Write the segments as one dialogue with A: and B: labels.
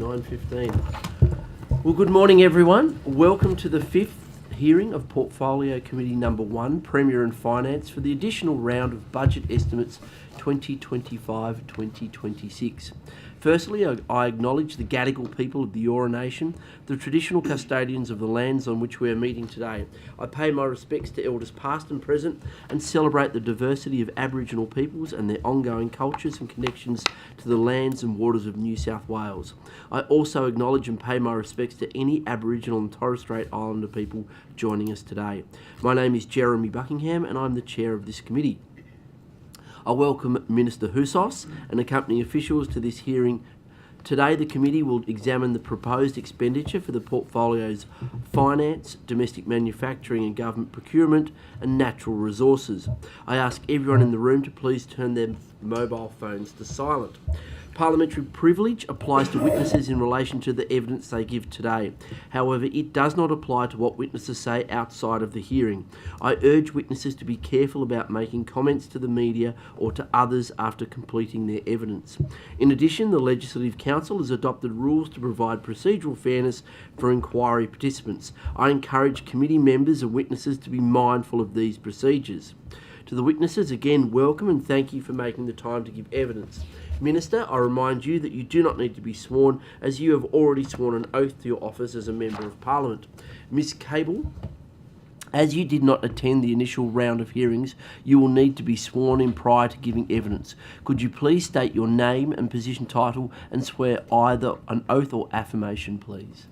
A: 9:15. Well, good morning, everyone. Welcome to the fifth hearing of Portfolio Committee Number 1, Premier and Finance, for the additional round of Budget Estimates 2025-2026. Firstly, I acknowledge the Gadigal people of the Eora Nation, the traditional custodians of the lands on which we are meeting today. I pay my respects to elders past and present and celebrate the diversity of Aboriginal peoples and their ongoing cultures and connections to the lands and waters of New South Wales. I also acknowledge and pay my respects to any Aboriginal and Torres Strait Islander people joining us today. My name is Jeremy Buckingham and I'm the chair of this committee. I welcome Minister Houssos and accompanying officials to this hearing. Today, the committee will examine the proposed expenditure for the portfolio's finance, domestic manufacturing and government procurement, and natural resources. I ask everyone in the room to please turn their mobile phones to silent. Parliamentary privilege applies to witnesses in relation to the evidence they give today. However, it does not apply to what witnesses say outside of the hearing. I urge witnesses to be careful about making comments to the media or to others after completing their evidence. In addition, the Legislative Council has adopted rules to provide procedural fairness for inquiry participants. I encourage committee members and witnesses to be mindful of these procedures. To the witnesses, again, welcome and thank you for making the time to give evidence. Minister, I remind you that you do not need to be sworn, as you have already sworn an oath to your office as a Member of Parliament. Ms Cable, as you did not attend the initial round of hearings, you will need to be sworn in prior to giving evidence. Could you please state your name and position title and swear either an oath or affirmation, please?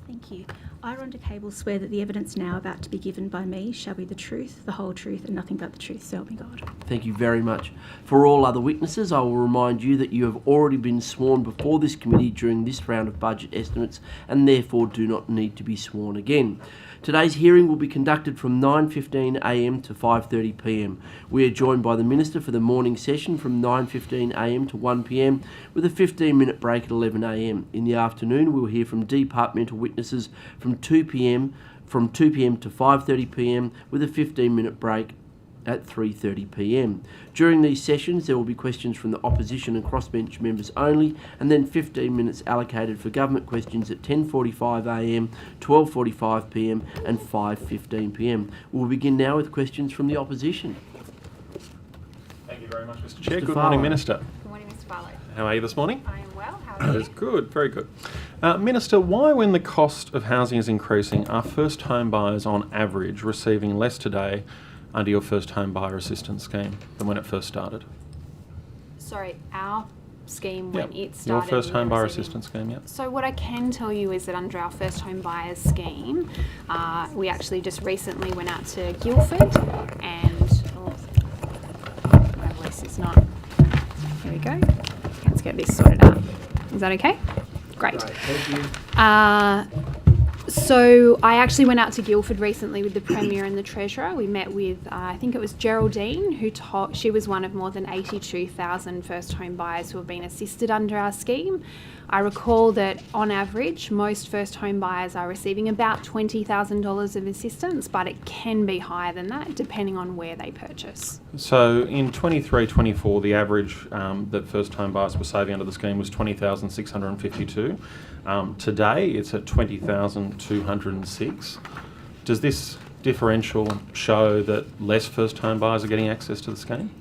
B: Thank you. I, Rhonda Cable, swear that the evidence now about to be given by me shall be the truth, the whole truth, and nothing but the truth, so help me God.
A: Thank you very much. For all other witnesses, I will remind you that you have already been sworn before this committee during this round of budget estimates and therefore do not need to be sworn again. Today's hearing will be conducted from 9:15am to 5:30pm. We are joined by the Minister for the morning session from 9:15am to 1pm with a 15-minute break at 11am. In the afternoon, we will hear from departmental witnesses from 2pm to 5:30pm with a 15-minute break at 3:30pm. During these sessions, there will be questions from the opposition and crossbench members only, and then 15 minutes allocated for government questions at 10:45am, 12:45pm and 5:15pm. We'll begin now with questions from the opposition.
C: Thank you very much, Mr Chair. Good morning, Minister.
D: Good morning, Mr Farlow.
C: How are you this morning?
D: I am well. How are you?
C: That's good, very good. Minister, why, when the cost of housing is increasing, are first home buyers on average receiving less today under your first home buyer assistance scheme than when it first started?
D: Sorry, our scheme when it started.
C: Your first home buyer
D: receiving...
C: assistance scheme, yep.
D: So what I can tell you is that under our first home buyers scheme, we actually just recently went out to Guildford and... Oh, my voice is not... Here we go. Let's get this sorted out. Is that okay? Great.
A: Thank you.
D: So I actually went out to Guildford recently with the Premier and the Treasurer. We met with, I think it was Geraldine, she was one of more than 82,000 first home buyers who have been assisted under our scheme. I recall that on average, most first home buyers are receiving about $20,000 of assistance, but it can be higher than that depending on where they purchase. So
C: in 23-24, the average that first home buyers were saving under the scheme was $20,652. Today, it's at $20,206. Does this differential show that less first home buyers are getting access to the scheme?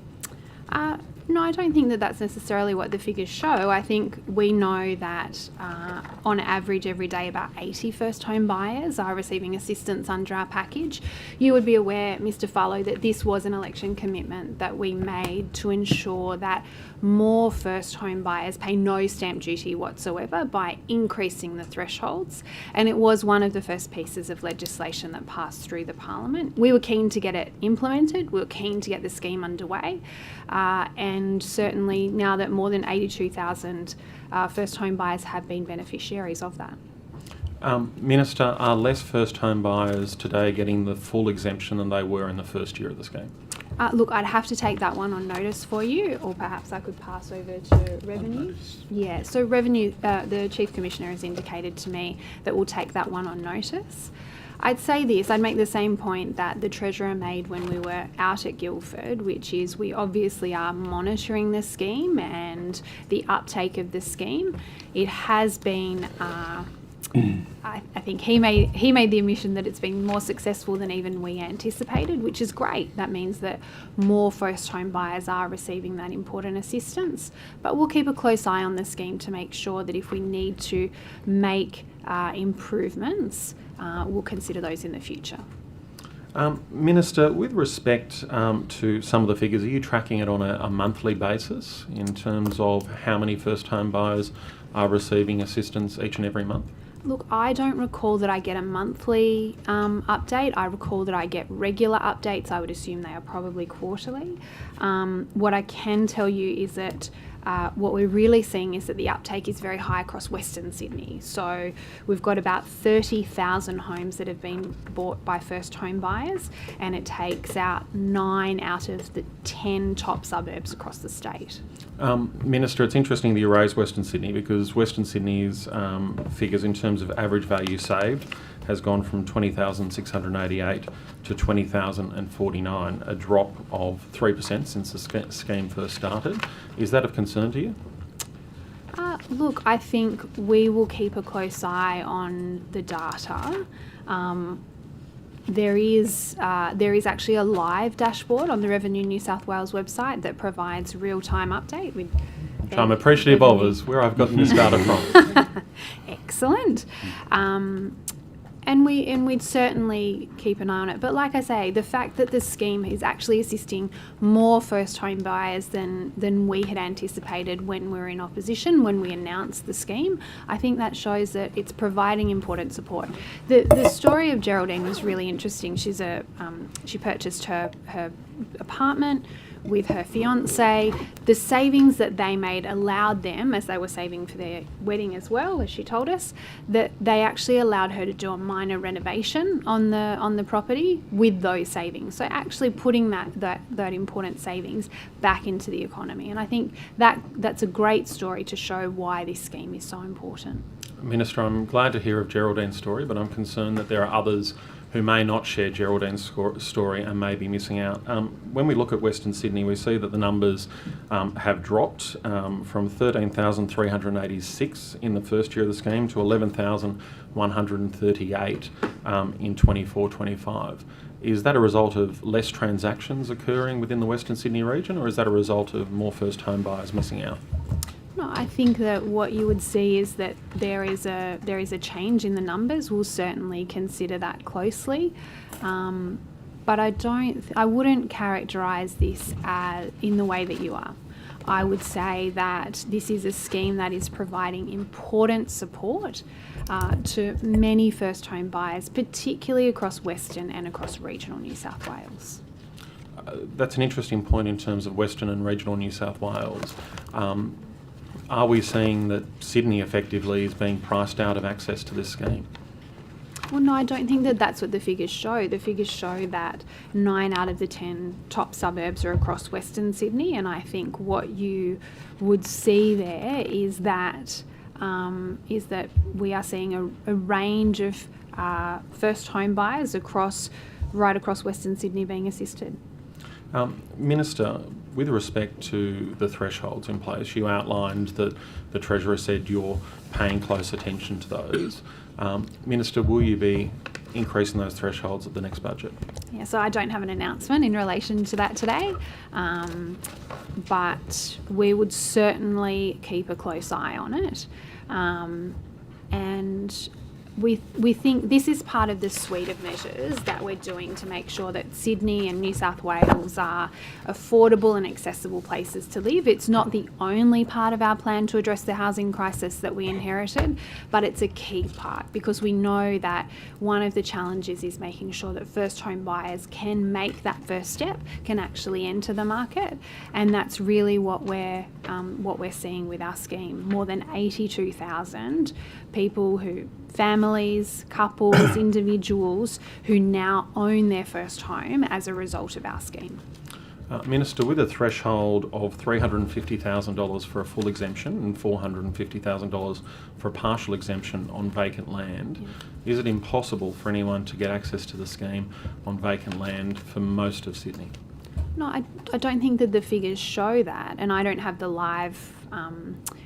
D: No, I don't think that that's necessarily what the figures show. I think we know that on average every day about 80 first home buyers are receiving assistance under our package. You would be aware, Mr Farlow, that this was an election commitment that we made to ensure that more first home buyers pay no stamp duty whatsoever by increasing the thresholds, and it was one of the first pieces of legislation that passed through the Parliament. We were keen to get it implemented, we were keen to get the scheme underway, and certainly now that more than 82,000 first home buyers have been beneficiaries of that.
C: Minister, are less first home buyers today getting the full exemption than they were in the first year of the scheme?
D: Look, I'd have to take that one on notice for you, or perhaps I could pass over to Revenue. Yeah, so Revenue, the Chief Commissioner has indicated to me that we'll take that one on notice. I'd say this, I'd make the same point that the Treasurer made when we were out at Guildford, which is we obviously are monitoring the scheme and the uptake of the scheme. It has been, I think he made the admission that it's been more successful than even we anticipated, which is great. That means that more first home buyers are receiving that important assistance. But we'll keep a close eye on the scheme to make sure that if we need to make improvements, we'll consider those in the future.
C: Minister, with respect to some of the figures, are you tracking it on a monthly basis in terms of how many first home buyers are receiving assistance each and every month?
D: Look, I don't recall that I get a monthly update. I recall that I get regular updates. I would assume they are probably quarterly. What I can tell you is that what we're really seeing is that the uptake is very high across Western Sydney. So we've got about 30,000 homes that have been bought by first home buyers, and it takes out 9 out of the 10 top suburbs across the state.
C: Minister, it's interesting that you raise Western Sydney, because Western Sydney's figures in terms of average value saved has gone from 20,688 to 20,049, a drop of 3% since the scheme first started. Is that of concern to you?
D: Look, I think we will keep a close eye on the data. There is actually a live dashboard on the Revenue New South Wales website that provides real-time update. Which
C: I'm appreciative of is where I've gotten this data from.
D: Excellent. And we'd certainly keep an eye on it. But like I say, the fact that the scheme is actually assisting more first home buyers than we had anticipated when we were in opposition, when we announced the scheme, I think that shows that it's providing important support. The story of Geraldine was really interesting. She purchased her apartment with her fiance. The savings that they made allowed them, as they were saving for their wedding as well, as she told us, that they actually allowed her to do a minor renovation on the property with those savings. So actually putting that important savings back into the economy. And I think that's a great story to show why this scheme is so important.
C: Minister, I'm glad to hear of Geraldine's story, but I'm concerned that there are others who may not share Geraldine's story and may be missing out. When we look at Western Sydney, we see that the numbers have dropped from 13,386 in the first year of the scheme to 11,138 in 24-25. Is that a result of less transactions occurring within the Western Sydney region, or is that a result of more first home buyers missing out?
D: No, I think that what you would see is that there is a change in the numbers. We'll certainly consider that closely, but I wouldn't characterise this in the way that you are. I would say that this is a scheme that is providing important support to many first home buyers, particularly across Western and across regional New South Wales.
C: That's an interesting point in terms of Western and regional New South Wales. Are we seeing that Sydney effectively is being priced out of access to this scheme?
D: Well, no, I don't think that that's what the figures show. The figures show that 9 out of the 10 top suburbs are across Western Sydney, and I think what you would see there is that we are seeing a range of first home buyers right across Western Sydney being assisted.
C: Minister, with respect to the thresholds in place, you outlined that the Treasurer said you're paying close attention to those. Minister, will you be increasing those thresholds at the next budget?
D: Yeah, so I don't have an announcement in relation to that today, but we would certainly keep a close eye on it. And we think this is part of the suite of measures that we're doing to make sure that Sydney and New South Wales are affordable and accessible places to live. It's not the only part of our plan to address the housing crisis that we inherited, but it's a key part, because we know that one of the challenges is making sure that first home buyers can make that first step, can actually enter the market, and that's really what we're seeing with our scheme. More than 82,000 people families, couples, individuals who now own their first home as a result of our scheme.
C: Minister, with a threshold of $350,000 for a full exemption and $450,000 for a partial exemption on vacant land, is it impossible for anyone to get access to the scheme on vacant land for most of Sydney?
D: No, I don't think that the figures show that, and I don't have the live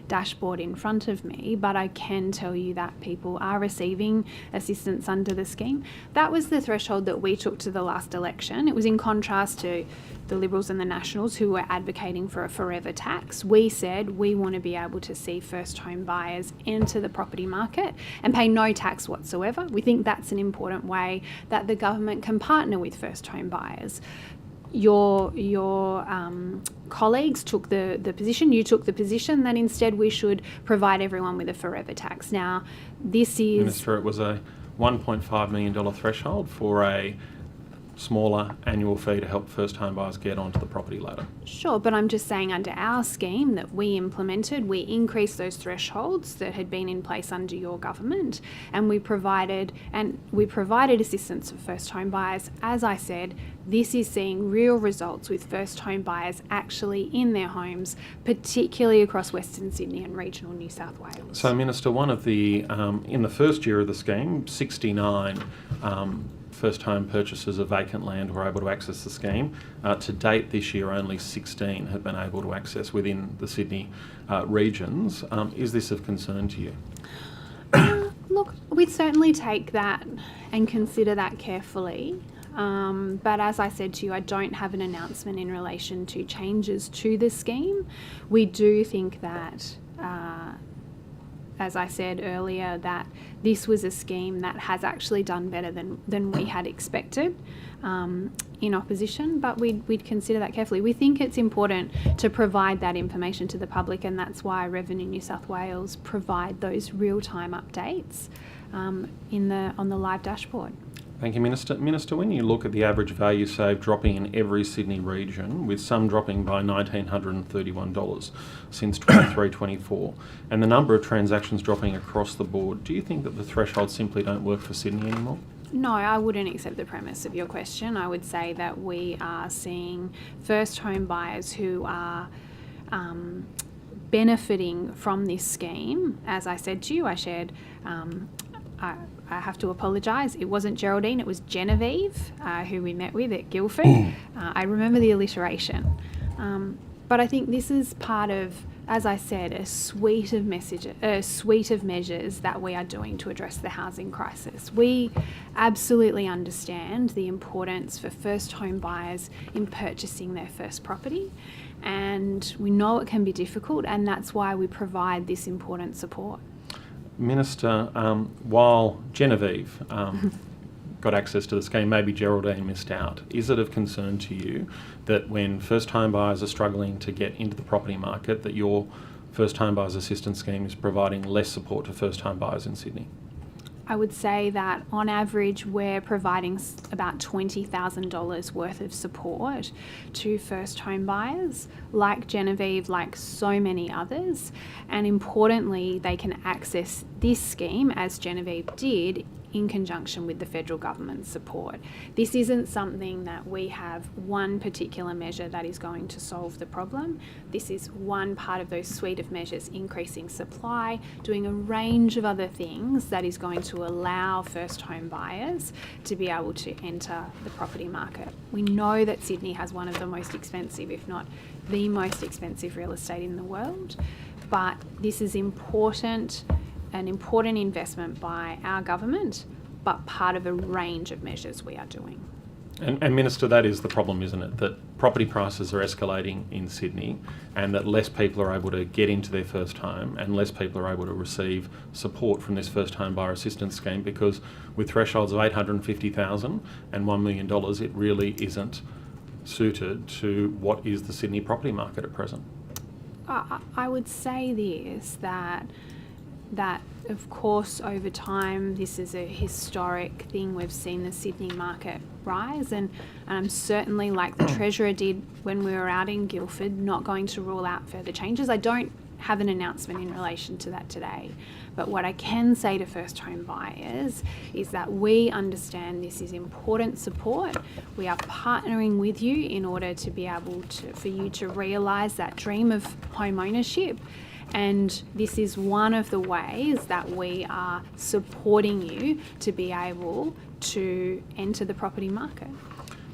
D: dashboard in front of me, but I can tell you that people are receiving assistance under the scheme. That was the threshold that we took to the last election. It was in contrast to the Liberals and the Nationals, who were advocating for a forever tax. We said we want to be able to see first home buyers enter the property market and pay no tax whatsoever. We think that's an important way that the government can partner with first home buyers. Your colleagues took the position, you took the position that instead we should provide everyone with a forever tax. Now, this is...
C: Minister, it was a $1.5 million threshold for a smaller annual fee to help first home buyers get onto the property ladder.
D: Sure, but I'm just saying under our scheme that we implemented, we increased those thresholds that had been in place under your government, and we provided assistance for first home buyers. As I said, this is seeing real results with first home buyers actually in their homes, particularly across Western Sydney and regional New South Wales.
C: So, Minister, one of the, in the first year of the scheme, 69 first home purchasers of vacant land were able to access the scheme. To date this year, only 16 have been able to access within the Sydney regions. Is this of concern to you?
D: Look, we'd certainly take that and consider that carefully. But as I said to you, I don't have an announcement in relation to changes to the scheme. We do think that, as I said earlier, that this was a scheme that has actually done better than we had expected in opposition, but we'd consider that carefully. We think it's important to provide that information to the public, and that's why Revenue New South Wales provide those real-time updates on the live dashboard.
C: Thank you, Minister. Minister, when you look at the average value saved dropping in every Sydney region, with some dropping by $1,931 since 23-24, and the number of transactions dropping across the board, do you think that the thresholds simply don't work for Sydney anymore?
D: No, I wouldn't accept the premise of your question. I would say that we are seeing first home buyers who are benefiting from this scheme. As I said to you, I shared I have to apologise. It wasn't Geraldine, it was Genevieve, who we met with at Guildford. I remember the alliteration. But I think this is part of, as I said, a suite of measures that we are doing to address the housing crisis. We absolutely understand the importance for first home buyers in purchasing their first property, and we know it can be difficult, and that's why we provide this important support.
C: Minister, while Genevieve got access to the scheme, maybe Geraldine missed out. Is it of concern to you that when first home buyers are struggling to get into the property market, that your first home buyers assistance scheme is providing less support to first home buyers in Sydney?
D: I would say that on average we're providing about $20,000 worth of support to first home buyers, like Genevieve, like so many others. And importantly, they can access this scheme, as Genevieve did, in conjunction with the federal government's support. This isn't something that we have one particular measure that is going to solve the problem. This is one part of those suite of measures, increasing supply, doing a range of other things that is going to allow first home buyers to be able to enter the property market. We know that Sydney has one of the most expensive, if not the most expensive real estate in the world, but this is important, an important investment by our government, but part of a range of measures we are doing.
C: And Minister, that is the problem, isn't it? That property prices are escalating in Sydney, and that less people are able to get into their first home, and less people are able to receive support from this first home buyer assistance scheme, because with thresholds of $850,000 and $1 million, it really isn't suited to what is the Sydney property market at present.
D: I would say this, that of course over time this is a historic thing. We've seen the Sydney market rise, and I'm certainly, like the Treasurer did when we were out in Guildford, not going to rule out further changes. I don't have an announcement in relation to that today. But what I can say to first home buyers is that we understand this is important support. We are partnering with you in order to be able to, for you to realise that dream of home ownership. And this is one of the ways that we are supporting you to be able to enter the property market.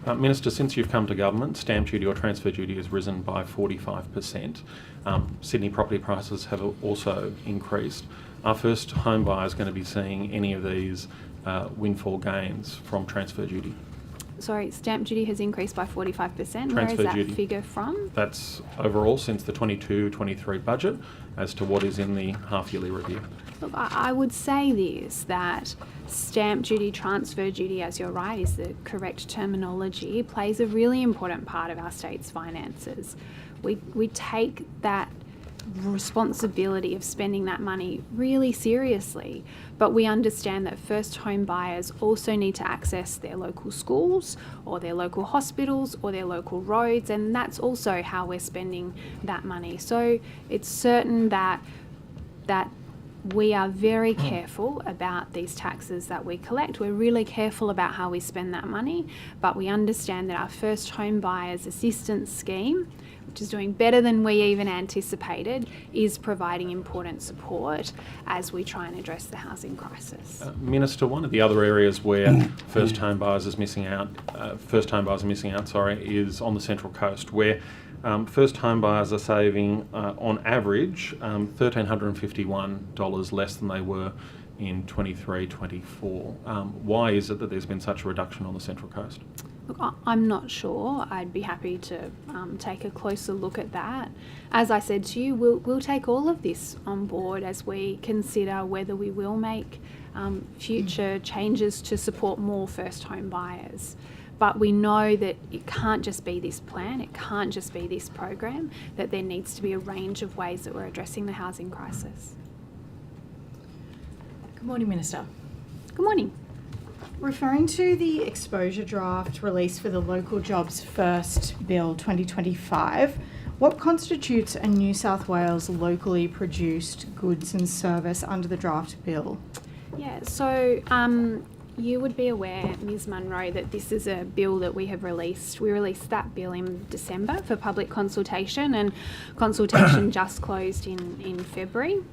C: Minister, since you've come to government, stamp duty or transfer duty has risen by 45%. Sydney property prices have also increased. Are first home buyers going to be seeing any of these windfall gains from transfer duty?
D: Sorry, stamp duty has increased by 45%. Where is that figure from?
C: That's overall since the 22-23 budget, as to what is in the half-yearly review.
D: Look, I would say this, that stamp duty, transfer duty, as you're right, is the correct terminology, plays a really important part of our state's finances. We take that responsibility of spending that money really seriously, but we understand that first home buyers also need to access their local schools or their local hospitals or their local roads, and that's also how we're spending that money. So it's certain that we are very careful about these taxes that we collect. We're really careful about how we spend that money, but we understand that our first home buyers assistance scheme, which is doing better than we even anticipated, is providing important support as we try and address the housing crisis.
C: Minister, one of the other areas where first home buyers are missing out, is on the Central Coast, where first home buyers are saving, on average, $1,351 less than they were in 23-24. Why is it that there's been such a reduction on the Central Coast?
D: Look, I'm not sure. I'd be happy to take a closer look at that. As I said to you, we'll take all of this on board as we consider whether we will make future changes to support more first home buyers. But we know that it can't just be this plan, it can't just be this program, that there needs to be a range of ways that we're addressing the housing crisis.
E: Good morning, Minister.
D: Good morning.
E: Referring to the exposure draft released for the Local Jobs First Bill 2025, what constitutes a New South Wales locally produced goods and service under the draft bill?
D: Yeah, so you would be aware, Ms Munro, that this is a bill that we have released. We released that bill in December for public consultation, and consultation just closed in February.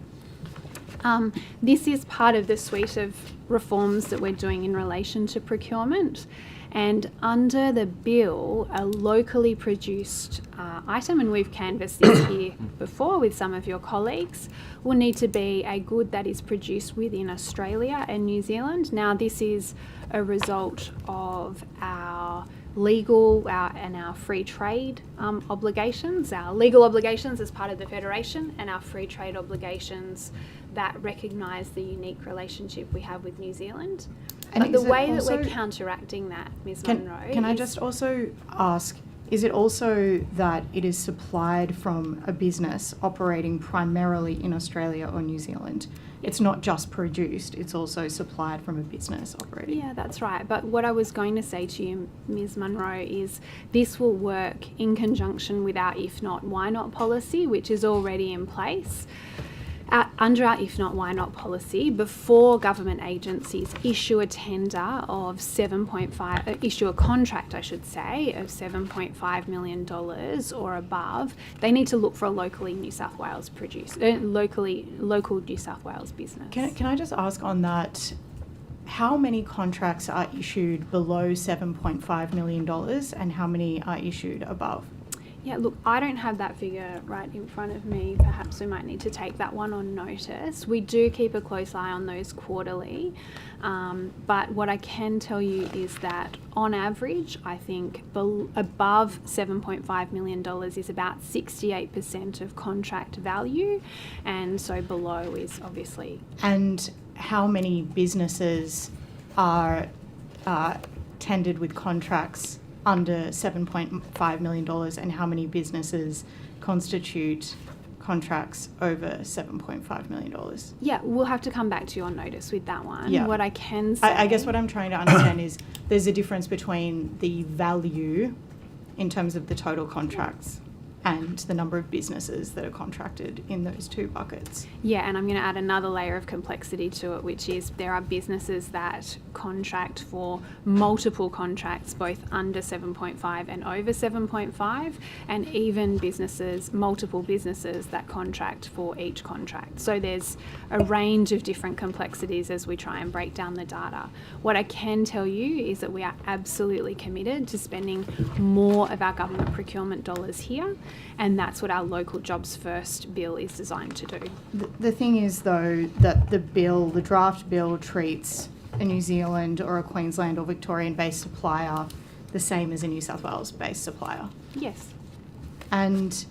D: This is part of the suite of reforms that we're doing in relation to procurement. And under the bill, a locally produced item, and we've canvassed this here before with some of your colleagues, will need to be a good that is produced within Australia and New Zealand. Now, this is a result of our legal and our free trade obligations, our legal obligations as part of the Federation, and our free trade obligations that recognise the unique relationship we have with New Zealand.
E: And
D: but the way that we're counteracting that, Ms Munro...
E: Can I just also ask, is it also that it is supplied from a business operating primarily in Australia or New Zealand? It's not just produced, it's also supplied from a business operating.
D: Yeah, that's right. But what I was going to say to you, Ms Munro, is this will work in conjunction with our If Not, Why Not policy, which is already in place. Under our If Not, Why Not policy, before government agencies issue a tender of issue a contract, I should say, of $7.5 million or above, they need to look for a locally New South Wales local New South Wales business.
E: Can I just ask on that, how many contracts are issued below $7.5 million and how many are issued above?
D: Yeah, look, I don't have that figure right in front of me. Perhaps we might need to take that one on notice. We do keep a close eye on those quarterly. But what I can tell you is that on average, I think above $7.5 million is about 68% of contract value. And so below is obviously...
E: And how many businesses are tendered with contracts under $7.5 million and how many businesses constitute contracts over $7.5 million?
D: Yeah, we'll have to come back to you on notice with that one.
E: Yeah.
D: What I can say...
E: I guess what I'm trying to understand is there's a difference between the value in terms of the total contracts and the number of businesses that are contracted in those two buckets.
D: Yeah, and I'm going to add another layer of complexity to it, which is there are businesses that contract for multiple contracts, both under 7.5 and over 7.5, and even businesses, multiple businesses that contract for each contract. So there's a range of different complexities as we try and break down the data. What I can tell you is that we are absolutely committed to spending more of our government procurement dollars here, and that's what our local Jobs First bill is designed to do.
E: The thing is, though, that the draft bill treats a New Zealand or a Queensland or Victorian-based supplier the same as a New South Wales-based supplier.
D: Yes.
E: And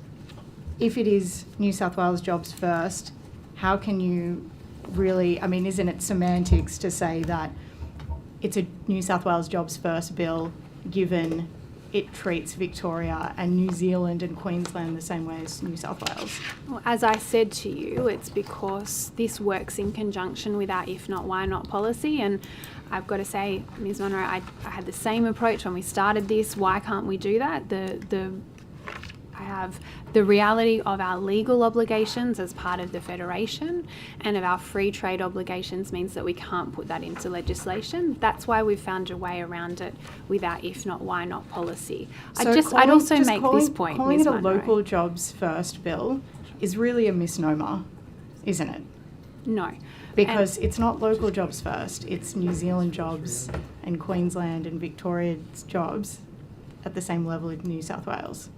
E: if it is New South Wales Jobs First, how can you really, I mean, isn't it semantics to say that it's a New South Wales Jobs First bill given it treats Victoria and New Zealand and Queensland the same way as New South Wales?
D: Well, as I said to you, it's because this works in conjunction with our if not, why not policy. And I've got to say, Ms. Monroe, I had the same approach when we started this. Why can't we do that? I have the reality of our legal obligations as part of the Federation, and of our free trade obligations means that we can't put that into legislation. That's why we've found a way around it with our if not, why not policy. I'd also make this point,
E: calling
D: Ms.
E: it a
D: Monroe.
E: local Jobs First bill is really a misnomer, isn't it?
D: No.
E: Because it's not local jobs first, it's New Zealand jobs and Queensland and Victoria's jobs at the same level as New South Wales.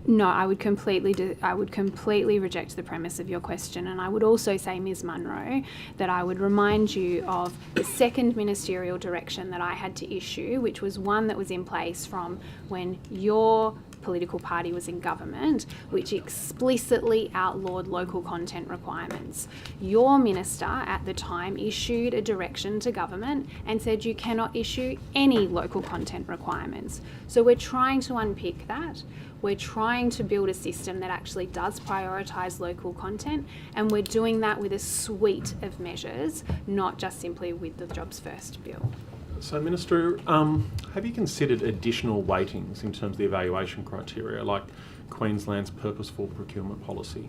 D: No, I would completely reject the premise of your question, and I would also say, Ms. Munro, that I would remind you of the second ministerial direction that I had to issue, which was one that was in place from when your political party was in government, which explicitly outlawed local content requirements. Your minister at the time issued a direction to government and said you cannot issue any local content requirements. So we're trying to unpick that. We're trying to build a system that actually does prioritise local content, and we're doing that with a suite of measures, not just simply with the Jobs First bill.
C: So, Minister, have you considered additional weightings in terms of the evaluation criteria, like Queensland's purposeful procurement policy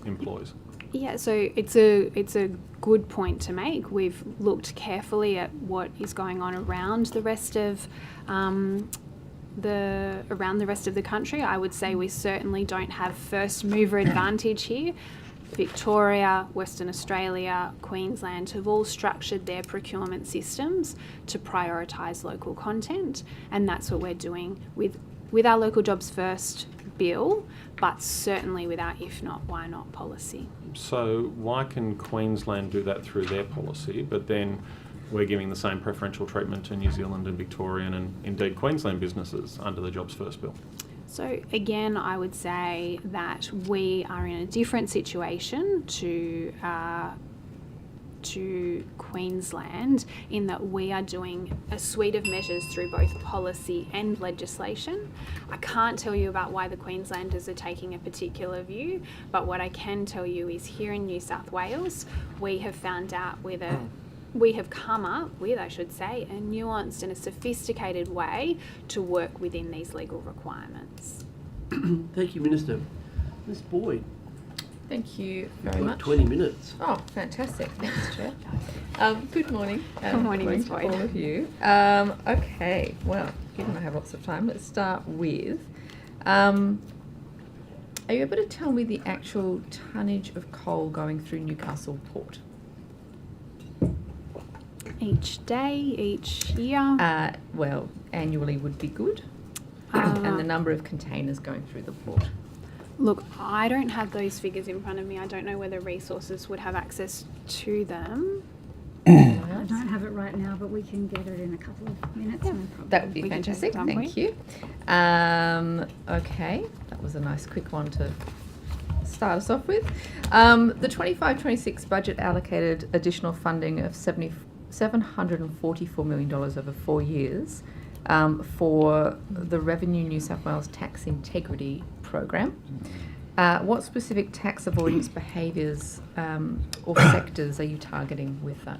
C: employs?
D: Yeah, so it's a good point to make. We've looked carefully at what is going on around the rest of the country. I would say we certainly don't have first mover advantage here. Victoria, Western Australia, Queensland have all structured their procurement systems to prioritise local content, and that's what we're doing with our Local Jobs First bill, but certainly with our if not, why not policy.
C: So why can Queensland do that through their policy, but then we're giving the same preferential treatment to New Zealand and Victorian and indeed Queensland businesses under the Jobs First bill?
D: So again, I would say that we are in a different situation to Queensland in that we are doing a suite of measures through both policy and legislation. I can't tell you about why the Queenslanders are taking a particular view, but what I can tell you is here in New South Wales, we have come up with, I should say, a nuanced and a sophisticated way to work within these legal requirements.
A: Thank you, Minister. Ms. Boyd.
F: Thank you
A: You've
F: very
A: got
F: much.
A: 20 minutes.
F: Oh, fantastic. Thanks, Chair. Good morning.
D: Good morning, Ms.
F: to
D: Boyd.
F: all of you. Okay, well, given I have lots of time, let's start with, are you able to tell me the actual tonnage of coal going through Newcastle Port?
D: Each day, each year.
F: Well, annually would be good. And the number of containers going through the port.
D: Look, I don't have those figures in front of me. I don't know whether resources would have access to them.
B: I don't have it right now, but we can get it in a couple of minutes. No problem.
F: That would be
D: We can check
F: fantastic.
D: it, can't
F: Thank you. Okay, that was a nice quick one to start us off with. The 25-26 budget allocated additional funding of $744 million over 4 years for the Revenue New South Wales Tax Integrity Program. What specific tax avoidance behaviours or sectors are you targeting with that?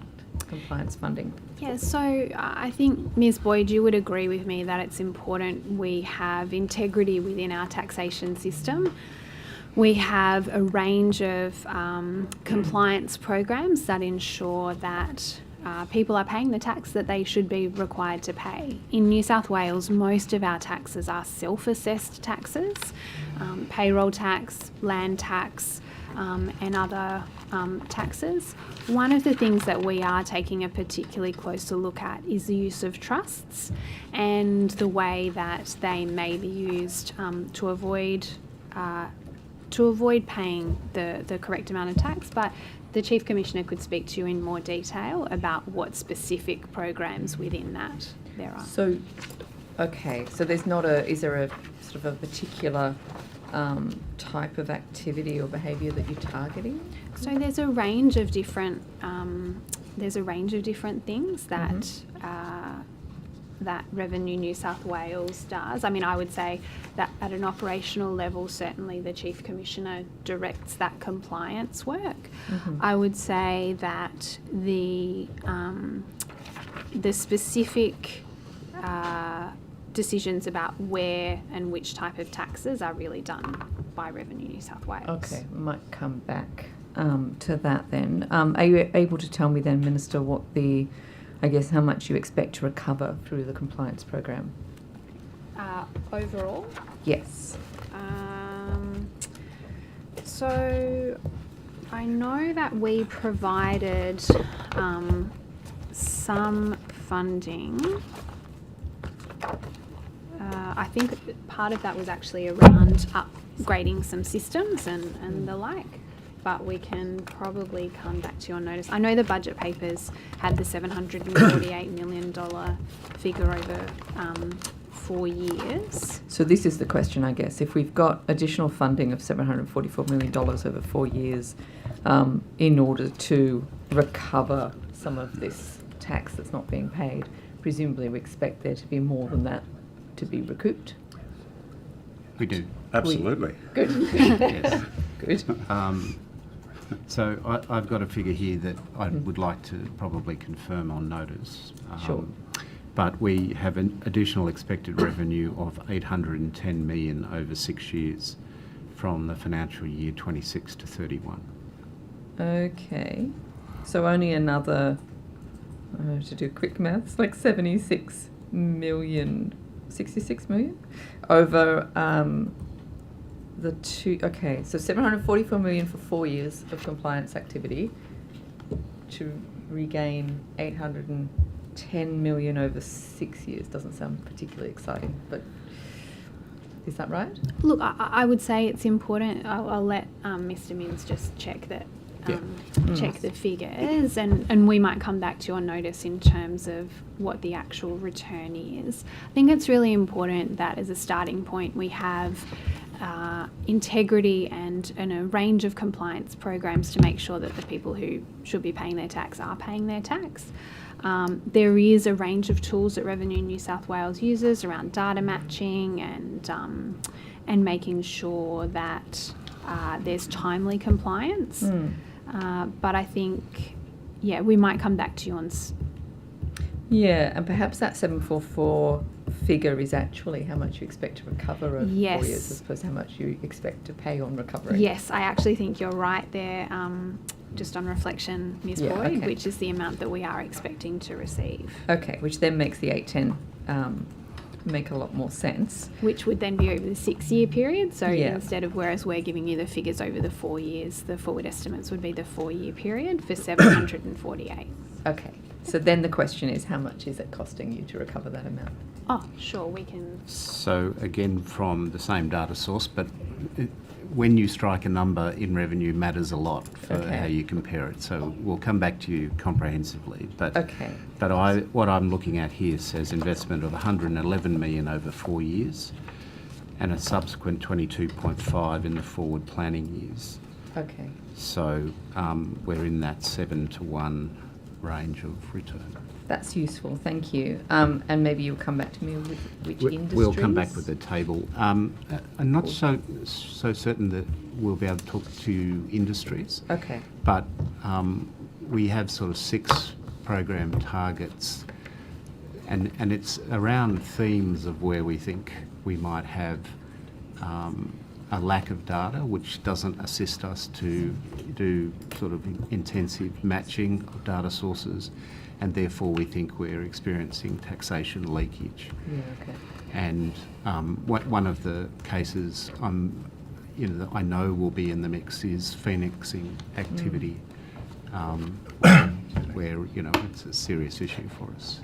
F: compliance funding?
D: Yeah, so I think, Ms. Boyd, you would agree with me that it's important we have integrity within our taxation system. We have a range of compliance programs that ensure that people are paying the tax that they should be required to pay. In New South Wales, most of our taxes are self-assessed taxes, payroll tax, land tax, and other taxes. One of the things that we are taking a particularly closer look at is the use of trusts and the way that they may be used to avoid paying the correct amount of tax, but the Chief Commissioner could speak to you in more detail about what specific programs within that there are.
F: So, okay, so there's not is there a sort of a particular type of activity or behaviour that you're targeting?
D: So there's a range of different things that that Revenue New South Wales does. I mean, I would say that at an operational level, certainly the Chief Commissioner directs that compliance work. I would say that the specific decisions about where and which type of taxes are really done by Revenue New South Wales.
F: Okay, might come back to that then. Are you able to tell me then, Minister, what how much you expect to recover through the compliance program?
D: Overall?
F: Yes.
D: So I know that we provided some funding. I think part of that was actually around upgrading some systems and the like, but we can probably come back to you on notice. I know the budget papers had the $748 million figure over 4 years.
F: So this is the question, I guess. If we've got additional funding of $744 million over 4 years in order to recover some of this tax that's not being paid, presumably we expect there to be more than that to be recouped.
G: We do. Absolutely.
F: Good.
G: Yes.
F: Good.
G: So I've got a figure here that I would like to probably confirm on notice.
F: Sure.
G: But we have an additional expected revenue of $810 million over 6 years from the financial year 26 to 31.
F: Okay. So only another, I have to do quick maths, like 66 million over the two. Okay, so 744 million for 4 years of compliance activity to regain 810 million over 6 years. Doesn't sound particularly exciting, but is that right?
D: Look, I would say it's important. I'll let Mr. Minns just check that. Check the figures, and we might come back to you on notice in terms of what the actual return is. I think it's really important that as a starting point we have integrity and a range of compliance programs to make sure that the people who should be paying their tax are paying their tax. There is a range of tools that Revenue New South Wales uses around data matching and making sure that there's timely compliance. But I think, we might come back to you on...
F: And perhaps that 744 figure is actually how much you expect to recover over 4 years as opposed to how much you expect to pay on recovery.
D: Yes, I actually think you're right there, just on reflection, Ms. Boyd, which is the amount that we are expecting to receive.
F: Okay, which then makes the 810 make a lot more sense.
D: Which would then be over the 6 year period. So instead of, whereas we're giving you the figures over the 4 years, the forward estimates would be the 4 year period for 748.
F: Okay. So then the question is, how much is it costing you to recover that amount?
D: Oh, sure, we can...
G: So again, from the same data source, but when you strike a number in revenue matters a lot for how you compare it. So we'll come back to you comprehensively. But what I'm looking at here says investment of $111 million over 4 years and a subsequent 22.5 in the forward planning years. Okay. So we're in that 7 to 1 range of return.
F: That's useful, thank you. And maybe you'll come back to me with which industries?
G: We'll come back with a table. I'm not so certain that we'll be able to talk to industries.
F: Okay.
G: But we have sort of 6 program targets, and it's around themes of where we think we might have a lack of data, which doesn't assist us to do sort of intensive matching of data sources, and therefore we think we're experiencing taxation leakage.
F: Yeah, okay.
G: And one of the cases that I know will be in the mix is phoenixing activity, where it's a serious issue for us.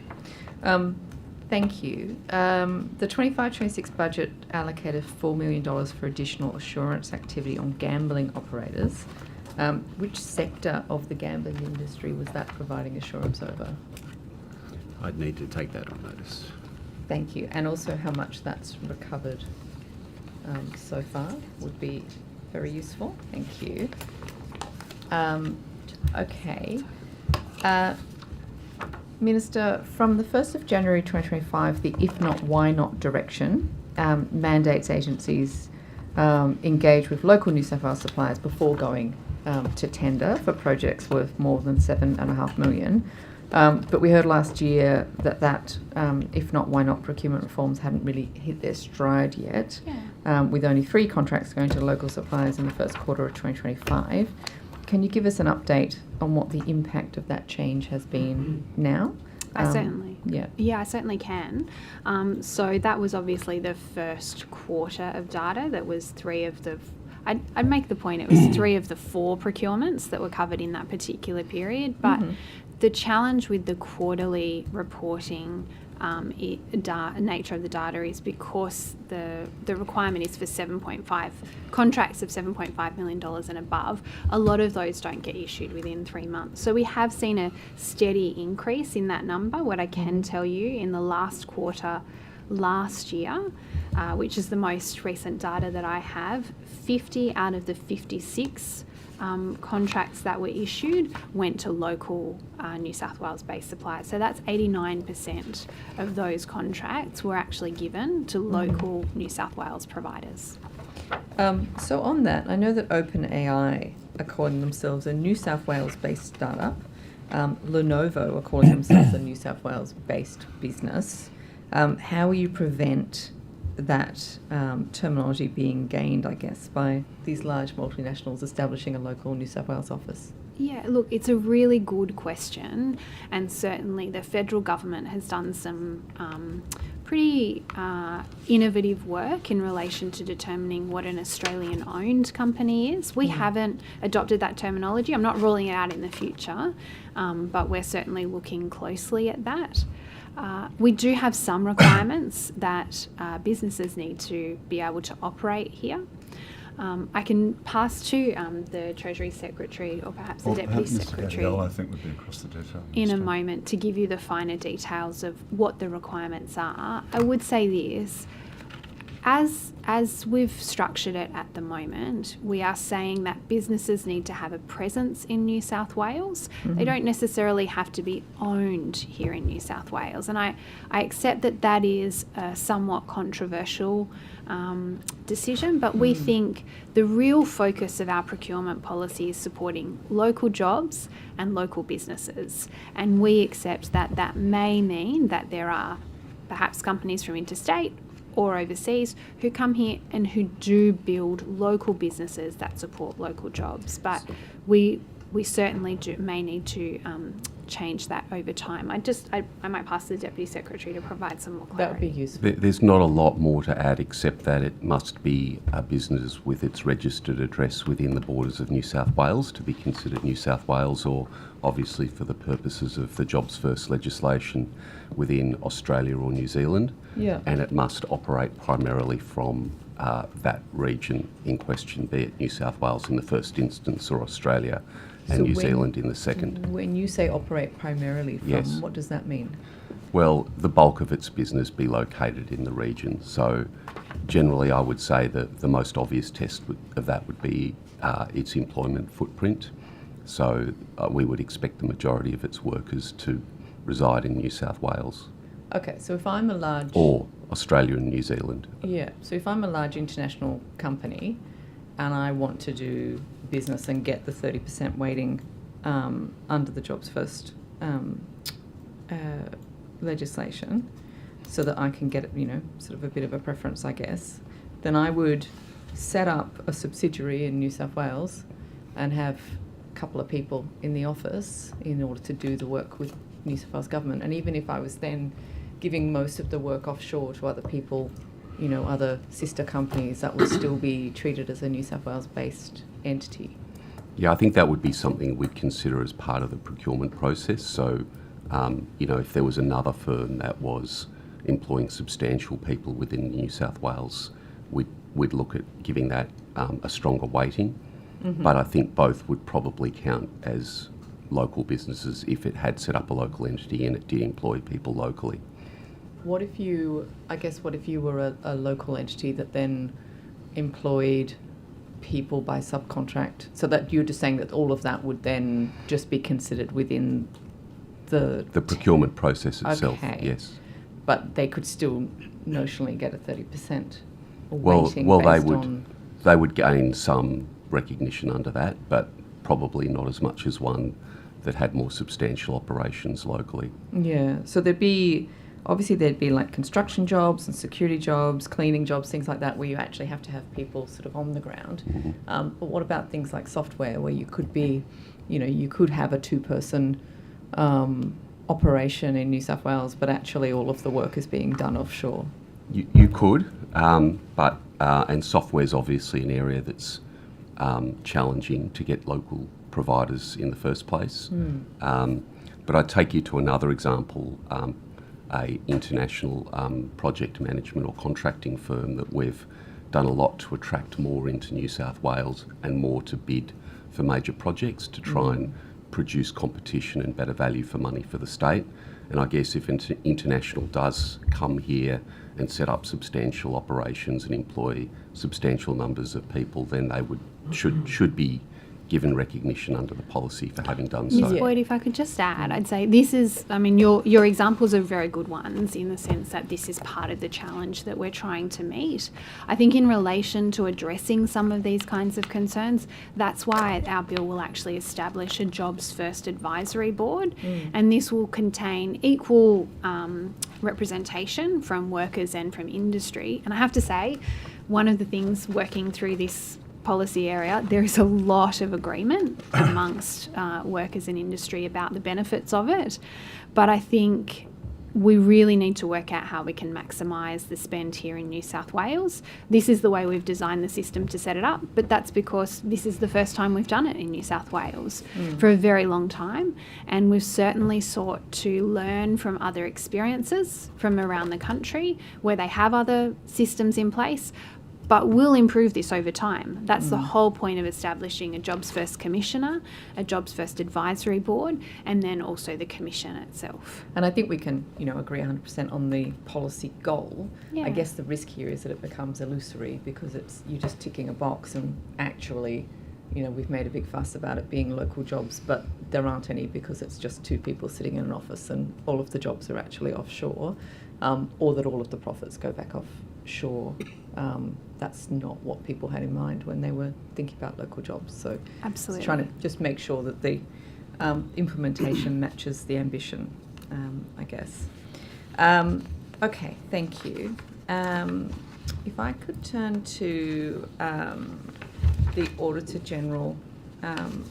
F: Thank you. The 25-26 budget allocated $4 million for additional assurance activity on gambling operators. Which sector of the gambling industry was that providing assurance over?
G: I'd need to take that on notice.
F: Thank you. And also how much that's recovered so far would be very useful. Thank you. Okay. Minister, from the 1st of January 2025, the if not, why not direction mandates agencies engage with local New South Wales suppliers before going to tender for projects worth more than $7.5 million. But we heard last year that if not, why not procurement reforms hadn't really hit their stride yet, with only 3 contracts going to local suppliers in the first quarter of 2025. Can you give us an update on what the impact of that change has been now?
D: I certainly.
F: Yeah,
D: I certainly can. So that was obviously the first quarter of data. That was 3 of the. I'd make the point it was 3 of the 4 procurements that were covered in that particular period. But the challenge with the quarterly reporting nature of the data is because the requirement is for contracts of $7.5 million and above. A lot of those don't get issued within 3 months. So we have seen a steady increase in that number. What I can tell you, in the last quarter last year, which is the most recent data that I have, 50 out of the 56 contracts that were issued went to local New South Wales-based suppliers. So that's 89% of those contracts were actually given to local New South Wales providers.
F: So on that, I know that OpenAI are calling themselves a New South Wales-based startup. Lenovo are calling themselves a New South Wales-based business. How will you prevent that terminology being gained, I guess, by these large multinationals establishing a local New South Wales office?
D: Yeah, look, it's a really good question, and certainly the federal government has done some pretty innovative work in relation to determining what an Australian-owned company is. We haven't adopted that terminology. I'm not ruling it out in the future, but we're certainly looking closely at that. We do have some requirements that businesses need to be able to operate here. I can pass to the Treasury Secretary or perhaps the Deputy Secretary
H: I think would be across the detail
D: in a moment to give you the finer details of what the requirements are. I would say this, as we've structured it at the moment, we are saying that businesses need to have a presence in New South Wales. They don't necessarily have to be owned here in New South Wales. And I accept that that is a somewhat controversial decision, but we think the real focus of our procurement policy is supporting local jobs and local businesses. And we accept that that may mean that there are perhaps companies from interstate or overseas who come here and who do build local businesses that support local jobs. But we certainly may need to change that over time. I might pass to the Deputy Secretary to provide some more clarity.
F: That would be useful.
I: There's not a lot more to add except that it must be a business with its registered address within the borders of New South Wales to be considered New South Wales, or obviously for the purposes of the Jobs First legislation within Australia or New Zealand.
F: Yeah.
I: And it must operate primarily from that region in question, be it New South Wales in the first instance or Australia and New Zealand in the second.
F: When you say operate primarily from,
I: Yes.
F: what does that mean?
I: Well, the bulk of its business be located in the region. So generally I would say that the most obvious test of that would be its employment footprint. So we would expect the majority of its workers to reside in New South Wales.
F: Okay, so if I'm a large...
I: Or Australia and New Zealand.
F: Yeah, so if I'm a large international company and I want to do business and get the 30% weighting under the Jobs First legislation, so that I can get, sort of a bit of a preference, I guess, then I would set up a subsidiary in New South Wales and have a couple of people in the office in order to do the work with New South Wales government. And even if I was then giving most of the work offshore to other people, other sister companies, that would still be treated as a New South Wales-based entity.
I: Yeah, I think that would be something we'd consider as part of the procurement process. So, if there was another firm that was employing substantial people within New South Wales, we'd look at giving that a stronger weighting. Mm-hmm. But I think both would probably count as local businesses if it had set up a local entity and it did employ people locally.
F: What if you were a local entity that then employed people by subcontract, so that you're just saying that all of that would then just be considered within the
I: procurement process itself?
F: Okay.
I: Yes.
F: But they could still notionally get a 30%
I: weighting
F: based
I: they would gain some recognition under that, but probably not as much as one that had more substantial operations locally.
F: Yeah, so there'd be like construction jobs and security jobs, cleaning jobs, things like that, where you actually have to have people sort of on the ground. Mm-hmm. But what about things like software, where you could be, you could have a two-person operation in New South Wales, but actually all of the work is being done offshore?
I: You could, but software's obviously an area that's challenging to get local providers in the first place. But I'd take you to another example, a international project management or contracting firm that we've done a lot to attract more into New South Wales and more to bid for major projects to try and produce competition and better value for money for the state. And I guess if international does come here and set up substantial operations and employ substantial numbers of people, then they should be given recognition under the policy for having done so.
D: Ms. Boyd, if I could just add, I'd say this is, your examples are very good ones in the sense that this is part of the challenge that we're trying to meet. I think in relation to addressing some of these kinds of concerns, that's why our bill will actually establish a Jobs First Advisory Board, and this will contain equal representation from workers and from industry. And I have to say, one of the things working through this policy area, there is a lot of agreement amongst workers and industry about the benefits of it. But I think we really need to work out how we can maximise the spend here in New South Wales. This is the way we've designed the system to set it up, but that's because this is the first time we've done it in New South Wales for a very long time. And we've certainly sought to learn from other experiences from around the country where they have other systems in place, but we'll improve this over time. That's the whole point of establishing a Jobs First Commissioner, a Jobs First Advisory Board, and then also the Commission itself.
F: And I think we can, agree 100% on the policy goal.
D: Yeah.
F: I guess the risk here is that it becomes illusory because you're just ticking a box, and actually, we've made a big fuss about it being local jobs, but there aren't any because it's just two people sitting in an office and all of the jobs are actually offshore, or that all of the profits go back offshore. That's not what people had in mind when they were thinking about local jobs. So
D: absolutely,
F: it's trying to just make sure that the implementation matches the ambition, I guess. Okay, thank you. If I could turn to the Auditor General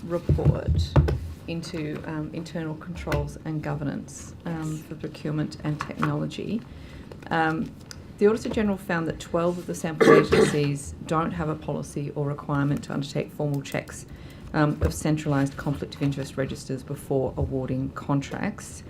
F: report into internal controls and governance for procurement and technology. The Auditor General found that 12 of the sample agencies don't have a policy or requirement to undertake formal checks of centralised conflict of interest registers before awarding contracts.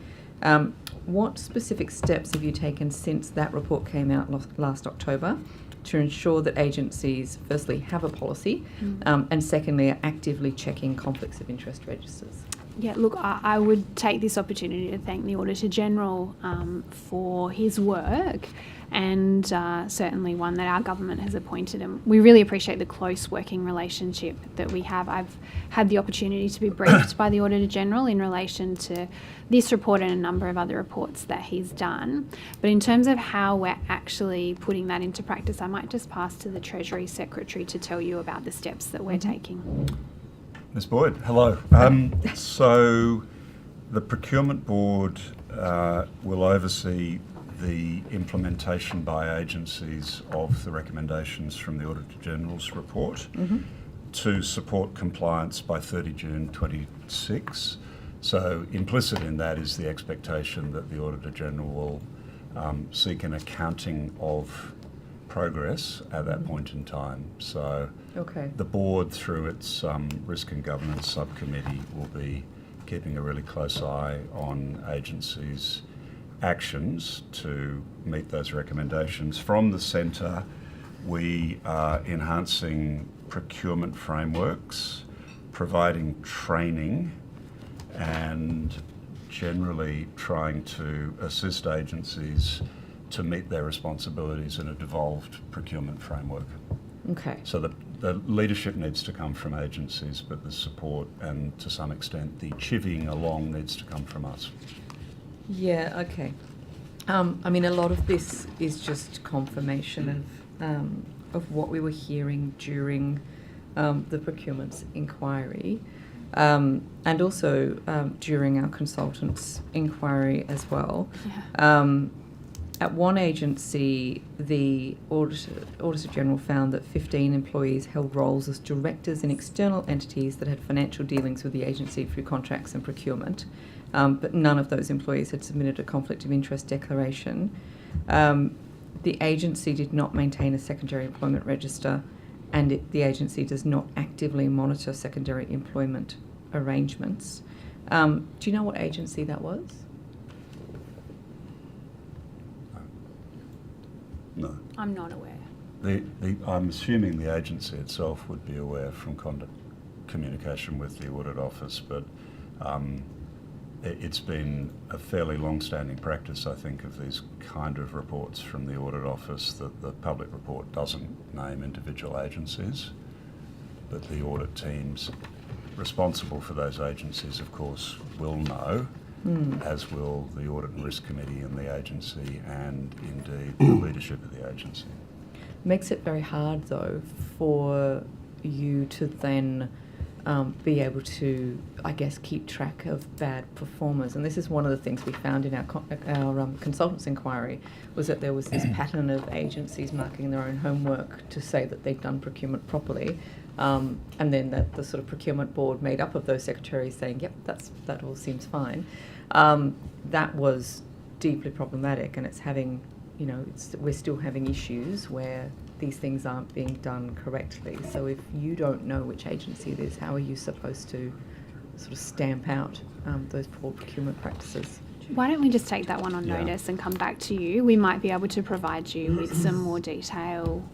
F: What specific steps have you taken since that report came out last October to ensure that agencies, firstly, have a policy, and secondly, are actively checking conflicts of interest registers?
D: Yeah, look, I would take this opportunity to thank the Auditor General for his work, and certainly one that our government has appointed. And we really appreciate the close working relationship that we have. I've had the opportunity to be briefed by the Auditor General in relation to this report and a number of other reports that he's done. But in terms of how we're actually putting that into practice, I might just pass to the Treasury Secretary to tell you about the steps that we're taking.
H: Ms. Boyd, hello. So The Procurement Board will oversee the implementation by agencies of the recommendations from the Auditor General's report to support compliance by 30 June 26. So implicit in that is the expectation that the Auditor General will seek an accounting of progress at that point in time. So the board, through its Risk and Governance Subcommittee, will be keeping a really close eye on agencies' actions to meet those recommendations. From the centre, we are enhancing procurement frameworks, providing training, and generally trying to assist agencies to meet their responsibilities in a devolved procurement framework.
F: Okay.
H: So the leadership needs to come from agencies, but the support and to some extent the chivying along needs to come from us.
F: Yeah, okay. I mean, a lot of this is just confirmation of what we were hearing during the procurement's inquiry, and also during our consultants' inquiry as well.
D: Yeah.
F: At one agency, the Auditor General found that 15 employees held roles as directors in external entities that had financial dealings with the agency through contracts and procurement, but none of those employees had submitted a conflict of interest declaration. The agency did not maintain a secondary employment register, and the agency does not actively monitor secondary employment arrangements. Do you know what agency that was?
H: No.
D: I'm not aware.
H: I'm assuming the agency itself would be aware from communication with the Audit Office, but it's been a fairly long-standing practice, I think, of these kind of reports from the Audit Office that the public report doesn't name individual agencies, but the audit teams responsible for those agencies, of course, will know, as will the Audit and Risk Committee in the agency and indeed the leadership of the agency.
F: Makes it very hard, though, for you to then be able to, I guess, keep track of bad performers. And this is one of the things we found in our consultants' inquiry, was that there was this pattern of agencies marking their own homework to say that they've done procurement properly, and then that the sort of procurement board made up of those secretaries saying, yep, that all seems fine. That was deeply problematic, and it's having, we're still having issues where these things aren't being done correctly. So if you don't know which agency it is, how are you supposed to sort of stamp out those poor procurement practices?
D: Why don't we just take that one on notice and come back to you? We might be able to provide you with some more detail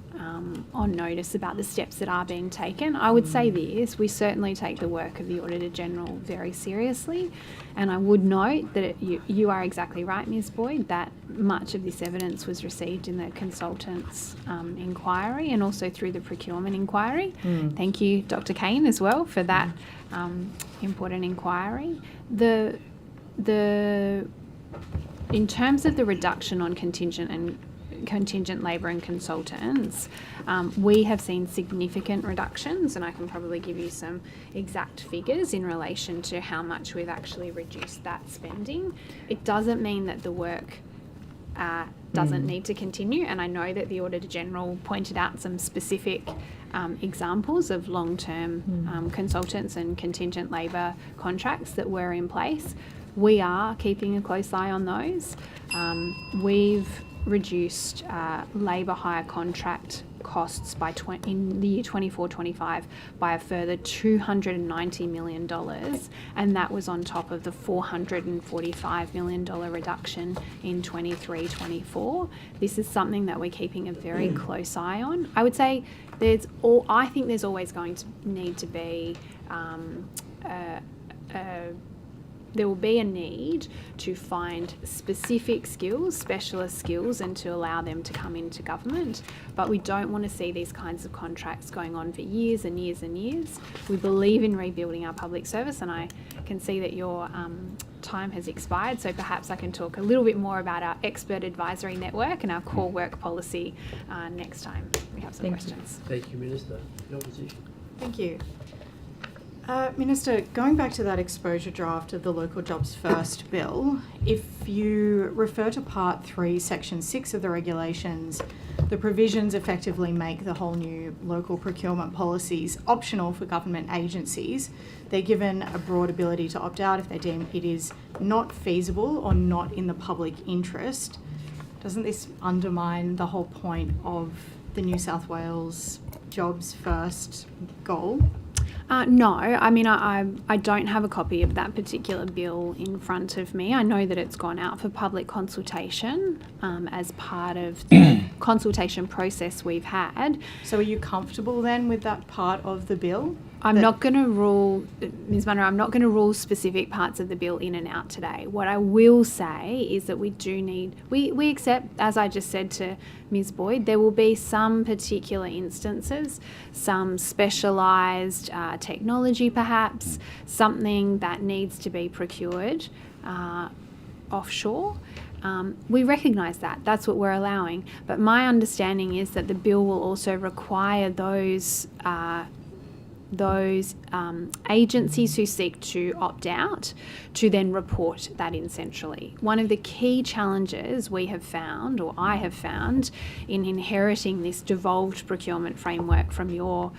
D: on notice about the steps that are being taken. I would say this, we certainly take the work of the Auditor General very seriously, and I would note that you are exactly right, Ms Boyd, that much of this evidence was received in the consultants' inquiry and also through the procurement inquiry. Thank you, Dr. Kane, as well, for that important inquiry. In terms of the reduction on contingent labour and consultants, we have seen significant reductions, and I can probably give you some exact figures in relation to how much we've actually reduced that spending. It doesn't mean that the work doesn't need to continue, and I know that the Auditor General pointed out some specific examples of long-term consultants and contingent labour contracts that were in place. We are keeping a close eye on those. We've reduced labour hire contract costs in the year 24-25 by a further $290 million, and that was on top of the $445 million reduction in 23-24. This is something that we're keeping a very close eye on. I would say I think there's always going to need to be there will be a need to find specific skills, specialist skills, and to allow them to come into government. But we don't want to see these kinds of contracts going on for years and years and years. We believe in rebuilding our public service, and I can see that your time has expired, so perhaps I can talk a little bit more about our expert advisory network and our core work policy next time we have some questions.
A: Thank you, Minister. Your position.
E: Thank you. Minister, going back to that exposure draft of the Local Jobs First bill, if you refer to Part 3, Section 6 of the regulations, the provisions effectively make the whole new local procurement policies optional for government agencies. They're given a broad ability to opt out if they deem it is not feasible or not in the public interest. Doesn't this undermine the whole point of the New South Wales Jobs First goal?
D: No, I mean, I don't have a copy of that particular bill in front of me. I know that it's gone out for public consultation as part of the consultation process we've had.
E: So are you comfortable then with that part of the bill?
D: I'm not going to rule, Ms Munro, I'm not going to rule specific parts of the bill in and out today. What I will say is that we do need, we accept, as I just said to Ms Boyd, there will be some particular instances, some specialised technology perhaps, something that needs to be procured offshore. We recognise that. That's what we're allowing. But my understanding is that the bill will also require those agencies who seek to opt out to then report that essentially. One of the key challenges we have found, or I have found, in inheriting this devolved procurement framework from your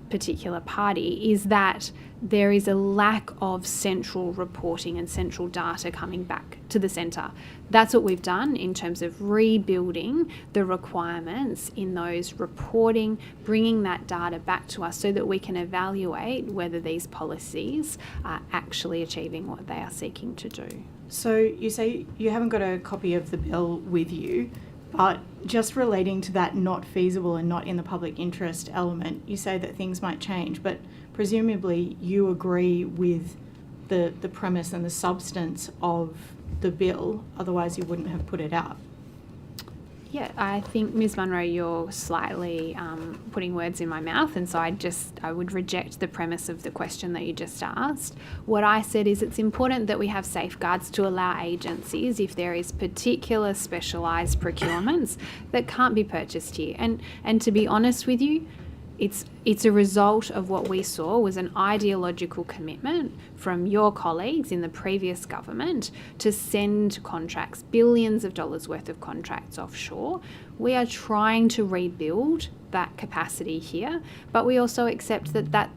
D: particular party is that there is a lack of central reporting and central data coming back to the centre. That's what we've done in terms of rebuilding the requirements in those reporting, bringing that data back to us so that we can evaluate whether these policies are actually achieving what they are seeking to do.
E: So you say you haven't got a copy of the bill with you, but just relating to that not feasible and not in the public interest element, you say that things might change, but presumably you agree with the premise and the substance of the bill, otherwise you wouldn't have put it out.
D: Yeah, I think, Ms Munro, you're slightly putting words in my mouth, and so I would reject the premise of the question that you just asked. What I said is it's important that we have safeguards to allow agencies, if there is particular specialised procurements that can't be purchased here. And to be honest with you, it's a result of what we saw was an ideological commitment from your colleagues in the previous government to send contracts, billions of dollars worth of contracts offshore. We are trying to rebuild that capacity here, but we also accept that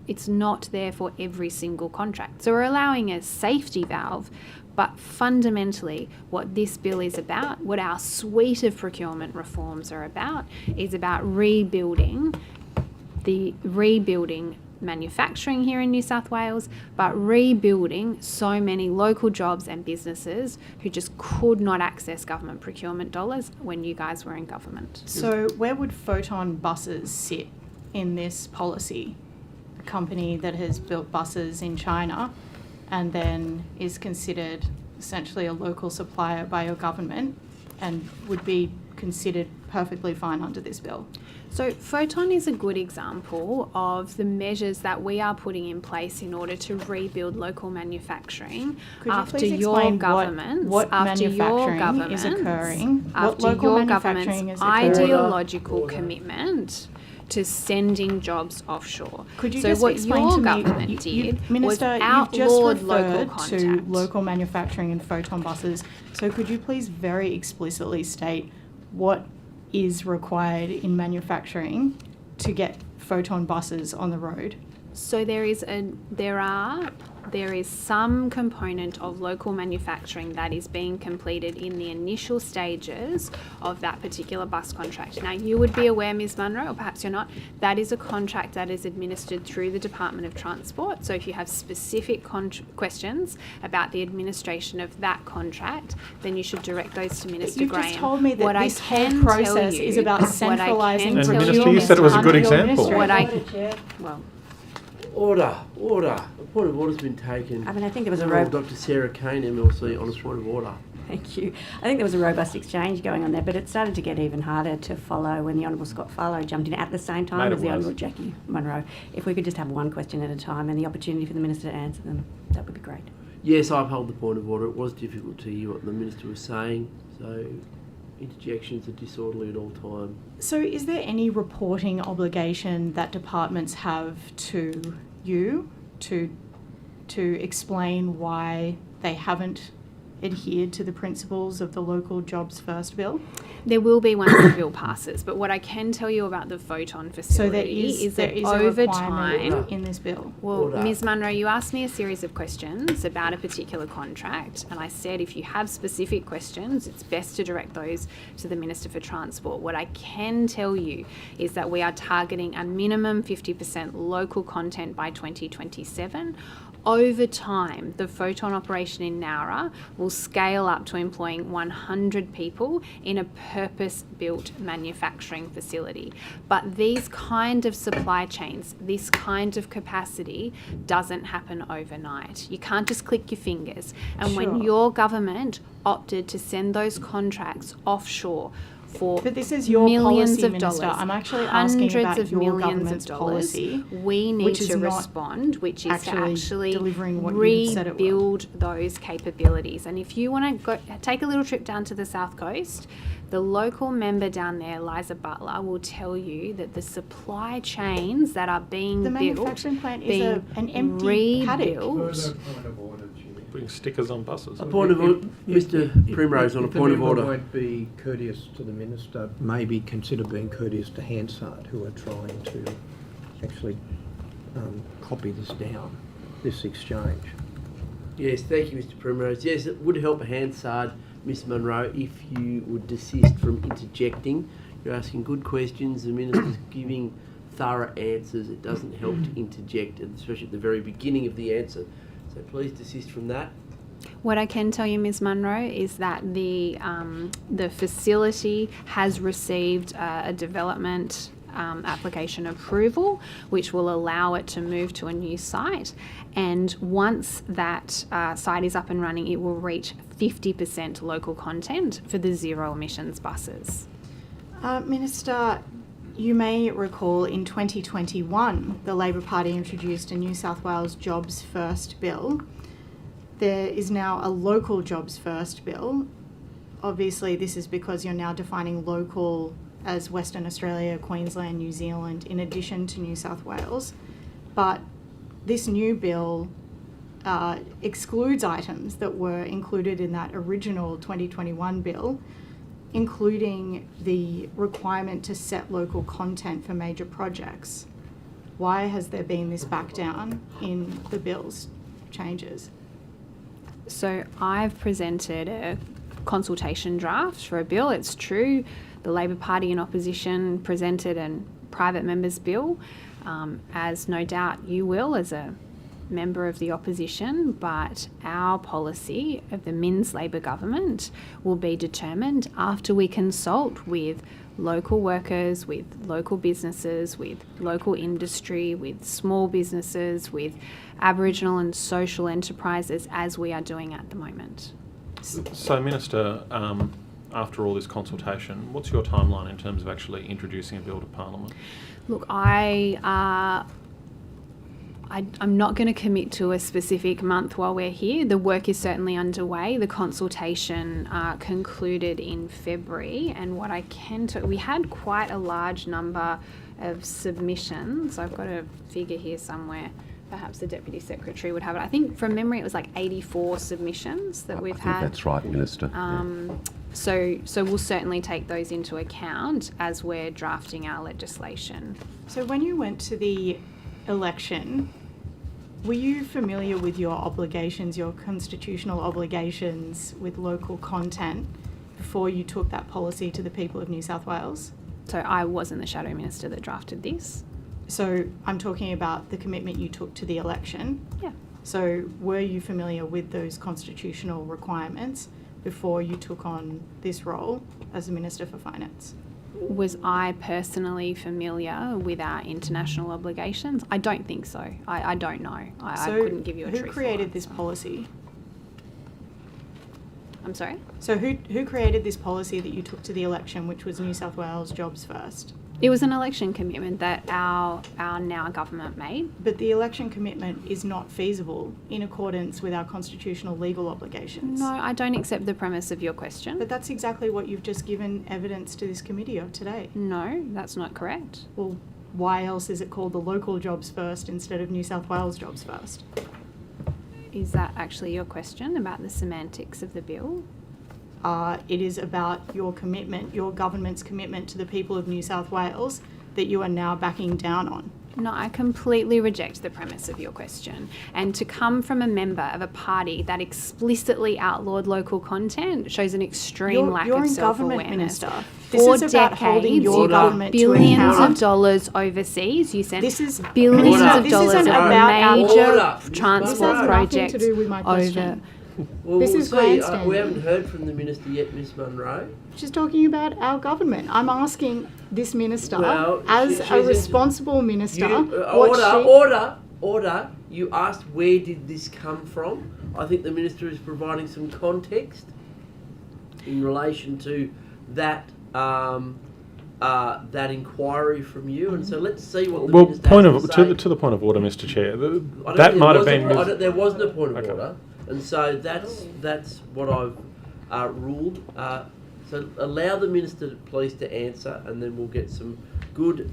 D: it's not there for every single contract. So we're allowing a safety valve, but fundamentally what this bill is about, what our suite of procurement reforms are about, is about rebuilding manufacturing here in New South Wales, but rebuilding so many local jobs and businesses who just could not access government procurement dollars when you guys were in government.
E: So where would Photon Buses sit in this policy? A company that has built buses in China and then is considered essentially a local supplier by your government and would be considered perfectly fine under this bill.
D: So Photon is a good example of the measures that we are putting in place in order to rebuild local manufacturing after your government,
E: what manufacturing is occurring,
D: after your government's ideological commitment to sending jobs offshore.
E: Could you
D: so
E: just
D: what
E: explain
D: your
E: to
D: government
E: me,
D: did
E: Minister,
D: was
E: you've
D: outlawed
E: just
D: local
E: referred
D: contact.
E: to local manufacturing and Photon Buses. So could you please very explicitly state what is required in manufacturing to get Photon Buses on the road?
D: So there is some component of local manufacturing that is being completed in the initial stages of that particular bus contract. Now, you would be aware, Ms Munro, or perhaps you're not, that is a contract that is administered through the Department of Transport. So if you have specific questions about the administration of that contract, then you should direct those to Minister
E: You've
D: Graham.
E: just told me that
D: What
E: this
D: I
E: whole
D: can
E: process
D: tell you,
E: is about centralising
C: And
E: procurement.
C: Minister, you said it was a good
E: under your
C: example.
E: ministry.
A: Order. A point of order's been taken.
J: I mean, I think there was a
A: Dr. Sarah Kane, MLC, on a point of order.
J: Thank you. I think there was a robust exchange going on there, but it started to get even harder to follow when the Honourable Scott Farlow jumped in at the same time as the Honourable Jackie Munro. If we could just have one question at a time and the opportunity for the Minister to answer them, that would be great.
A: Yes, I uphold the point of order. It was difficult to hear what the Minister was saying, so interjections are disorderly at all time.
E: So is there any reporting obligation that departments have to you to explain why they haven't adhered to the principles of the Local Jobs First bill?
D: There will be once the bill passes, but what I can tell you about the photon facility is that over
E: a
D: time,
E: requirement in this bill.
D: well, Ms. Munro, you asked me a series of questions about a particular contract, and I said if you have specific questions, it's best to direct those to the Minister for Transport. What I can tell you is that we are targeting a minimum 50% local content by 2027. Over time, the photon operation in Nowra will scale up to employing 100 people in a purpose-built manufacturing facility. But these kind of supply chains, this kind of capacity doesn't happen overnight. You can't just click your fingers. And when your government opted to send those contracts offshore for
E: But this is your
D: millions
E: policy,
D: of
E: Minister.
D: dollars,
E: I'm actually asking
D: hundreds
E: about
D: of
E: your
D: millions
E: government's
D: of dollars,
E: policy,
D: we need
E: which is
D: to
E: not
D: respond, which is to actually
E: delivering what you said it will.
D: rebuild those capabilities. And if you want to go take a little trip down to the South Coast, the local member down there, Liza Butler, will tell you that the supply chains that are being
E: The
D: built,
E: manufacturing plant is
D: being
E: an empty paddock.
D: rebuilt.
C: Putting stickers on buses.
A: A point of order, Mr. Primrose, on a point of order.
K: If the member won't be courteous to the Minister, maybe consider being courteous to Hansard, who are trying to actually copy this down, this exchange.
A: Yes, thank you, Mr. Primrose. Yes, it would help Hansard, Miss Munro, if you would desist from interjecting. You're asking good questions, the Minister's giving thorough answers. It doesn't help to interject, especially at the very beginning of the answer. So please desist from that.
D: What I can tell you, Ms. Munro, is that the facility has received a development application approval, which will allow it to move to a new site. And once that site is up and running, it will reach 50% local content for the zero emissions buses.
E: Minister, you may recall in 2021, the Labor Party introduced a New South Wales Jobs First bill. There is now a Local Jobs First bill. Obviously, this is because you're now defining local as Western Australia, Queensland, New Zealand, in addition to New South Wales. But this new bill excludes items that were included in that original 2021 bill, including the requirement to set local content for major projects. Why has there been this back down in the bill's changes?
D: So I've presented a consultation draft for a bill. It's true, the Labor Party in opposition presented a private member's bill, as no doubt you will as a member of the opposition, but our policy of the Minns Labor government will be determined after we consult with local workers, with local businesses, with local industry, with small businesses, with Aboriginal and social enterprises, as we are doing at the moment.
C: So, Minister, after all this consultation, what's your timeline in terms of actually introducing a bill to Parliament?
D: Look, I'm not going to commit to a specific month while we're here. The work is certainly underway. The consultation concluded in February, and what I can tell, we had quite a large number of submissions. I've got a figure here somewhere. Perhaps the Deputy Secretary would have it. I think from memory it was like 84 submissions that we've had.
I: I think that's right, Minister.
D: So we'll certainly take those into account as we're drafting our legislation.
E: So when you went to the election, were you familiar with your obligations, your constitutional obligations with local content before you took that policy to the people of New South Wales?
D: So I wasn't the Shadow Minister that drafted this.
E: So I'm talking about the commitment you took to the election.
D: Yeah.
E: So were you familiar with those constitutional requirements before you took on this role as the Minister for Finance?
D: Was I personally familiar with our international obligations? I don't think so. I don't know. I couldn't give you a truthful
E: who created
D: answer.
E: this policy?
D: I'm sorry?
E: So who created this policy that you took to the election, which was New South Wales Jobs First?
D: It was an election commitment that our now government made.
E: But the election commitment is not feasible in accordance with our constitutional legal obligations.
D: No, I don't accept the premise of your question.
E: But that's exactly what you've just given evidence to this committee of today.
D: No, that's not correct.
E: Well, why else is it called the local jobs first instead of New South Wales jobs first?
D: Is that actually your question about the semantics of the bill?
E: It is about your commitment, your government's commitment to the people of New South Wales that you are now backing down on.
D: No, I completely reject the premise of your question. And to come from a member of a party that explicitly outlawed local content shows an extreme lack
E: you're
D: of
E: in government,
D: self-awareness.
E: Minister.
D: For
E: This is about holding
D: decades,
E: your
D: you got
E: government to
D: billions
E: account.
D: of dollars overseas. You sent
E: This is
D: billions
A: Order.
D: of
A: This
D: dollars
E: isn't
D: of
E: about our
D: major
A: order.
D: transport
A: This has
E: nothing
D: projects
E: to do with my
D: over.
E: question.
A: Well,
E: This
A: we'll
E: is
A: see.
E: grandstanding.
A: We haven't heard from the Minister yet, Ms Munro.
E: She's talking about our government. I'm asking this minister,
A: Well,
E: as
A: she's
E: a responsible minister,
A: Order. You asked where did this come from. I think the Minister is providing some context in relation to that that inquiry from you, and so let's see what the
C: Well,
A: Minister has to say.
C: to the point of order, Mr. Chair.
A: I don't
C: That
A: think
C: might have
A: there
C: been.
A: was a- there wasn't a point of
C: Okay.
A: order, and so that's what I've ruled. So allow the Minister please to answer, and then we'll get some good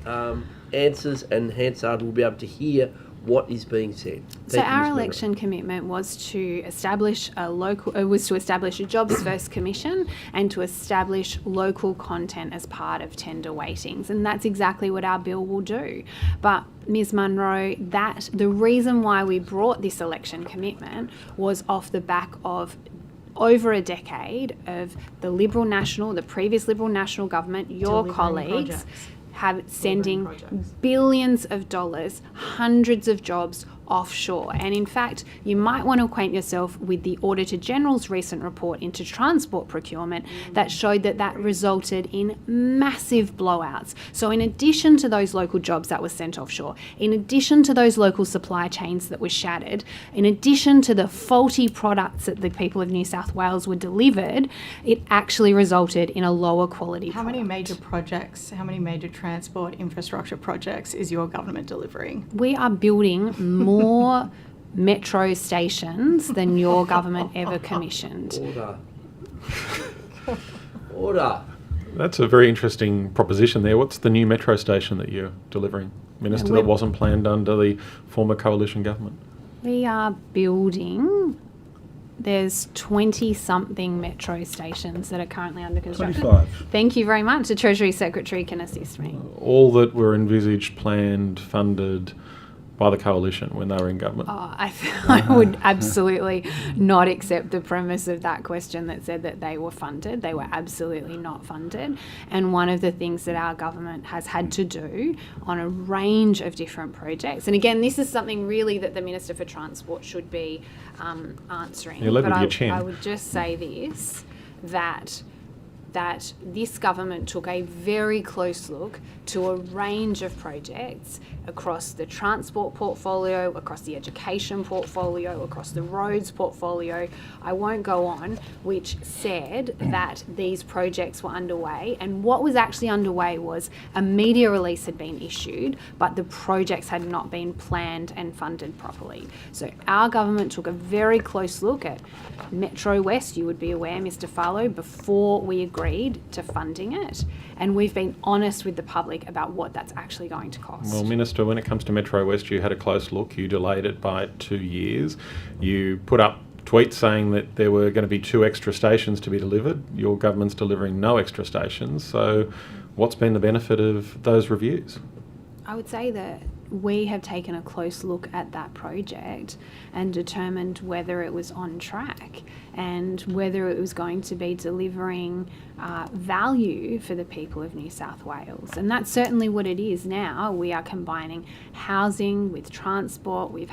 A: answers, and Hansard will be able to hear what is being said.
D: So
A: Thank you,
D: our
A: Ms. Munro.
D: election commitment was to establish a jobs first commission and to establish local content as part of tender weightings, and that's exactly what our bill will do. But Ms Munro, that the reason why we brought this election commitment was off the back of over a decade of the previous Liberal National government, your
E: Delivering
D: colleagues,
E: projects.
D: have sending
E: projects.
D: billions of dollars, hundreds of jobs offshore. And in fact, you might want to acquaint yourself with the Auditor General's recent report into transport procurement that showed that resulted in massive blowouts. So in addition to those local jobs that were sent offshore, in addition to those local supply chains that were shattered, in addition to the faulty products that the people of New South Wales were delivered, it actually resulted in a lower quality
E: How many
D: product.
E: major transport infrastructure projects is your government delivering?
D: We are building more metro stations than your government ever commissioned.
A: Order.
C: That's a very interesting proposition there. What's the new metro station that you're delivering, Minister, that wasn't planned under the former coalition government?
D: We are building, there's 20-something metro stations that are currently under construction.
H: 25.
D: Thank you very much. The Treasury Secretary can assist me.
C: All that were envisaged, planned, funded by the coalition when they were in government.
D: I would absolutely not accept the premise of that question that said that they were funded. They were absolutely not funded. And one of the things that our government has had to do on a range of different projects, and again, this is something really that the Minister for Transport should be answering.
C: You're led
D: but
C: with your chin.
D: I would just say this, that this government took a very close look to a range of projects across the transport portfolio, across the education portfolio, across the roads portfolio, I won't go on, which said that these projects were underway, and what was actually underway was a media release had been issued, but the projects had not been planned and funded properly. So our government took a very close look at Metro West, you would be aware, Mr. Farlow, before we agreed to funding it, and we've been honest with the public about what that's actually going to cost.
C: Well, Minister, when it comes to Metro West, you had a close look. You delayed it by 2 years. You put up tweets saying that there were going to be 2 extra stations to be delivered. Your government's delivering no extra stations. So what's been the benefit of those reviews?
D: I would say that we have taken a close look at that project and determined whether it was on track and whether it was going to be delivering value for the people of New South Wales. And that's certainly what it is now. We are combining housing with transport. We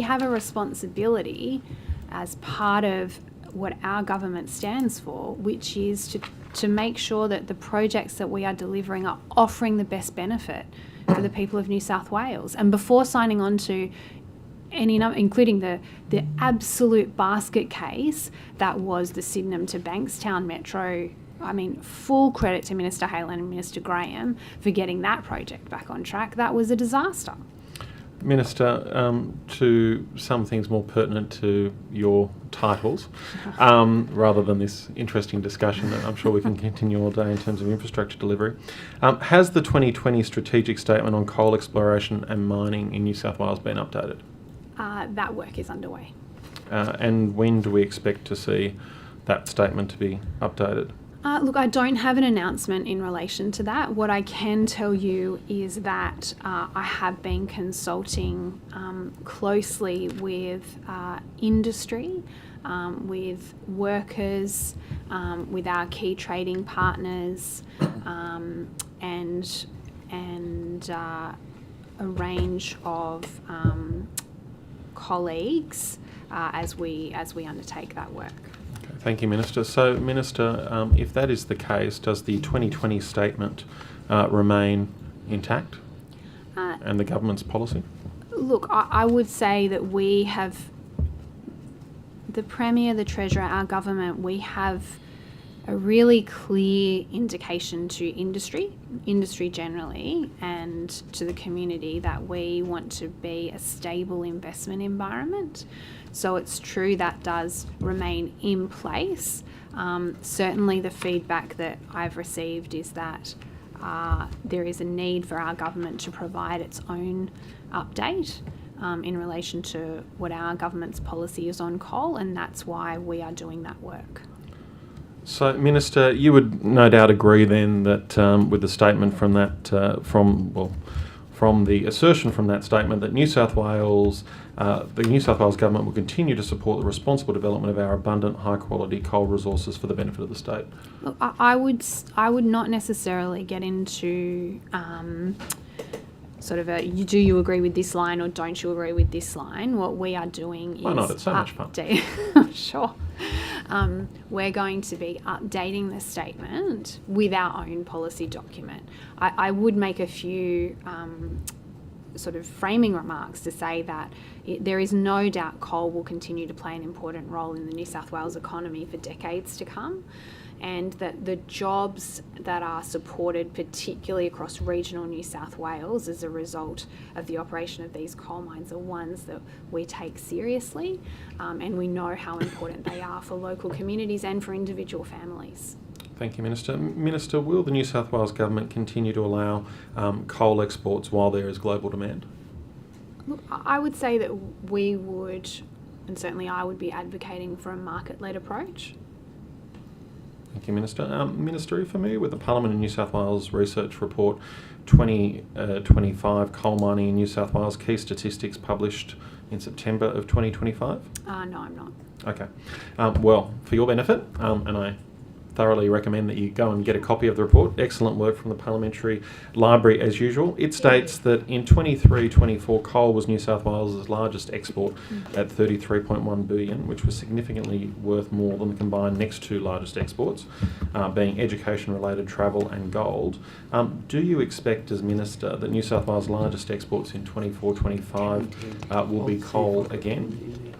D: have a responsibility as part of what our government stands for, which is to make sure that the projects that we are delivering are offering the best benefit for the people of New South Wales. And before signing on to any number, including the absolute basket case that was the Sydenham to Bankstown Metro, I mean, full credit to Minister Halen and Minister Graham for getting that project back on track. That was a disaster.
C: Minister, to some things more pertinent to your titles, rather than this interesting discussion that I'm sure we can continue all day in terms of infrastructure delivery. Has the 2020 strategic statement on coal exploration and mining in New South Wales been updated?
D: That work is underway.
C: And when do we expect to see that statement to be updated?
D: Look, I don't have an announcement in relation to that. What I can tell you is that I have been consulting closely with industry, with workers, with our key trading partners, and a range of colleagues as we undertake that work.
C: Thank you, Minister. So, Minister, if that is the case, does the 2020 statement remain intact and the government's policy?
D: Look, I would say that we have, the Premier, the Treasurer, our government, we have a really clear indication to industry generally, and to the community that we want to be a stable investment environment. So it's true that does remain in place. Certainly the feedback that I've received is that there is a need for our government to provide its own update in relation to what our government's policy is on coal, and that's why we are doing that work.
C: So, Minister, you would no doubt agree then that with the statement from that, from the assertion from that statement that New South Wales, the New South Wales government will continue to support the responsible development of our abundant, high-quality coal resources for the benefit of the state.
D: Look, I would not necessarily get into sort of do you agree with this line or don't you agree with this line. What we are doing is...
C: Why not? It's so much fun.
D: Sure. We're going to be updating the statement with our own policy document. I would make a few sort of framing remarks to say that there is no doubt coal will continue to play an important role in the New South Wales economy for decades to come, and that the jobs that are supported, particularly across regional New South Wales as a result of the operation of these coal mines, are ones that we take seriously, and we know how important they are for local communities and for individual families.
C: Thank you, Minister. Minister, will the New South Wales government continue to allow coal exports while there is global demand?
D: Look, I would say that we would, and certainly I would be advocating for a market-led approach.
C: Thank you, Minister. Minister, are you familiar with the Parliament in New South Wales research report 2025 Coal Mining in New South Wales Key Statistics published in September of 2025?
D: No, I'm not.
C: Okay. Well, for your benefit, and I thoroughly recommend that you go and get a copy of the report. Excellent work from the Parliamentary Library as usual. It states that in 23-24, coal was New South Wales' largest export at $33.1 billion, which was significantly worth more than the combined next two largest exports, being education-related travel and gold. Do you expect, as Minister, that New South Wales' largest exports in 24-25 will be coal again?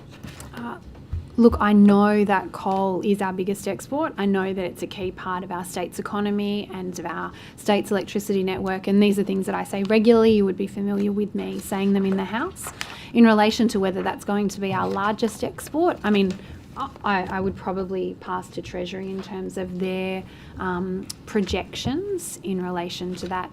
D: Look, I know that coal is our biggest export. I know that it's a key part of our state's economy and of our state's electricity network, and these are things that I say regularly. You would be familiar with me saying them in the House. In relation to whether that's going to be our largest export, I mean, I would probably pass to Treasury in terms of their projections in relation to that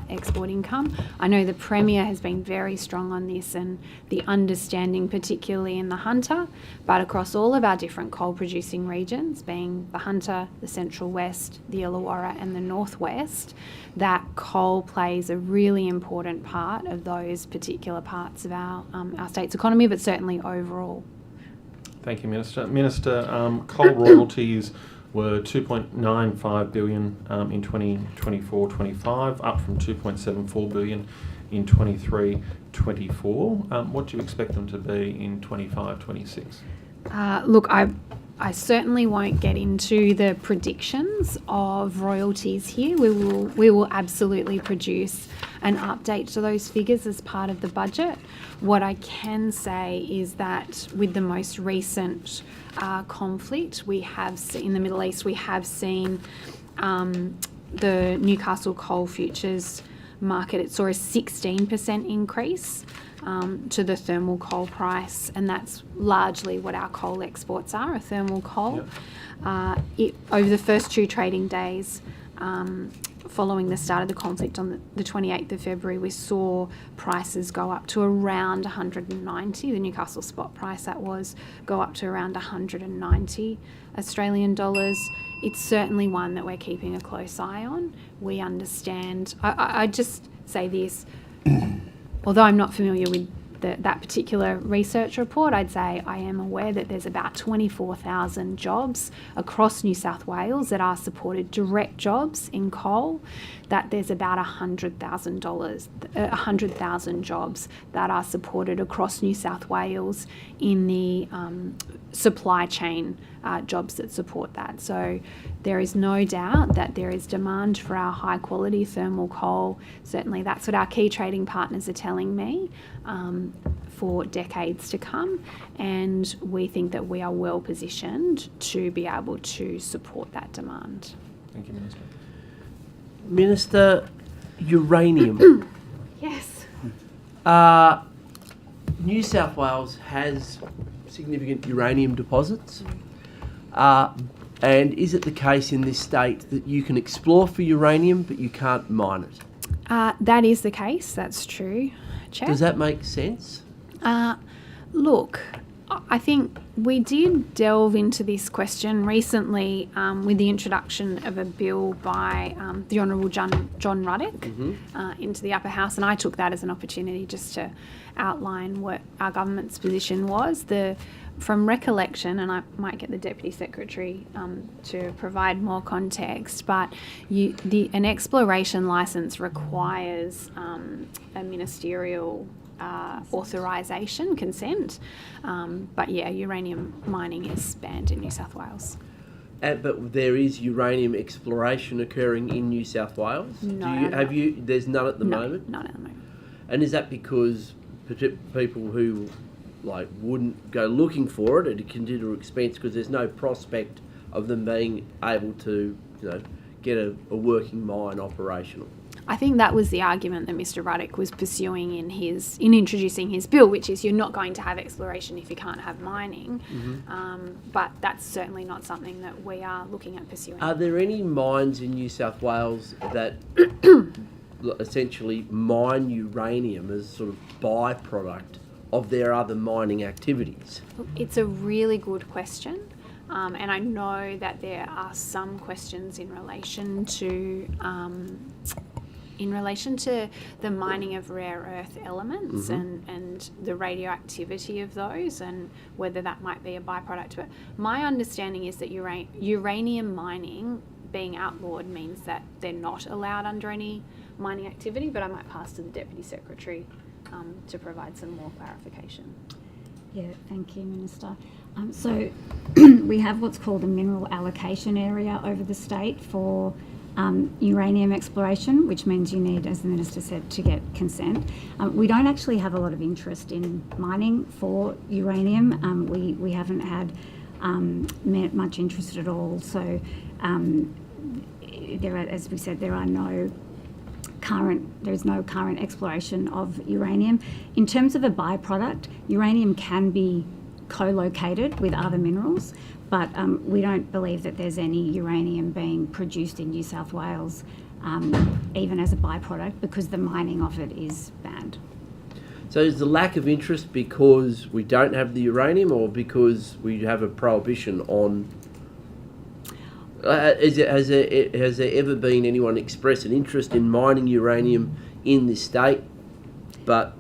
D: export income. I know the Premier has been very strong on this, and the understanding, particularly in the Hunter, but across all of our different coal producing regions, being the Hunter, the Central West, the Illawarra and the Northwest, that coal plays a really important part of those particular parts of our state's economy, but certainly overall.
C: Thank you, Minister. Minister, coal royalties were $2.95 billion in 2024-25, up from $2.74 billion in 23-24. What do you expect them to be in 25-26?
D: Look, I certainly won't get into the predictions of royalties here. We will absolutely produce an update to those figures as part of the budget. What I can say is that with the most recent conflict we have in the Middle East, we have seen the Newcastle coal futures market. It saw a 16% increase to the thermal coal price, and that's largely what our coal exports are, a thermal coal. Over the first 2 trading days following the start of the conflict on the 28th of February, we saw prices go up to around 190, the Newcastle spot price that was, go up to around 190 Australian dollars. It's certainly one that we're keeping a close eye on. We understand, I just say this, although I'm not familiar with that particular research report, I'd say I am aware that there's about 24,000 jobs across New South Wales that are supported, direct jobs in coal, that there's about 100,000 jobs that are supported across New South Wales in the supply chain jobs that support that. So there is no doubt that there is demand for our high quality thermal coal. Certainly that's what our key trading partners are telling me for decades to come, and we think that we are well positioned to be able to support that demand.
C: Thank you, Minister.
A: Minister, uranium.
D: Yes.
A: New South Wales has significant uranium deposits. And is it the case in this state that you can explore for uranium but you can't mine it?
D: That is the case, that's true, Chair.
A: Does that make sense?
D: Look, I think we did delve into this question recently with the introduction of a bill by the Honourable John Ruddock into the Upper House, and I took that as an opportunity just to outline what our government's position was. From recollection, and I might get the Deputy Secretary to provide more context, but an exploration licence requires a ministerial authorisation, consent. But yeah, uranium mining is banned in New South Wales.
A: But there is uranium exploration occurring in New South Wales?
D: No.
A: There's none at the moment?
D: None at the moment.
A: And is that because people who wouldn't go looking for it at a considerable expense because there's no prospect of them being able to, get a working mine operational?
D: I think that was the argument that Mr. Ruddock was pursuing in introducing his bill, which is you're not going to have exploration if you can't have mining. But that's certainly not something that we are looking at pursuing.
A: Are there any mines in New South Wales that essentially mine uranium as sort of byproduct of their other mining activities?
D: It's a really good question, and I know that there are some questions in relation to the mining of rare earth elements and the radioactivity of those, and whether that might be a byproduct. But my understanding is that uranium mining being outlawed means that they're not allowed under any mining activity, but I might pass to the Deputy Secretary to provide some more clarification.
B: Yeah, thank you, Minister. So we have what's called a mineral allocation area over the state for uranium exploration, which means you need, as the Minister said, to get consent. We don't actually have a lot of interest in mining for uranium. We haven't had much interest at all. So as we said, there is no current exploration of uranium. In terms of a byproduct, uranium can be co-located with other minerals, but we don't believe that there's any uranium being produced in New South Wales, even as a byproduct, because the mining of it is banned.
A: So is the lack of interest because we don't have the uranium, or because we have a prohibition on? Has there ever been anyone express an interest in mining uranium in this state, but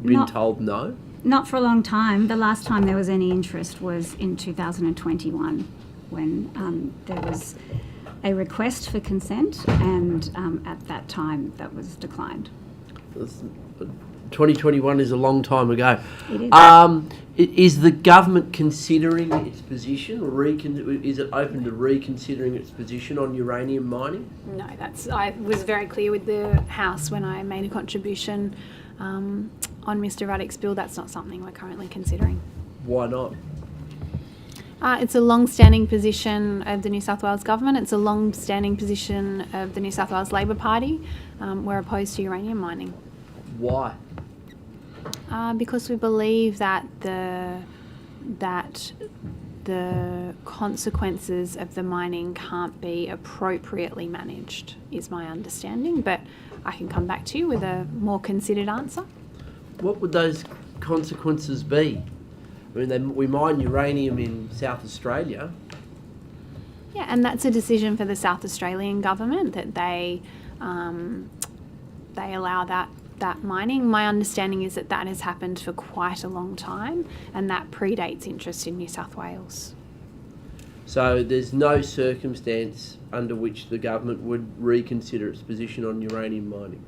A: been told no?
B: Not for a long time. The last time there was any interest was in 2021, when there was a request for consent, and at that time that was declined.
A: 2021 is a long time ago.
B: It is.
A: Is the government considering its position, or is it open to reconsidering its position on uranium mining?
D: No, I was very clear with the House when I made a contribution on Mr. Ruddock's bill. That's not something we're currently considering.
A: Why not?
D: It's a long-standing position of the New South Wales government. It's a long-standing position of the New South Wales Labor Party. We're opposed to uranium mining.
A: Why?
D: because we believe that the consequences of the mining can't be appropriately managed, is my understanding. But I can come back to you with a more considered answer.
A: What would those consequences be? I mean, we mine uranium in South Australia.
D: Yeah, and that's a decision for the South Australian government that they allow that mining. My understanding is that has happened for quite a long time, and that predates interest in New South Wales.
A: So there's no circumstance under which the government would reconsider its position on uranium mining.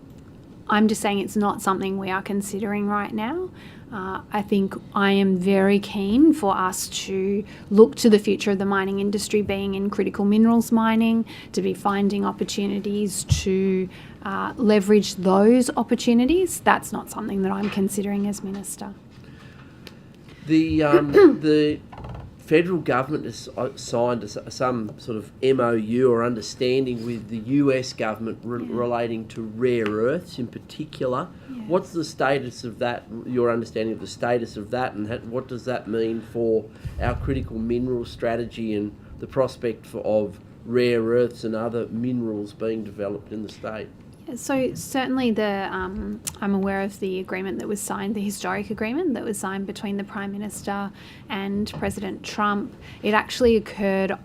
D: I'm just saying it's not something we are considering right now. I think I am very keen for us to look to the future of the mining industry being in critical minerals mining, to be finding opportunities to leverage those opportunities. That's not something that I'm considering as Minister.
A: The federal government has signed some sort of MOU or understanding with the US government relating to rare earths in particular. Yeah. What's the status of that, your understanding of the status of that, and what does that mean for our critical mineral strategy and the prospect of rare earths and other minerals being developed in the state?
D: So certainly I'm aware of the agreement that was signed, the historic agreement that was signed between the Prime Minister and President Trump. It actually occurred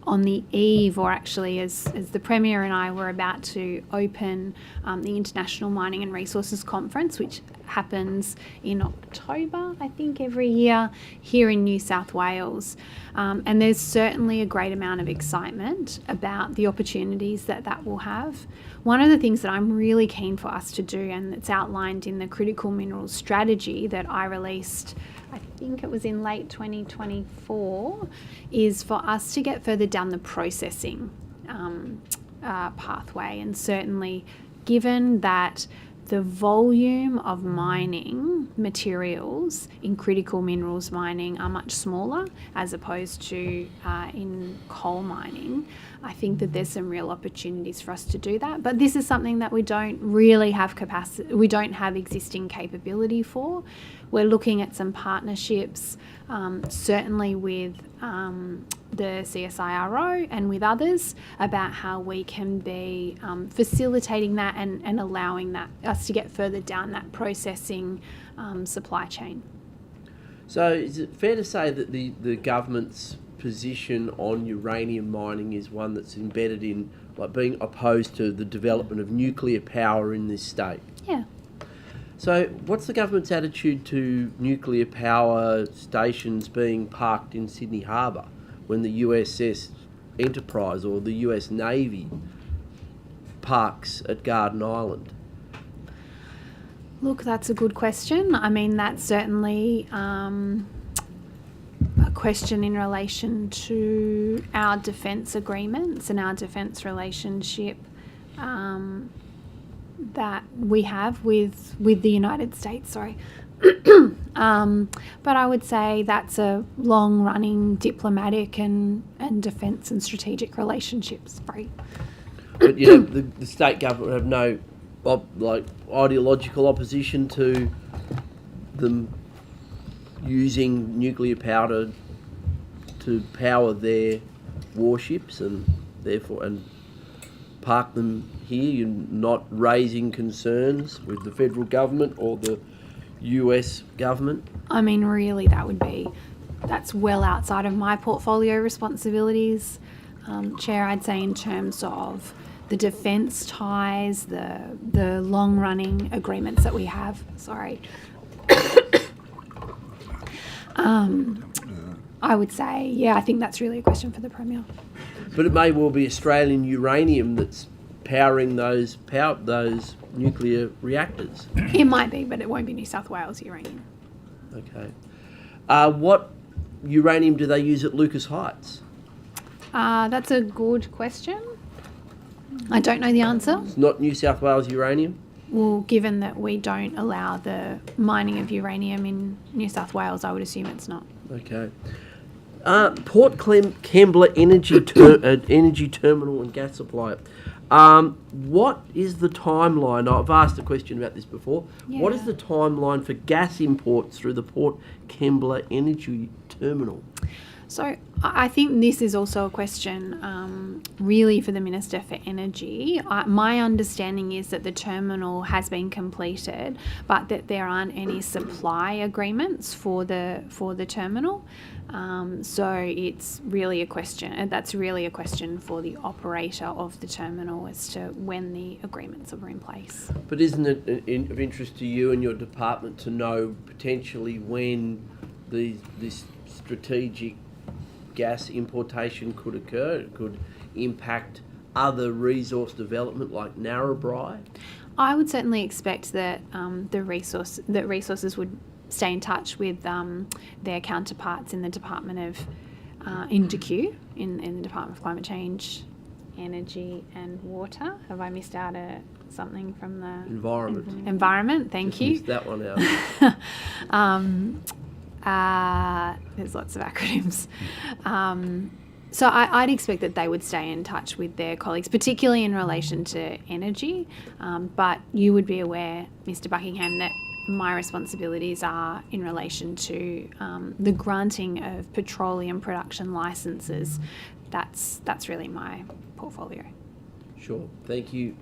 D: on the eve, or actually as the Premier and I were about to open the International Mining and Resources Conference, which happens in October, I think, every year here in New South Wales. And there's certainly a great amount of excitement about the opportunities that will have. One of the things that I'm really keen for us to do, and it's outlined in the critical minerals strategy that I released, I think it was in late 2024, is for us to get further down the processing pathway. And certainly given that the volume of mining materials in critical minerals mining are much smaller as opposed to in coal mining, I think that there's some real opportunities for us to do that. But this is something that we don't really have capacity, we don't have existing capability for. We're looking at some partnerships, certainly with the CSIRO and with others, about how we can be facilitating that and allowing us to get further down that processing supply chain.
A: So is it fair to say that the government's position on uranium mining is one that's embedded in being opposed to the development of nuclear power in this state?
D: Yeah.
A: So what's the government's attitude to nuclear power stations being parked in Sydney Harbour when the USS Enterprise or the US Navy parks at Garden Island?
D: Look, that's a good question. I mean, that's certainly a question in relation to our defence agreements and our defence relationship that we have with the United States, but I would say that's a long-running diplomatic and defence and strategic relationships.
A: But the state government have no ideological opposition to them using nuclear power to power their warships and therefore park them here. You're not raising concerns with the federal government or the US government?
D: I mean, really, that's well outside of my portfolio responsibilities, Chair. I'd say in terms of the defence ties, the long-running agreements that we have. I would say, I think that's really a question for the Premier.
A: But it may well be Australian uranium that's powering those nuclear reactors.
D: It might be, but it won't be New South Wales uranium.
A: Okay. What uranium do they use at Lucas Heights?
D: That's a good question. I don't know the answer.
A: It's not New South Wales uranium?
D: Well, given that we don't allow the mining of uranium in New South Wales, I would assume it's not.
A: Okay. Port Kembla Energy Terminal and Gas Supply. What is the timeline? I've asked a question about this before. What is
D: Yeah.
A: the timeline for gas imports through the Port Kembla Energy Terminal?
D: So I think this is also a question really for the Minister for Energy. My understanding is that the terminal has been completed, but that there aren't any supply agreements for the terminal. So it's really a question, and that's really a question for the operator of the terminal as to when the agreements are in place.
A: But isn't it of interest to you and your department to know potentially when this strategic gas importation could occur? It could impact other resource development like Narrabri?
D: I would certainly expect that resources would stay in touch with their counterparts in the Department of in DECU, in the Department of Climate Change, Energy and Water. Have I missed out something from the environment? Thank you.
A: Missed that one out.
D: There's lots of acronyms. So I'd expect that they would stay in touch with their colleagues, particularly in relation to energy. But you would be aware, Mr. Buckingham, that my responsibilities are in relation to the granting of petroleum production licences. That's really my portfolio.
A: Sure. Thank you.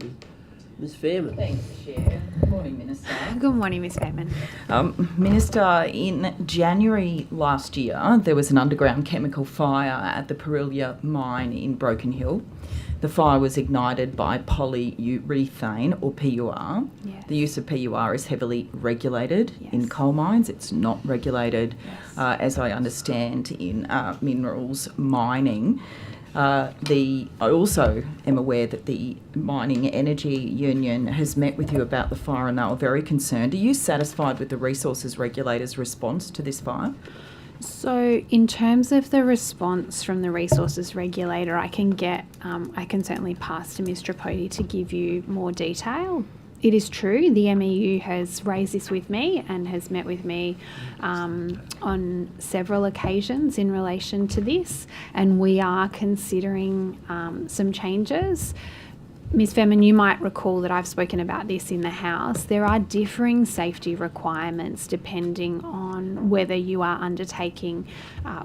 A: Ms Fairman.
L: Thanks, Chair. Good morning, Minister.
D: Good morning, Ms Fairman.
L: Minister, in January last year, there was an underground chemical fire at the Parillia mine in Broken Hill. The fire was ignited by polyurethane, or PUR.
D: Yes.
L: The use of PUR is heavily regulated
D: Yes.
L: in coal mines. It's not regulated,
D: Yes.
L: as I understand, in minerals mining. I also am aware that the Mining Energy Union has met with you about the fire and they were very concerned. Are you satisfied with the Resources Regulator's response to this fire?
D: So, in terms of the response from the Resources Regulator, I can certainly pass to Ms Tripodi to give you more detail. It is true, the MEU has raised this with me and has met with me on several occasions in relation to this, and we are considering some changes. Ms Fairman, you might recall that I've spoken about this in the House. There are differing safety requirements depending on whether you are undertaking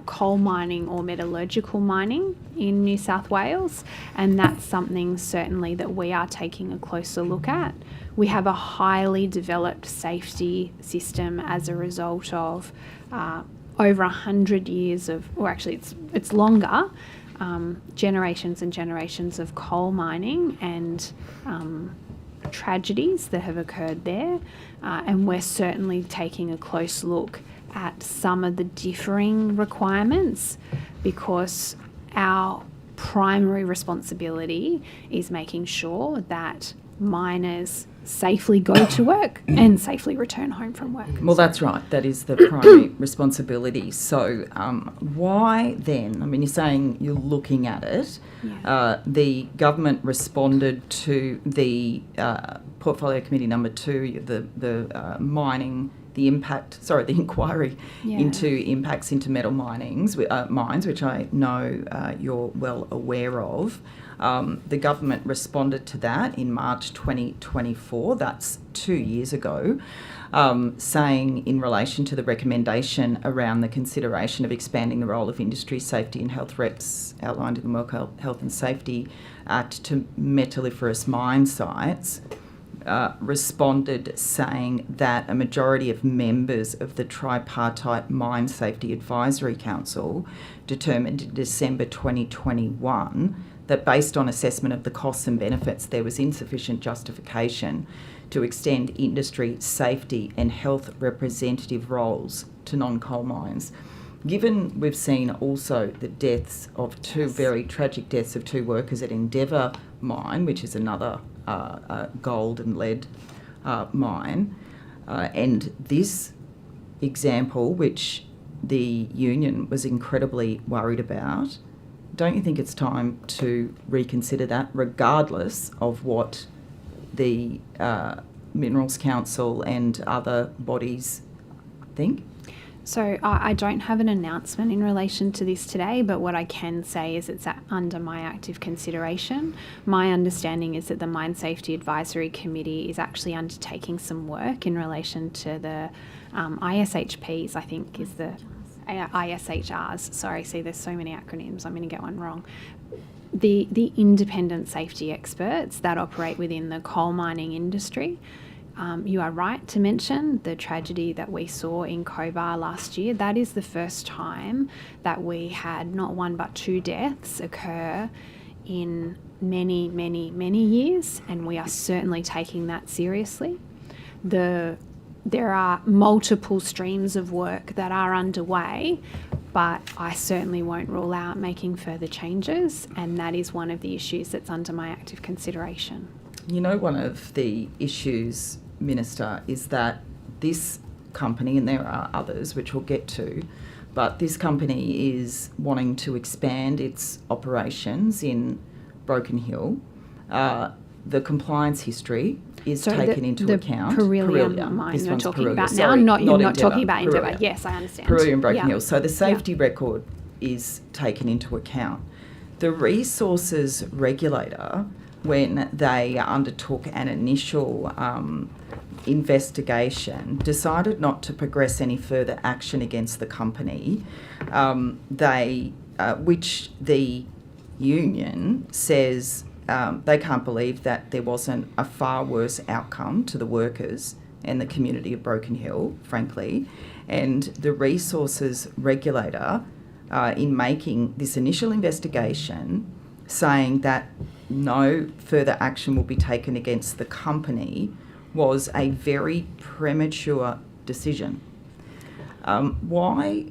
D: coal mining or metallurgical mining in New South Wales, and that's something certainly that we are taking a closer look at. We have a highly developed safety system as a result of over 100 years of, or actually it's longer, generations and generations of coal mining and tragedies that have occurred there, and we're certainly taking a close look at some of the differing requirements, because our primary responsibility is making sure that miners safely go to work and safely return home from work.
L: Well, that's right. That is the primary responsibility. So why then, I mean, you're saying you're looking at it.
D: Yeah.
L: The government responded to the Portfolio Committee number 2, the mining, the inquiry
D: Yeah.
L: into impacts into metal mines, which I know you're well aware of. The government responded to that in March 2024, that's 2 years ago, saying in relation to the recommendation around the consideration of expanding the role of industry safety and health reps outlined in the World Health and Safety Act to metalliferous mine sites, responded saying that a majority of members of the Tripartite Mine Safety Advisory Council determined in December 2021 that based on assessment of the costs and benefits, there was insufficient justification to extend industry safety and health representative roles to non-coal mines. Given we've seen also the deaths of very tragic deaths of 2 workers at Endeavour Mine, which is another gold and lead mine, and this example, which the union was incredibly worried about, don't you think it's time to reconsider that, regardless of what the Minerals Council and other bodies think?
D: So I don't have an announcement in relation to this today, but what I can say is it's under my active consideration. My understanding is that the Mine Safety Advisory Committee is actually undertaking some work in relation to the ISHPs, I think is the ISHRs. Sorry, see, there's so many acronyms, I'm going to get one wrong. The independent safety experts that operate within the coal mining industry. You are right to mention the tragedy that we saw in Cobar last year. That is the first time that we had not one but two deaths occur in many, many, many years, and we are certainly taking that seriously. There are multiple streams of work that are underway, but I certainly won't rule out making further changes, and that is one of the issues that's under my active consideration.
L: You know, one of the issues, Minister, is that this company, and there are others which we'll get to, but this company is wanting to expand its operations in Broken Hill. The compliance history is taken into account.
D: Parilium mine
L: This
D: you're
L: one's
D: talking
L: Parilium.
D: about now,
L: Sorry,
D: you're not
L: Endeavour.
D: talking about Endeavour.
L: Parilium.
D: Yes, I understand.
L: Parilium and Broken
D: Yeah.
L: Hill. So the safety record is taken into account. The resources regulator, when they undertook an initial investigation, decided not to progress any further action against the company, which the union says they can't believe that there wasn't a far worse outcome to the workers and the community of Broken Hill, frankly. And the resources regulator, in making this initial investigation, saying that no further action will be taken against the company, was a very premature decision. Why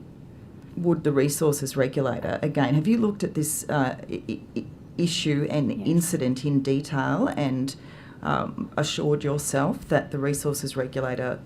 L: would the resources regulator, again, have you looked at this issue and incident in detail and assured yourself that the resources regulator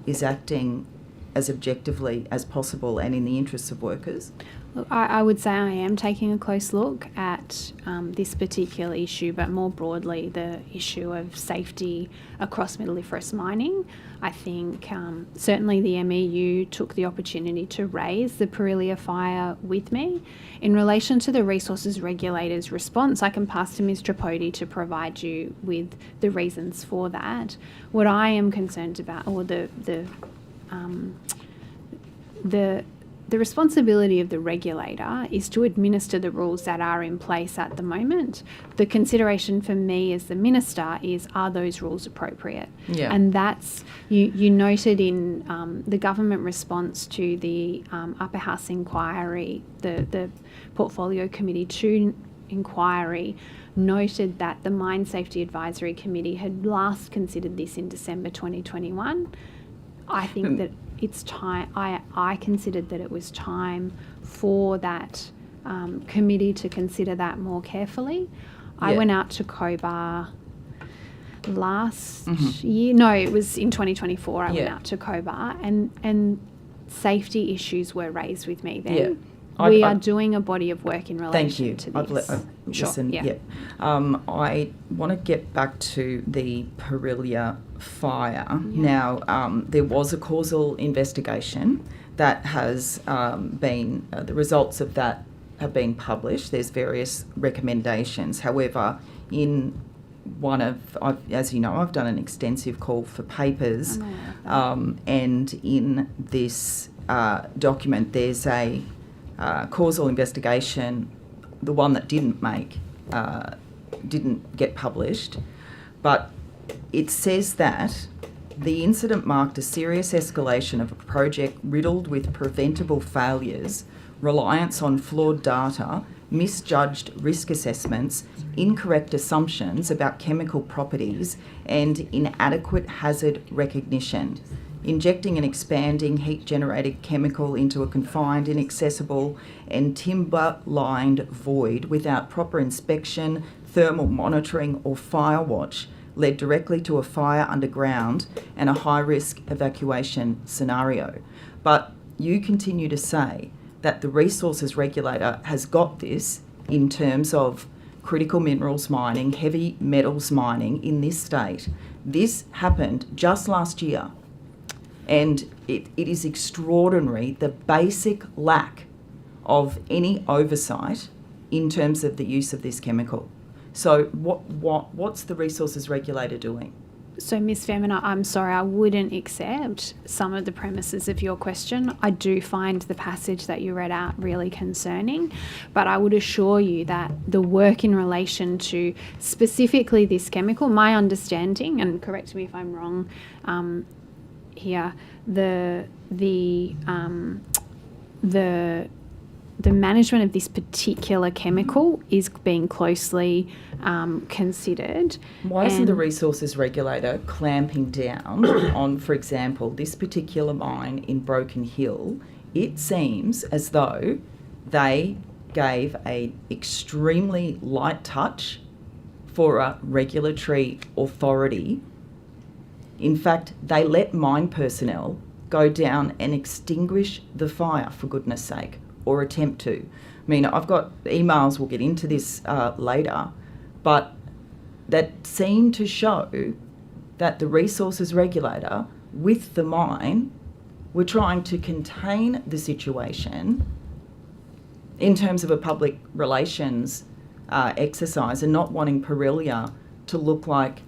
L: is acting as objectively as possible and in the interests of workers?
D: Look, I would say I am taking a close look at this particular issue, but more broadly the issue of safety across metalliferous mining. I think certainly the MEU took the opportunity to raise the Parilium fire with me. In relation to the resources regulator's response, I can pass to Ms Tripodi to provide you with the reasons for that. What I am concerned about, or the responsibility of the regulator is to administer the rules that are in place at the moment. The consideration for me as the minister is, are those rules appropriate?
L: Yeah.
D: And that's, you noted in the government response to the Upper House inquiry, the Portfolio Committee 2 inquiry, noted that the Mine Safety Advisory Committee had last considered this in December 2021. I think that it's time, I considered that it was time for that committee to consider that more carefully. I went out to Cobar last year. No, it was in 2024 I went out to Cobar, and safety issues were raised with me then.
L: Yeah.
D: We are doing a body of work in relation to this.
L: Listen, I want to get back to the Parilium fire. Now, there was a causal investigation that has been, the results of that have been published. There's various recommendations. However, in one of, as you know, I've done an extensive call for papers, and in this document there's a causal investigation, the one that didn't get published, but it says that the incident marked a serious escalation of a project riddled with preventable failures, reliance on flawed data, misjudged risk assessments, incorrect assumptions about chemical properties, and inadequate hazard recognition. Injecting and expanding heat-generated chemical into a confined, inaccessible and timber-lined void without proper inspection, thermal monitoring or fire watch led directly to a fire underground and a high-risk evacuation scenario. But you continue to say that the resources regulator has got this in terms of critical minerals mining, heavy metals mining in this state. This happened just last year. And it is extraordinary, the basic lack of any oversight in terms of the use of this chemical. So what's the resources regulator doing?
D: So, Ms. Femina, I'm sorry, I wouldn't accept some of the premises of your question. I do find the passage that you read out really concerning, but I would assure you that the work in relation to specifically this chemical, my understanding, and correct me if I'm wrong here, the management of this particular chemical is being closely considered.
L: Why isn't the resources regulator clamping down on, for example, this particular mine in Broken Hill? It seems as though they gave an extremely light touch for a regulatory authority. In fact, they let mine personnel go down and extinguish the fire, for goodness sake, or attempt to. I mean, I've got emails, we'll get into this later, but that seem to show that the resources regulator with the mine were trying to contain the situation in terms of a public relations exercise and not wanting Perilia to look like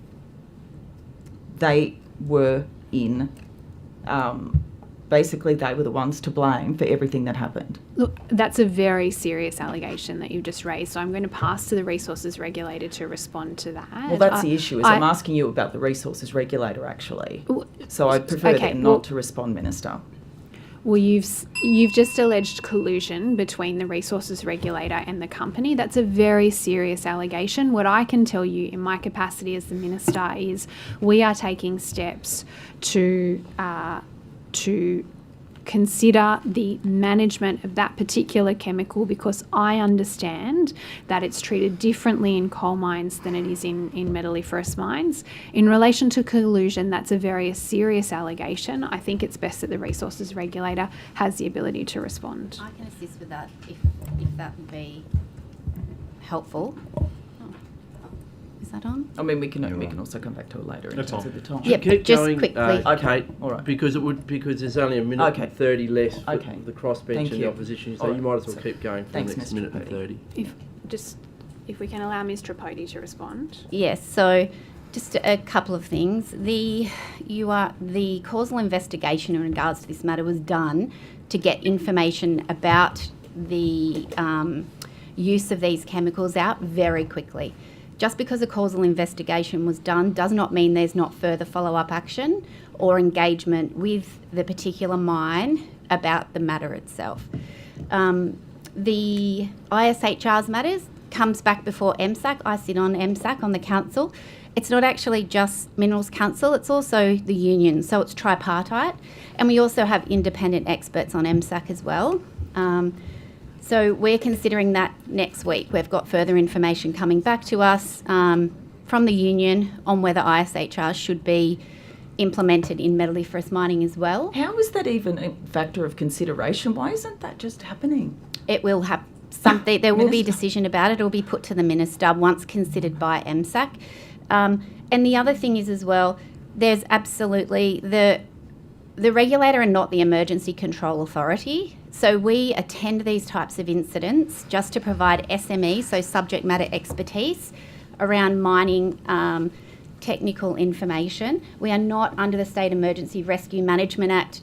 L: they were in basically they were the ones to blame for everything that happened.
D: Look, that's a very serious allegation that you've just raised, so I'm going to pass to the resources regulator to respond to that.
L: Well, that's the issue, is I'm asking you about the resources regulator, actually. So I'd prefer them not to respond, Minister.
D: Well, you've just alleged collusion between the resources regulator and the company. That's a very serious allegation. What I can tell you in my capacity as the Minister is we are taking steps to consider the management of that particular chemical, because I understand that it's treated differently in coal mines than it is in metalliferous mines. In relation to collusion, that's a very serious allegation. I think it's best that the resources regulator has the ability to respond.
M: I can assist with that if that would be helpful. Is that on?
L: I mean, we can also come back to it later in terms of the time.
A: Yeah, keep
M: just
A: going,
M: quickly.
A: Kate,
L: all right.
A: because there's only a minute and 30 left for the crossbench
L: Thank
A: and
L: you.
A: the opposition, so
L: All
A: you
L: right.
A: might as well keep going for
L: Thanks,
A: the next
L: Mr.
A: minute and
L: Tripodi.
A: 30.
D: If we can allow Ms. Tripodi to respond.
M: Yes, so just a couple of things. The causal investigation in regards to this matter was done to get information about the use of these chemicals out very quickly. Just because a causal investigation was done does not mean there's not further follow-up action or engagement with the particular mine about the matter itself. The ISHR's matters comes back before MSAC. I sit on MSAC on the council. It's not actually just Minerals Council, it's also the union, so it's tripartite. And we also have independent experts on MSAC as well. So we're considering that next week. We've got further information coming back to us from the union on whether ISHR should be implemented in metalliferous mining as well.
L: How is that even a factor of consideration? Why isn't that just happening?
M: It will have something. There will be a decision about it. It will be put to the Minister once considered by MSAC. And the other thing is as well, there's absolutely the regulator and not the Emergency Control Authority. So we attend these types of incidents just to provide SME, so subject matter expertise, around mining technical information. We are not under the State Emergency Rescue Management Act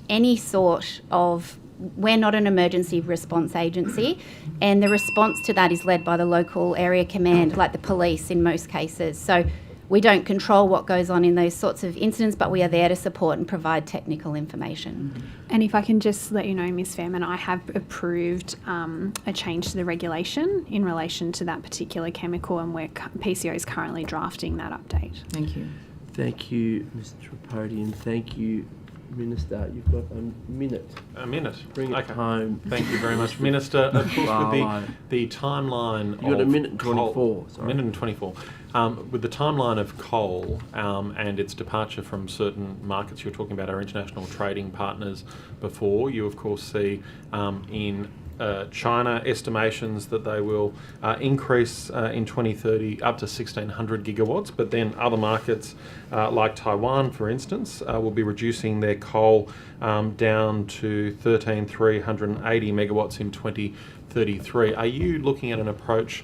M: we're not an emergency response agency, and the response to that is led by the local area command, like the police in most cases. So we don't control what goes on in those sorts of incidents, but we are there to support and provide technical information.
D: And if I can just let you know, Ms. Fairman, I have approved a change to the regulation in relation to that particular chemical, and PCO is currently drafting that update.
L: Thank you.
A: Thank you, Mr. Tripodi, and thank you, Minister. You've got a minute.
C: A minute.
A: Bring it home.
C: Thank you very much, Minister. Of course, with the timeline
A: You've got a minute and 24. Sorry.
C: Minute and 24. With the timeline of coal and its departure from certain markets, you were talking about our international trading partners before. You, of course, see in China estimations that they will increase in 2030 up to 1,600 gigawatts, but then other markets like Taiwan, for instance, will be reducing their coal down to 13,380 megawatts in 2033. Are you looking at an approach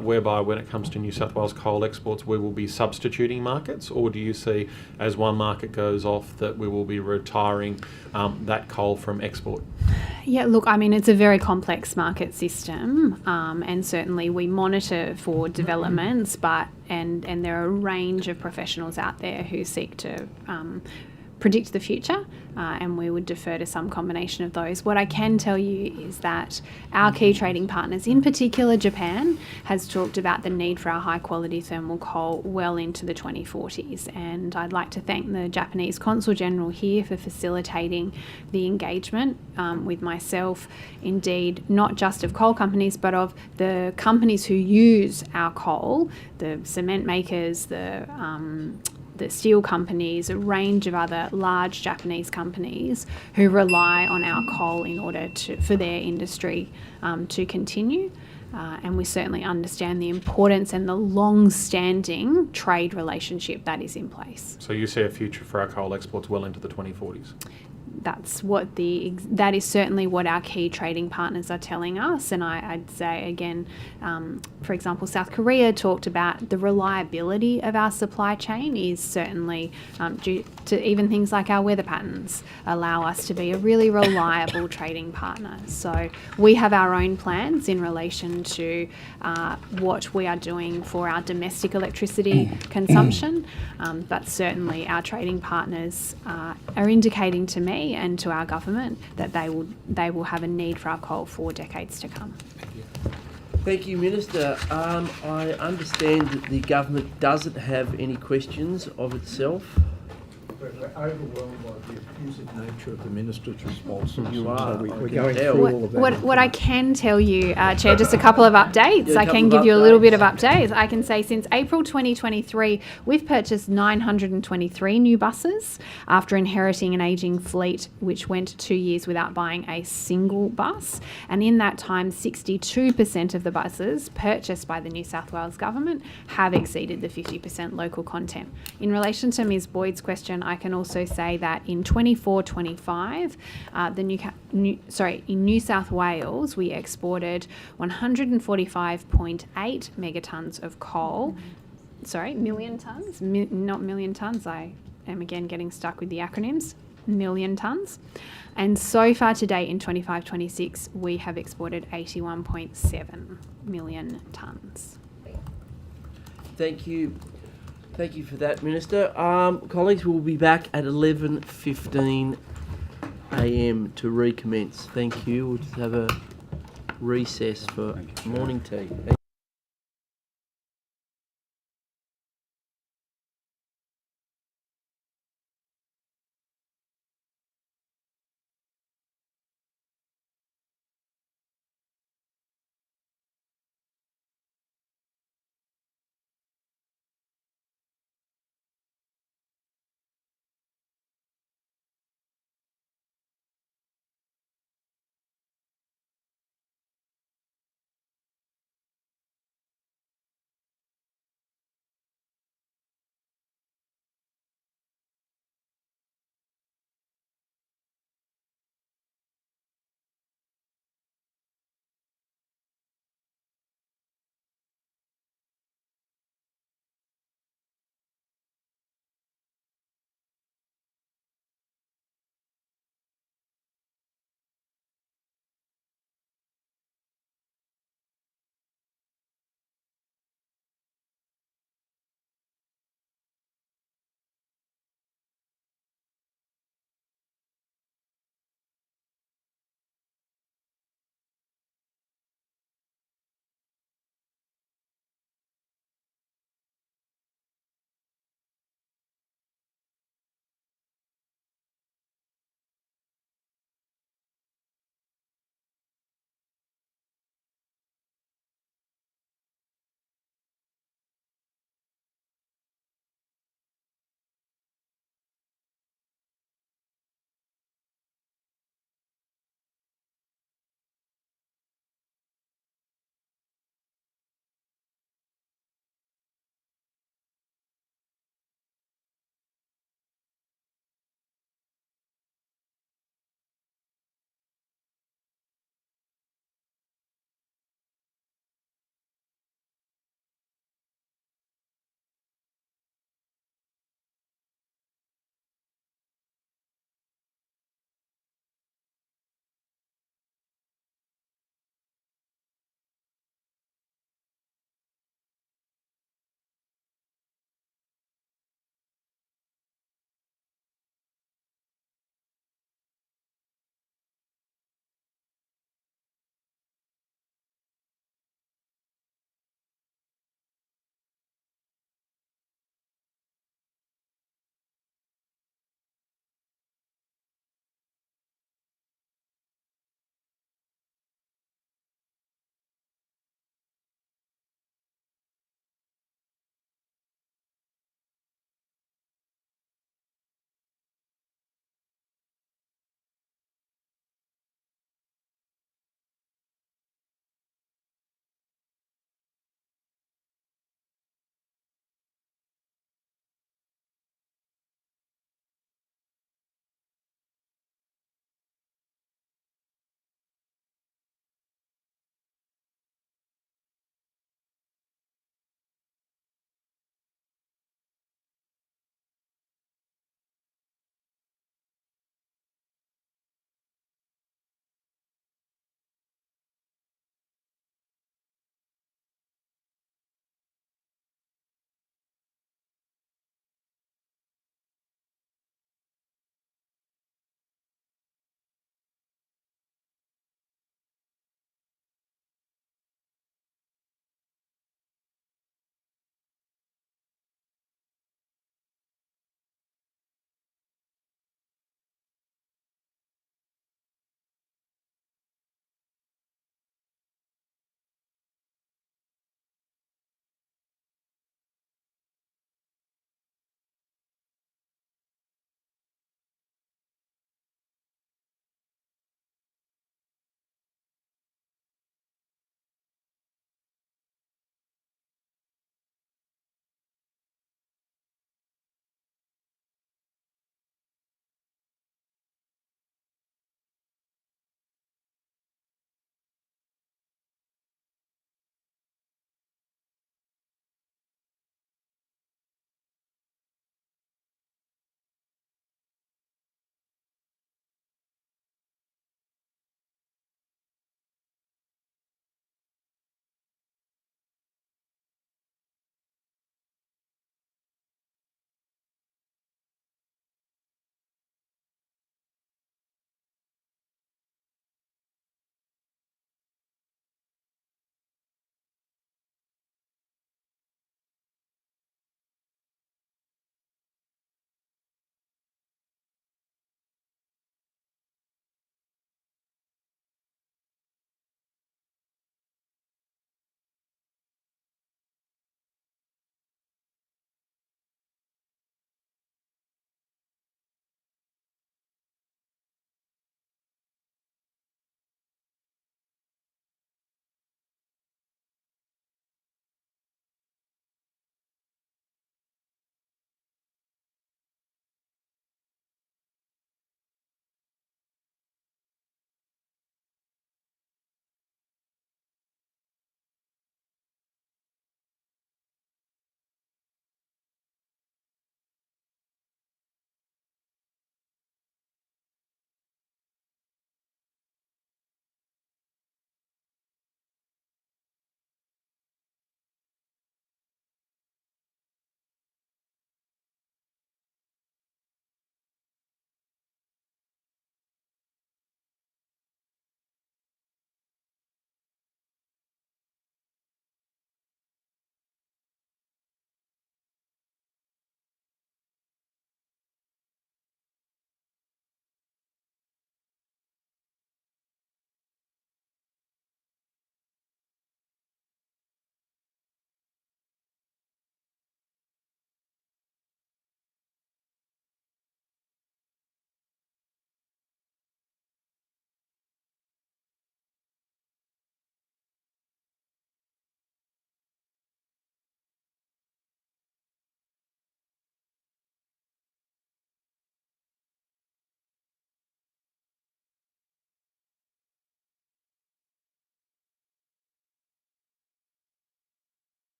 C: whereby when it comes to New South Wales coal exports, we will be substituting markets, or do you see as one market goes off that we will be retiring that coal from export?
D: Yeah, look, I mean, it's a very complex market system, and certainly we monitor for developments, and there are a range of professionals out there who seek to predict the future, and we would defer to some combination of those. What I can tell you is that our key trading partners, in particular Japan, has talked about the need for our high quality thermal coal well into the 2040s, and I'd like to thank the Japanese Consul General here for facilitating the engagement with myself, indeed not just of coal companies but of the companies who use our coal, the cement makers, the steel companies, a range of other large Japanese companies who rely on our coal in order for their industry to continue. And we certainly understand the importance and the long-standing trade relationship that is in place.
C: So you see a future for our coal exports well into the 2040s?
D: That is certainly what our key trading partners are telling us, and I'd say again, for example, South Korea talked about the reliability of our supply chain is certainly due to even things like our weather patterns allow us to be a really reliable trading partner. So we have our own plans in relation to what we are doing for our domestic electricity consumption, but certainly our trading partners are indicating to me and to our government that they will have a need for our coal for decades to come.
A: Thank you, Minister. I understand that the government doesn't have any questions of itself.
K: We're overwhelmed by the effusive nature of the Minister's responses.
A: You are.
K: So we're
A: I can
K: going
A: tell.
K: through all of that.
D: What I can tell you, Chair, just a couple of updates.
A: Yeah, a
D: I
A: couple
D: can
A: of
D: give you a little bit of
A: updates.
D: updates. I can say since April 2023, we've purchased 923 new buses after inheriting an ageing fleet which went 2 years without buying a single bus. And in that time, 62% of the buses purchased by the New South Wales government have exceeded the 50% local content. In relation to Ms Boyd's question, I can also say that in 24-25, in New South Wales, we exported 145.8 megatons of coal. Million tonnes, not million tonnes. I am again getting stuck with the acronyms. Million tonnes. And so far to date in 25-26, we have exported 81.7 million tonnes.
A: Thank you. Thank you for that, Minister. Colleagues, we'll be back at 11:15 a.m. to recommence. Thank you. We'll just have a recess for morning tea.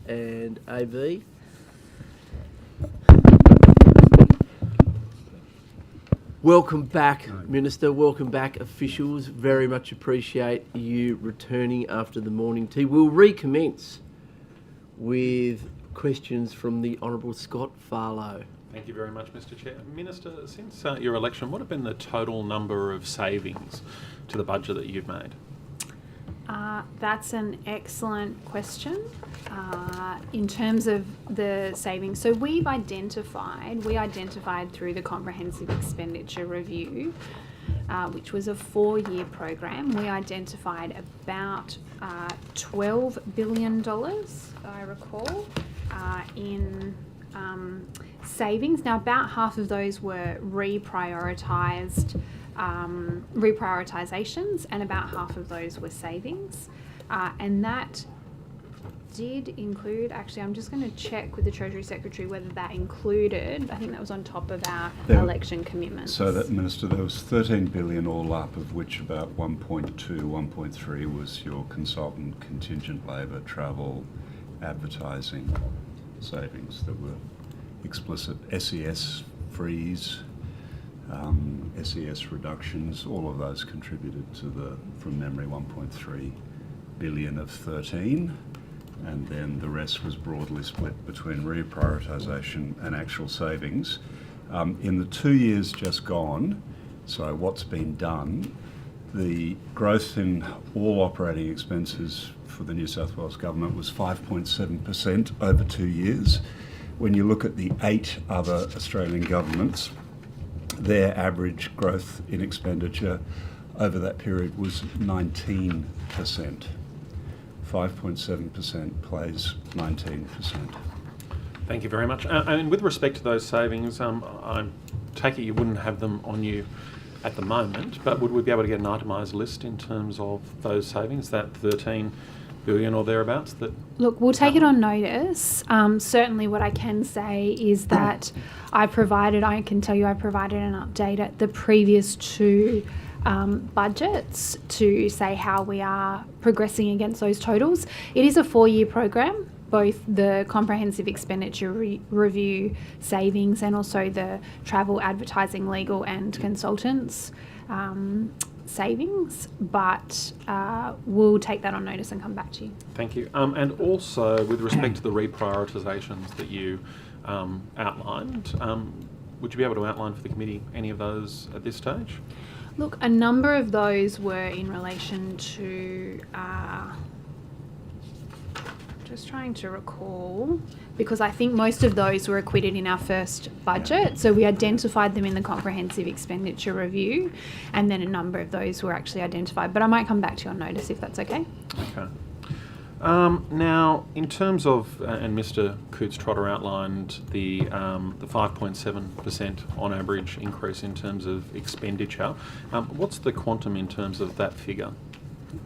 A: and AV. Welcome back, Minister. Welcome back, officials. Very much appreciate you returning after the morning tea. We'll recommence with questions from the Honourable Scott Farlow.
C: Thank you very much, Mr. Chair. Minister, since your election, what have been the total number of savings to the budget that you've made?
D: That's an excellent question. In terms of the savings, so we identified through the Comprehensive Expenditure Review, which was a 4-year program, we identified about $12 billion, I recall, in savings. Now, about half of those were reprioritisations, and about half of those were savings. And that did include, actually, I'm just going to check with the Treasury Secretary whether that included, I think that was on top of our election commitments.
H: So that, Minister, there was 13 billion all up, of which about 1.2, 1.3 was your consultant, contingent labour, travel, advertising savings that were explicit. SES freeze, SES reductions, all of those contributed to the, from memory, 1.3 billion of 13, and then the rest was broadly split between reprioritisation and actual savings. In the 2 years just gone, so what's been done, the growth in all operating expenses for the New South Wales Government was 5.7% over 2 years. When you look at the 8 other Australian governments, their average growth in expenditure over that period was 19%. 5.7% plays 19%.
C: Thank you very much. And with respect to those savings, I take it you wouldn't have them on you at the moment, but would we be able to get an itemised list in terms of those savings, that 13 billion or thereabouts?
D: Look, we'll take it on notice. Certainly what I can say is that I provided an update at the previous 2 budgets to say how we are progressing against those totals. It is a 4-year program, both the Comprehensive Expenditure Review savings and also the travel, advertising, legal and consultants savings, but we'll take that on notice and come back to you.
C: Thank you. And also, with respect to the reprioritisations that you outlined, would you be able to outline for the committee any of those at this stage?
D: Look, a number of those were in relation to, just trying to recall, because I think most of those were acquitted in our first budget. So we identified them in the Comprehensive Expenditure Review, and then a number of those were actually identified. But I might come back to you on notice if that's okay.
C: Okay. Now, in terms of, and Mr. Coates-Trotter outlined the 5.7% on average increase in terms of expenditure. What's the quantum in terms of that figure?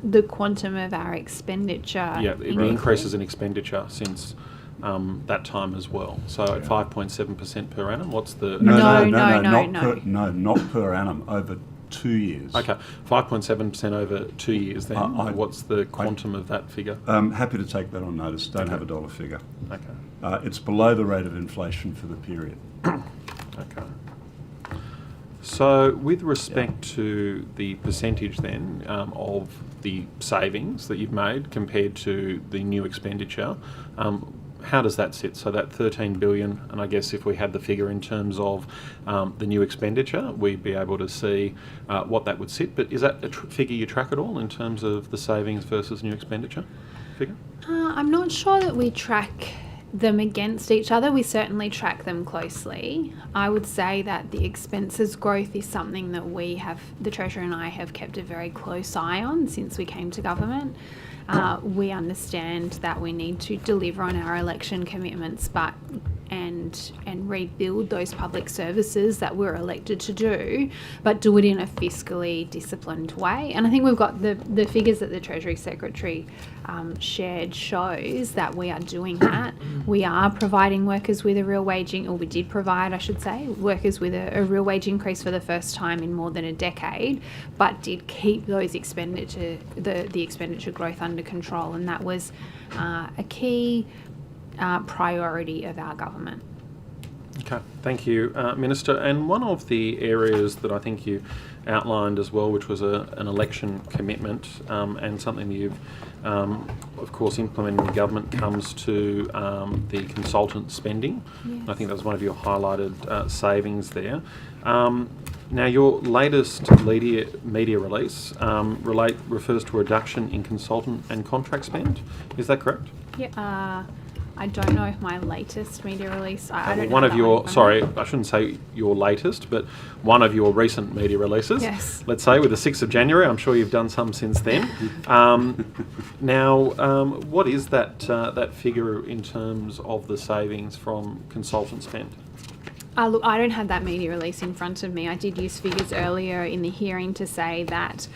D: The quantum of our expenditure.
C: Yeah, the increases in expenditure since that time as well. So at 5.7% per annum, what's the...
D: No,
H: not per annum, over 2 years.
C: Okay, 5.7% over 2 years then. What's the quantum of that figure?
H: Happy to take that on notice. Don't have a dollar figure.
C: Okay.
H: It's below the rate of inflation for the period.
C: Okay. So with respect to the percentage then of the savings that you've made compared to the new expenditure, how does that sit? So that 13 billion, and I guess if we had the figure in terms of the new expenditure, we'd be able to see what that would sit. But is that a figure you track at all in terms of the savings versus new expenditure figure?
D: I'm not sure that we track them against each other. We certainly track them closely. I would say that the expenses growth is something that the Treasurer and I have kept a very close eye on since we came to government. We understand that we need to deliver on our election commitments, but and rebuild those public services that we're elected to do, but do it in a fiscally disciplined way. And I think we've got the figures that the Treasury Secretary shared shows that we are doing that. We are providing workers with a real wage, or we did provide, I should say, workers with a real wage increase for the first time in more than a decade, but did keep those the expenditure growth under control, and that was a key priority of our government.
C: Okay, thank you, Minister. And one of the areas that I think you outlined as well, which was an election commitment and something that you've, of course, implemented in the government, comes to the consultant spending. Yes. I think that was one of your highlighted savings there. Now, your latest media release refers to a reduction in consultant and contract spend. Is that correct?
D: Yeah. I don't know if my latest media release. I don't know.
C: One of your, sorry, I shouldn't say your latest, but one of your recent media releases.
D: Yes.
C: Let's say with the 6th of January. I'm sure you've done some since then. Now, what is that figure in terms of the savings from consultant spend?
D: Look, I don't have that media release in front of me. I did use figures earlier in the hearing to say that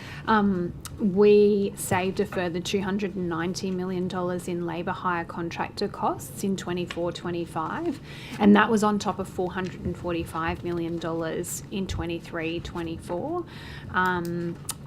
D: we saved a further $290 million in labour hire contractor costs in 24-25, and that was on top of $445 million in 23-24.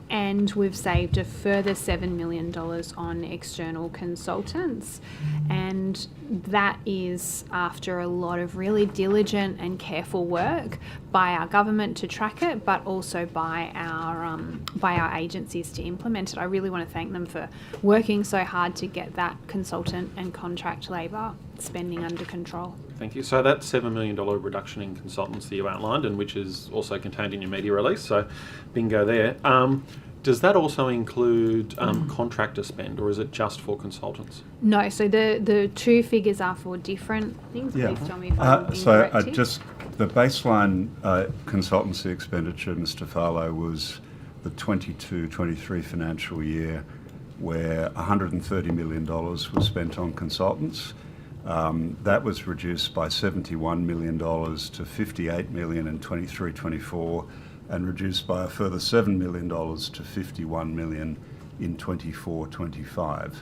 D: And we've saved a further $7 million on external consultants. And that is after a lot of really diligent and careful work by our government to track it, but also by our agencies to implement it. I really want to thank them for working so hard to get that consultant and contract labour spending under control.
C: Thank you. So that $7 million reduction in consultants that you outlined, and which is also contained in your media release, so bingo there. Does that also include contractor spend, or is it just for consultants?
D: No, so the two figures are for different things.
H: Yeah.
D: Please tell me if I'm incorrect
H: So
D: here.
H: the baseline consultancy expenditure, Mr. Farlow, was the 22-23 financial year, where $130 million was spent on consultants. That was reduced by $71 million to $58 million in 23-24, and reduced by a further $7 million to $51 million in 24-25.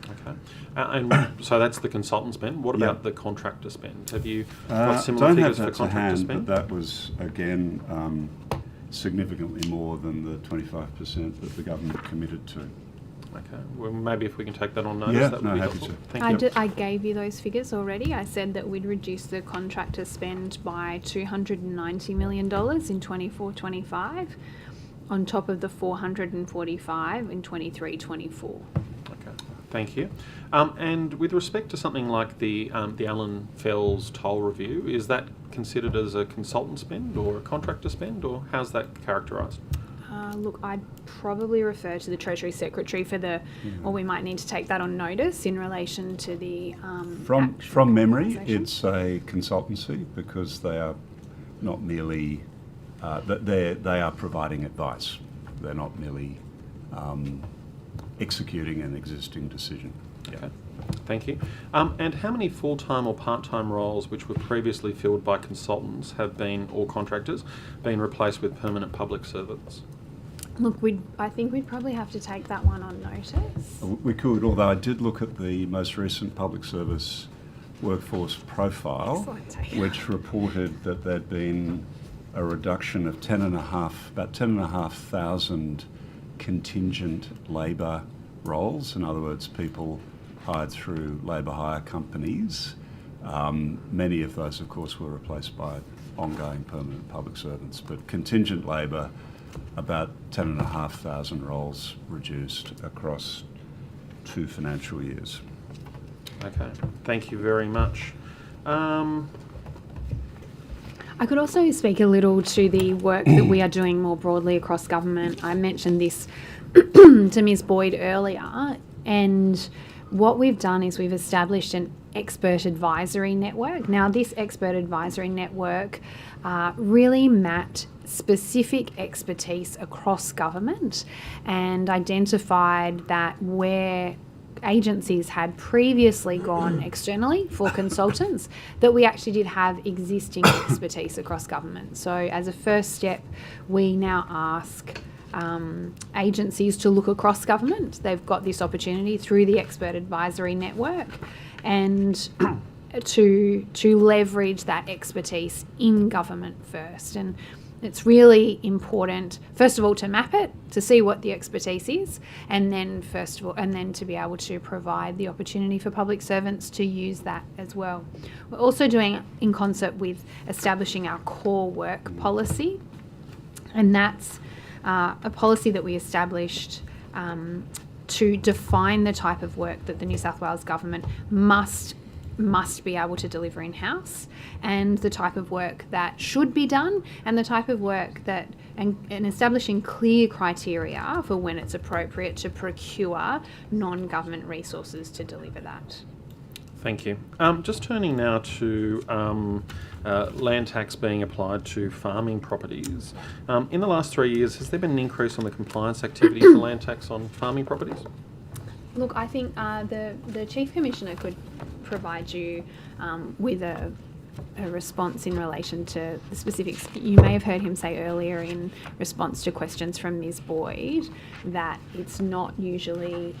C: Okay. And so that's the consultant spend. What about the contractor spend? Have you got similar
H: don't
C: figures
H: have
C: for
H: that to
C: contractor
H: hand,
C: spend?
H: but that was, again, significantly more than the 25% that the government committed to.
C: Okay. Well, maybe if we can take that on notice, that would be
H: happy
C: helpful.
H: to.
C: Thank you.
D: I gave you those figures already. I said that we'd reduce the contractor spend by $290 million in 24-25, on top of the $445 in 23-24.
C: Okay. Thank you. And with respect to something like the Allen Fells toll review, is that considered as a consultant spend or a contractor spend, or how's that characterised?
D: Look, I'd probably refer to the Treasury Secretary for or we might need to take that on notice in relation to the
H: From memory, it's a consultancy because they are not merely, they are providing advice. They're not merely executing an existing decision.
C: Okay. Thank you. And how many full-time or part-time roles which were previously filled by consultants have been, or contractors, been replaced with permanent public servants?
D: Look, I think we'd probably have to take that one on notice.
H: We could, although I did look at the most recent public service workforce profile, which reported that there'd been a reduction of about 10,500 contingent labour roles. In other words, people hired through labour hire companies. Many of those, of course, were replaced by ongoing permanent public servants, but contingent labour, about 10,500 roles reduced across 2 financial years.
C: Okay, thank you very much.
D: I could also speak a little to the work that we are doing more broadly across government. I mentioned this to Ms. Boyd earlier, and what we've done is we've established an expert advisory network. Now, this expert advisory network really mapped specific expertise across government and identified that where agencies had previously gone externally for consultants, that we actually did have existing expertise across government. So as a first step, we now ask agencies to look across government. They've got this opportunity through the Expert Advisory Network, and to leverage that expertise in government first. And it's really important, first of all, to map it, to see what the expertise is, and then to be able to provide the opportunity for public servants to use that as well. We're also doing it in concert with establishing our core work policy, and that's a policy that we established to define the type of work that the New South Wales government must be able to deliver in-house, and the type of work that should be done, and the type of work that, and establishing clear criteria for when it's appropriate to procure non-government resources to deliver that.
C: Thank you. Just turning now to land tax being applied to farming properties. In the last 3 years, has there been an increase on the compliance activity for land tax on farming properties?
D: Look, I think the Chief Commissioner could provide you with a response in relation to the specifics. You may have heard him say earlier in response to questions from Ms. Boyd that it's not usually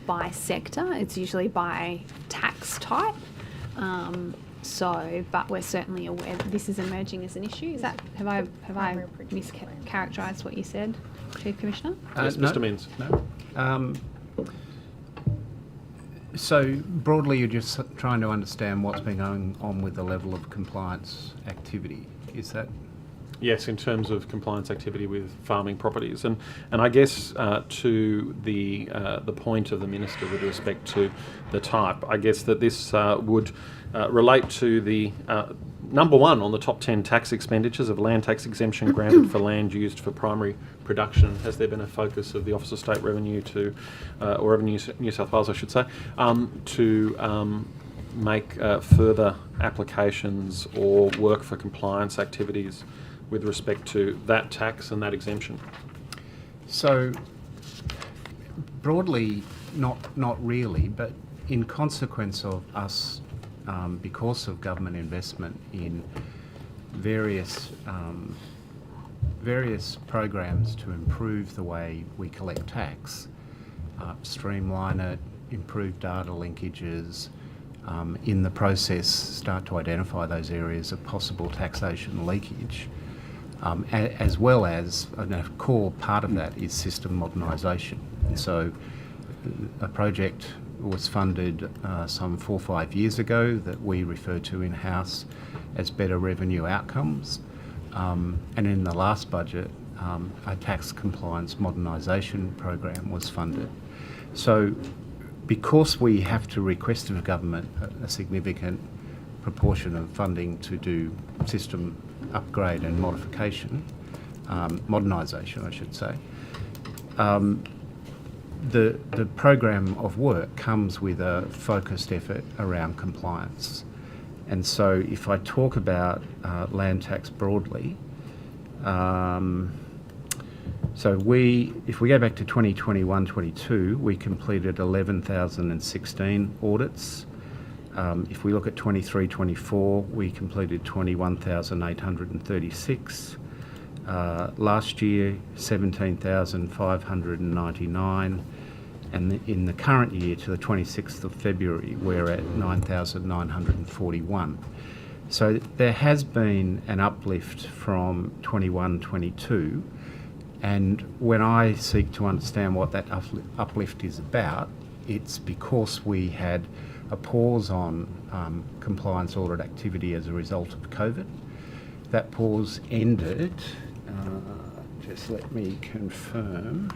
D: by sector, it's usually by tax type. But we're certainly aware that this is emerging as an issue. Is that, have I mischaracterised what you said, Chief Commissioner?
C: Yes,
G: no,
C: Mr. Minns.
G: No. So broadly, you're just trying to understand what's been going on with the level of compliance activity. Is that?
C: Yes, in terms of compliance activity with farming properties, and I guess to the point of the minister with respect to the type, I guess that this would relate to the number one on the top 10 tax expenditures of land tax exemption granted for land used for primary production. Has there been a focus of the Office of State Revenue to, or Revenue New South Wales, I should say, to make further applications or work for compliance activities with respect to that tax and that exemption?
G: So broadly, not really, but in consequence of us, because of government investment in various programs to improve the way we collect tax, streamline it, improve data linkages, in the process start to identify those areas of possible taxation leakage, as well as a core part of that is system modernisation. And so a project was funded some 4 or 5 years ago that we refer to in-house as Better Revenue Outcomes. And in the last budget, a tax compliance modernisation program was funded. So because we have to request of government a significant proportion of funding to do system upgrade and modification, modernisation I should say, the program of work comes with a focused effort around compliance. And so if I talk about land tax broadly, so if we go back to 2021-22, we completed 11,016 audits. If we look at 23-24, we completed 21,836. Last year, 17,599. And in the current year, to the 26th of February, we're at 9,941. So there has been an uplift from 21-22. And when I seek to understand what that uplift is about, it's because we had a pause on compliance audit activity as a result of COVID. That pause ended, just let me confirm.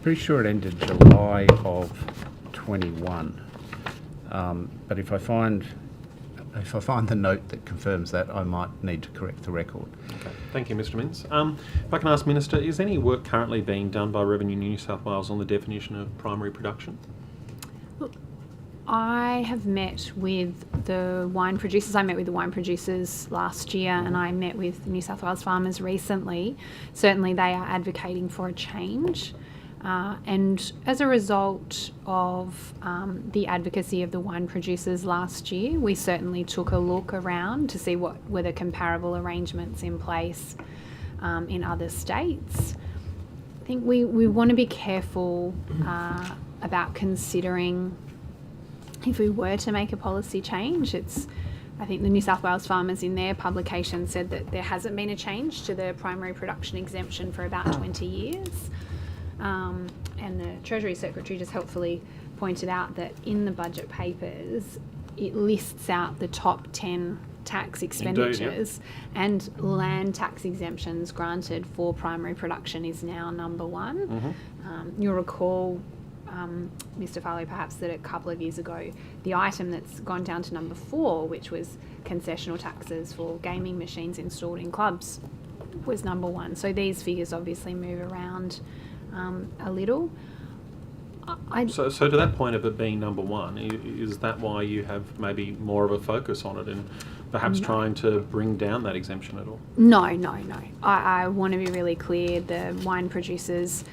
G: Pretty sure it ended July of 21. But if I find the note that confirms that, I might need to correct the record.
C: Okay. Thank you, Mr. Minns. If I can ask, Minister, is any work currently being done by Revenue New South Wales on the definition of primary production?
D: Look, I have met with the wine producers. I met with the wine producers last year, and I met with New South Wales farmers recently. Certainly they are advocating for a change. And as a result of the advocacy of the wine producers last year, we certainly took a look around to see what were the comparable arrangements in place in other states. I think we want to be careful about considering if we were to make a policy change. I think the New South Wales farmers in their publication said that there hasn't been a change to the primary production exemption for about 20 years. And the Treasury Secretary just helpfully pointed out that in the budget papers, it lists out the top 10 tax expenditures, and land tax exemptions granted for primary production is now number one. You'll recall, Mr. Farlow, perhaps, that a couple of years ago, the item that's gone down to number 4, which was concessional taxes for gaming machines installed in clubs, was number 1. So these figures obviously move around a little.
C: So to that point of it being number 1, is that why you have maybe more of a focus on it and perhaps trying to bring down that exemption at all?
D: No. I want to be really clear. The wine producers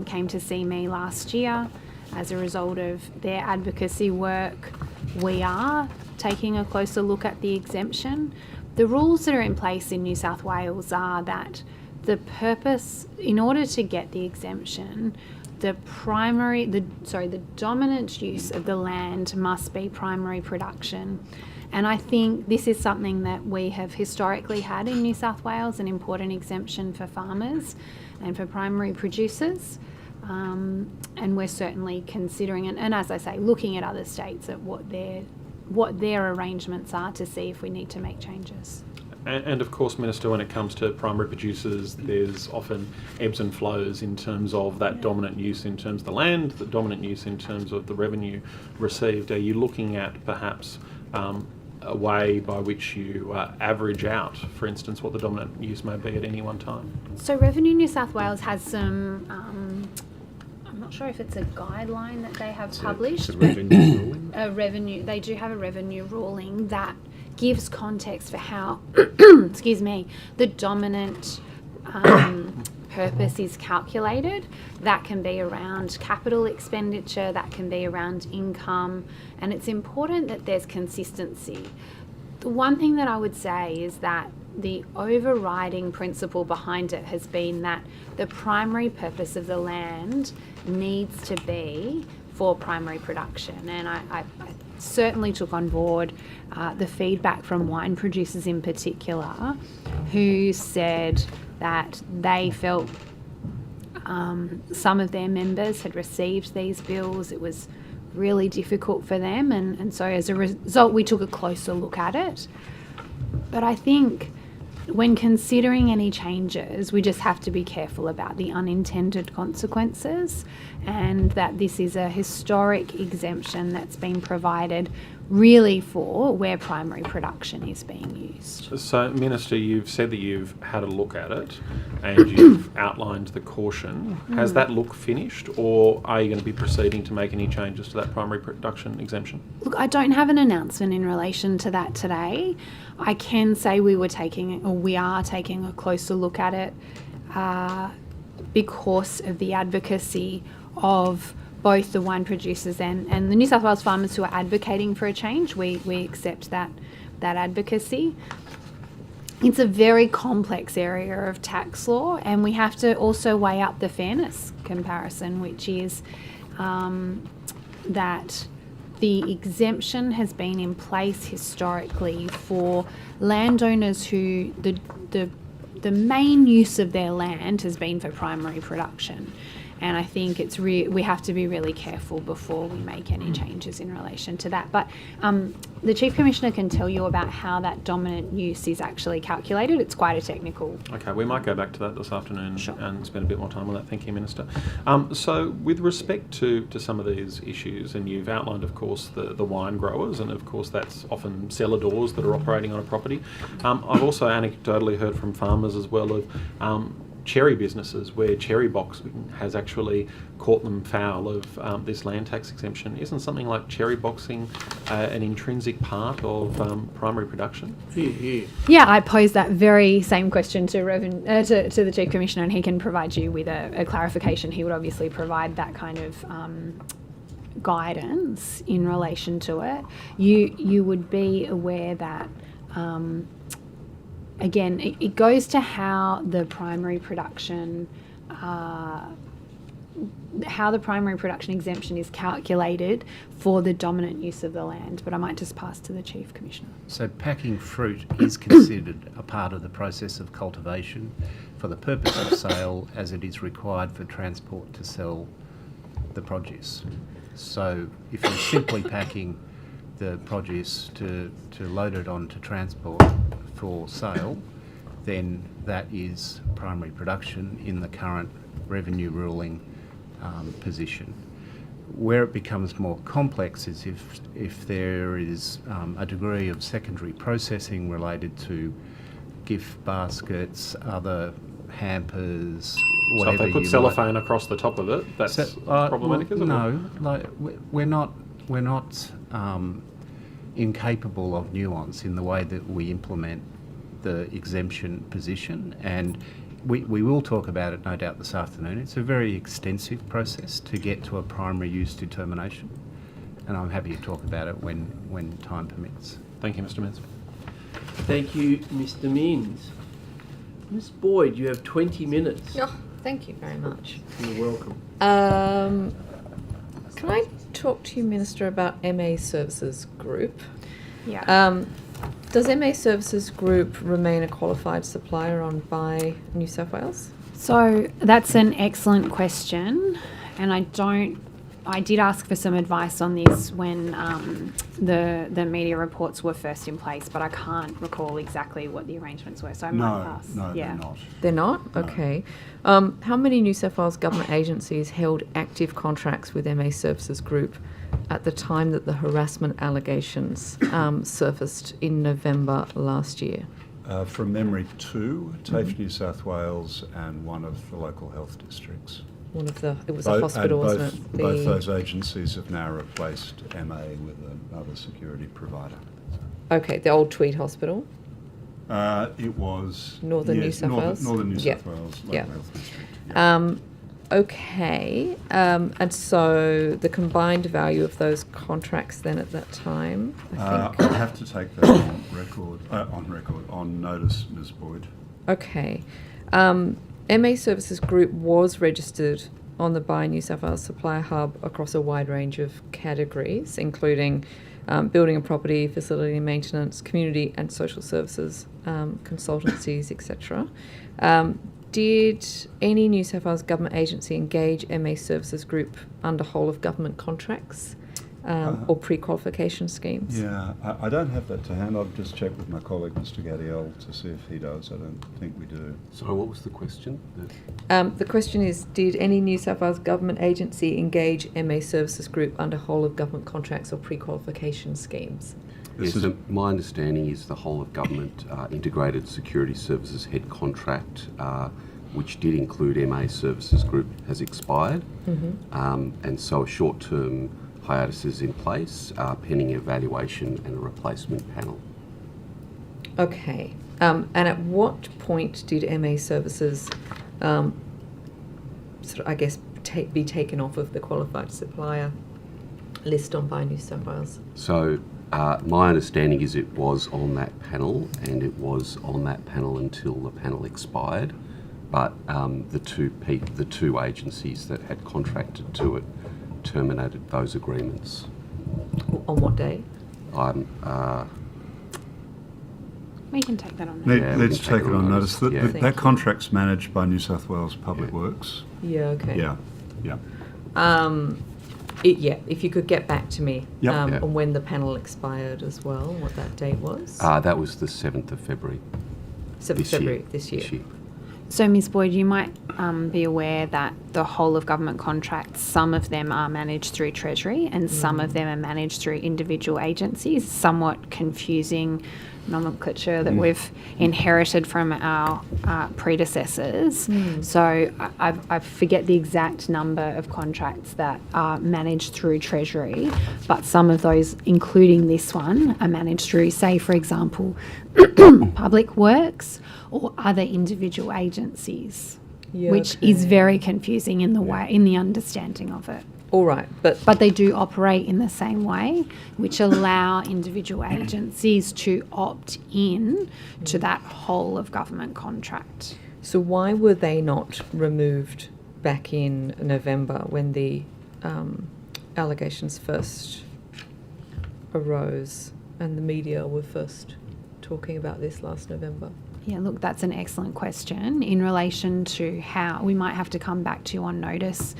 D: came to see me last year. As a result of their advocacy work, we are taking a closer look at the exemption. The rules that are in place in New South Wales are that the purpose, in order to get the exemption, the dominant use of the land must be primary production. And I think this is something that we have historically had in New South Wales, an important exemption for farmers and for primary producers. And we're certainly considering it, and as I say, looking at other states at what their arrangements are to see if we need to make changes.
C: And of course, Minister, when it comes to primary producers, there's often ebbs and flows in terms of that dominant use in terms of the land, the dominant use in terms of the revenue received. Are you looking at perhaps a way by which you average out, for instance, what the dominant use may be at any one time?
D: So Revenue New South Wales has some, I'm not sure if it's a guideline that they have published.
K: It's a revenue ruling?
D: They do have a revenue ruling that gives context for how, excuse me, the dominant purpose is calculated. That can be around capital expenditure, that can be around income, and it's important that there's consistency. The one thing that I would say is that the overriding principle behind it has been that the primary purpose of the land needs to be for primary production, and I certainly took on board the feedback from wine producers in particular, who said that they felt some of their members had received these bills. It was really difficult for them, and so as a result we took a closer look at it. But I think when considering any changes, we just have to be careful about the unintended consequences, and that this is a historic exemption that's been provided really for where primary production is being used.
C: So, Minister, you've said that you've had a look at it and you've outlined the caution. Has that look finished, or are you going to be proceeding to make any changes to that primary production exemption?
D: Look, I don't have an announcement in relation to that today. I can say we are taking a closer look at it because of the advocacy of both the wine producers and the New South Wales farmers who are advocating for a change. We accept that advocacy. It's a very complex area of tax law, and we have to also weigh up the fairness comparison, which is that the exemption has been in place historically for landowners who the main use of their land has been for primary production. And I think we have to be really careful before we make any changes in relation to that. But the Chief Commissioner can tell you about how that dominant use is actually calculated. It's quite a technical.
C: Okay, we might go back to that this afternoon.
D: Sure.
C: And spend a bit more time on that. Thank you, Minister. So with respect to some of these issues, and you've outlined, of course, the wine growers, and of course that's often cellar doors that are operating on a property. I've also anecdotally heard from farmers as well of cherry businesses where cherry boxing has actually caught them foul of this land tax exemption. Isn't something like cherry boxing an intrinsic part of primary production?
D: Yeah, I posed that very same question to the Chief Commissioner, and he can provide you with a clarification. He would obviously provide that kind of guidance in relation to it. You would be aware that again, it goes to how the primary production exemption is calculated for the dominant use of the land, but I might just pass to the Chief Commissioner.
G: So packing fruit is considered a part of the process of cultivation for the purpose of sale, as it is required for transport to sell the produce. So if you're simply packing the produce to load it onto transport for sale, then that is primary production in the current revenue ruling position. Where it becomes more complex is if there is a degree of secondary processing related to gift baskets, other hampers,
C: So if they put cellophane across the top of it, that's problematic, isn't it?
G: No, like we're not incapable of nuance in the way that we implement the exemption position, and we will talk about it no doubt this afternoon. It's a very extensive process to get to a primary use determination, and I'm happy to talk about it when time permits.
C: Thank you, Mr. Mins.
A: Thank you, Mr. Mins. Ms. Boyd, you have 20 minutes.
F: Oh, thank you very much.
A: You're welcome.
F: Can I talk to you, Minister, about MA Services Group?
D: Yeah.
F: Does MA Services Group remain a qualified supplier on by New South Wales?
D: So that's an excellent question, and I did ask for some advice on this when the media reports were first in place, but I can't recall exactly what the arrangements were, so I might pass.
H: No, they're not.
F: They're not?
H: No.
F: Okay. How many New South Wales government agencies held active contracts with MA Services Group at the time that the harassment allegations surfaced in November last year?
H: From memory, 2, TAFE New South Wales and one of the local health districts.
F: It was a hospital, wasn't it?
H: Both those agencies have now replaced MA with another security provider.
F: Okay, the old Tweed Hospital?
H: It was...
F: Northern New South Wales?
H: Northern New
F: Yep.
H: South Wales local
F: Yep.
H: health district. Yeah.
F: Okay, and so the combined value of those contracts then at that time, I think...
H: I'll have to take that on notice, Ms. Boyd.
F: Okay. MA Services Group was registered on the Buy New South Wales Supplier Hub across a wide range of categories, including building and property, facility and maintenance, community and social services, consultancies, etc. Did any New South Wales government agency engage MA Services Group under whole of government contracts or pre-qualification schemes?
H: Yeah, I don't have that to hand. I'll just check with my colleague, Mr. Gadiel, to see if he does. I don't think we do.
I: Sorry, what was the question?
F: The question is, did any New South Wales government agency engage MA Services Group under whole of government contracts or pre-qualification schemes?
I: Yes, so my understanding is the whole of government integrated security services head contract, which did include MA Services Group, has expired. And so a short-term hiatus is in place, pending evaluation and a replacement panel.
F: Okay. And at what point did MA Services be taken off of the qualified supplier list on Buy New South Wales?
I: So my understanding is it was on that panel, and it was on that panel until the panel expired. But the two agencies that had contracted to it terminated those agreements.
F: On what day?
D: We can take that on notice.
H: Let's take it on notice.
I: Yeah.
H: That contract's managed by New South Wales Public Works.
F: Yeah, okay.
H: Yeah.
F: If you could get back to me
H: Yep.
F: on when the panel expired as well, what that date was.
I: That was the 7th of February.
F: 7th of February this year.
D: So, Ms. Boyd, you might be aware that the whole of government contracts, some of them are managed through Treasury and some of them are managed through individual agencies. Somewhat confusing nomenclature that we've inherited from our predecessors. So I forget the exact number of contracts that are managed through Treasury, but some of those, including this one, are managed through, say, for example, Public Works or other individual agencies, which is very confusing in the way, in the understanding of it.
F: All right,
D: But they do operate in the same way, which allow individual agencies to opt in to that whole of government contract.
F: so why were they not removed back in November when the allegations first arose and the media were first talking about this last November?
D: Yeah, look, that's an excellent question in relation to how we might have to come back to you on notice.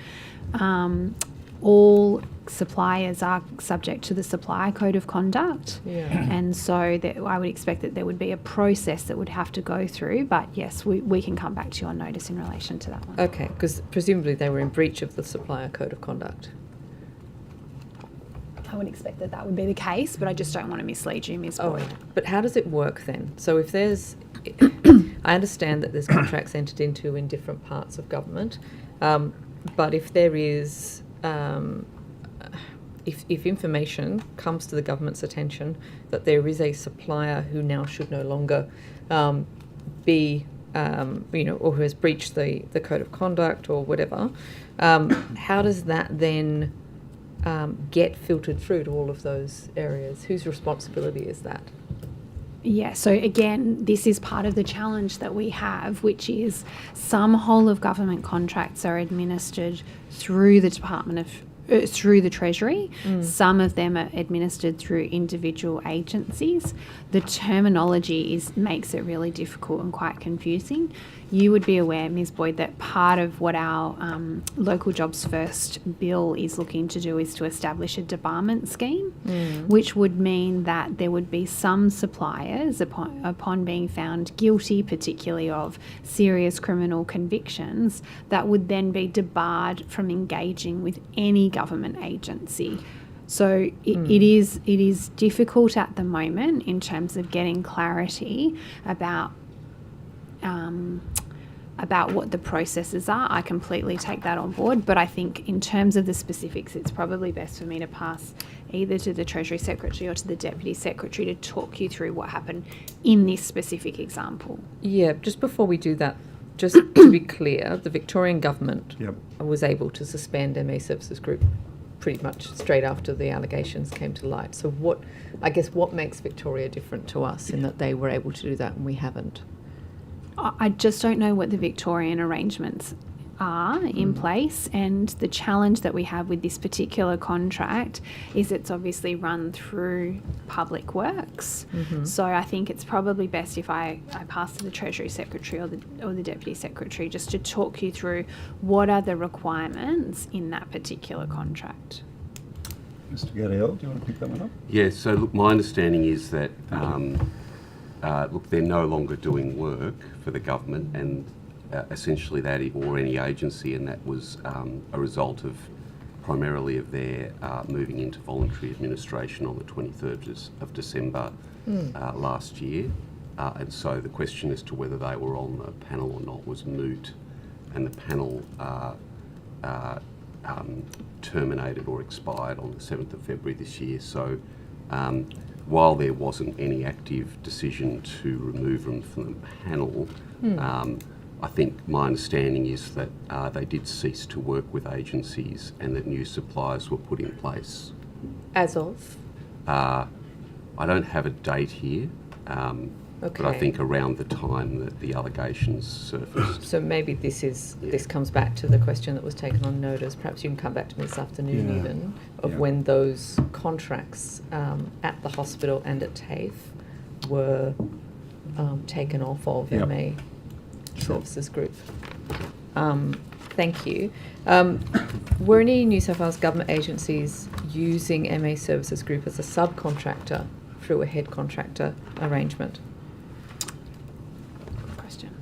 D: All suppliers are subject to the Supplier Code of Conduct, and so that I would expect that there would be a process that would have to go through, but yes, we can come back to you on notice in relation to that one.
F: Okay, because presumably they were in breach of the Supplier Code of Conduct.
D: I would expect that that would be the case, but I just don't want to mislead you, Ms. Boyd.
F: But how does it work then? So if there's, I understand that there's contracts entered into in different parts of government, but if there is, if information comes to the government's attention that there is a supplier who now should no longer be, or who has breached the Code of Conduct or whatever, how does that then get filtered through to all of those areas? Whose responsibility is that?
D: Yeah, so again, this is part of the challenge that we have, which is some whole of government contracts are administered through the through the Treasury. Some of them are administered through individual agencies. The terminology makes it really difficult and quite confusing. You would be aware, Ms. Boyd, that part of what our Local Jobs First bill is looking to do is to establish a debarment scheme, which would mean that there would be some suppliers, upon being found guilty, particularly of serious criminal convictions, that would then be debarred from engaging with any government agency. So it is difficult at the moment in terms of getting clarity about what the processes are. I completely take that on board, but I think in terms of the specifics, it's probably best for me to pass either to the Treasury Secretary or to the Deputy Secretary to talk you through what happened in this specific example.
F: Yeah, just before we do that, just to be clear, the Victorian government was able to suspend MA Services Group pretty much straight after the allegations came to light. So what makes Victoria different to us in that they were able to do that and we haven't?
D: I just don't know what the Victorian arrangements are in place, and the challenge that we have with this particular contract is it's obviously run through Public Works. So I think it's probably best if I pass to the Treasury Secretary or the Deputy Secretary just to talk you through what are the requirements in that particular contract.
H: Mr. Gadiel, do you want to pick that one up?
I: Yeah, so look, my understanding is that they're no longer doing work for the government, and essentially that, or any agency, and that was a result of primarily of their moving into voluntary administration on the 23rd of December last year. And so the question as to whether they were on the panel or not was moot, and the panel terminated or expired on the 7th of February this year. So while there wasn't any active decision to remove them from the panel, I think my understanding is that they did cease to work with agencies and that new suppliers were put in place.
F: As of?
I: I don't have a date here, but I think around the time that the allegations surfaced.
F: So maybe this comes back to the question that was taken on notice. Perhaps you can come back to me this afternoon when those contracts at the hospital and at TAFE were taken off of MA Services Group. Thank you. Were any New South Wales government agencies using MA Services Group as a subcontractor through a head contractor arrangement?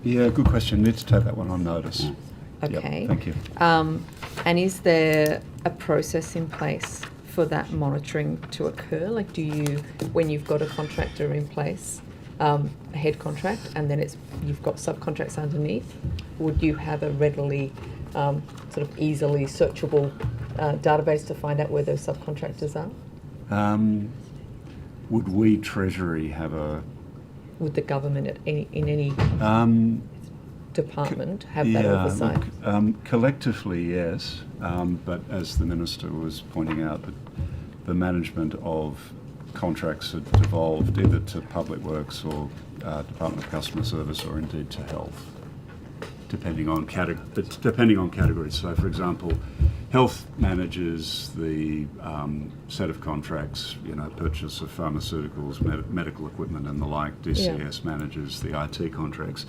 H: Yeah, good question. Need to take that one on notice.
F: Okay.
H: Yep, thank you.
F: And is there a process in place for that monitoring to occur? Like, do you, when you've got a contractor in place, a head contract, and then you've got subcontracts underneath, would you have a readily, sort of easily searchable database to find out where those subcontractors are?
H: Would we, Treasury, have a...
F: Would the government in any department have that oversight?
H: Look, collectively, yes, but as the Minister was pointing out, the management of contracts had devolved either to Public Works or Department of Customer Service, or indeed to Health, depending on categories. So, for example, Health manages the set of contracts, purchase of pharmaceuticals, medical equipment and the like. DCS manages the IT contracts.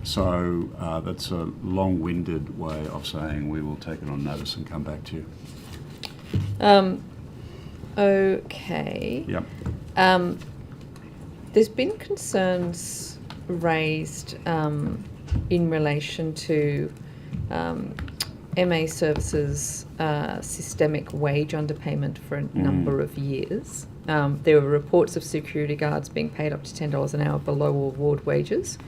H: So that's a long-winded way of saying we will take it on notice and come back to you.
F: Okay.
H: Yep.
F: There's been concerns raised in relation to MA Services' systemic wage underpayment for a number of years. There were reports of security guards being paid up to $10 an hour below award wages.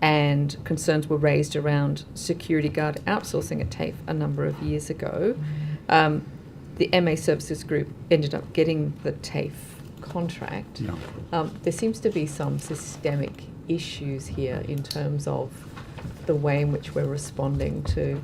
F: And concerns were raised around security guard outsourcing at TAFE a number of years ago. The MA Services Group ended up getting the TAFE contract.
H: Yeah.
F: There seems to be some systemic issues here in terms of the way in which we're responding to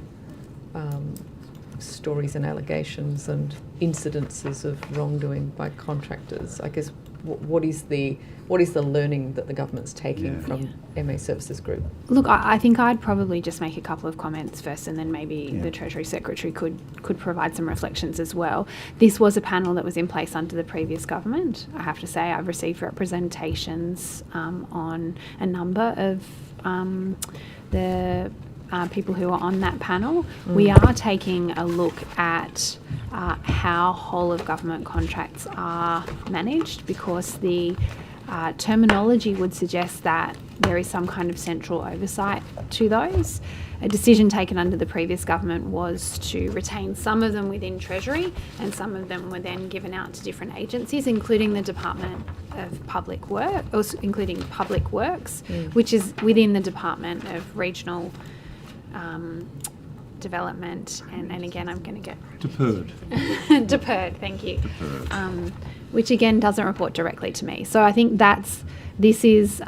F: stories and allegations and incidences of wrongdoing by contractors. I guess what is the learning that the government's taking from MA Services Group?
D: Look, I think I'd probably just make a couple of comments first, and then maybe the Treasury Secretary could provide some reflections as well. This was a panel that was in place under the previous government. I have to say I've received representations on a number of the people who are on that panel. We are taking a look at how whole of government contracts are managed, because the terminology would suggest that there is some kind of central oversight to those. A decision taken under the previous government was to retain some of them within Treasury, and some of them were then given out to different agencies, including the Department of Public Work, or including Public Works, which is within the Department of Regional Development, and again I'm going to get deferred, thank you, which again doesn't report directly to me. So I think this is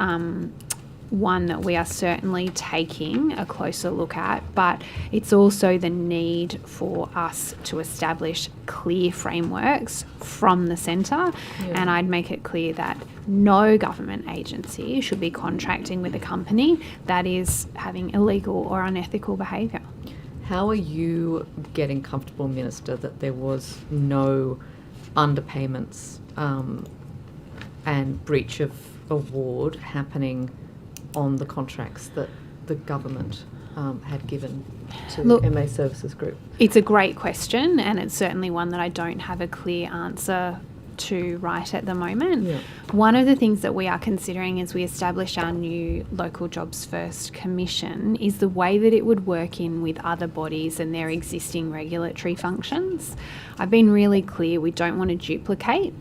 D: one that we are certainly taking a closer look at, but it's also the need for us to establish clear frameworks from the centre, and I'd make it clear that no government agency should be contracting with a company that is having illegal or unethical behaviour.
F: How are you getting comfortable, Minister, that there was no underpayments and breach of award happening on the contracts that the government had given to MA Services Group?
D: It's a great question, and it's certainly one that I don't have a clear answer to right at the moment. One of the things that we are considering as we establish our new Local Jobs First Commission is the way that it would work in with other bodies and their existing regulatory functions. I've been really clear we don't want to duplicate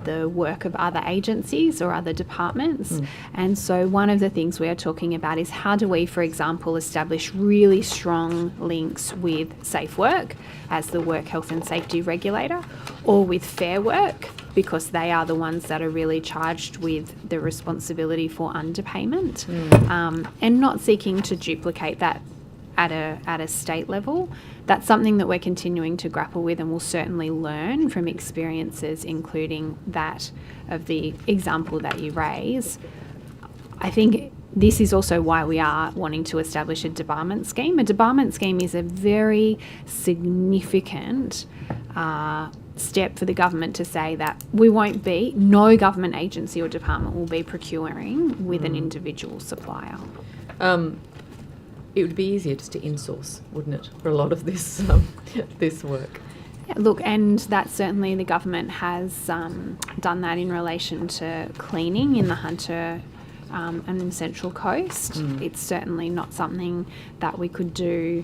D: the work of other agencies or other departments. And so one of the things we are talking about is how do we, for example, establish really strong links with Safe Work as the work health and safety regulator, or with Fair Work, because they are the ones that are really charged with the responsibility for underpayment, and not seeking to duplicate that at a state level. That's something that we're continuing to grapple with, and we'll certainly learn from experiences, including that of the example that you raise. I think this is also why we are wanting to establish a debarment scheme. A debarment scheme is a very significant step for the government to say that no government agency or department will be procuring with an individual supplier.
F: It would be easier just to insource, wouldn't it, for a lot of this this work?
D: Yeah, look, and that certainly the government has done that in relation to cleaning in the Hunter and the Central Coast. It's certainly not something that we could do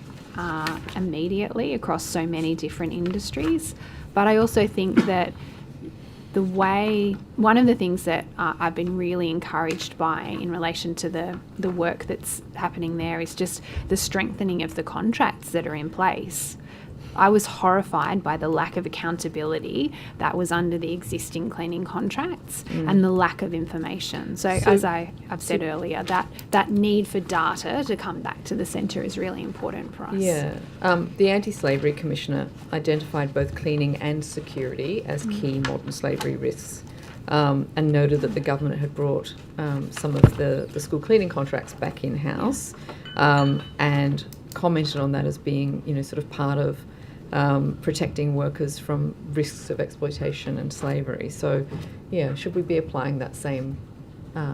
D: immediately across so many different industries. But I also think that one of the things that I've been really encouraged by in relation to the work that's happening there is just the strengthening of the contracts that are in place. I was horrified by the lack of accountability that was under the existing cleaning contracts and the lack of information. So as I've said earlier, that need for data to come back to the centre is really important for us.
F: Yeah. The Anti-Slavery Commissioner identified both cleaning and security as key modern slavery risks, and noted that the government had brought some of the school cleaning contracts back in-house, and commented on that as being, sort of part of protecting workers from risks of exploitation and slavery. So, should we be applying that same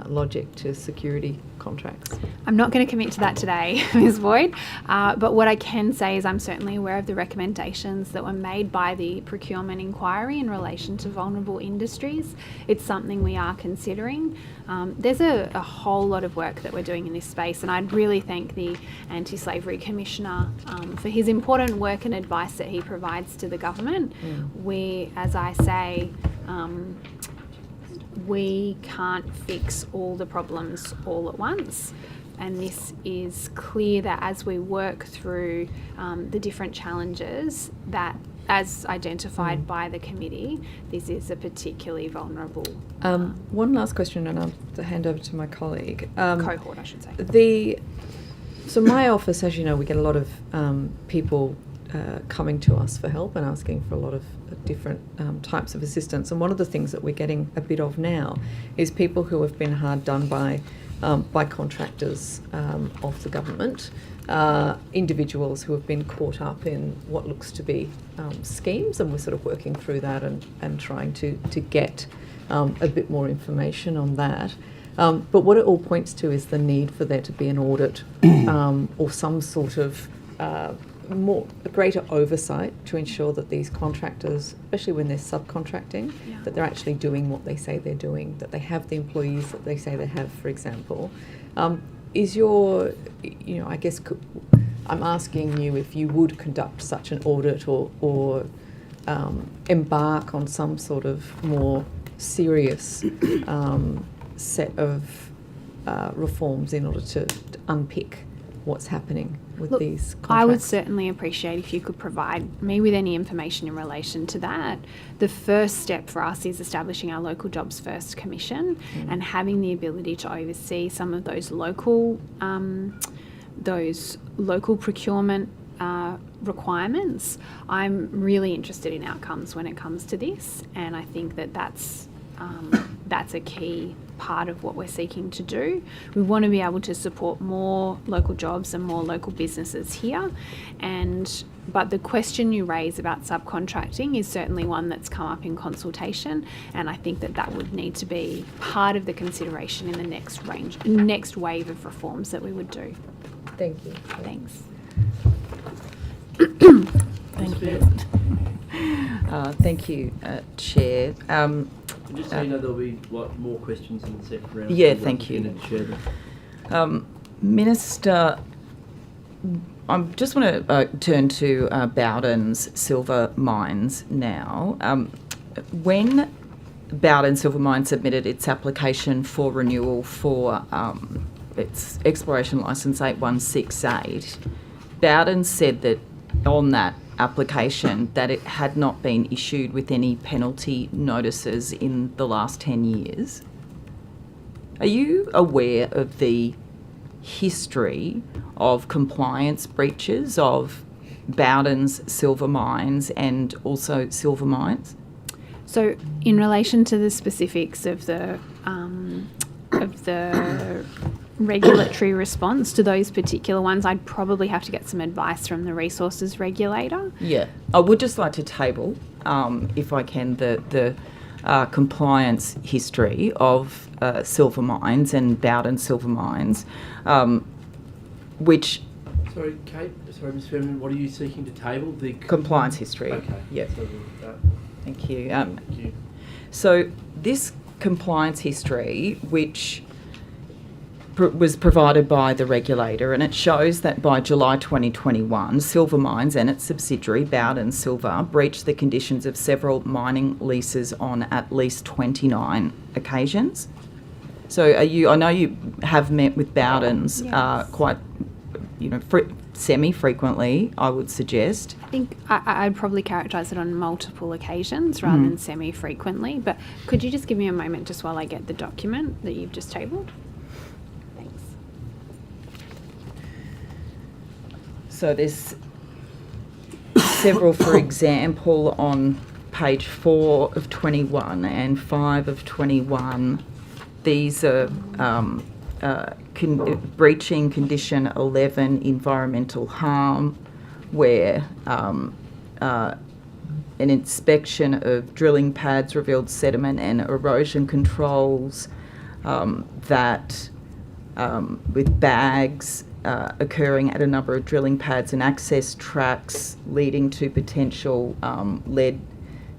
F: logic to security contracts?
D: I'm not going to commit to that today, Ms. Boyd, but what I can say is I'm certainly aware of the recommendations that were made by the procurement inquiry in relation to vulnerable industries. It's something we are considering. There's a whole lot of work that we're doing in this space, and I'd really thank the Anti-Slavery Commissioner for his important work and advice that he provides to the government. We, as I say, we can't fix all the problems all at once, and this is clear that as we work through the different challenges that, as identified by the committee, this is a particularly vulnerable.
F: One last question, and I'll have to hand over to my colleague.
D: Cohort, I should say.
F: So my office, as you know, we get a lot of people coming to us for help and asking for a lot of different types of assistance. And one of the things that we're getting a bit of now is people who have been hard done by contractors of the government, individuals who have been caught up in what looks to be schemes, and we're sort of working through that and trying to get a bit more information on that. But what it all points to is the need for there to be an audit or some sort of greater oversight to ensure that these contractors, especially when they're subcontracting, that they're actually doing what they say they're doing, that they have the employees that they say they have, for example. Is your, I guess, I'm asking you if you would conduct such an audit or embark on some sort of more serious set of reforms in order to unpick what's happening with these contracts?
D: I would certainly appreciate if you could provide me with any information in relation to that. The first step for us is establishing our Local Jobs First Commission and having the ability to oversee some of those local procurement requirements. I'm really interested in outcomes when it comes to this, and I think that that's a key part of what we're seeking to do. We want to be able to support more local jobs and more local businesses here, but the question you raise about subcontracting is certainly one that's come up in consultation, and I think that would need to be part of the consideration in the next wave of reforms that we would do.
F: Thank you.
D: Thanks.
F: Thank you. Thank you, Chair.
A: Just so you know, there'll be more questions in the second round.
F: Yeah, thank you. Minister, I just want to turn to Bowden's Silver Mines now. When Bowden Silver Mines submitted its application for renewal for its exploration licence 8168, Bowden said that on that application that it had not been issued with any penalty notices in the last 10 years. Are you aware of the history of compliance breaches of Bowden's Silver Mines and also Silver Mines?
D: So in relation to the specifics of the regulatory response to those particular ones, I'd probably have to get some advice from the resources regulator.
F: Yeah, I would just like to table, if I can, the compliance history of Silver Mines and Bowden Silver Mines, which...
A: Sorry, Kate. Sorry, Ms. Fairman. What are you seeking to table? The
F: compliance history.
A: Okay.
F: Yeah.
A: So
F: Thank you.
A: thank you.
F: So this compliance history, which
L: was provided by the regulator, and it shows that by July 2021, Silver Mines and its subsidiary, Bowden Silver, breached the conditions of several mining leases on at least 29 occasions. So I know you have met with Bowden's quite, semi-frequently, I would suggest.
D: I think I'd probably characterise it on multiple occasions rather than semi-frequently, but could you just give me a moment just while I get the document that you've just tabled? Thanks.
L: So there's several, for example, on page 4 of 21 and 5 of 21. These are breaching condition 11, environmental harm, where an inspection of drilling pads revealed sediment and erosion controls, that with bags occurring at a number of drilling pads and access tracks leading to potential lead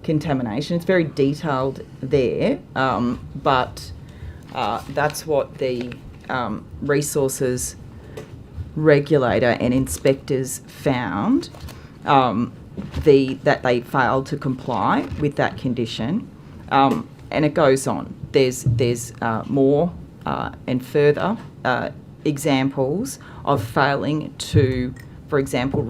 L: contamination. It's very detailed there, but that's what the resources regulator and inspectors found, that they failed to comply with that condition, and it goes on. There's more and further examples of failing to, for example,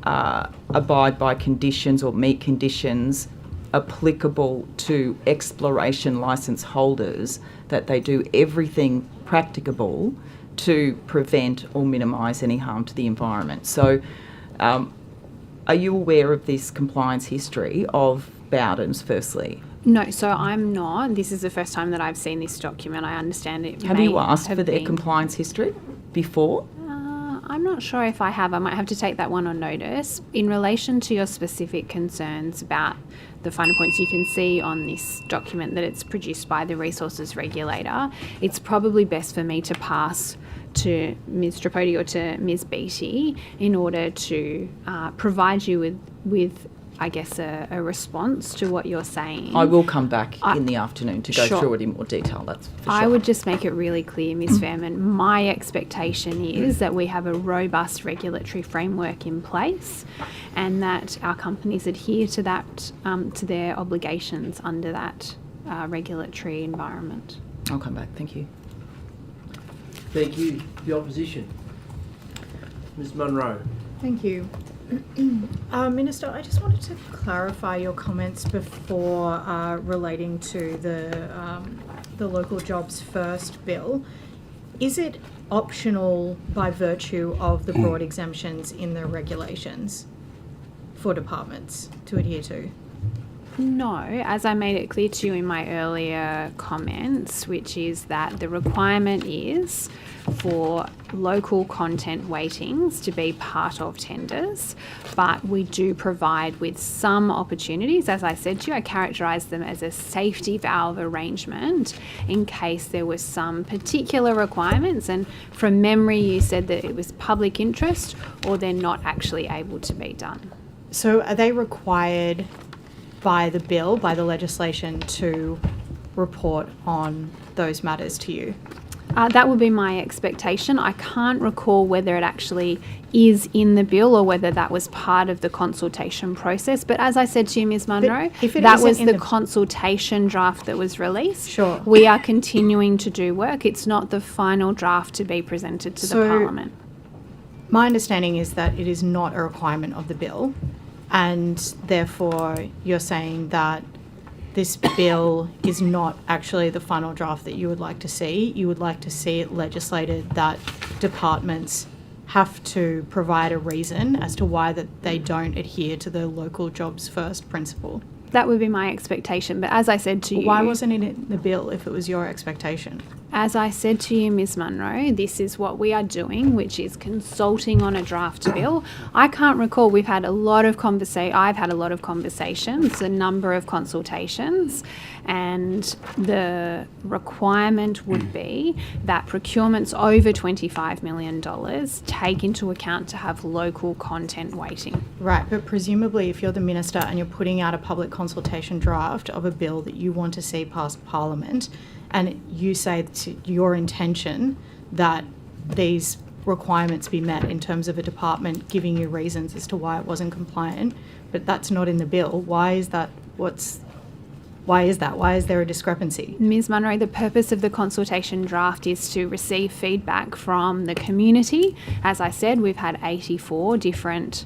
L: abide by conditions or meet conditions applicable to exploration licence holders, that they do everything practicable to prevent or minimise any harm to the environment. So are you aware of this compliance history of Bowden's, firstly?
D: No, so I'm not. This is the first time that I've seen this document. I understand it.
L: Have you asked for their compliance history before?
D: I'm not sure if I have. I might have to take that one on notice. In relation to your specific concerns about the finer points, you can see on this document that it's produced by the resources regulator. It's probably best for me to pass to Ms. Tripodi or to Ms. Beattie in order to provide you with I guess, a response to what you're saying.
L: I will come back in the afternoon to go through it in more detail, that's for sure.
D: I would just make it really clear, Ms. Fairman, my expectation is that we have a robust regulatory framework in place and that our companies adhere to that, to their obligations under that regulatory environment.
L: I'll come back, thank you.
A: Thank you. The opposition. Ms. Munro.
E: Thank you. Minister, I just wanted to clarify your comments before relating to the Local Jobs First bill. Is it optional by virtue of the broad exemptions in the regulations for departments to adhere to?
D: No, as I made it clear to you in my earlier comments, which is that the requirement is for local content weightings to be part of tenders, but we do provide with some opportunities. As I said to you, I characterise them as a safety valve arrangement in case there was some particular requirements, and from memory you said that it was public interest or they're not actually able to be done.
E: So are they required by the bill, by the legislation, to report on those matters to you?
D: That would be my expectation. I can't recall whether it actually is in the bill or whether that was part of the consultation process. But as I said to you, Ms. Munro, that was the consultation draft that was released.
E: Sure.
D: We are continuing to do work. It's not the final draft to be presented to the Parliament.
E: My understanding is that it is not a requirement of the bill, and therefore you're saying that this bill is not actually the final draft that you would like to see. You would like to see it legislated that departments have to provide a reason as to why that they don't adhere to the Local Jobs First principle.
D: That would be my expectation. But as I said to you...
E: Why wasn't it in the bill if it was your expectation?
D: As I said to you, Ms. Munro, this is what we are doing, which is consulting on a draft bill. I can't recall, I've had a lot of conversations, a number of consultations, and the requirement would be that procurements over $25 million take into account to have local content weighting.
E: Right, but presumably if you're the minister and you're putting out a public consultation draft of a bill that you want to see past Parliament, and you say it's your intention that these requirements be met in terms of a department giving you reasons as to why it wasn't compliant, but that's not in the bill, why is that? Why is there a discrepancy?
D: Ms Munro, the purpose of the consultation draft is to receive feedback from the community. As I said, we've had 84 different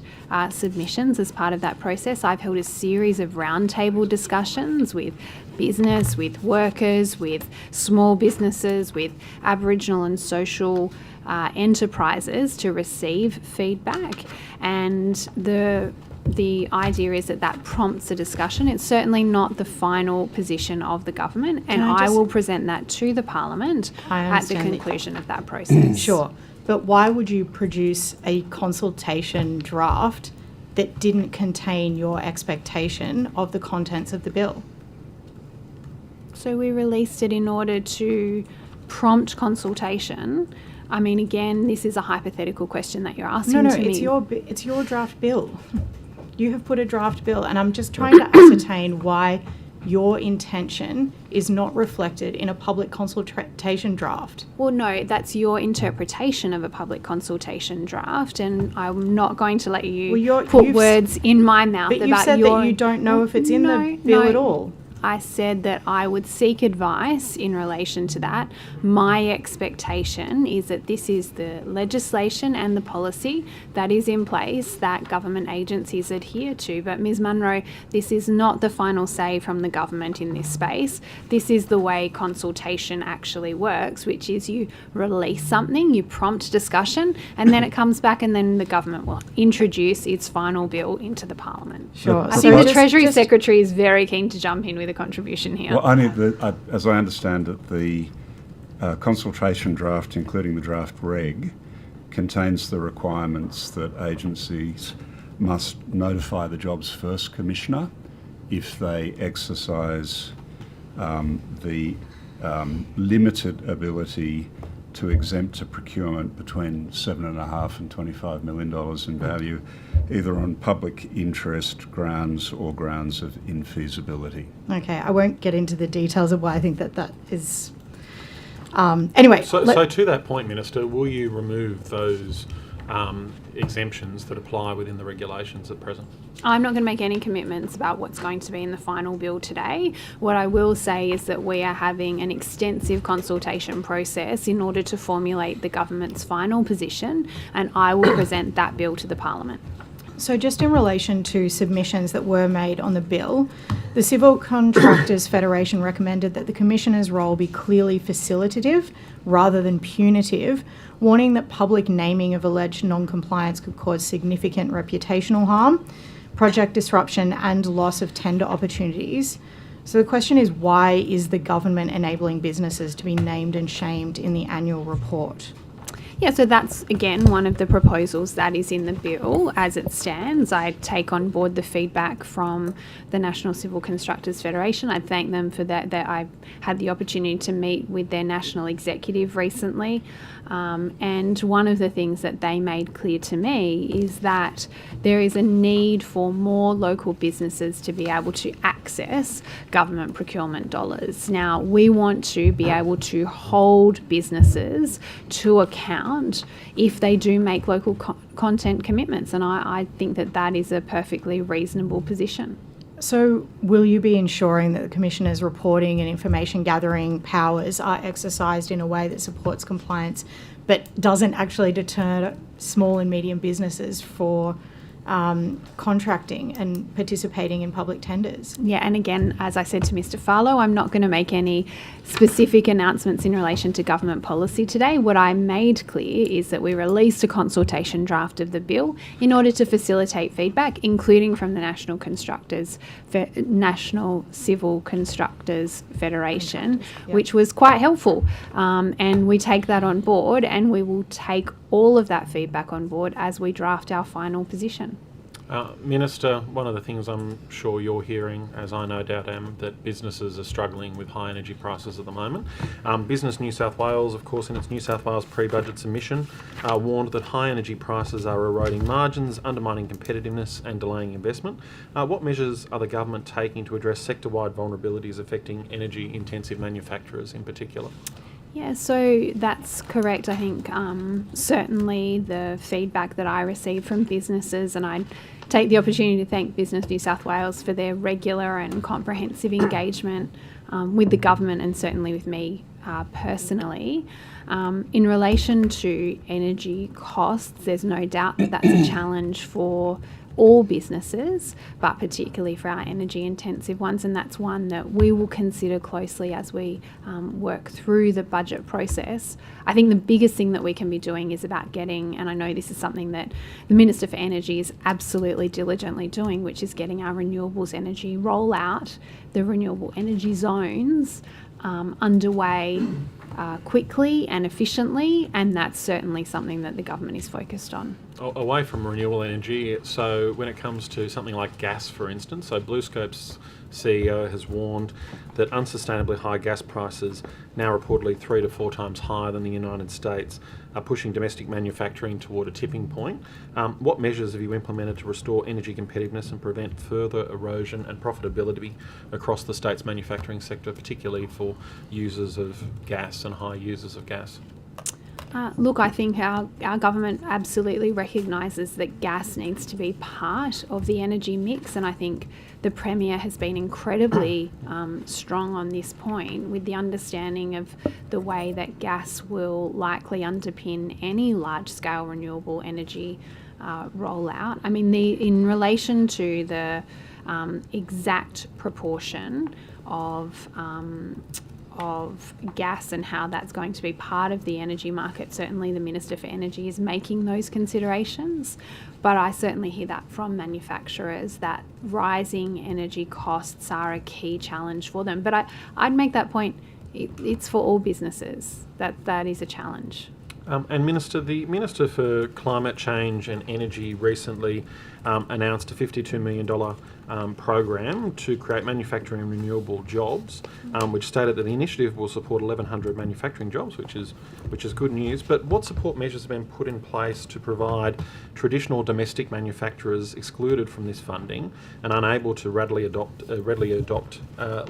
D: submissions as part of that process. I've held a series of roundtable discussions with business, with workers, with small businesses, with Aboriginal and social enterprises to receive feedback, and the idea is that prompts a discussion. It's certainly not the final position of the government, and I will present that to the Parliament at the conclusion of that process.
E: Sure, but why would you produce a consultation draft that didn't contain your expectation of the contents of the bill?
D: So we released it in order to prompt consultation. I mean, again, this is a hypothetical question that you're asking to me.
E: It's your draft bill. You have put a draft bill, and I'm just trying to ascertain why your intention is not reflected in a public consultation draft.
D: Well, no, that's your interpretation of a public consultation draft, and I'm not going to let you put words in my mouth
E: but
D: about
E: you've said that you don't know if it's in the bill at all.
D: I said that I would seek advice in relation to that. My expectation is that this is the legislation and the policy that is in place that government agencies adhere to. But Ms Munro, this is not the final say from the government in this space. This is the way consultation actually works, which is you release something, you prompt discussion, and then it comes back, and then the government will introduce its final bill into the Parliament.
E: Sure.
D: I think the Treasury Secretary is very keen to jump in with a contribution here.
H: Well, as I understand it, the consultation draft, including the draft reg, contains the requirements that agencies must notify the Jobs First Commissioner if they exercise the limited ability to exempt a procurement between $7.5 and $25 million in value, either on public interest grounds or grounds of infeasibility.
E: Okay, I won't get into the details of why I think that is... anyway.
C: So to that point, Minister, will you remove those exemptions that apply within the regulations at present?
D: I'm not going to make any commitments about what's going to be in the final bill today. What I will say is that we are having an extensive consultation process in order to formulate the government's final position, and I will present that bill to the Parliament.
E: So just in relation to submissions that were made on the bill, the Civil Contractors Federation recommended that the Commissioner's role be clearly facilitative rather than punitive, warning that public naming of alleged non-compliance could cause significant reputational harm, project disruption and loss of tender opportunities. So the question is, why is the government enabling businesses to be named and shamed in the annual report?
D: Yeah, so that's, again, one of the proposals that is in the bill as it stands. I take on board the feedback from the National Civil Constructors Federation. I thank them for that I had the opportunity to meet with their national executive recently. And one of the things that they made clear to me is that there is a need for more local businesses to be able to access government procurement dollars. Now, we want to be able to hold businesses to account if they do make local content commitments, and I think that is a perfectly reasonable position.
E: So will you be ensuring that the Commissioner's reporting and information gathering powers are exercised in a way that supports compliance but doesn't actually deter small and medium businesses for contracting and participating in public tenders?
D: Yeah, and again, as I said to Mr. Farlow, I'm not going to make any specific announcements in relation to government policy today. What I made clear is that we released a consultation draft of the bill in order to facilitate feedback, including from the National Civil Constructors Federation, which was quite helpful. And we take that on board, and we will take all of that feedback on board as we draft our final position.
C: Minister, one of the things I'm sure you're hearing, as I no doubt am, that businesses are struggling with high energy prices at the moment. Business New South Wales, of course, in its New South Wales pre-budget submission, warned that high energy prices are eroding margins, undermining competitiveness and delaying investment. What measures are the government taking to address sector-wide vulnerabilities affecting energy-intensive manufacturers in particular?
D: Yeah, so that's correct. I think certainly the feedback that I receive from businesses, and I take the opportunity to thank Business New South Wales for their regular and comprehensive engagement with the government and certainly with me personally. In relation to energy costs, there's no doubt that that's a challenge for all businesses, but particularly for our energy intensive ones, and that's one that we will consider closely as we work through the budget process. I think the biggest thing that we can be doing is about getting, and I know this is something that the Minister for Energy is absolutely diligently doing, which is getting our renewables energy rollout, the renewable energy zones underway quickly and efficiently, and that's certainly something that the government is focused on.
C: Away from renewable energy, so when it comes to something like gas, for instance, so BlueScope's CEO has warned that unsustainably high gas prices, now reportedly 3 to 4 times higher than the United States, are pushing domestic manufacturing toward a tipping point. What measures have you implemented to restore energy competitiveness and prevent further erosion and profitability across the state's manufacturing sector, particularly for users of gas and high users of gas?
D: Look, I think our government absolutely recognises that gas needs to be part of the energy mix, and I think the Premier has been incredibly strong on this point, with the understanding of the way that gas will likely underpin any large-scale renewable energy rollout. I mean, in relation to the exact proportion of gas and how that's going to be part of the energy market, certainly the Minister for Energy is making those considerations. But I certainly hear that from manufacturers, that rising energy costs are a key challenge for them. But I'd make that point, it's for all businesses, that is a challenge.
C: And Minister, the Minister for Climate Change and Energy recently announced a $52 million program to create manufacturing and renewable jobs, which stated that the initiative will support 1,100 manufacturing jobs, which is good news. But what support measures have been put in place to provide traditional domestic manufacturers excluded from this funding and unable to readily adopt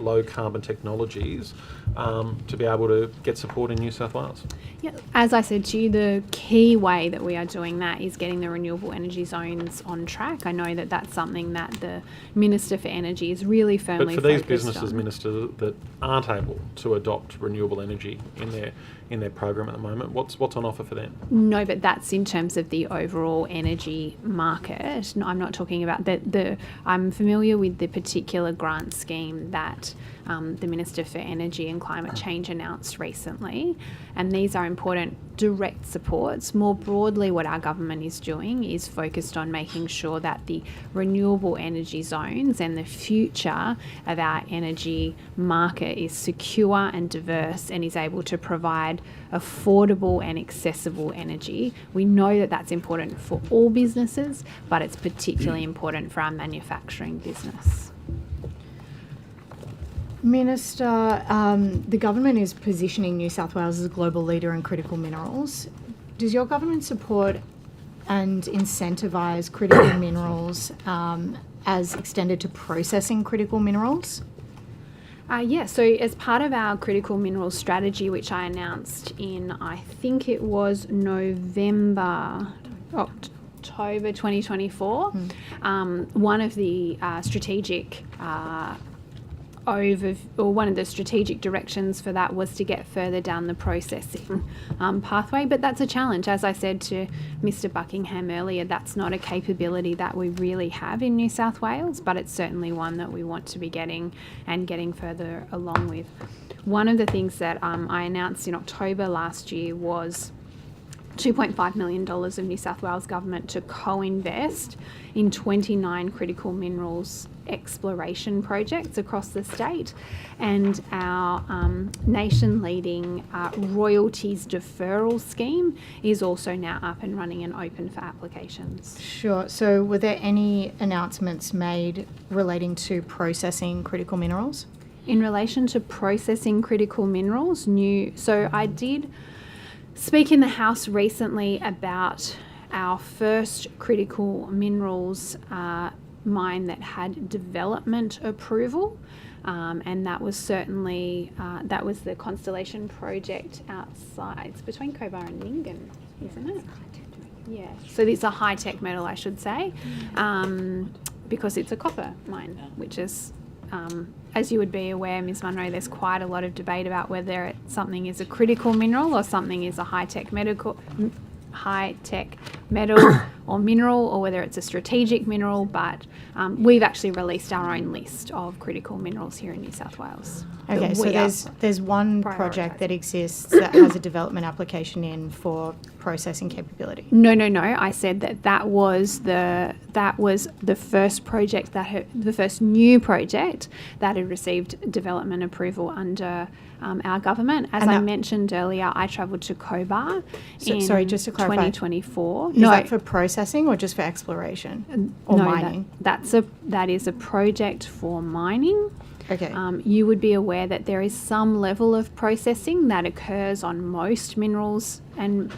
C: low carbon technologies to be able to get support in New South Wales?
D: Yeah, as I said to you, the key way that we are doing that is getting the renewable energy zones on track. I know that that's something that the Minister for Energy is really firmly focused on.
C: But for these businesses, Minister, that aren't able to adopt renewable energy in their program at the moment, what's on offer for them?
D: No, but that's in terms of the overall energy market. No, I'm not talking about that. I'm familiar with the particular grant scheme that the Minister for Energy and Climate Change announced recently, and these are important direct supports. More broadly, what our government is doing is focused on making sure that the renewable energy zones and the future of our energy market is secure and diverse and is able to provide affordable and accessible energy. We know that that's important for all businesses, but it's particularly important for our manufacturing business.
E: Minister, the government is positioning New South Wales as a global leader in critical minerals. Does your government support and incentivise critical minerals as extended to processing critical minerals?
D: Yeah, so as part of our critical minerals strategy, which I announced in, I think it was October 2024, one of the strategic one of the strategic directions for that was to get further down the processing pathway, but that's a challenge. As I said to Mr. Buckingham earlier, that's not a capability that we really have in New South Wales, but it's certainly one that we want to be getting further along with. One of the things that I announced in October last year was $2.5 million of New South Wales government to co-invest in 29 critical minerals exploration projects across the state, and our nation-leading royalties deferral scheme is also now up and running and open for applications.
E: Sure. So were there any announcements made relating to processing critical minerals?
D: In relation to processing critical minerals, so I did speak in the House recently about our first critical minerals mine that had development approval, and that was certainly that was the Constellation project outside. It's between Cobar and Nyngan, isn't it? Yeah. So it's a high-tech metal, I should say, because it's a copper mine, which is, as you would be aware, Ms. Munro, there's quite a lot of debate about whether something is a critical mineral or something is a high-tech metal or mineral, or whether it's a strategic mineral, but we've actually released our own list of critical minerals here in New South Wales.
E: Okay, so there's one project that exists that has a development application in for processing capability.
D: No. I said that was the first project the first new project that had received development approval under our government. As I mentioned earlier, I travelled to Cobar in
E: sorry, just to clarify,
D: 2024.
E: Is that for processing or just for exploration or mining?
D: That is a project for mining.
E: Okay.
D: You would be aware that there is some level of processing that occurs on most minerals and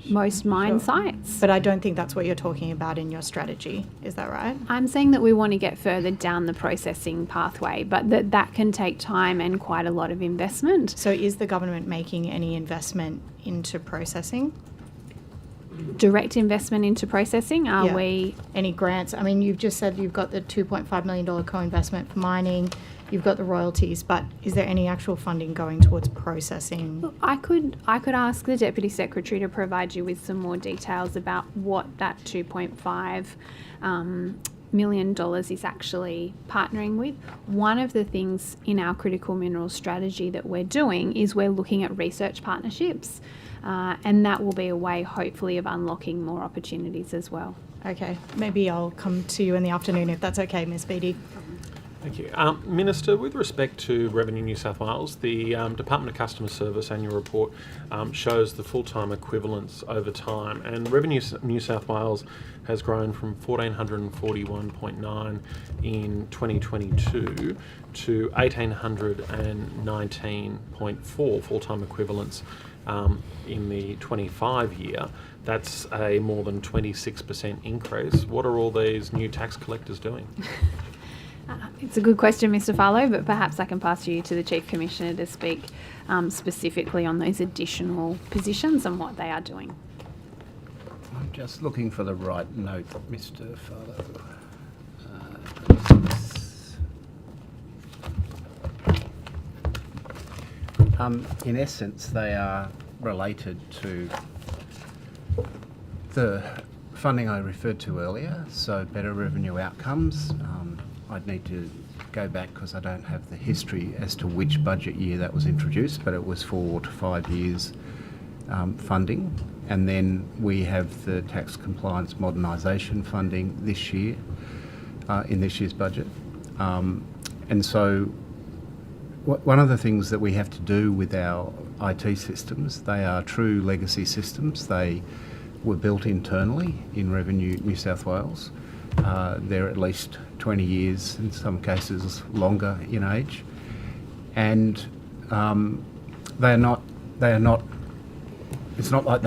D: most mine sites.
E: But I don't think that's what you're talking about in your strategy. Is that right?
D: I'm saying that we want to get further down the processing pathway, but that can take time and quite a lot of investment.
E: So is the government making any investment into processing?
D: Direct investment into processing? Are we...
E: Any grants? I mean, you've just said you've got the $2.5 million co-investment for mining, you've got the royalties, but is there any actual funding going towards processing?
D: Look, I could ask the Deputy Secretary to provide you with some more details about what that $2.5 million is actually partnering with. One of the things in our critical minerals strategy that we're doing is we're looking at research partnerships. And that will be a way, hopefully, of unlocking more opportunities as well.
E: Okay, maybe I'll come to you in the afternoon if that's okay, Ms. Beattie.
C: Thank you. Minister, with respect to Revenue New South Wales, the Department of Customer Service annual report shows the full-time equivalents over time, and Revenue New South Wales has grown from 1,441.9 in 2022 to 1,819.4 full-time equivalents in the 25 year. That's a more than 26% increase. What are all these new tax collectors doing?
D: It's a good question, Mr. Farlow, but perhaps I can pass you to the Chief Commissioner to speak specifically on those additional positions and what they are doing.
G: I'm just looking for the right note, Mr. Farlow. In essence, they are related to the funding I referred to earlier, so better revenue outcomes. I'd need to go back because I don't have the history as to which budget year that was introduced, but it was 4 to 5 years funding. And then we have the tax compliance modernisation funding this year, in this year's budget. And so one of the things that we have to do with our IT systems, they are true legacy systems. They were built internally in Revenue New South Wales. They're at least 20 years, in some cases longer in age. And they are not, it's not like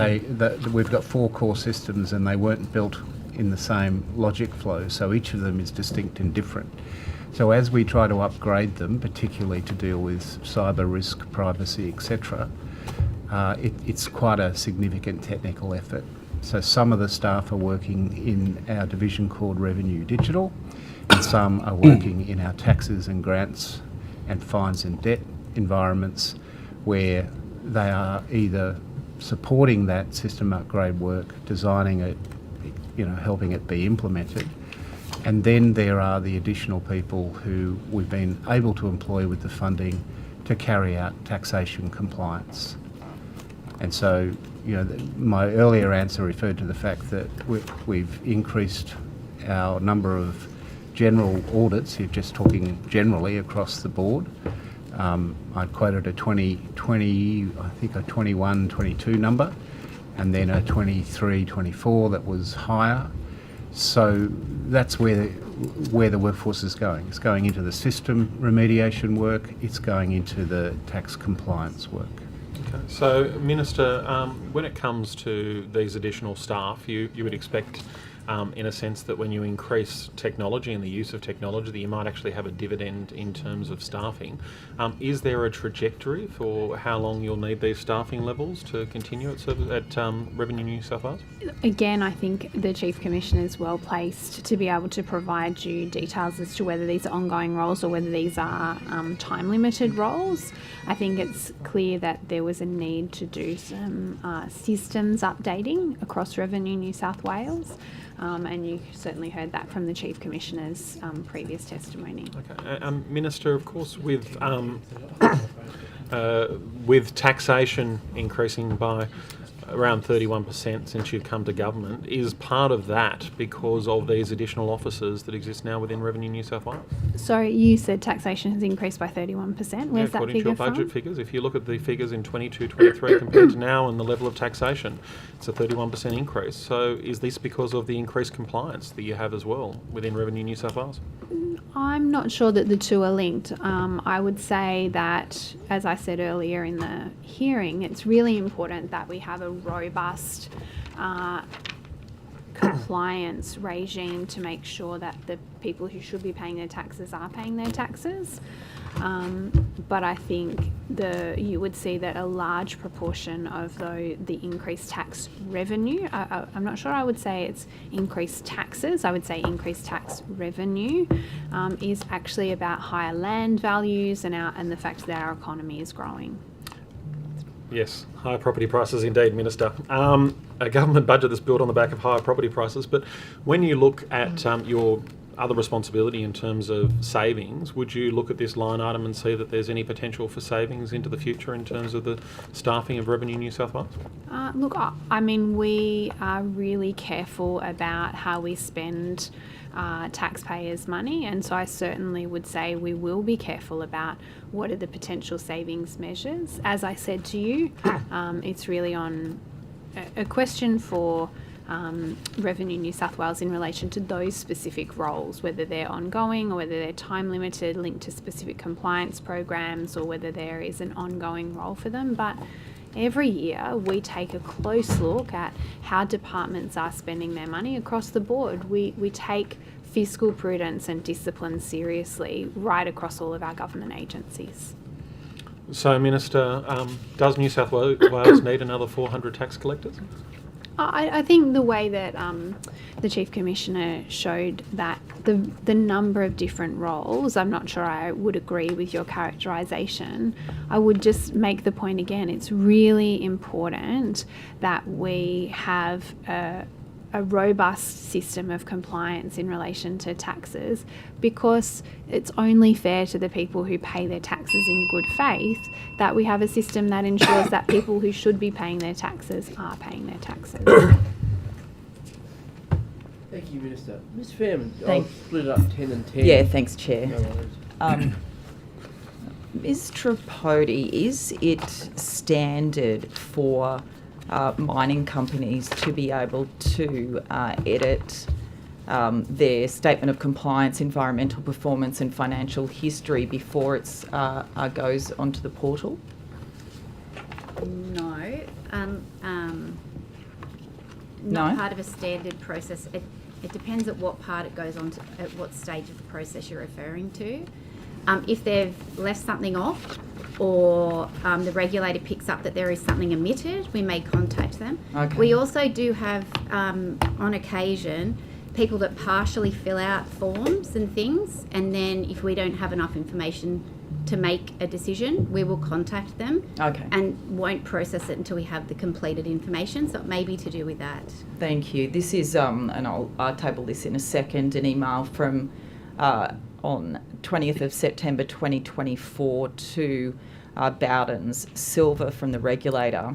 G: we've got 4 core systems and they weren't built in the same logic flow, so each of them is distinct and different. So as we try to upgrade them, particularly to deal with cyber risk, privacy, etc., it's quite a significant technical effort. So some of the staff are working in our division called Revenue Digital, and some are working in our taxes and grants and fines and debt environments, where they are either supporting that system upgrade work, designing it, helping it be implemented. And then there are the additional people who we've been able to employ with the funding to carry out taxation compliance. And so, my earlier answer referred to the fact that we've increased our number of general audits, you're just talking generally across the board. I quoted a 2020, I think a 21, 22 number, and then a 23, 24 that was higher. So that's where the workforce is going. It's going into the system remediation work, it's going into the tax compliance work.
C: Okay. So, Minister, when it comes to these additional staff, you would expect, in a sense, that when you increase technology and the use of technology, that you might actually have a dividend in terms of staffing. Is there a trajectory for how long you'll need these staffing levels to continue at Revenue New South Wales?
D: Again, I think the Chief Commissioner is well placed to be able to provide you details as to whether these are ongoing roles or whether these are time-limited roles. I think it's clear that there was a need to do some systems updating across Revenue New South Wales. And you certainly heard that from the Chief Commissioner's previous testimony.
C: Okay. Minister, of course, with taxation increasing by around 31% since you've come to government, is part of that because of these additional offices that exist now within Revenue New South Wales?
D: Sorry, you said taxation has increased by 31%. Where's that figure from?
C: According to your budget figures, if you look at the figures in 22-23 compared to now and the level of taxation, it's a 31% increase. So is this because of the increased compliance that you have as well within Revenue New South Wales?
D: I'm not sure that the two are linked. I would say that, as I said earlier in the hearing, it's really important that we have a robust compliance regime to make sure that the people who should be paying their taxes are paying their taxes. But I think you would see that a large proportion of the increased tax revenue, I'm not sure I would say it's increased taxes, I would say increased tax revenue is actually about higher land values and the fact that our economy is growing.
C: Yes, higher property prices indeed, Minister. A government budget that's built on the back of higher property prices, but when you look at your other responsibility in terms of savings, would you look at this line item and see that there's any potential for savings into the future in terms of the staffing of Revenue New South Wales?
D: Look, I mean, we are really careful about how we spend taxpayers' money, and so I certainly would say we will be careful about what are the potential savings measures. As I said to you, it's really on a question for Revenue New South Wales in relation to those specific roles, whether they're ongoing or whether they're time limited, linked to specific compliance programs, or whether there is an ongoing role for them. But every year we take a close look at how departments are spending their money across the board. We take fiscal prudence and discipline seriously right across all of our government agencies.
C: So, Minister, does New South Wales need another 400 tax collectors?
D: I think the way that the Chief Commissioner showed that the number of different roles, I'm not sure I would agree with your characterisation. I would just make the point again, it's really important that we have a robust system of compliance in relation to taxes, because it's only fair to the people who pay their taxes in good faith that we have a system that ensures that people who should be paying their taxes are paying their taxes.
A: Thank you, Minister. Ms Fairman, I'll split it up 10 and 10.
L: Yeah, thanks, Chair.
A: No worries.
L: Ms Tripodi, is it standard for mining companies to be able to edit their statement of compliance, environmental performance and financial history before it goes onto the portal?
M: No.
L: No?
M: Not part of a standard process. It depends at what part it goes on to, at what stage of the process you're referring to. If they've left something off, or the regulator picks up that there is something omitted, we may contact them.
L: Okay.
M: We also do have, on occasion, people that partially fill out forms and things, and then if we don't have enough information to make a decision, we will contact them.
L: Okay.
M: And won't process it until we have the completed information, so it may be to do with that.
L: Thank you. This is, and I'll table this in a second, an email from on 20th of September 2024 to Bowden's Silver from the regulator.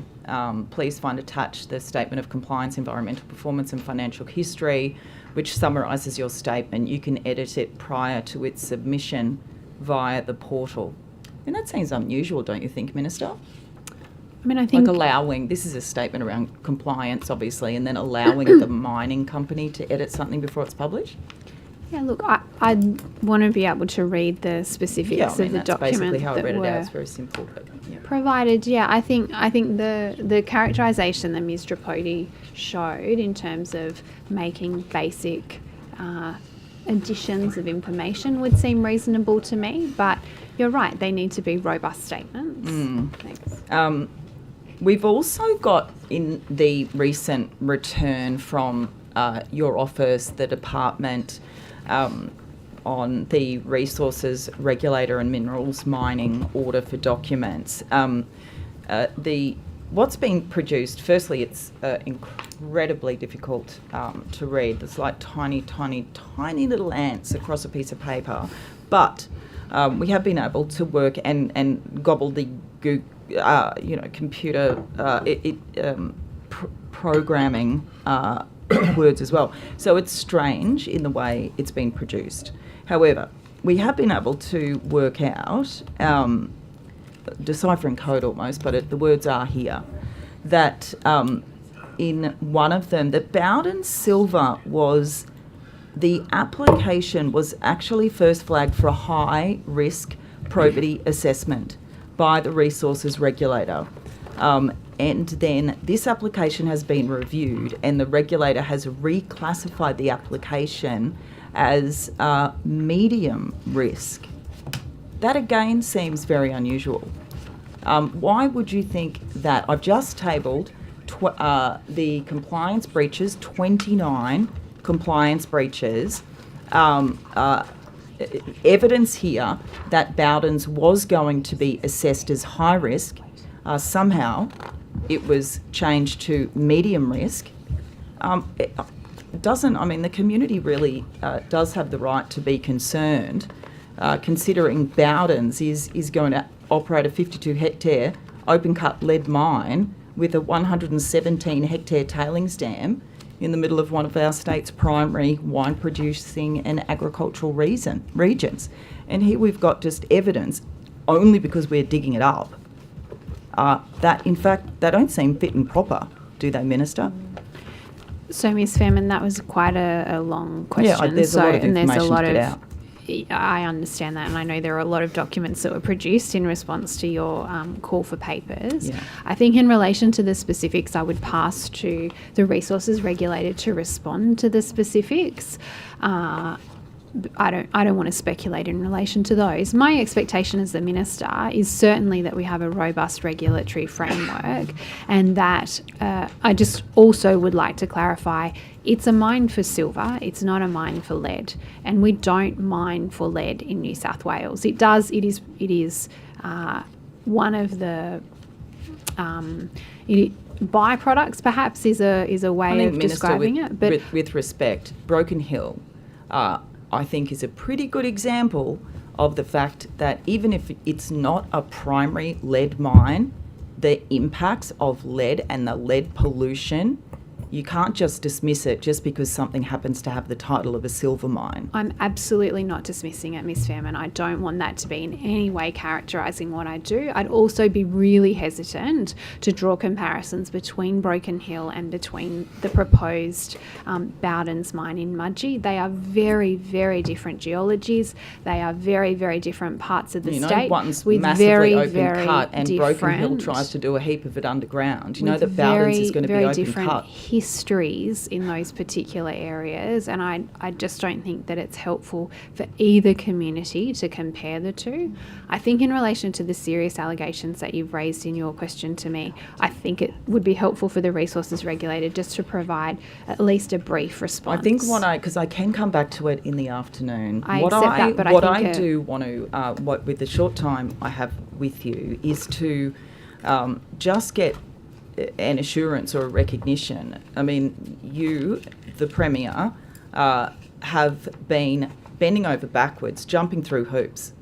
L: please find attached the Statement of Compliance, Environmental Performance and Financial History, which summarises your statement. You can edit it prior to its submission via the portal. And that seems unusual, don't you think, Minister?
D: I mean, I think
L: like allowing, this is a statement around compliance, obviously, and then allowing the mining company to edit something before it's published?
D: Yeah, look, I want to be able to read the specifics of the
L: that's
D: document
L: basically how I
D: that
L: read it
D: were
L: out. It's very simple. But, yeah.
D: provided. Yeah, I think the characterisation that Ms. Tripodi showed in terms of making basic additions of information would seem reasonable to me, but you're right, they need to be robust statements. Thanks.
L: We've also got in the recent return from your office, the department, on the Resources Regulator and Minerals Mining Order for Documents. What's been produced, firstly, it's incredibly difficult to read. There's like tiny, tiny, tiny little ants across a piece of paper. But we have been able to work and gobble the computer programming words as well. So it's strange in the way it's been produced. However, we have been able to work out, deciphering code almost, but the words are here, that in one of them, that Bowden Silver was, the application was actually first flagged for a high risk probity assessment by the Resources Regulator. And then this application has been reviewed and the regulator has reclassified the application as medium risk. That again seems very unusual. Why would you think that? I've just tabled the compliance breaches, 29 compliance breaches, evidence here that Bowden's was going to be assessed as high risk. Somehow it was changed to medium risk. It doesn't, I mean, the community really does have the right to be concerned, considering Bowden's is going to operate a 52 hectare open cut lead mine with a 117 hectare tailings dam in the middle of one of our state's primary wine producing and agricultural regions. And here we've got just evidence, only because we're digging it up, that in fact they don't seem fit and proper, do they, Minister?
D: So, Ms. Fairman, that was quite a long question.
L: Yeah, there's a lot of information to get out.
D: I understand that, and I know there are a lot of documents that were produced in response to your call for papers. Yeah. I think in relation to the specifics, I would pass to the Resources Regulator to respond to the specifics. I don't want to speculate in relation to those. My expectation as the Minister is certainly that we have a robust regulatory framework, and that I just also would like to clarify, it's a mine for silver, it's not a mine for lead, and we don't mine for lead in New South Wales. It is one of the byproducts, perhaps, is a way of describing it. But
L: with respect, Broken Hill, I think, is a pretty good example of the fact that even if it's not a primary lead mine, the impacts of lead and the lead pollution, you can't just dismiss it just because something happens to have the title of a silver mine.
D: I'm absolutely not dismissing it, Ms. Fairman. I don't want that to be in any way characterising what I do. I'd also be really hesitant to draw comparisons between Broken Hill and between the proposed Bowden's mine in Mudgee. They are very, very different geologies. They are very, very different parts of the state.
L: One's
D: with
L: massively
D: very,
L: open
D: very
L: cut and Broken Hill tries to do a heap of it underground. You know that Bowden's is going to be open cut.
D: Histories in those particular areas, and I just don't think that it's helpful for either community to compare the two. I think in relation to the serious allegations that you've raised in your question to me, I think it would be helpful for the Resources Regulator just to provide at least a brief response.
L: I think because I can come back to it in the afternoon.
D: I accept that, but I
L: do want to, with the short time I have with you, is to just get an assurance or a recognition. I mean, you, the Premier, have been bending over backwards, jumping through hoops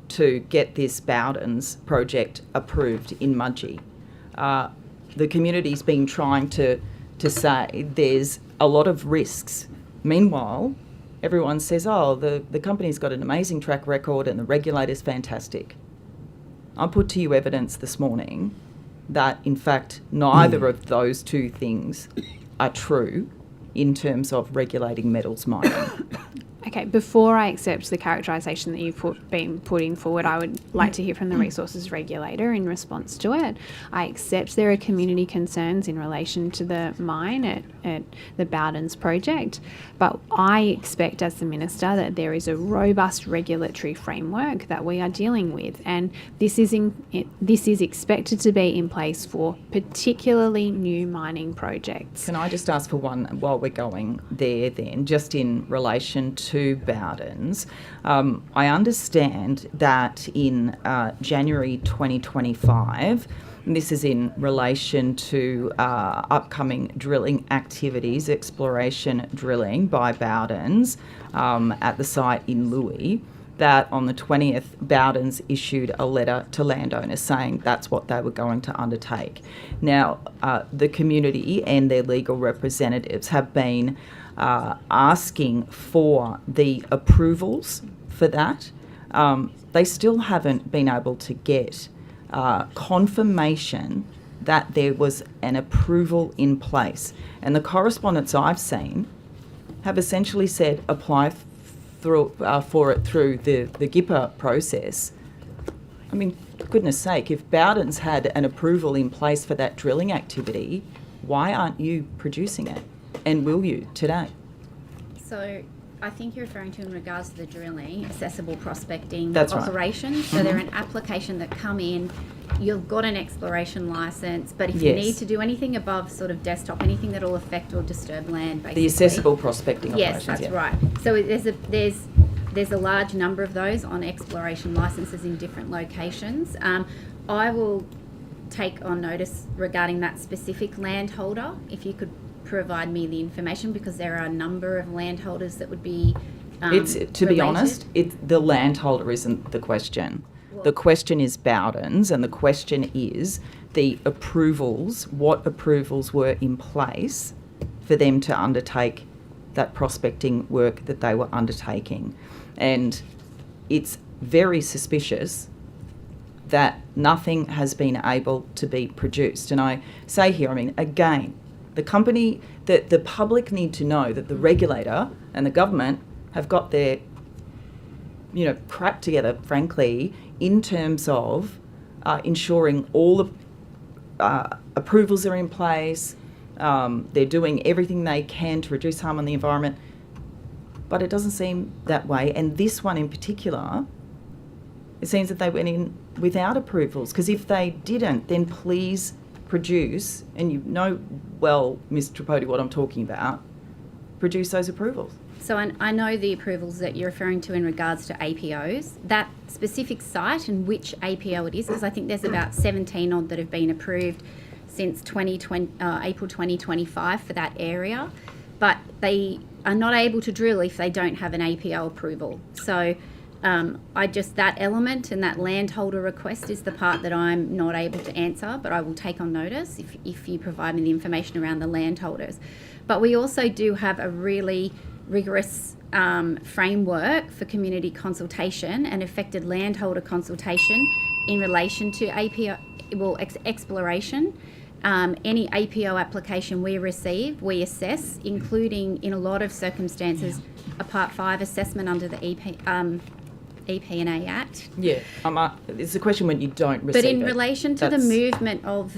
L: to get this Bowden's project approved in Mudgee. the community's been trying to say there's a lot of risks. Meanwhile, everyone says, oh, the company's got an amazing track record and the regulator's fantastic. I put to you evidence this morning that, in fact, neither of those two things are true in terms of regulating metals mining.
D: Okay, before I accept the characterisation that you've been putting forward, I would like to hear from the resources regulator in response to it. I accept there are community concerns in relation to the mine at the Bowdens project, but I expect as the Minister that there is a robust regulatory framework that we are dealing with, and this is expected to be in place for particularly new mining projects.
L: Can I just ask for one while we're going there then, just in relation to Bowdens? I understand that in January 2025, and this is in relation to upcoming drilling activities, exploration drilling by Bowdens at the site in Louis, that on the 20th, Bowdens issued a letter to landowners saying that's what they were going to undertake. Now, the community and their legal representatives have been asking for the approvals for that. They still haven't been able to get confirmation that there was an approval in place. And the correspondence I've seen have essentially said apply for it through the GIPA process. I mean, goodness sake, if Bowdens had an approval in place for that drilling activity, why aren't you producing it? And will you today?
M: So I think you're referring to in regards to the drilling, accessible prospecting
L: That's right.
M: operations. So they're an application that come in, you've got an exploration licence, but if you need to do anything above sort of desktop, anything that will affect or disturb land, basically.
L: The accessible prospecting
M: yes,
L: operations.
M: Yes, that's right. So there's a large number of those on exploration licences in different locations. I will take on notice regarding that specific landholder, if you could provide me the information, because there are a number of landholders that would be
L: to be honest, the landholder isn't the question. The question is Bowdens, and the question is the approvals, what approvals were in place for them to undertake that prospecting work that they were undertaking. And it's very suspicious that nothing has been able to be produced. And I say here, I mean, again, the company, the public need to know that the regulator and the government have got their, crap together, frankly, in terms of ensuring all the approvals are in place. They're doing everything they can to reduce harm on the environment. But it doesn't seem that way. And this one in particular, it seems that they went in without approvals. Because if they didn't, then please produce, and you know well, Ms. Tripodi, what I'm talking about, produce those approvals.
M: So I know the approvals that you're referring to in regards to APOs. That specific site and which APO it is, because I think there's about 17 odd that have been approved since April 2025 for that area, but they are not able to drill if they don't have an APO approval. So that element and that landholder request is the part that I'm not able to answer, but I will take on notice if you provide me the information around the landholders. But we also do have a really rigorous framework for community consultation and affected landholder consultation in relation to exploration. Any APO application we receive, we assess, including in a lot of circumstances a Part 5 assessment under the EP&A Act.
L: Yeah, it's a question when you don't receive it.
M: But in relation to the movement of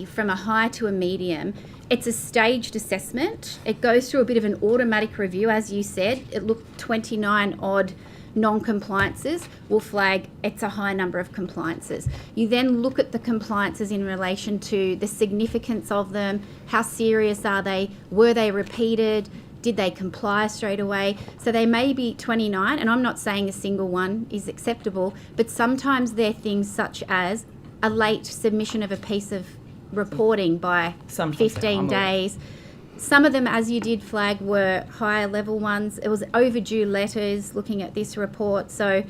M: from a high to a medium, it's a staged assessment. It goes through a bit of an automatic review, as you said. It looked 29 odd non-compliances will flag it's a high number of compliances. You then look at the compliances in relation to the significance of them, how serious are they, were they repeated, did they comply straight away? So they may be 29, and I'm not saying a single one is acceptable, but sometimes they're things such as a late submission of a piece of reporting by 15 days. Some of them, as you did flag, were higher level ones. It was overdue letters looking at this report. So,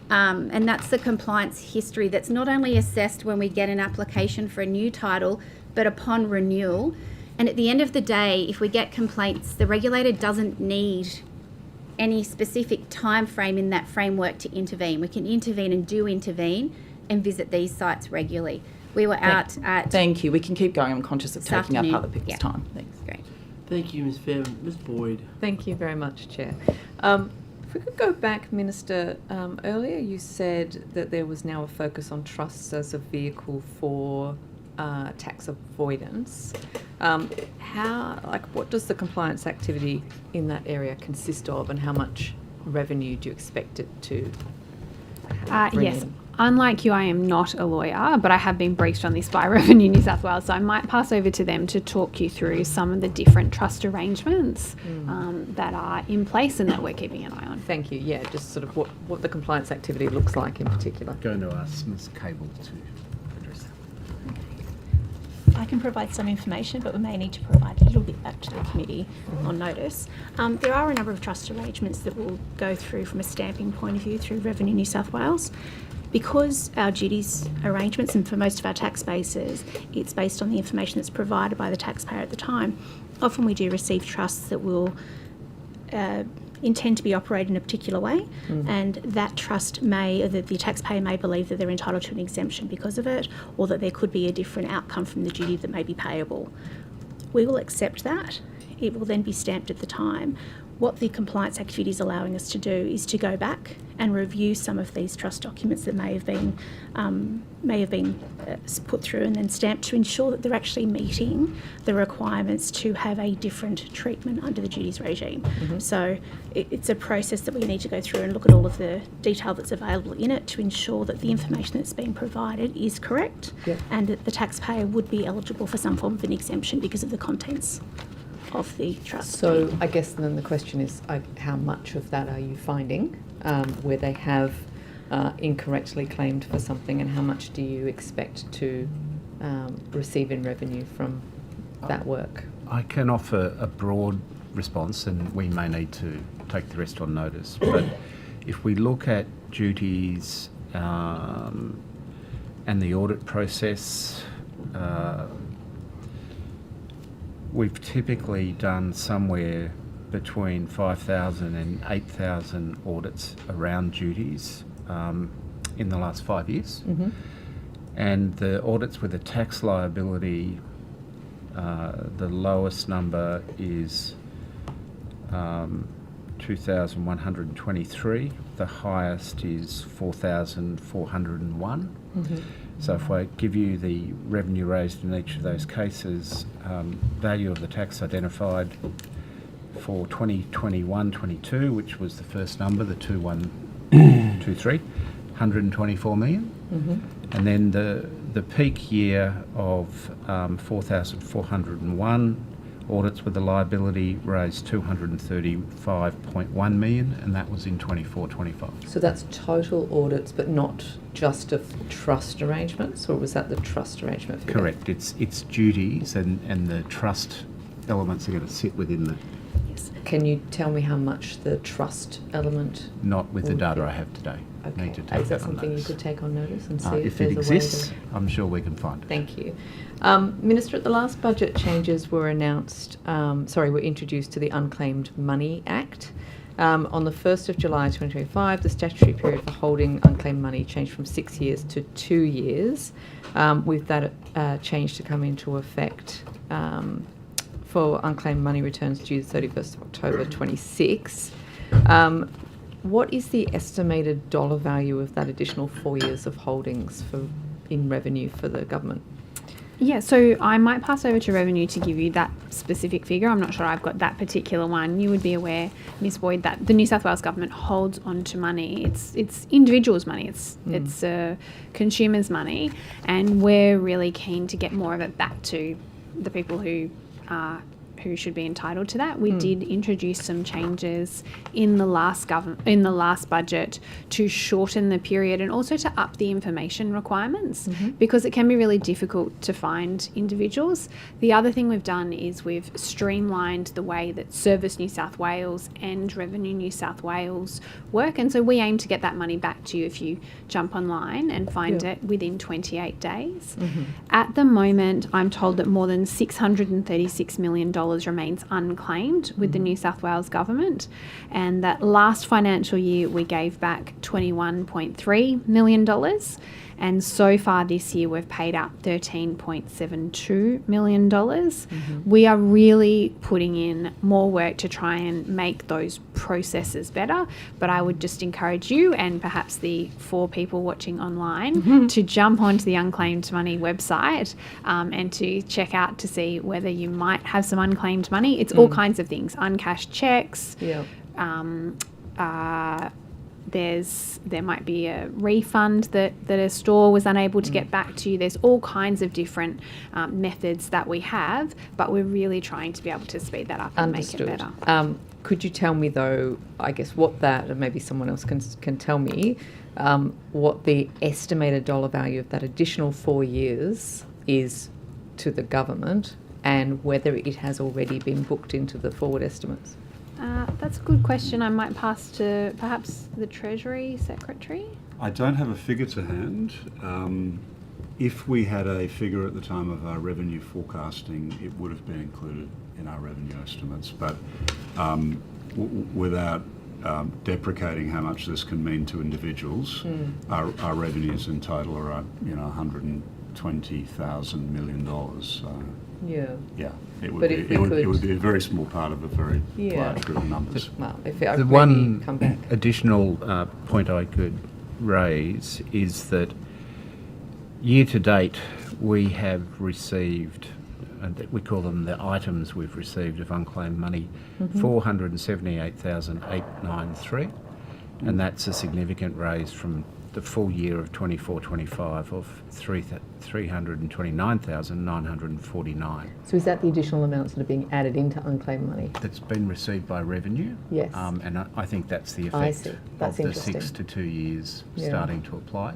M: and that's the compliance history that's not only assessed when we get an application for a new title, but upon renewal. And at the end of the day, if we get complaints, the regulator doesn't need any specific time frame in that framework to intervene. We can intervene and do intervene and visit these sites regularly. We were out at...
L: Thank you. We can keep going. I'm conscious of taking up other people's time. Thanks.
M: Great.
A: Thank you, Ms. Fairman. Ms. Boyd.
F: Thank you very much, Chair. If we could go back, Minister, earlier you said that there was now a focus on trusts as a vehicle for tax avoidance. What does the compliance activity in that area consist of, and how much revenue do you expect it to bring
D: Yes.
F: in?
D: Unlike you, I am not a lawyer, but I have been briefed on this by Revenue New South Wales, so I might pass over to them to talk you through some of the different trust arrangements that are in place and that we're keeping an eye on.
F: Thank you. Yeah, just sort of what the compliance activity looks like in particular.
G: Going to ask Ms. Cable to address that.
N: I can provide some information, but we may need to provide a little bit back to the committee on notice. There are a number of trust arrangements that will go through from a stamping point of view through Revenue New South Wales. Because our duties arrangements, and for most of our tax bases, it's based on the information that's provided by the taxpayer at the time. Often we do receive trusts that will intend to be operated in a particular way, and that trust may, or the taxpayer may believe that they're entitled to an exemption because of it, or that there could be a different outcome from the duty that may be payable. We will accept that. It will then be stamped at the time. What the compliance activity is allowing us to do is to go back and review some of these trust documents that may have been put through and then stamped to ensure that they're actually meeting the requirements to have a different treatment under the duties regime. So it's a process that we need to go through and look at all of the detail that's available in it to ensure that the information that's being provided is correct and that the taxpayer would be eligible for some form of an exemption because of the contents of the trust.
F: So I guess then the question is, how much of that are you finding where they have incorrectly claimed for something, and how much do you expect to receive in revenue from that work?
G: I can offer a broad response, and we may need to take the rest on notice. But if we look at duties and the audit process, we've typically done somewhere between 5,000 and 8,000 audits around duties in the last 5 years. And the audits with a tax liability, the lowest number is 2,123. The highest is 4,401. So if I give you the revenue raised in each of those cases, value of the tax identified for 2021-22, which was the first number, the 2123, 124 million. And then the peak year of 4,401 audits with the liability raised 235.1 million, and that was in 24-25.
F: So that's total audits, but not just of trust arrangements, or was that the trust arrangement figure?
G: Correct. It's duties, and the trust elements are going to sit within the...
F: Yes. Can you tell me how much the trust element...
G: Not with the data I have today.
F: Okay.
G: Need to take
F: Is that
G: on
F: something
G: notice.
F: you could take on notice and see
G: if
F: there's
G: it
F: a
G: exists,
F: way
G: I'm sure we can find it.
F: Thank you. Minister, at the last budget, changes were were introduced to the Unclaimed Money Act. On the 1st of July 2025, the statutory period for holding unclaimed money changed from 6 years to 2 years, with that change to come into effect for unclaimed money returns due the 31st of October 26. What is the estimated dollar value of that additional 4 years of holdings in revenue for the government?
D: Yeah, so I might pass over to Revenue to give you that specific figure. I'm not sure I've got that particular one. You would be aware, Ms. Boyd, that the New South Wales government holds onto money. It's individuals' money. It's consumers' money, and we're really keen to get more of it back to the people who who should be entitled to that. We did introduce some changes in the last budget to shorten the period and also to up the information requirements because it can be really difficult to find individuals. The other thing we've done is we've streamlined the way that Service New South Wales and Revenue New South Wales work, and so we aim to get that money back to you if you jump online and find it within 28 days. At the moment, I'm told that more than $636 million remains unclaimed with the New South Wales government, and that last financial year we gave back $21.3 million, and so far this year we've paid out $13.72 million. We are really putting in more work to try and make those processes better, but I would just encourage you and perhaps the 4 people watching online to jump onto the Unclaimed Money website and to check out to see whether you might have some unclaimed money. It's all kinds of things, uncashed checks, there might be a refund that a store was unable to get back to you. There's all kinds of different methods that we have, but we're really trying to be able to speed that up and make it better.
F: Could you tell me though, I guess what that, and maybe someone else can tell me, what the estimated dollar value of that additional 4 years is to the government and whether it has already been booked into the forward estimates?
D: That's a good question. I might pass to perhaps the Treasury Secretary.
H: I don't have a figure to hand. If we had a figure at the time of our revenue forecasting, it would have been included in our revenue estimates. But without deprecating how much this can mean to individuals, our revenues in total are $120,000 million. So, it would be a very small part of a very large group of numbers.
G: The one additional point I could raise is that year to date we have received, we call them the items we've received of unclaimed money, 478,893, and that's a significant raise from the full year of 24-25 of 329,949.
F: So is that the additional amounts that are being added into unclaimed money?
G: That's been received by revenue.
F: Yes.
G: And I think that's the effect of the 6 to 2 years starting to apply.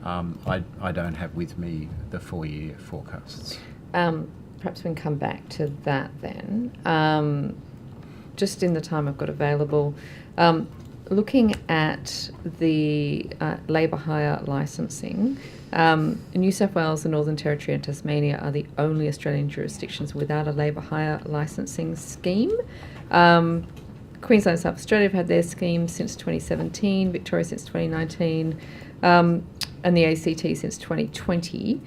G: I don't have with me the 4-year forecasts.
F: Perhaps we can come back to that then. Just in the time I've got available, looking at the labour hire licensing, New South Wales, the Northern Territory and Tasmania are the only Australian jurisdictions without a labour hire licensing scheme. Queensland and South Australia have had their scheme since 2017, Victoria since 2019, and the ACT since 2020.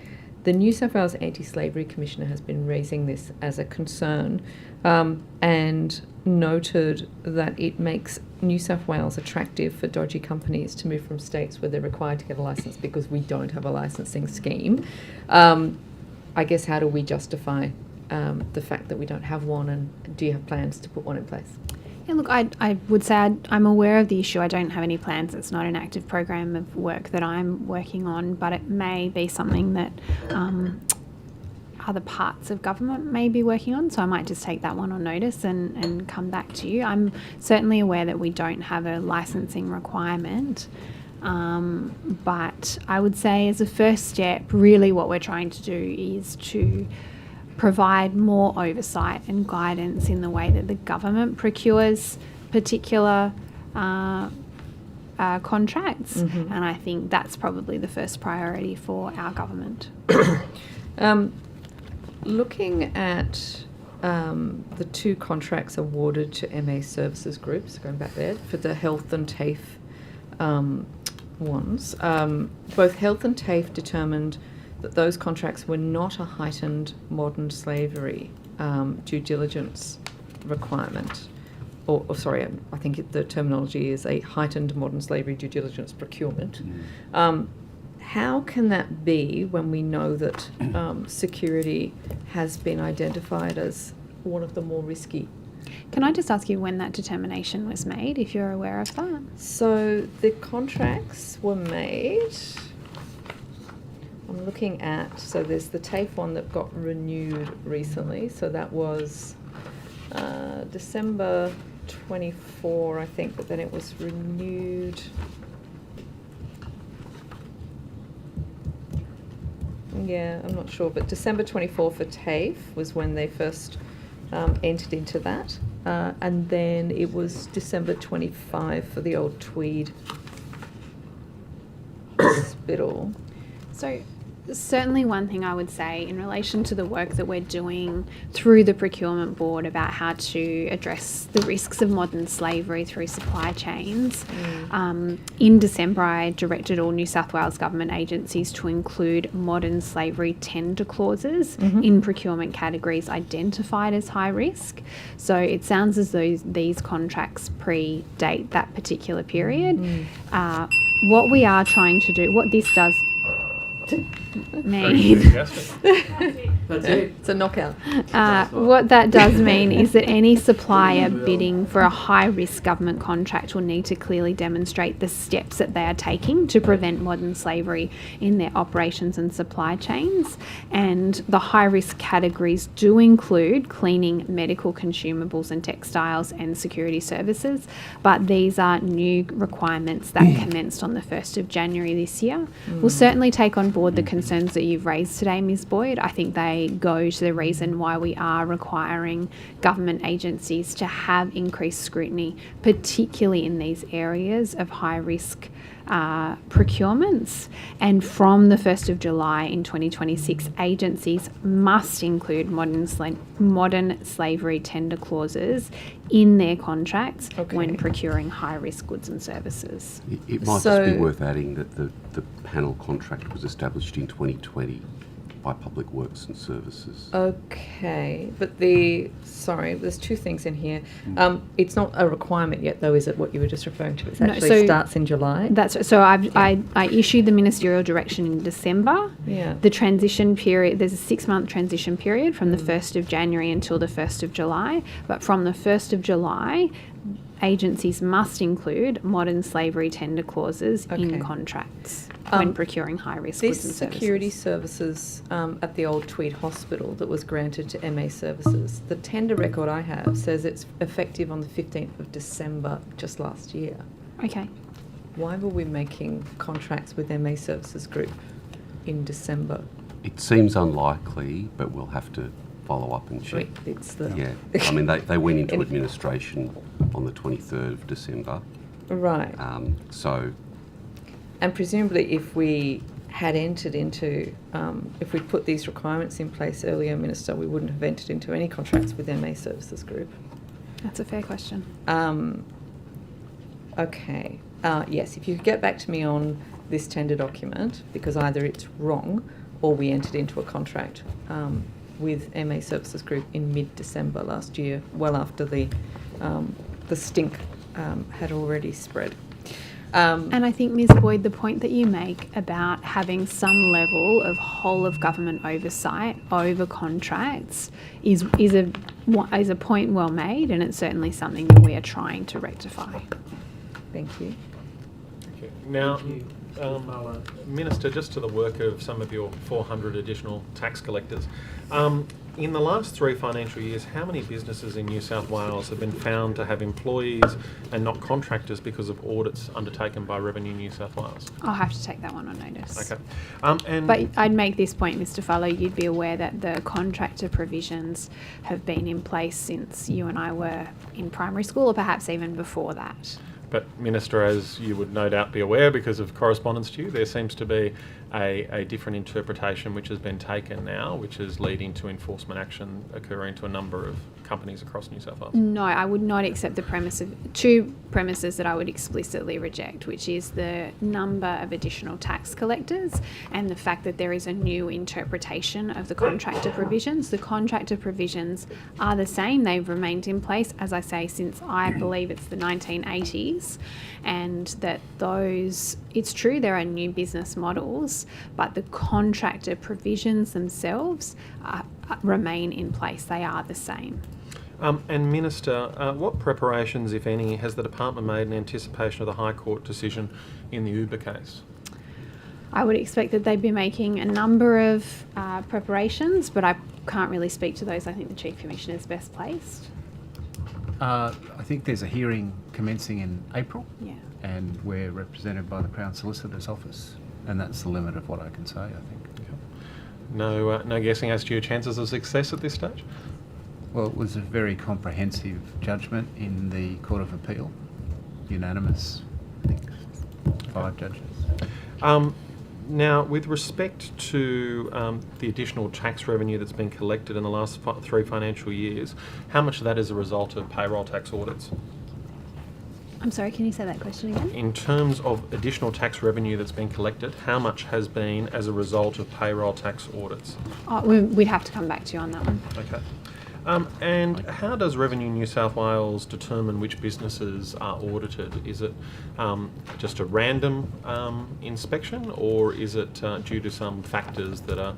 F: The New South Wales Anti-Slavery Commissioner has been raising this as a concern and noted that it makes New South Wales attractive for dodgy companies to move from states where they're required to get a licence because we don't have a licensing scheme. I guess how do we justify the fact that we don't have one, and do you have plans to put one in place?
D: Yeah, look, I would say I'm aware of the issue. I don't have any plans. It's not an active program of work that I'm working on, but it may be something that other parts of government may be working on. So I might just take that one on notice and come back to you. I'm certainly aware that we don't have a licensing requirement. But I would say as a first step, really what we're trying to do is to provide more oversight and guidance in the way that the government procures particular contracts. And I think that's probably the first priority for our government.
F: Looking at the 2 contracts awarded to MA Services Groups, going back there, for the health and TAFE ones, both health and TAFE determined that those contracts were not a heightened modern slavery due diligence requirement. Or sorry, I think the terminology is a heightened modern slavery due diligence procurement. How can that be when we know that security has been identified as one of the more risky?
D: Can I just ask you when that determination was made, if you're aware of that?
F: So the contracts were made, I'm looking at, so there's the TAFE one that got renewed recently, so that was December 24, I think, but then it was renewed. Yeah, I'm not sure, but December 24 for TAFE was when they first entered into that. And then it was December 25 for the old Tweed Hospital.
D: So certainly one thing I would say in relation to the work that we're doing through the procurement board about how to address the risks of modern slavery through supply chains. In December, I directed all New South Wales government agencies to include modern slavery tender clauses in procurement categories identified as high risk. So it sounds as though these contracts predate that particular period. What we are trying to do, what this does mean.
A: That's it.
F: It's a knockout.
D: What that does mean is that any supplier bidding for a high-risk government contract will need to clearly demonstrate the steps that they are taking to prevent modern slavery in their operations and supply chains. And the high-risk categories do include cleaning, medical consumables and textiles, and security services. But these are new requirements that commenced on the 1st of January this year. We'll certainly take on board the concerns that you've raised today, Ms. Boyd. I think they go to the reason why we are requiring government agencies to have increased scrutiny, particularly in these areas of high risk procurements. And from the 1st of July in 2026, agencies must include modern slavery tender clauses in their contracts when procuring high risk goods and services.
I: It might just be worth adding that the panel contract was established in 2020 by Public Works and Services.
F: Okay, but there's two things in here. It's not a requirement yet, though, is it? What you were just referring to? It actually starts in July.
D: I issued the ministerial direction in December.
F: Yeah.
D: The transition period. There's a 6-month transition period from the 1st of January until the 1st of July. But from the 1st of July, agencies must include modern slavery tender clauses in contracts when procuring high-risk goods and services.
F: This security services at the old Tweed Hospital that was granted to MA Services, the tender record I have says it's effective on the 15th of December just last year.
D: Okay.
F: Why were we making contracts with MA Services Group in December?
I: It seems unlikely, but we'll have to follow up and check. Yeah, I mean, they went into administration on the 23rd of December.
F: Right. And presumably if we had entered into, if we'd put these requirements in place earlier, Minister, we wouldn't have entered into any contracts with MA Services Group.
D: That's a fair question.
F: Okay. Yes, if you could get back to me on this tender document, because either it's wrong or we entered into a contract with MA Services Group in mid-December last year, well after the stink had already spread.
D: And I think, Ms. Boyd, the point that you make about having some level of whole of government oversight over contracts is a point well made, and it's certainly something that we are trying to rectify.
F: Thank you.
C: Okay. Now, Minister, just to the work of some of your 400 additional tax collectors. In the last 3 financial years, how many businesses in New South Wales have been found to have employees and not contractors because of audits undertaken by Revenue New South Wales?
D: I'll have to take that one on notice.
C: Okay.
D: But I'd make this point, Mr. Fallow, you'd be aware that the contractor provisions have been in place since you and I were in primary school, or perhaps even before that.
C: But, Minister, as you would no doubt be aware because of correspondence to you, there seems to be a different interpretation which has been taken now, which is leading to enforcement action occurring to a number of companies across New South Wales.
D: No, I would not accept the premise of two premises that I would explicitly reject, which is the number of additional tax collectors and the fact that there is a new interpretation of the contractor provisions. The contractor provisions are the same. They've remained in place, as I say, since I believe it's the 1980s, and that it's true there are new business models, but the contractor provisions themselves remain in place. They are the same.
C: And Minister, what preparations, if any, has the department made in anticipation of the High Court decision in the Uber case?
D: I would expect that they'd be making a number of preparations, but I can't really speak to those. I think the Chief Commissioner is best placed.
G: I think there's a hearing commencing in April.
D: Yeah.
G: And we're represented by the Crown Solicitor's Office. And that's the limit of what I can say, I think.
C: No guessing as to your chances of success at this stage?
G: Well, it was a very comprehensive judgment in the Court of Appeal. Unanimous, I think, 5 judges.
C: Now, with respect to the additional tax revenue that's been collected in the last 3 financial years, how much of that is a result of payroll tax audits?
D: I'm sorry, can you say that question again?
C: In terms of additional tax revenue that's been collected, how much has been as a result of payroll tax audits?
D: We'd have to come back to you on that one.
C: Okay. And how does Revenue New South Wales determine which businesses are audited? Is it just a random inspection, or is it due to some factors that are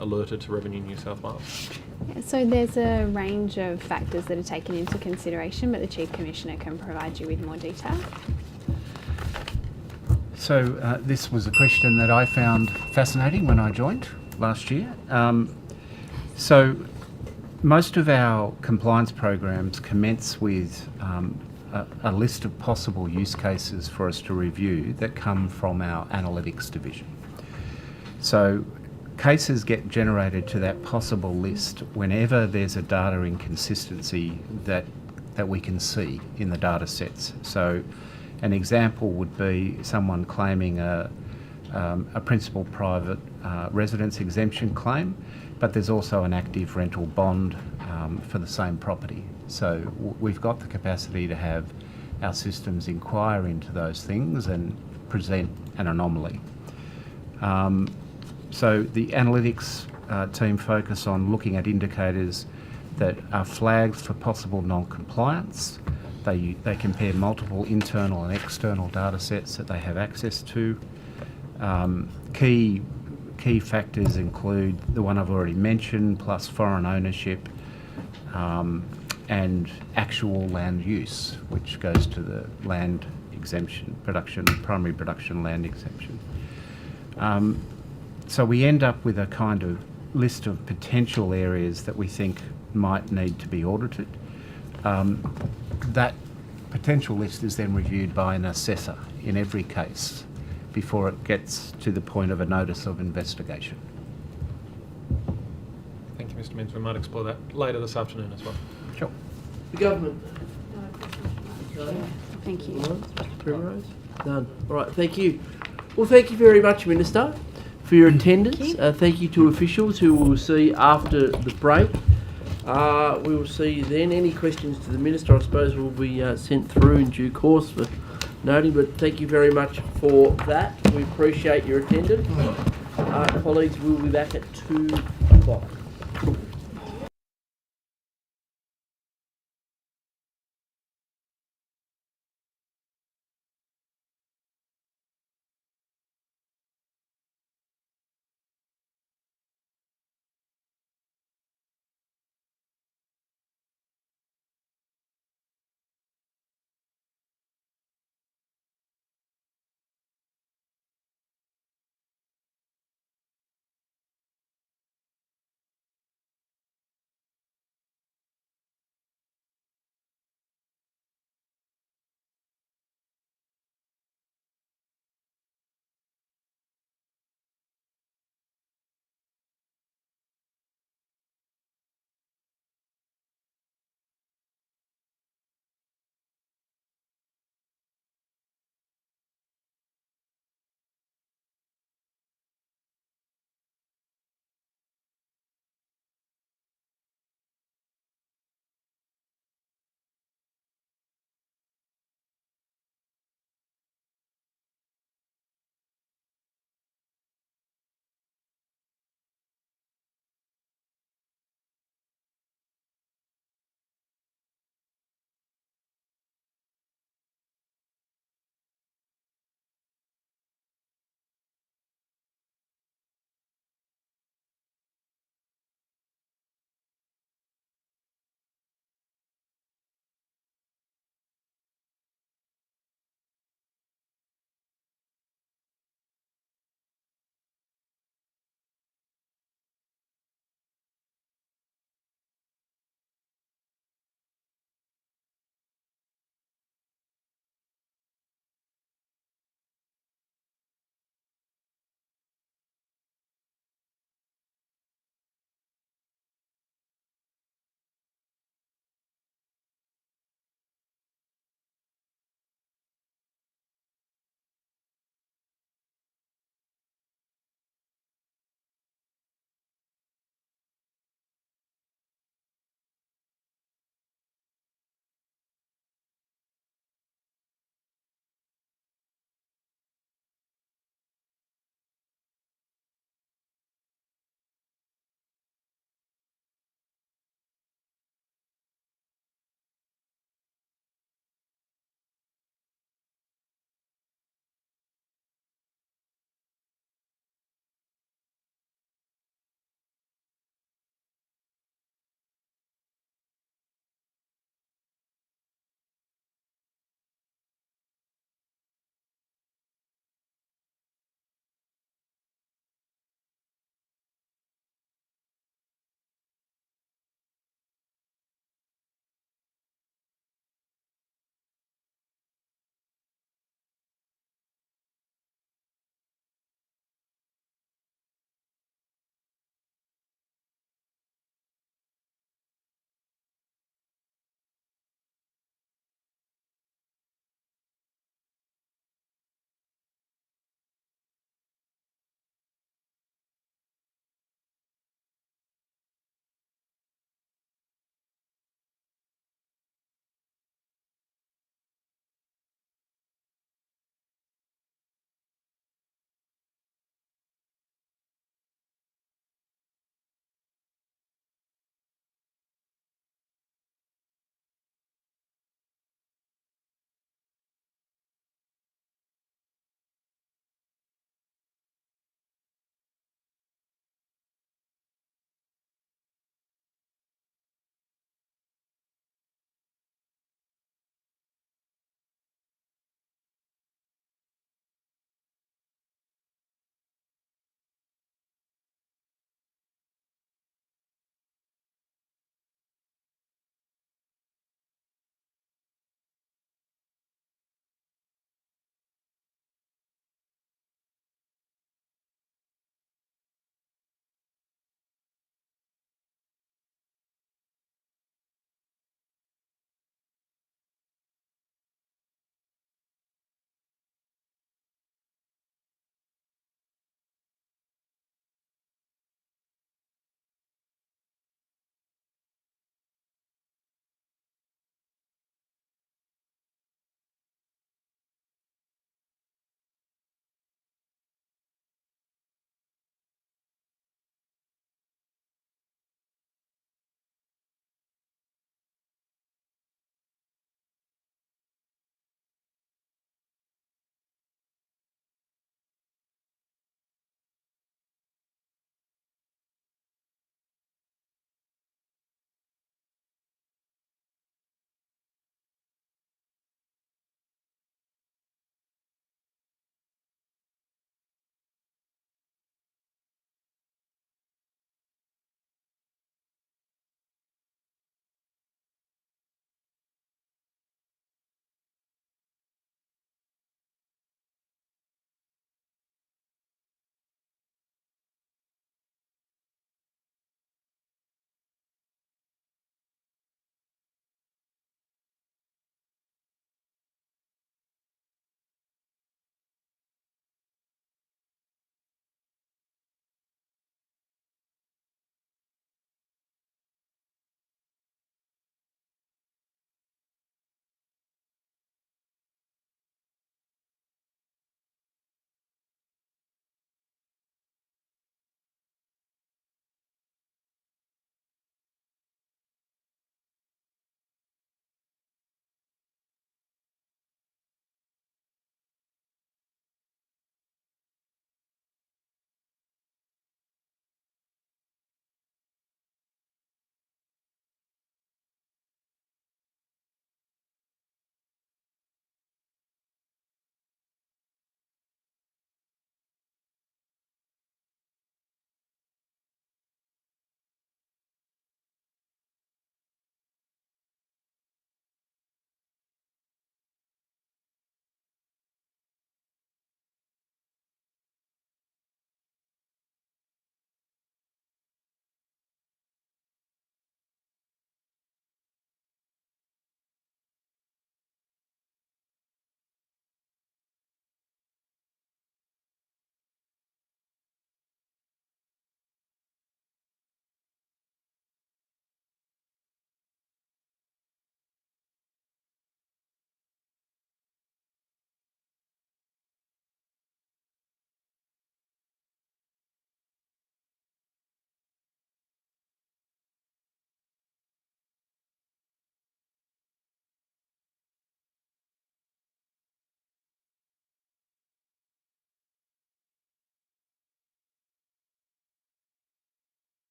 C: alerted to Revenue New South Wales?
D: Yeah, so there's a range of factors that are taken into consideration, but the Chief Commissioner can provide you with more detail.
G: So this was a question that I found fascinating when I joined last year. So most of our compliance programs commence with a list of possible use cases for us to review that come from our analytics division. So cases get generated to that possible list whenever there's a data inconsistency that we can see in the data sets. So an example would be someone claiming a principal private residence exemption claim, but there's also an active rental bond for the same property. So we've got the capacity to have our systems inquire into those things and present an anomaly. So the analytics team focus on looking at indicators that are flagged for possible non-compliance. They compare multiple internal and external data sets that they have access to. Key factors include the one I've already mentioned, plus foreign ownership and actual land use, which goes to the land exemption, primary production land exemption. So we end up with a kind of list of potential areas that we think might need to be audited. That potential list is then reviewed by an assessor in every case before it gets to the point of a notice of investigation.
C: Thank you, Mr. Mintz. We might explore that later this afternoon as well.
G: Sure.
A: The government.
J: Thank you.
A: Mr. Primrose? None. All right, thank you. Well, thank you very much, Minister, for your attendance. Thank you to officials who we will see after the break. We will see you then. Any questions to the Minister, I suppose, will be sent through in due course for noting, but thank you very much for that. We appreciate your attendance. Colleagues, we'll be back at 2 o'clock.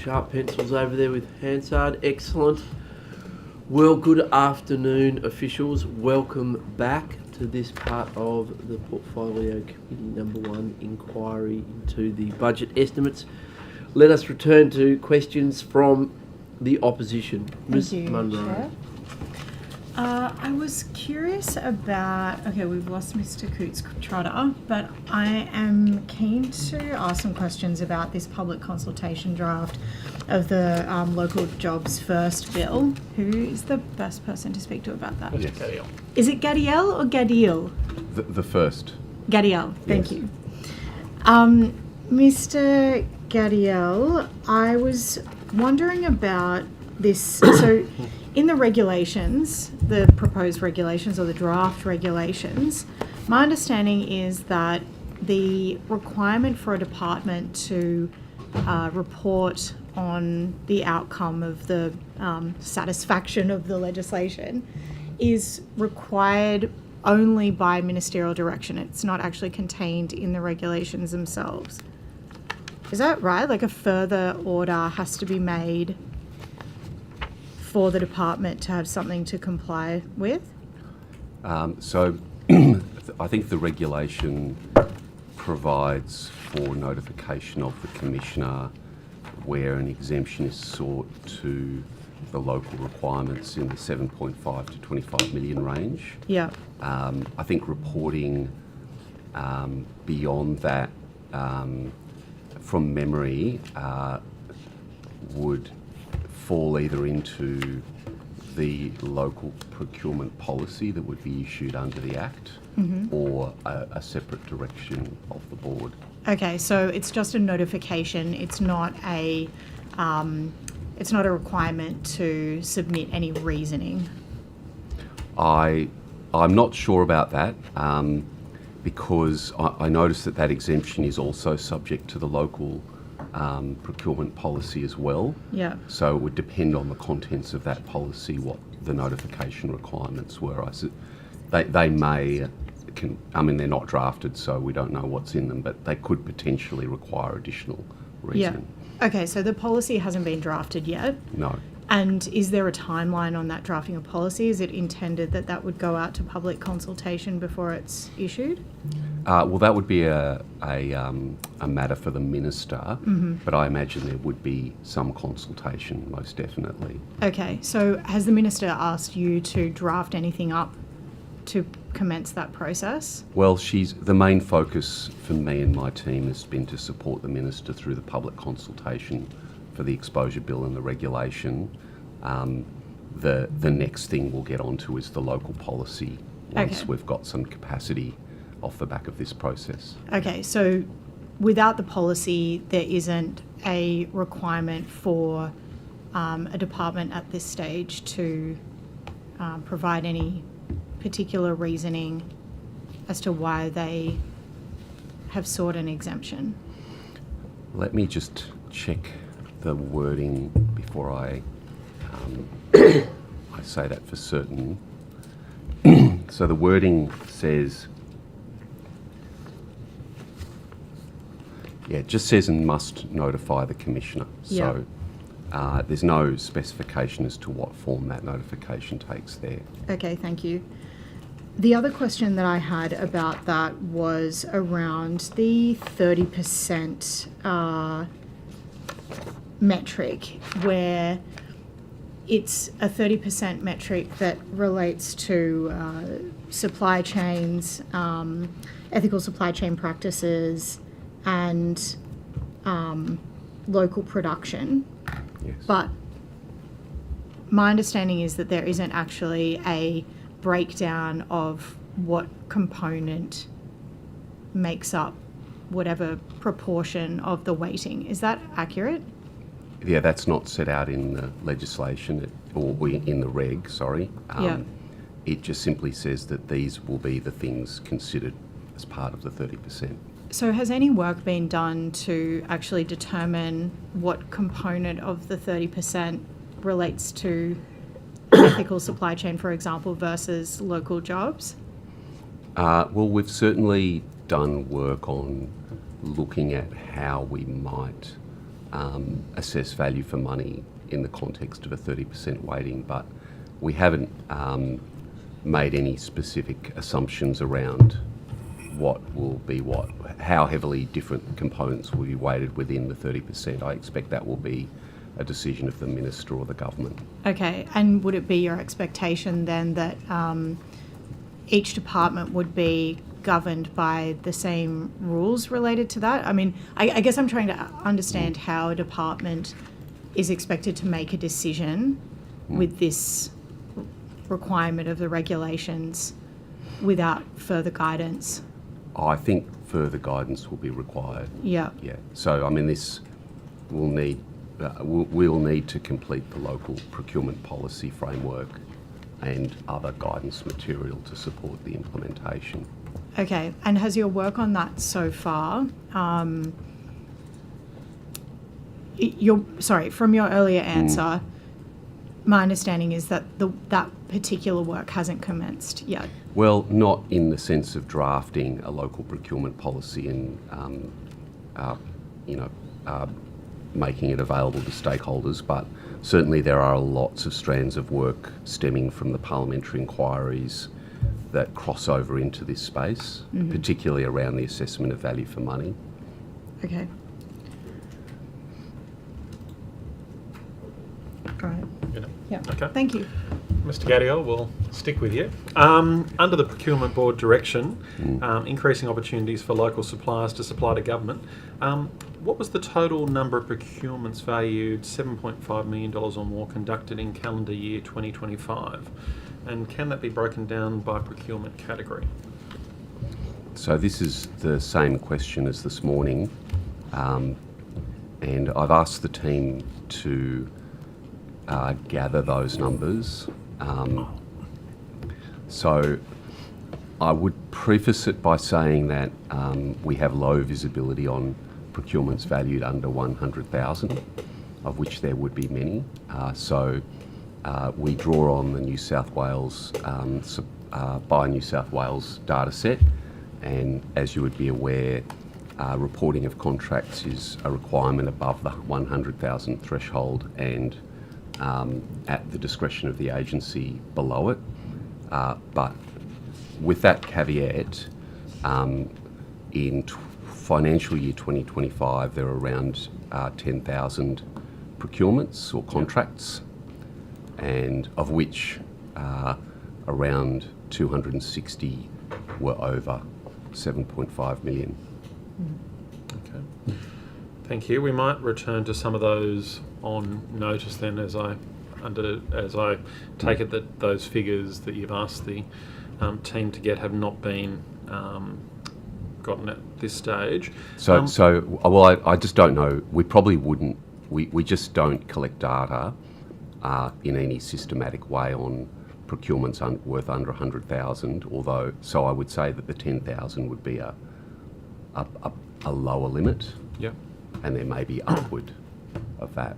A: sharp pencils over there with Hansard. Excellent. Well, good afternoon, officials. Welcome back to this part of the Portfolio Committee number 1 inquiry into the budget estimates. Let us return to questions from the opposition. Ms. Munro.
E: Chair. I was curious about, okay, we've lost Mr. Cootes-Trotter, but I am keen to ask some questions about this public consultation draft of the Local Jobs First bill. Who is the best person to speak to about that?
I: Yes.
E: Is it Gadiel or Gadiel?
I: The first.
E: Gadiel, thank you. Mr. Gadiel, I was wondering about this. So, in the regulations, the proposed regulations or the draft regulations, my understanding is that the requirement for a department to report on the outcome of the satisfaction of the legislation is required only by ministerial direction. It's not actually contained in the regulations themselves. Is that right? Like a further order has to be made for the department to have something to comply with?
I: So I think the regulation provides for notification of the Commissioner where an exemption is sought to the local requirements in the 7.5 to 25 million range.
E: Yeah.
I: I think reporting beyond that, from memory, would fall either into the local procurement policy that would be issued under the Act or a separate direction of the board.
E: Okay, so it's just a notification. It's not a requirement to submit any reasoning.
I: I'm not sure about that because I noticed that exemption is also subject to the local procurement policy as well.
E: Yeah.
I: So it would depend on the contents of that policy what the notification requirements were. They may, they're not drafted, so we don't know what's in them, but they could potentially require additional reasoning.
E: Yeah. Okay, so the policy hasn't been drafted yet.
I: No.
E: And is there a timeline on that drafting of policy? Is it intended that that would go out to public consultation before it's issued?
I: Well, that would be a matter for the Minister, but I imagine there would be some consultation, most definitely.
E: Okay, so has the Minister asked you to draft anything up to commence that process?
I: Well, the main focus for me and my team has been to support the Minister through the public consultation for the exposure bill and the regulation. The next thing we'll get onto is the local policy once we've got some capacity off the back of this process.
E: Okay, so without the policy, there isn't a requirement for a department at this stage to provide any particular reasoning as to why they have sought an exemption.
I: Let me just check the wording before I I say that for certain. So the wording says, it just says and must notify the Commissioner. So there's no specification as to what form that notification takes there.
E: Okay, thank you. The other question that I had about that was around the 30% metric, where it's a 30% metric that relates to supply chains, ethical supply chain practices, and local production.
I: Yes.
E: But my understanding is that there isn't actually a breakdown of what component makes up whatever proportion of the weighting. Is that accurate?
I: Yeah, that's not set out in the legislation or in the reg, sorry. It just simply says that these will be the things considered as part of the 30%.
E: So has any work been done to actually determine what component of the 30% relates to ethical supply chain, for example, versus local jobs?
I: Well, we've certainly done work on looking at how we might assess value for money in the context of a 30% weighting, but we haven't made any specific assumptions around what will be what, how heavily different components will be weighted within the 30%. I expect that will be a decision of the Minister or the Government.
E: Okay, and would it be your expectation then that each department would be governed by the same rules related to that? I mean, I guess I'm trying to understand how a department is expected to make a decision with this requirement of the regulations without further guidance.
I: I think further guidance will be required.
E: Yeah.
I: Yeah. So, I mean, this will need, we'll need to complete the local procurement policy framework and other guidance material to support the implementation.
E: Okay, and has your work on that so far, from your earlier answer, my understanding is that that particular work hasn't commenced yet.
I: Well, not in the sense of drafting a local procurement policy and, making it available to stakeholders, but certainly there are lots of strands of work stemming from the parliamentary inquiries that cross over into this space, particularly around the assessment of value for money.
E: Okay. All right. Yeah.
C: Okay.
E: Thank you.
C: Mr. Gadiel, we'll stick with you. Under the Procurement Board direction, increasing opportunities for local suppliers to supply to government, what was the total number of procurements valued $7.5 million or more conducted in calendar year 2025? And can that be broken down by procurement category?
I: So this is the same question as this morning, and I've asked the team to gather those numbers. So I would preface it by saying that we have low visibility on procurements valued under 100,000, of which there would be many. So we draw on the New South Wales, by New South Wales data set, and as you would be aware, reporting of contracts is a requirement above the 100,000 threshold and at the discretion of the agency below it. But with that caveat, in financial year 2025, there are around 10,000 procurements or contracts, and of which around 260 were over 7.5 million.
C: Okay. Thank you. We might return to some of those on notice then, as I take it that those figures that you've asked the team to get have not been gotten at this stage.
I: I just don't know. We probably wouldn't. We just don't collect data in any systematic way on procurements worth under 100,000. Although, so I would say that the 10,000 would be a lower limit.
C: Yep.
I: And there may be upward of that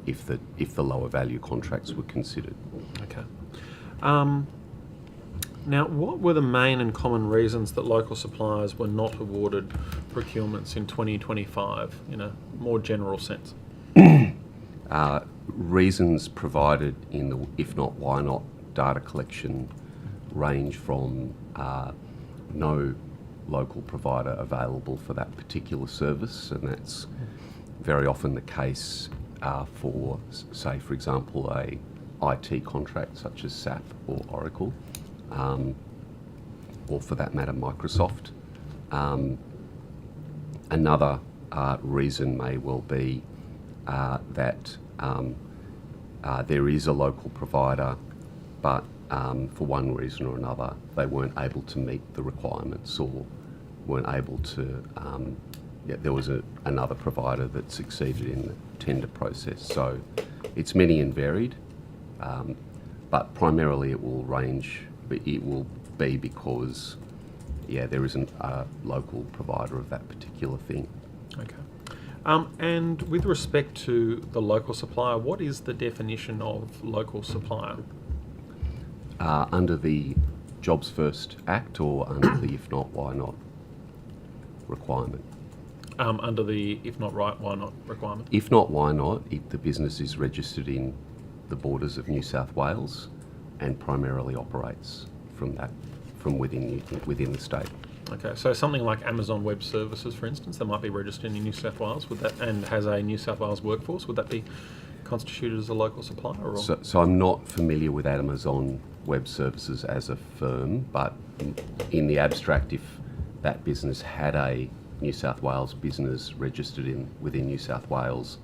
I: if the lower value contracts were considered.
C: Okay. Now, what were the main and common reasons that local suppliers were not awarded procurements in 2025 in a more general sense?
I: Reasons provided in the if not, why not data collection range from no local provider available for that particular service, and that's very often the case for, say, for example, a IT contract such as SAP or Oracle, or for that matter, Microsoft. Another reason may well be that there is a local provider, but for one reason or another, they weren't able to meet the requirements or weren't able to, there was another provider that succeeded in the tender process. So it's many and varied, but primarily it will be because, there isn't a local provider of that particular thing.
C: Okay. And with respect to the local supplier, what is the definition of local supplier?
I: Under the Jobs First Act or under the if not, why not requirement?
C: under the if not right, why not requirement?
I: If not, why not? If the business is registered in the borders of New South Wales and primarily operates from within the state.
C: Okay, so something like Amazon Web Services, for instance, that might be registered in New South Wales, and has a New South Wales workforce, would that be constituted as a local supplier? Or?
I: So I'm not familiar with Amazon Web Services as a firm, but in the abstract, if that business had a New South Wales business registered within New South Wales,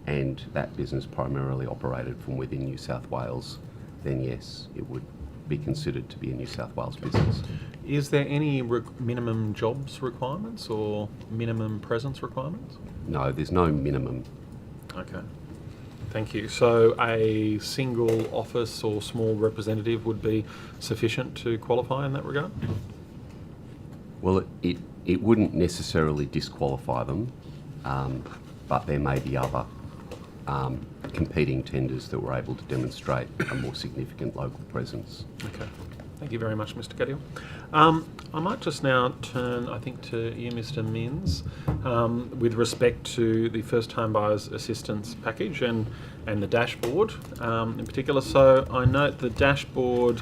I: and that business primarily operated from within New South Wales, then yes, it would be considered to be a New South Wales business.
C: Is there any minimum jobs requirements or minimum presence requirements?
I: No, there's no minimum.
C: Okay, thank you. So a single office or small representative would be sufficient to qualify in that regard?
I: Well, it wouldn't necessarily disqualify them, but there may be other competing tenders that were able to demonstrate a more significant local presence.
C: Okay. Thank you very much, Mr. Gadiel. I might just now turn, I think, to you, Mr. Minns, with respect to the First Home Buyers Assistance Package and the dashboard in particular. So I note the dashboard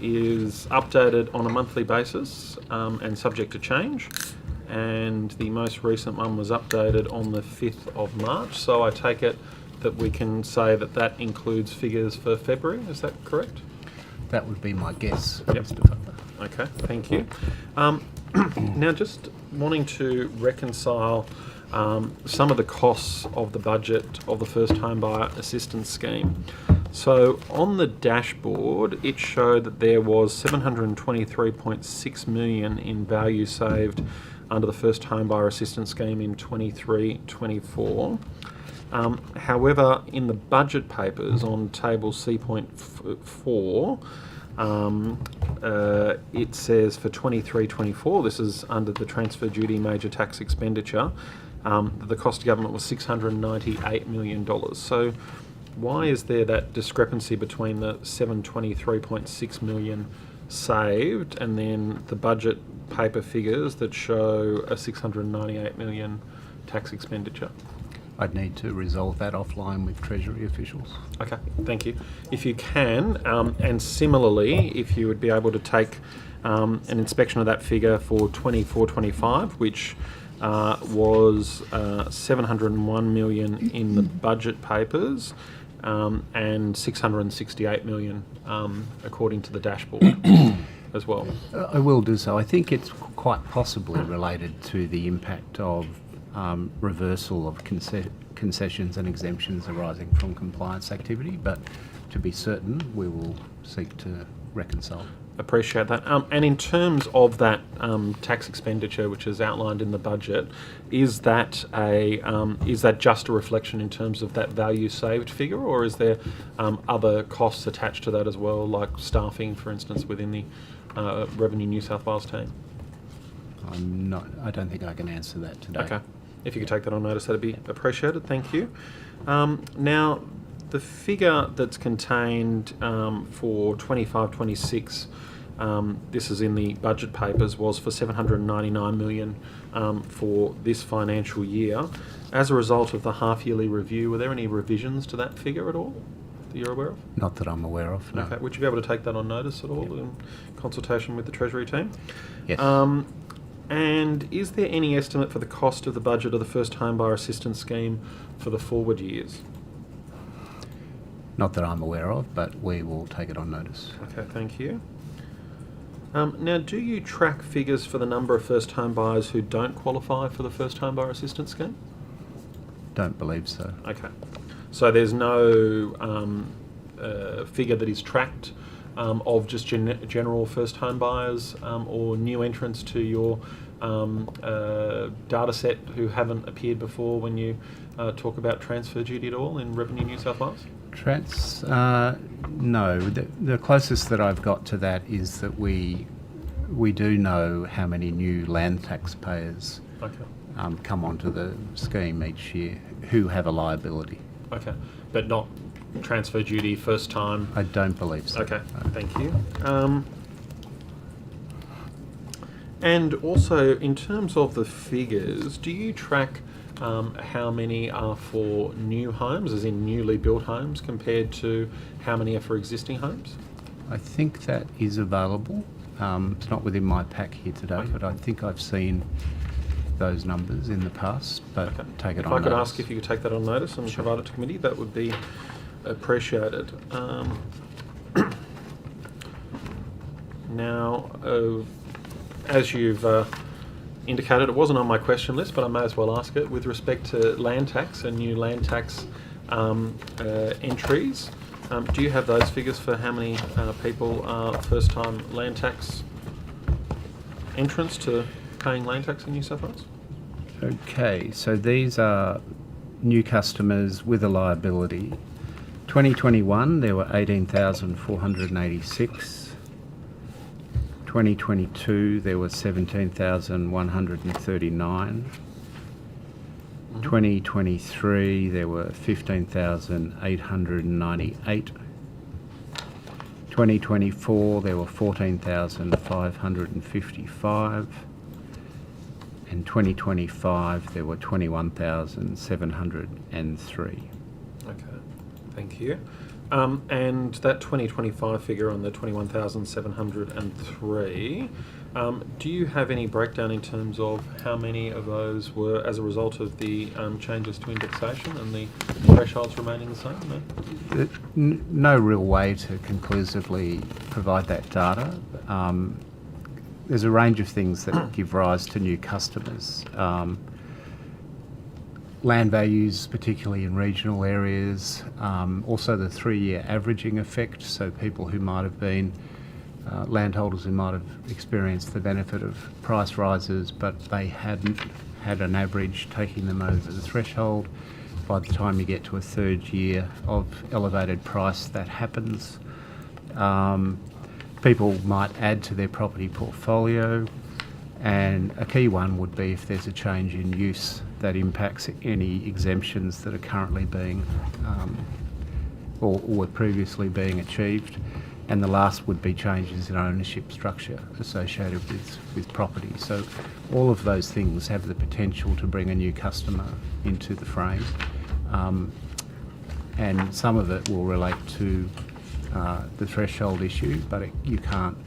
C: is updated on a monthly basis and subject to change. And the most recent one was updated on the 5th of March. So I take it that we can say that that includes figures for February. Is that correct?
G: That would be my guess,
C: Yep.
G: Mr. Butler.
C: Okay, thank you. Now, just wanting to reconcile some of the costs of the budget of the First Home Buyer Assistance Scheme. So on the dashboard, it showed that there was $723.6 million in value saved under the First Home Buyer Assistance Scheme in 23-24. However, in the budget papers on table C.4, it says for 23-24, this is under the transfer duty major tax expenditure, the cost to government was $698 million. So why is there that discrepancy between the $723.6 million saved and then the budget paper figures that show a $698 million tax expenditure?
G: I'd need to resolve that offline with Treasury officials.
C: Okay, thank you. If you can, and similarly, if you would be able to take an inspection of that figure for 24-25, which was $701 million in the budget papers and $668 million according to the dashboard as well.
G: I will do so. I think it's quite possibly related to the impact of reversal of concessions and exemptions arising from compliance activity, but to be certain, we will seek to reconcile.
C: Appreciate that. And in terms of that tax expenditure, which is outlined in the budget, is that just a reflection in terms of that value saved figure, or is there other costs attached to that as well, like staffing, for instance, within the Revenue New South Wales team?
G: I don't think I can answer that today.
C: Okay. If you could take that on notice, that'd be appreciated. Thank you. Now, the figure that's contained for 25-26, this is in the budget papers, was for $799 million for this financial year. As a result of the half-yearly review, were there any revisions to that figure at all that you're aware of?
G: Not that I'm aware of, no.
C: Okay. Would you be able to take that on notice at all in consultation with the Treasury team?
G: Yes.
C: And is there any estimate for the cost of the budget of the First Home Buyer Assistance Scheme for the forward years?
G: Not that I'm aware of, but we will take it on notice.
C: Okay, thank you. Now, do you track figures for the number of first home buyers who don't qualify for the First Home Buyer Assistance Scheme?
G: Don't believe so.
C: Okay. So there's no figure that is tracked of just general first home buyers or new entrants to your data set who haven't appeared before when you talk about transfer duty at all in Revenue New South Wales?
G: No. The closest that I've got to that is that we do know how many new land taxpayers come onto the scheme each year who have a liability.
C: Okay, but not transfer duty first time?
G: I don't believe so.
C: Okay, thank you. And also, in terms of the figures, do you track how many are for new homes, as in newly built homes, compared to how many are for existing homes?
G: I think that is available. It's not within my pack here today, but I think I've seen those numbers in the past, but take it on notice.
C: If I could ask if you could take that on notice and provide it to committee, that would be appreciated. Now, as you've indicated, it wasn't on my question list, but I may as well ask it. With respect to land tax and new land tax entries, do you have those figures for how many people are first-time land tax entrants to paying land tax in New South Wales?
G: Okay, so these are new customers with a liability. 2021, there were 18,486. 2022, there were 17,139. 2023, there were 15,898. 2024, there were 14,555. In 2025, there were 21,703.
C: Okay, thank you. And that 2025 figure on the 21,703, do you have any breakdown in terms of how many of those were as a result of the changes to indexation and the thresholds remaining the same? No?
G: No real way to conclusively provide that data. There's a range of things that give rise to new customers. Land values, particularly in regional areas, also the 3-year averaging effect, so people who might have been landholders who might have experienced the benefit of price rises, but they hadn't had an average taking them over the threshold. By the time you get to a 3rd year of elevated price, that happens. People might add to their property portfolio, and a key one would be if there's a change in use that impacts any exemptions that are currently being or were previously being achieved. And the last would be changes in ownership structure associated with property. So all of those things have the potential to bring a new customer into the frame. And some of it will relate to the threshold issue, but you can't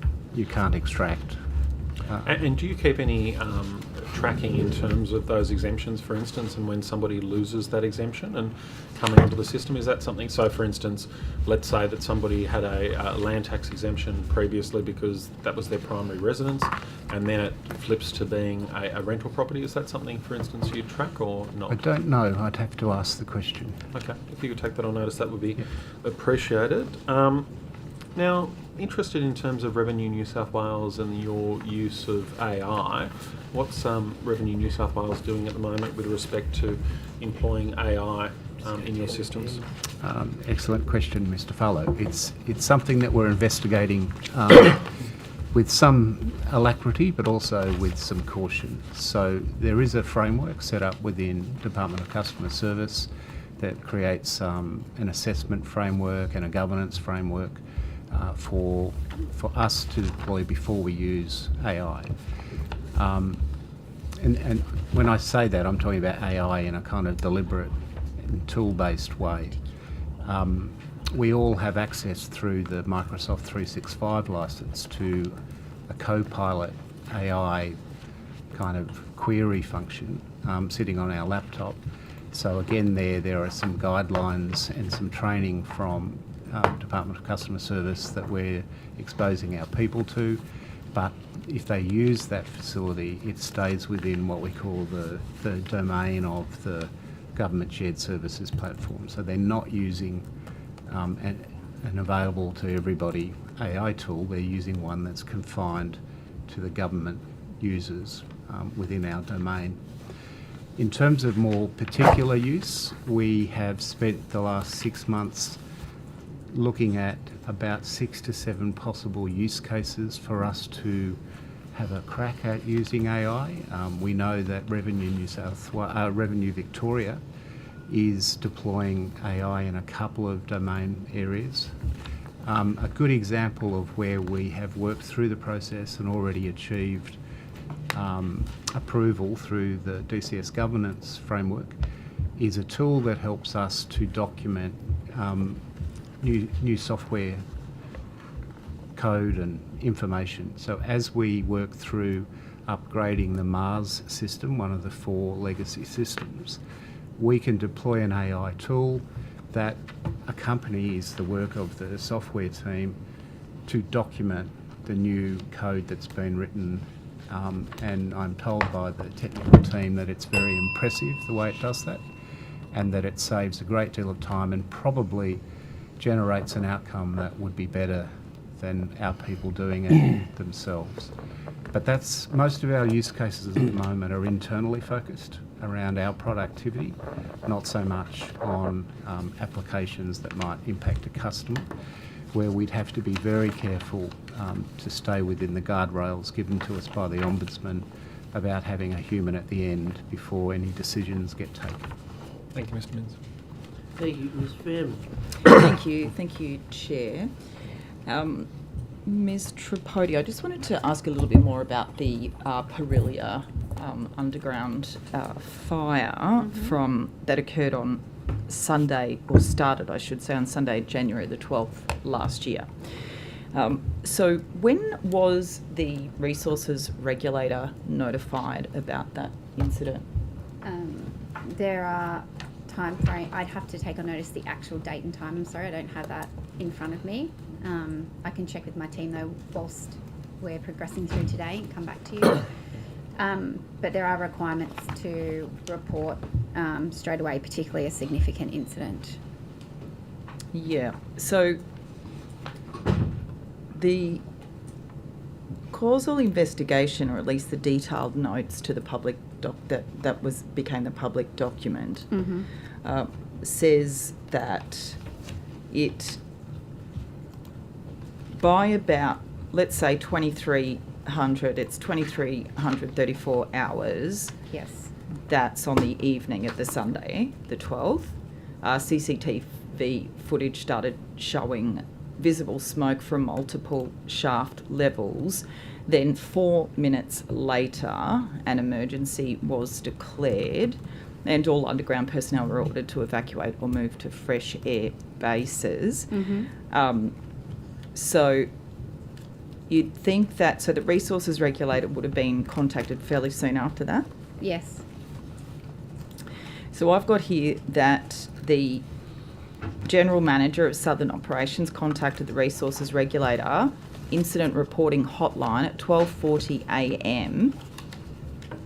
G: extract.
C: And do you keep any tracking in terms of those exemptions, for instance, and when somebody loses that exemption and coming onto the system? Is that something? So, for instance, let's say that somebody had a land tax exemption previously because that was their primary residence, and then it flips to being a rental property. Is that something, for instance, you track or not?
G: I don't know. I'd have to ask the question.
C: Okay, if you could take that on notice, that would be appreciated. Now, interested in terms of Revenue New South Wales and your use of AI, what's Revenue New South Wales doing at the moment with respect to employing AI in your systems?
G: Excellent question, Mr. Fallow. It's something that we're investigating with some alacrity, but also with some caution. So there is a framework set up within Department of Customer Service that creates an assessment framework and a governance framework for us to deploy before we use AI. And when I say that, I'm talking about AI in a kind of deliberate and tool-based way. We all have access through the Microsoft 365 license to a Copilot AI kind of query function sitting on our laptop. So again, there are some guidelines and some training from Department of Customer Service that we're exposing our people to, but if they use that facility, it stays within what we call the domain of the Government Shared Services platform. So they're not using an available to everybody AI tool, they're using one that's confined to the government users within our domain. In terms of more particular use, we have spent the last 6 months looking at about 6 to 7 possible use cases for us to have a crack at using AI. We know that Revenue Victoria is deploying AI in a couple of domain areas. A good example of where we have worked through the process and already achieved approval through the DCS governance framework is a tool that helps us to document new software code and information. So as we work through upgrading the Mars system, one of the 4 legacy systems, we can deploy an AI tool that accompanies the work of the software team to document the new code that's been written. And I'm told by the technical team that it's very impressive the way it does that, and that it saves a great deal of time and probably generates an outcome that would be better than our people doing it themselves. But that's, most of our use cases at the moment are internally focused around our productivity, not so much on applications that might impact a customer, where we'd have to be very careful to stay within the guardrails given to us by the Ombudsman about having a human at the end before any decisions get taken.
O: Thank you, Mr. Minns.
A: Thank you, Ms. Fairman.
L: Thank you, Chair. Ms. Tripodi, I just wanted to ask a little bit more about the Perilia underground fire that occurred on Sunday, or started, I should say, on Sunday, January the 12th last year. So when was the resources regulator notified about that incident?
M: There are time frame. I'd have to take on notice the actual date and time. I'm sorry, I don't have that in front of me. I can check with my team though whilst we're progressing through today and come back to you. But there are requirements to report straight away, particularly a significant incident.
L: Yeah. So the causal investigation, or at least the detailed notes to the public became the public document, says that it, by about, let's say 2300, it's 2334 hours.
M: Yes.
L: That's on the evening of the Sunday, the 12th. CCTV footage started showing visible smoke from multiple shaft levels. Then 4 minutes later, an emergency was declared and all underground personnel were ordered to evacuate or move to fresh air bases. So you'd think that, so the resources regulator would have been contacted fairly soon after that?
M: Yes.
L: So I've got here that the General Manager of Southern Operations contacted the Resources Regulator incident reporting hotline at 12:40 a.m.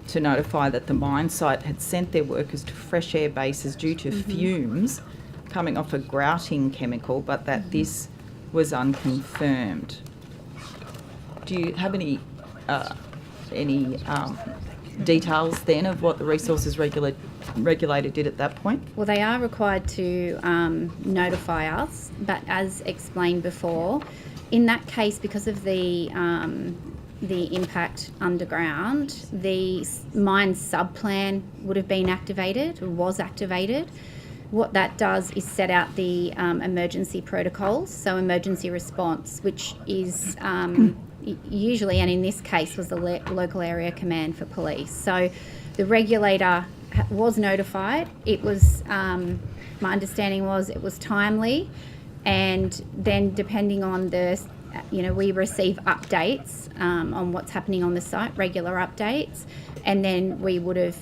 L: to notify that the mine site had sent their workers to fresh air bases due to fumes coming off a grouting chemical, but that this was unconfirmed. Do you have any details then of what the Resources Regulator did at that point?
M: Well, they are required to notify us, but as explained before, in that case, because of the impact underground, the mine subplan would have been activated, or was activated. What that does is set out the emergency protocols, so emergency response, which is usually, and in this case, was the local area command for police. So the regulator was notified. It was, my understanding was it was timely, and then depending on the, we receive updates on what's happening on the site, regular updates, and then we would have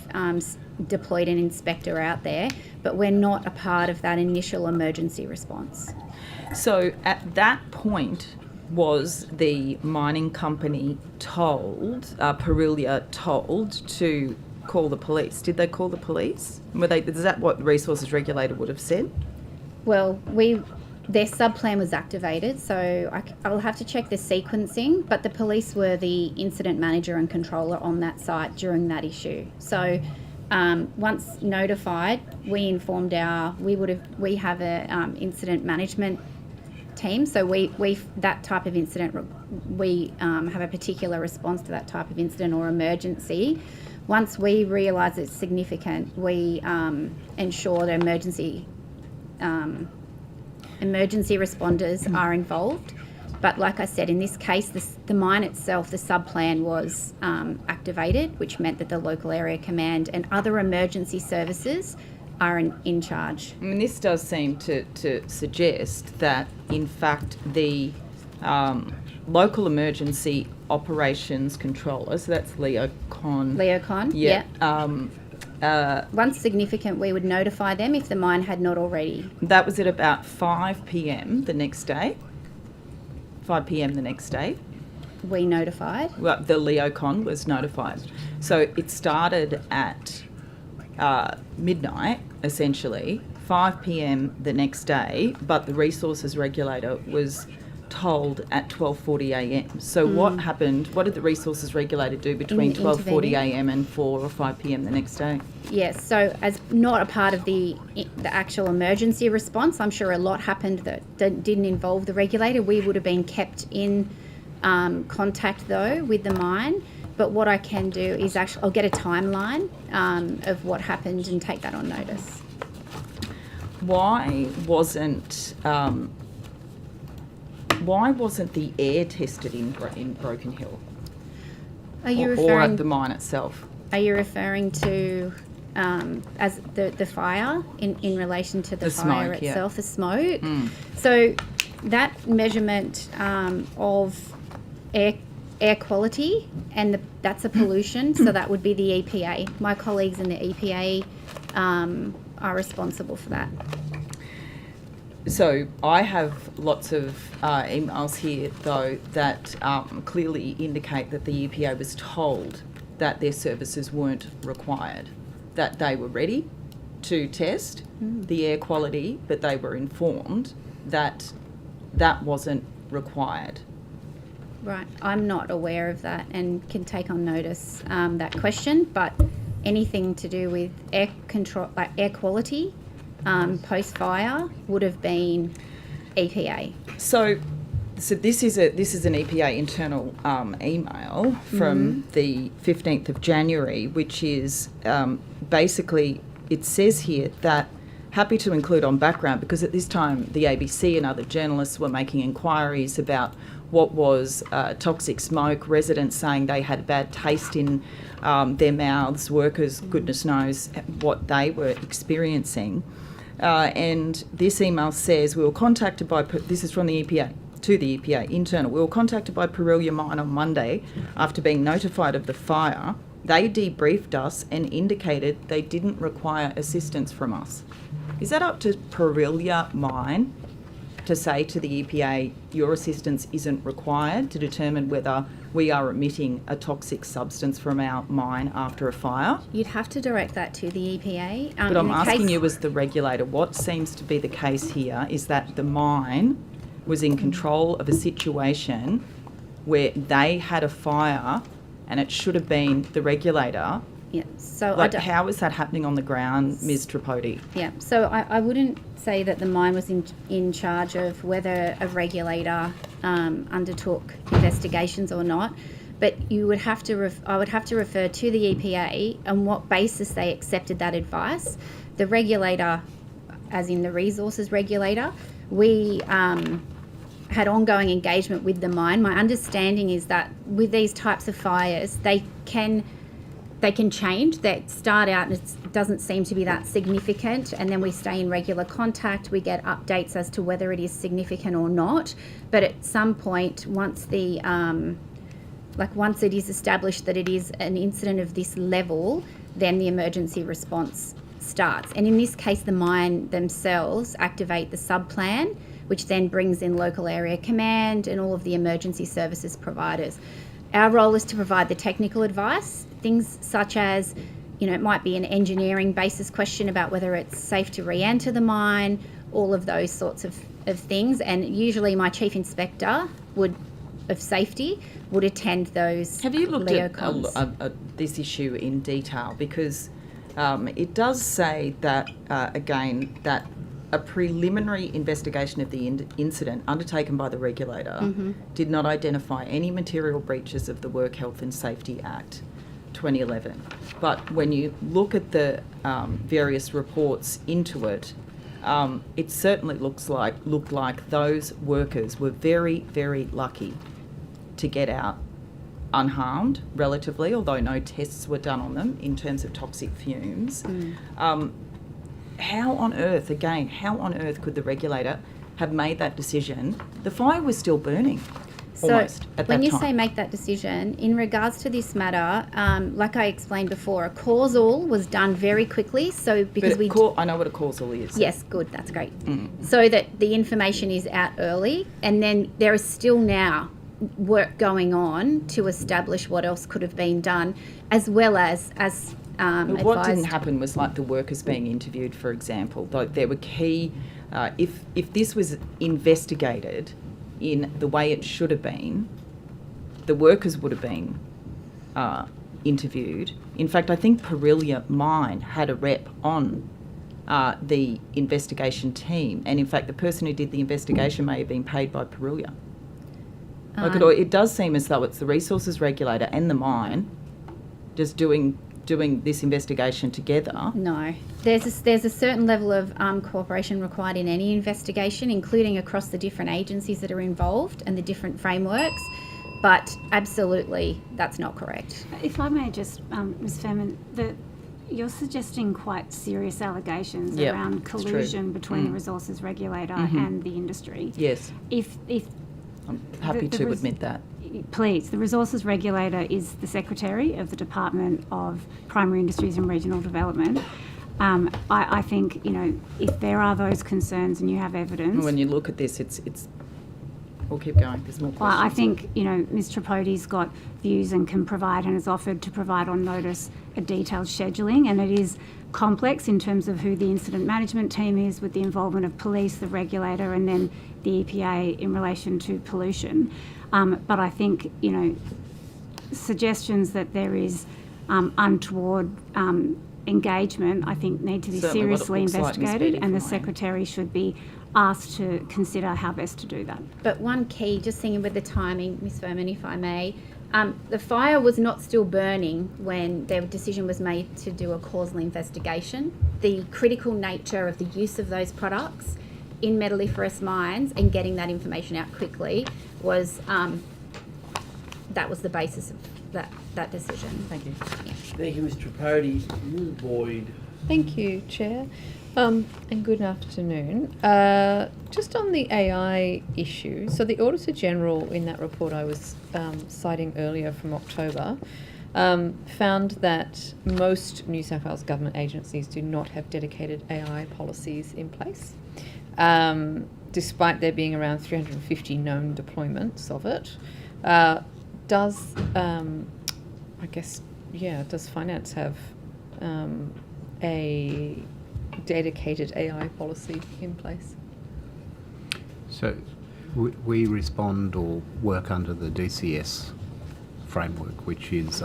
M: deployed an inspector out there, but we're not a part of that initial emergency response.
L: So at that point, was the mining company told, Perilia told to call the police? Did they call the police? Is that what the Resources Regulator would have said?
M: Well, their subplan was activated, so I'll have to check the sequencing, but the police were the incident manager and controller on that site during that issue. So once notified, we informed we have a incident management team, so we that type of incident, we have a particular response to that type of incident or emergency. Once we realise it's significant, we ensure that emergency responders are involved, But like I said, in this case, the mine itself, the sub-plan was activated, which meant that the local area command and other emergency services are in charge.
L: I mean, this does seem to suggest that, in fact, the local emergency operations controller, so that's Leocon.
M: Leocon,
L: yeah.
M: Once significant, we would notify them if the mine had not already.
L: That was at about 5 p.m. the next day. 5 p.m. the next day.
M: We notified.
L: Well, the Leocon was notified. So it started at midnight, essentially, 5 p.m. the next day, but the resources regulator was told at 12:40 a.m. So what happened? What did the resources regulator do between 12:40 a.m. and 4 or 5 p.m. the next day?
M: Yes, so as not a part of the actual emergency response, I'm sure a lot happened that didn't involve the regulator. We would have been kept in contact, though, with the mine. But what I can do is actually, I'll get a timeline of what happened and take that on notice.
L: Why wasn't the air tested in Broken Hill?
M: Are you
L: or at the mine itself?
M: Are you referring to as the fire in relation to the fire
L: smoke,
M: itself,
L: yeah.
M: the smoke? So that measurement of air quality, and that's a pollution, so that would be the EPA. My colleagues in the EPA are responsible for that.
L: So I have lots of emails here, though, that clearly indicate that the EPA was told that their services weren't required, that they were ready to test the air quality, but they were informed that that wasn't required.
M: Right, I'm not aware of that and can take on notice that question, but anything to do with air control, like air quality, post-fire would have been EPA.
L: So this is an EPA internal email from the 15th of January, which is basically, it says here that, happy to include on background, because at this time the ABC and other journalists were making inquiries about what was toxic smoke, residents saying they had a bad taste in their mouths, workers, goodness knows what they were experiencing. And this email says, we were contacted by, this is from the EPA, to the EPA, internal. We were contacted by Parelia Mine on Monday after being notified of the fire. They debriefed us and indicated they didn't require assistance from us. Is that up to Parelia Mine to say to the EPA, your assistance isn't required to determine whether we are emitting a toxic substance from our mine after a fire?
M: You'd have to direct that to the EPA.
L: But I'm asking you as the regulator, what seems to be the case here is that the mine was in control of a situation where they had a fire and it should have been the regulator.
M: Yeah, so
L: how is that happening on the ground, Ms. Tripodi?
M: Yeah, so I wouldn't say that the mine was in charge of whether a regulator undertook investigations or not, but you would have to I would have to refer to the EPA on what basis they accepted that advice. The regulator, as in the resources regulator, we had ongoing engagement with the mine. My understanding is that with these types of fires, they can change. They start out and it doesn't seem to be that significant, and then we stay in regular contact. We get updates as to whether it is significant or not. But at some point, once the once it is established that it is an incident of this level, then the emergency response starts. And in this case, the mine themselves activate the sub-plan, which then brings in local area command and all of the emergency services providers. Our role is to provide the technical advice, things such as, it might be an engineering basis question about whether it's safe to re-enter the mine, all of those sorts of things. And usually my chief inspector of safety would attend those.
L: Have you looked at this issue in detail? Because it does say that, again, that a preliminary investigation of the incident undertaken by the regulator did not identify any material breaches of the Work Health and Safety Act 2011. But when you look at the various reports into it, It certainly looked like those workers were very, very lucky to get out unharmed, relatively, although no tests were done on them in terms of toxic fumes. How on earth could the regulator have made that decision? The fire was still burning.
M: So
L: almost, at
M: when
L: that
M: you
L: time.
M: say make that decision, in regards to this matter, like I explained before, a causal was done very quickly. So because
L: I know what a causal is.
M: Yes, good, that's great. So that the information is out early, and then there is still now work going on to establish what else could have been done, as well as
L: But what didn't happen was like the workers being interviewed, for example. Like there were key, if this was investigated in the way it should have been, the workers would have been interviewed. In fact, I think Perilia Mine had a rep on the investigation team, and in fact, the person who did the investigation may have been paid by Perilia. It does seem as though it's the resources regulator and the mine just doing this investigation together.
M: No, there's a certain level of cooperation required in any investigation, including across the different agencies that are involved and the different frameworks. But absolutely, that's not correct.
B: If I may just, Ms. Fairman, you're suggesting quite serious allegations around collusion between the resources regulator and the industry.
L: Yes.
B: If
L: I'm happy to admit that.
B: Please, the resources regulator is the Secretary of the Department of Primary Industries and Regional Development. I think, if there are those concerns and you have evidence...
L: When you look at this, it's we'll keep going. There's more questions.
B: Well, I think, Ms. Tripodi's got views and can provide and has offered to provide on notice a detailed scheduling, and it is complex in terms of who the incident management team is, with the involvement of police, the regulator, and then the EPA in relation to pollution. But I think, suggestions that there is untoward engagement, I think, need to be
L: Certainly
B: seriously
L: what it looks like, Ms.
B: investigated, and the
L: Beattie-Fine.
B: Secretary should be asked to consider how best to do that.
M: But one key, just thinking with the timing, Ms. Furman, if I may, the fire was not still burning when the decision was made to do a causal investigation. The critical nature of the use of those products in metalliferous mines and getting that information out quickly was, that was the basis of that decision.
L: Thank you.
M: Yeah.
A: Thank you, Mr. Tripodi. Ms. Boyd.
F: Thank you, Chair. And good afternoon. Just on the AI issue, so the Auditor General in that report I was citing earlier from October found that most New South Wales government agencies do not have dedicated AI policies in place, despite there being around 350 known deployments of it. Does finance have a dedicated AI policy in place?
G: So we respond or work under the DCS framework, which is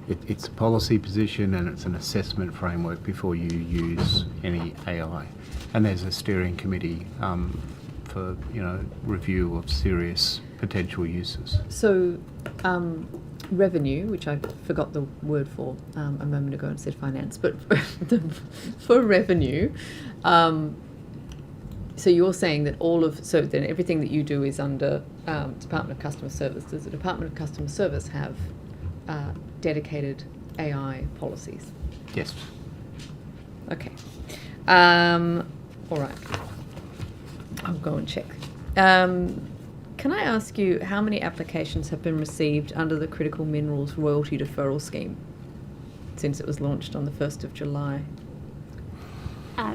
G: it's a policy position and it's an assessment framework before you use any AI. And there's a steering committee for review of serious potential uses.
F: So revenue, which I forgot the word for a moment ago and said finance, but for revenue, so you're saying that then everything that you do is under Department of Customer Service. Does the Department of Customer Service have dedicated AI policies?
G: Yes.
F: Okay. All right. I'll go and check. Can I ask you how many applications have been received under the Critical Minerals Royalty Deferral Scheme since it was launched on the 1st of July?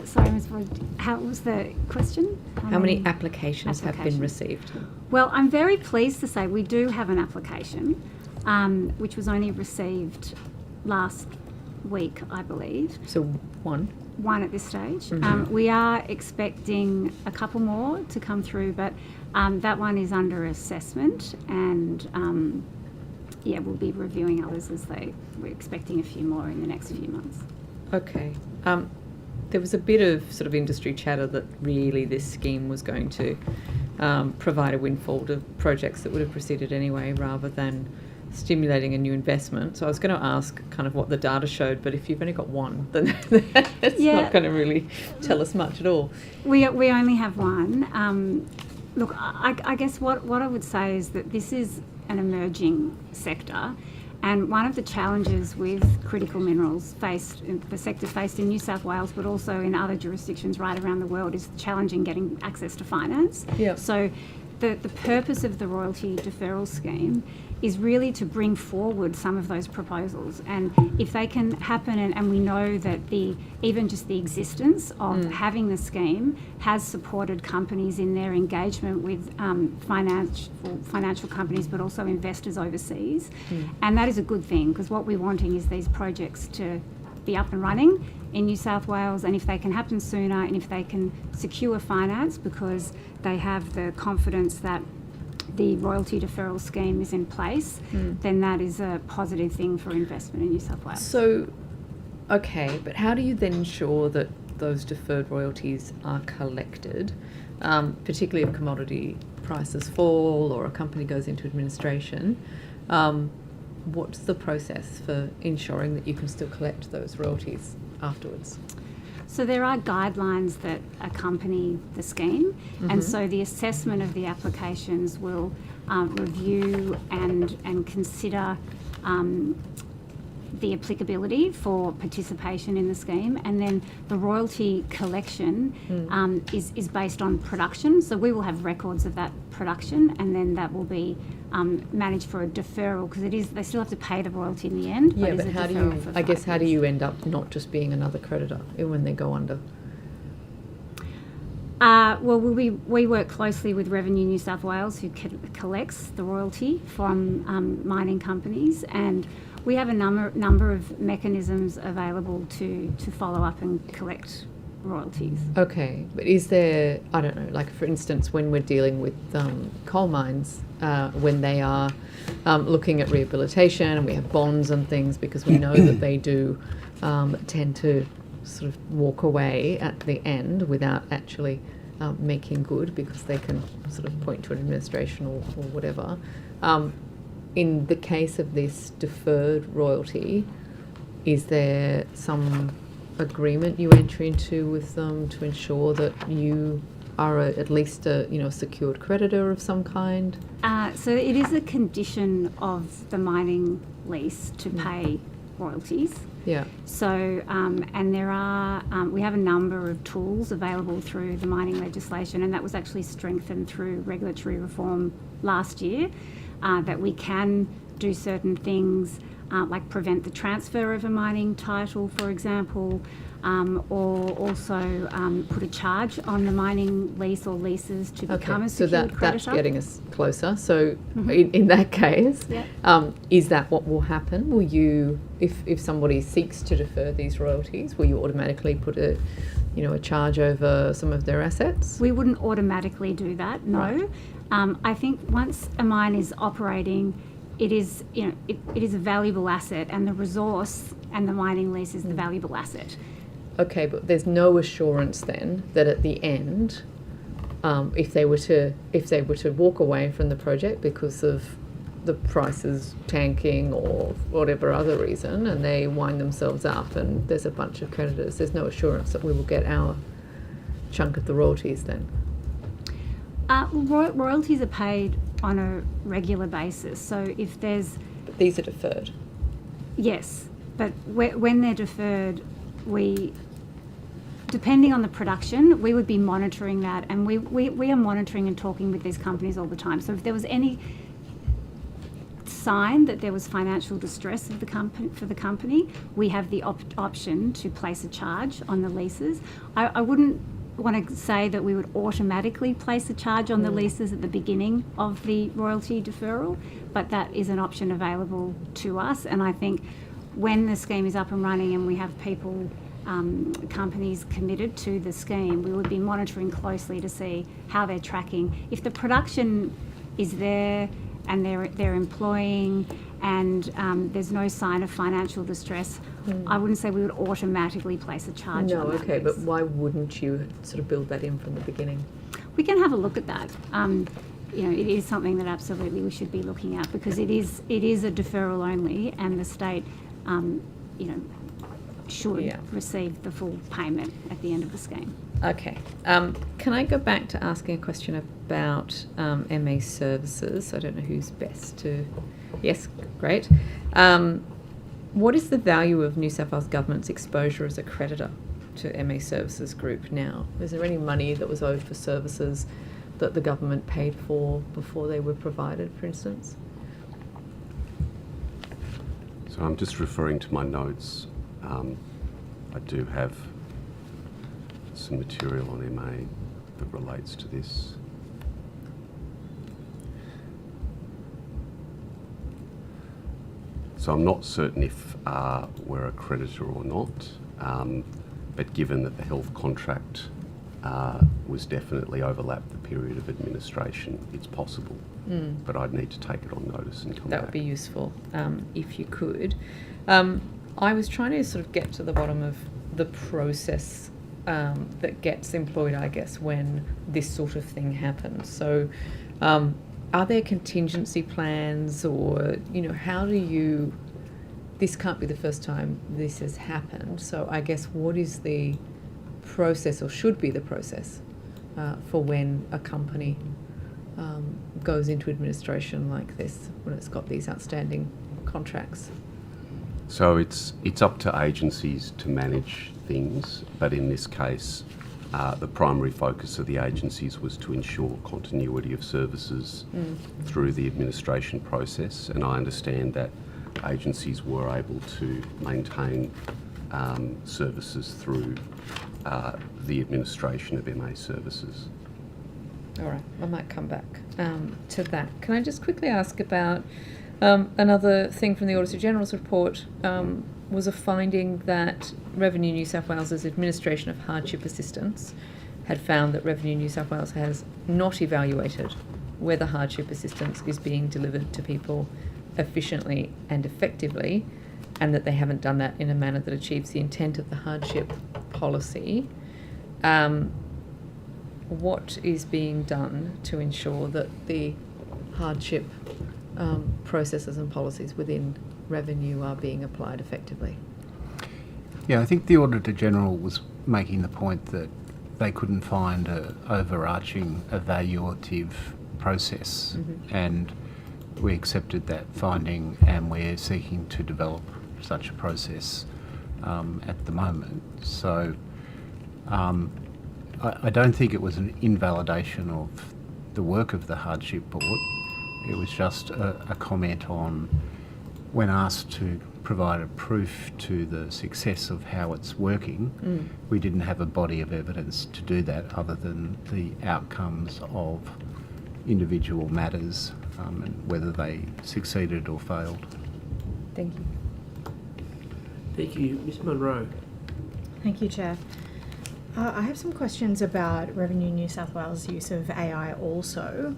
B: Sorry, Ms. Boyd, how was the question?
F: How many applications have been received?
B: Well, I'm very pleased to say we do have an application, which was only received last week, I believe.
F: So one
B: at this stage. We are expecting a couple more to come through, but that one is under assessment, and we'll be reviewing others we're expecting a few more in the next few months.
F: Okay. There was a bit of sort of industry chatter that really this scheme was going to provide a windfall to projects that would have proceeded anyway, rather than stimulating a new investment. So I was going to ask kind of what the data showed, but if you've only got one, then it's not going to really tell us much at all.
B: We only have one. Look, I guess what I would say is that this is an emerging sector, and one of the challenges with critical minerals the sector faced in New South Wales, but also in other jurisdictions right around the world, is challenging getting access to finance.
F: Yep.
B: So the purpose of the royalty deferral scheme is really to bring forward some of those proposals, and if they can happen, and we know that even just the existence of having the scheme has supported companies in their engagement with financial companies, but also investors overseas, and that is a good thing, because what we're wanting is these projects to be up and running in New South Wales, and if they can happen sooner, and if they can secure finance because they have the confidence that the royalty deferral scheme is in place, then that is a positive thing for investment in New South Wales.
F: So, okay, but how do you then ensure that those deferred royalties are collected, particularly if commodity prices fall or a company goes into administration? What's the process for ensuring that you can still collect those royalties afterwards?
B: So there are guidelines that accompany the scheme, and so the assessment of the applications will review and consider the applicability for participation in the scheme, and then the royalty collection is based on production. So we will have records of that production, and then that will be managed for a deferral, because they still have to pay the royalty in the end.
F: Yeah,
B: but
F: how do you end up not just being another creditor when they go under?
B: Well, we work closely with Revenue New South Wales, who collects the royalty from mining companies, and we have a number of mechanisms available to follow up and collect royalties.
F: Okay, but is there, I don't know, like for instance, when we're dealing with coal mines, when they are looking at rehabilitation, and we have bonds and things, because we know that they do tend to sort of walk away at the end without actually making good, because they can sort of point to an administration or whatever. In the case of this deferred royalty, is there some agreement you enter into with them to ensure that you are at least a secured creditor of some kind?
B: So it is a condition of the mining lease to pay royalties.
F: Yeah.
B: So and there are we have a number of tools available through the mining legislation, and that was actually strengthened through regulatory reform last year, that we can do certain things like prevent the transfer of a mining title, for example, or also put a charge on the mining lease or leases to become a secured creditor.
F: So that's getting us closer. So in that case, is that what will happen? Will you, if somebody seeks to defer these royalties, will you automatically put a charge over some of their assets?
B: We wouldn't automatically do that, no. Right. I think once a mine is operating, it is a valuable asset, and the resource and the mining lease is the valuable asset.
F: Okay, but there's no assurance then that at the end, if they were to walk away from the project because of the prices tanking or whatever other reason, and they wind themselves up and there's a bunch of creditors, there's no assurance that we will get our chunk of the royalties then?
B: Royalties are paid on a regular basis, so if there's...
F: But these are deferred?
B: Yes, but when they're deferred, depending on the production, we would be monitoring that, and we are monitoring and talking with these companies all the time. So if there was any sign that there was financial distress of for the company, we have the option to place a charge on the leases. I wouldn't want to say that we would automatically place a charge on the leases at the beginning of the royalty deferral, but that is an option available to us, and I think when the scheme is up and running and we have people, companies committed to the scheme, we would be monitoring closely to see how they're tracking. If the production is there and they're employing and there's no sign of financial distress, I wouldn't say we would automatically place a charge on that.
F: Okay, but why wouldn't you sort of build that in from the beginning?
B: We can have a look at that. it is something that absolutely we should be looking at, because it is a deferral only, and the state, should receive the full payment at the end of the scheme.
F: Okay. Can I go back to asking a question about MA services? I don't know who's best to... Yes, great. What is the value of New South Wales Government's exposure as a creditor to MA Services Group now? Is there any money that was owed for services that the government paid for before they were provided, for instance?
I: So I'm just referring to my notes. I do have some material on MA that relates to this. So I'm not certain if we're a creditor or not, but given that the health contract was definitely overlapped the period of administration, it's possible. But I'd need to take it on notice and come back.
F: That would be useful, if you could. I was trying to sort of get to the bottom of the process that gets employed, I guess, when this sort of thing happens. So are there contingency plans, or, how do you... This can't be the first time this has happened. So I guess what is the process, or should be the process, for when a company goes into administration like this, when it's got these outstanding contracts?
I: So it's up to agencies to manage things, but in this case, the primary focus of the agencies was to ensure continuity of services through the administration process, and I understand that agencies were able to maintain services through the administration of MA services.
F: All right, I might come back to that. Can I just quickly ask about another thing from the Auditor General's report? Was a finding that Revenue New South Wales's administration of hardship assistance had found that Revenue New South Wales has not evaluated whether hardship assistance is being delivered to people efficiently and effectively, and that they haven't done that in a manner that achieves the intent of the hardship policy. What is being done to ensure that the hardship processes and policies within revenue are being applied effectively?
G: Yeah, I think the Auditor General was making the point that they couldn't find an overarching evaluative process, and we accepted that finding, and we're seeking to develop such a process at the moment. So I don't think it was an invalidation of the work of the Hardship Board. It was just a comment on, when asked to provide a proof to the success of how it's working, we didn't have a body of evidence to do that other than the outcomes of individual matters and whether they succeeded or failed.
F: Thank you.
A: Thank you. Ms Munro.
E: Thank you, Chair. I have some questions about Revenue New South Wales' use of AI also.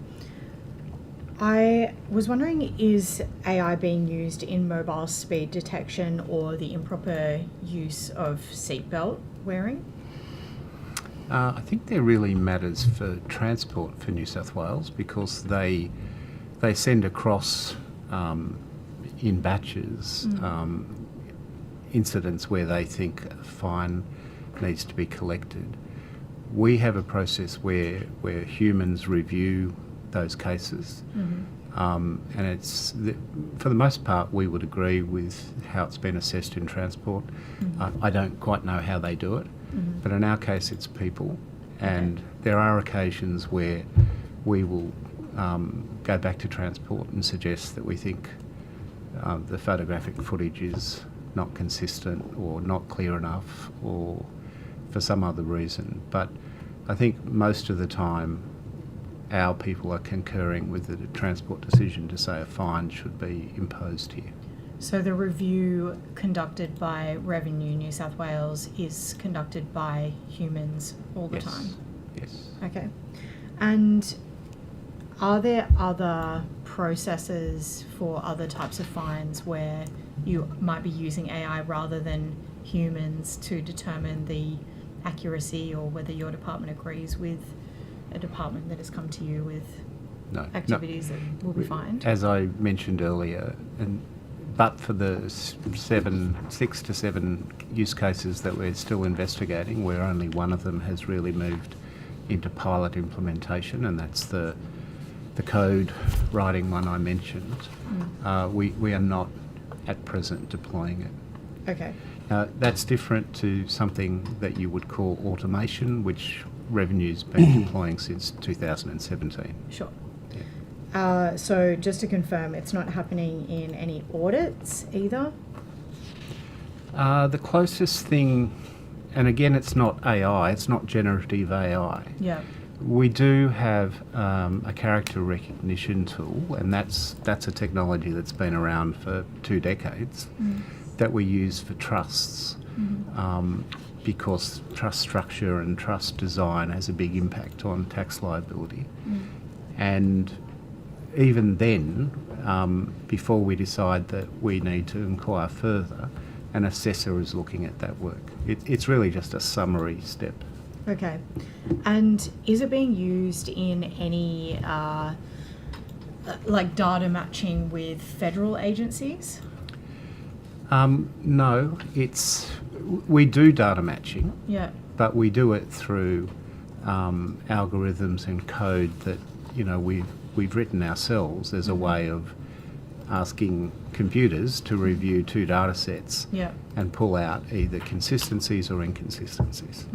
E: I was wondering, is AI being used in mobile speed detection or the improper use of seatbelt wearing?
G: I think there really matters for transport for New South Wales, because they send across in batches incidents where they think a fine needs to be collected. We have a process where humans review those cases, and it's for the most part we would agree with how it's been assessed in transport. I don't quite know how they do it, but in our case it's people, and there are occasions where we will go back to transport and suggest that we think the photographic footage is not consistent or not clear enough, or for some other reason. But I think most of the time our people are concurring with the transport decision to say a fine should be imposed here.
E: So the review conducted by Revenue New South Wales is conducted by humans all the time?
G: Yes.
E: Okay. And are there other processes for other types of fines where you might be using AI rather than humans to determine the accuracy, or whether your department agrees with a department that has come to you with activities that will be fined?
G: As I mentioned earlier, but for the 6 to 7 use cases that we're still investigating, where only one of them has really moved into pilot implementation, and that's the code writing one I mentioned, we are not at present deploying it.
E: Okay.
G: That's different to something that you would call automation, which Revenue's been deploying since 2017.
E: Sure. So just to confirm, it's not happening in any audits either?
G: The closest thing, and again, it's not AI, it's not generative AI.
E: Yeah.
G: We do have a character recognition tool, and that's a technology that's been around for 2 decades that we use for trusts, because trust structure and trust design has a big impact on tax liability. And even then, before we decide that we need to inquire further, an assessor is looking at that work. It's really just a summary step.
E: Okay. And is it being used in any, like data matching with federal agencies?
G: No, we do data matching.
E: Yeah.
G: But we do it through algorithms and code that, we've written ourselves as a way of asking computers to review 2 data sets and pull out either consistencies or inconsistencies.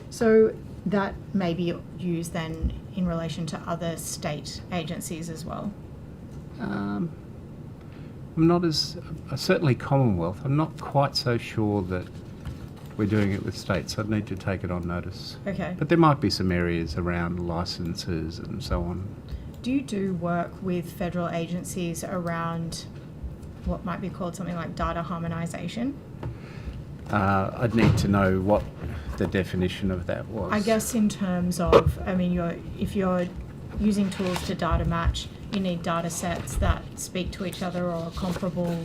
E: So that may be used then in relation to other state agencies as well?
G: I'm not certainly Commonwealth. I'm not quite so sure that we're doing it with states. I'd need to take it on notice.
E: Okay.
G: But there might be some areas around licences and so on.
E: Do you do work with federal agencies around what might be called something like data harmonisation?
G: I'd need to know what the definition of that was.
E: I guess in terms of, if you're using tools to data match, you need data sets that speak to each other or are comparable.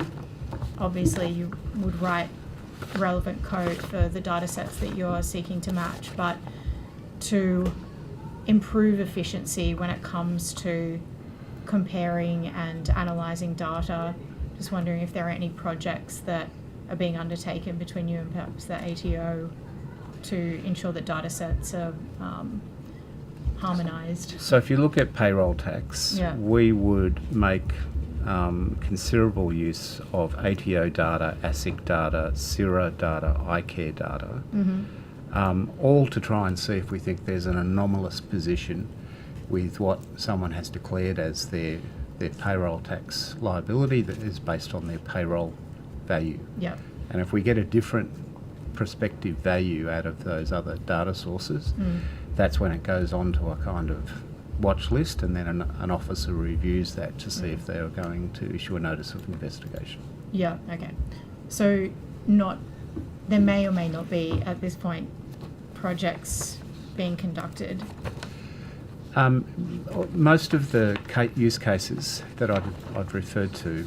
E: Obviously, you would write relevant code for the data sets that you're seeking to match, but to improve efficiency when it comes to comparing and analysing data, just wondering if there are any projects that are being undertaken between you and perhaps the ATO to ensure that data sets are harmonised.
G: So if you look at payroll tax, we would make considerable use of ATO data, ASIC data, CIRA data, iCare data, all to try and see if we think there's an anomalous position with what someone has declared as their payroll tax liability that is based on their payroll value.
E: Yeah.
G: And if we get a different prospective value out of those other data sources, that's when it goes on to a kind of watch list, and then an officer reviews that to see if they're going to issue a notice of investigation.
E: Yeah, okay. So there may or may not be, at this point, projects being conducted.
G: Most of the use cases that I've referred to